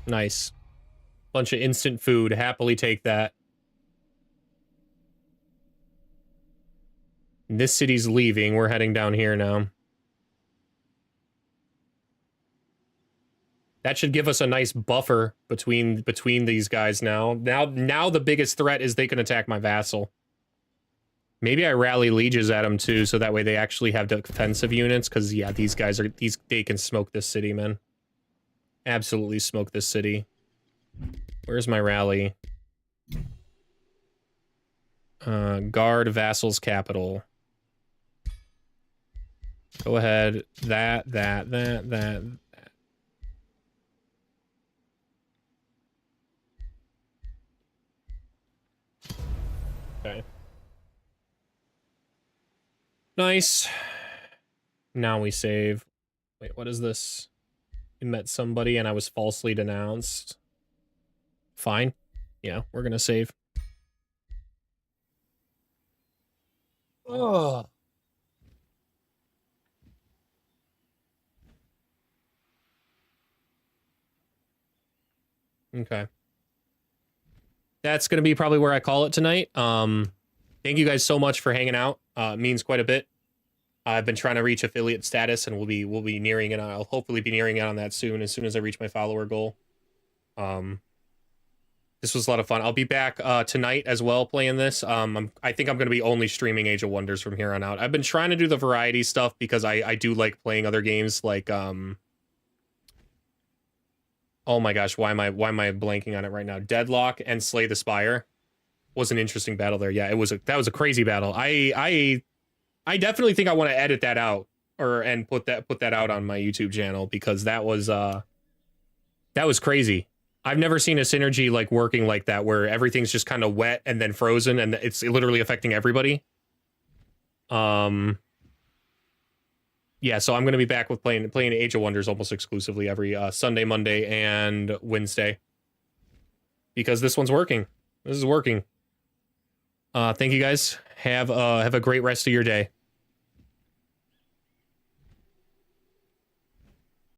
Nice. Bunch of instant food. Happily take that. This city's leaving. We're heading down here now. That should give us a nice buffer between these guys now. Now the biggest threat is they can attack my vassal. Maybe I rally lieges at them too, so that way they actually have defensive units, because yeah, these guys are they can smoke this city, man. Absolutely smoke this city. Where's my rally? Guard vassal's capital. Go ahead. That. Okay. Nice. Now we save. Wait, what is this? You met somebody and I was falsely denounced. Fine. Yeah, we're gonna save. Oh. Okay. That's gonna be probably where I call it tonight. Thank you guys so much for hanging out. It means quite a bit. I've been trying to reach affiliate status, and we'll be nearing it. I'll hopefully be nearing it on that soon as I reach my follower goal. This was a lot of fun. I'll be back tonight as well playing this. I think I'm going to be only streaming Age of Wonders from here on out. I've been trying to do the variety stuff because I do like playing other games like oh my gosh, why am I blanking on it right now? Deadlock and Slay the Spire was an interesting battle there. Yeah, that was a crazy battle. I definitely think I want to edit that out and put that out on my YouTube channel because that was crazy. I've never seen a synergy like working like that where everything's just kind of wet and then frozen and it's literally affecting everybody. Yeah, so I'm going to be back with playing Age of Wonders almost exclusively every Sunday, Monday, and Wednesday. Because this one's working. This is working. Thank you guys. Have a great rest of your day.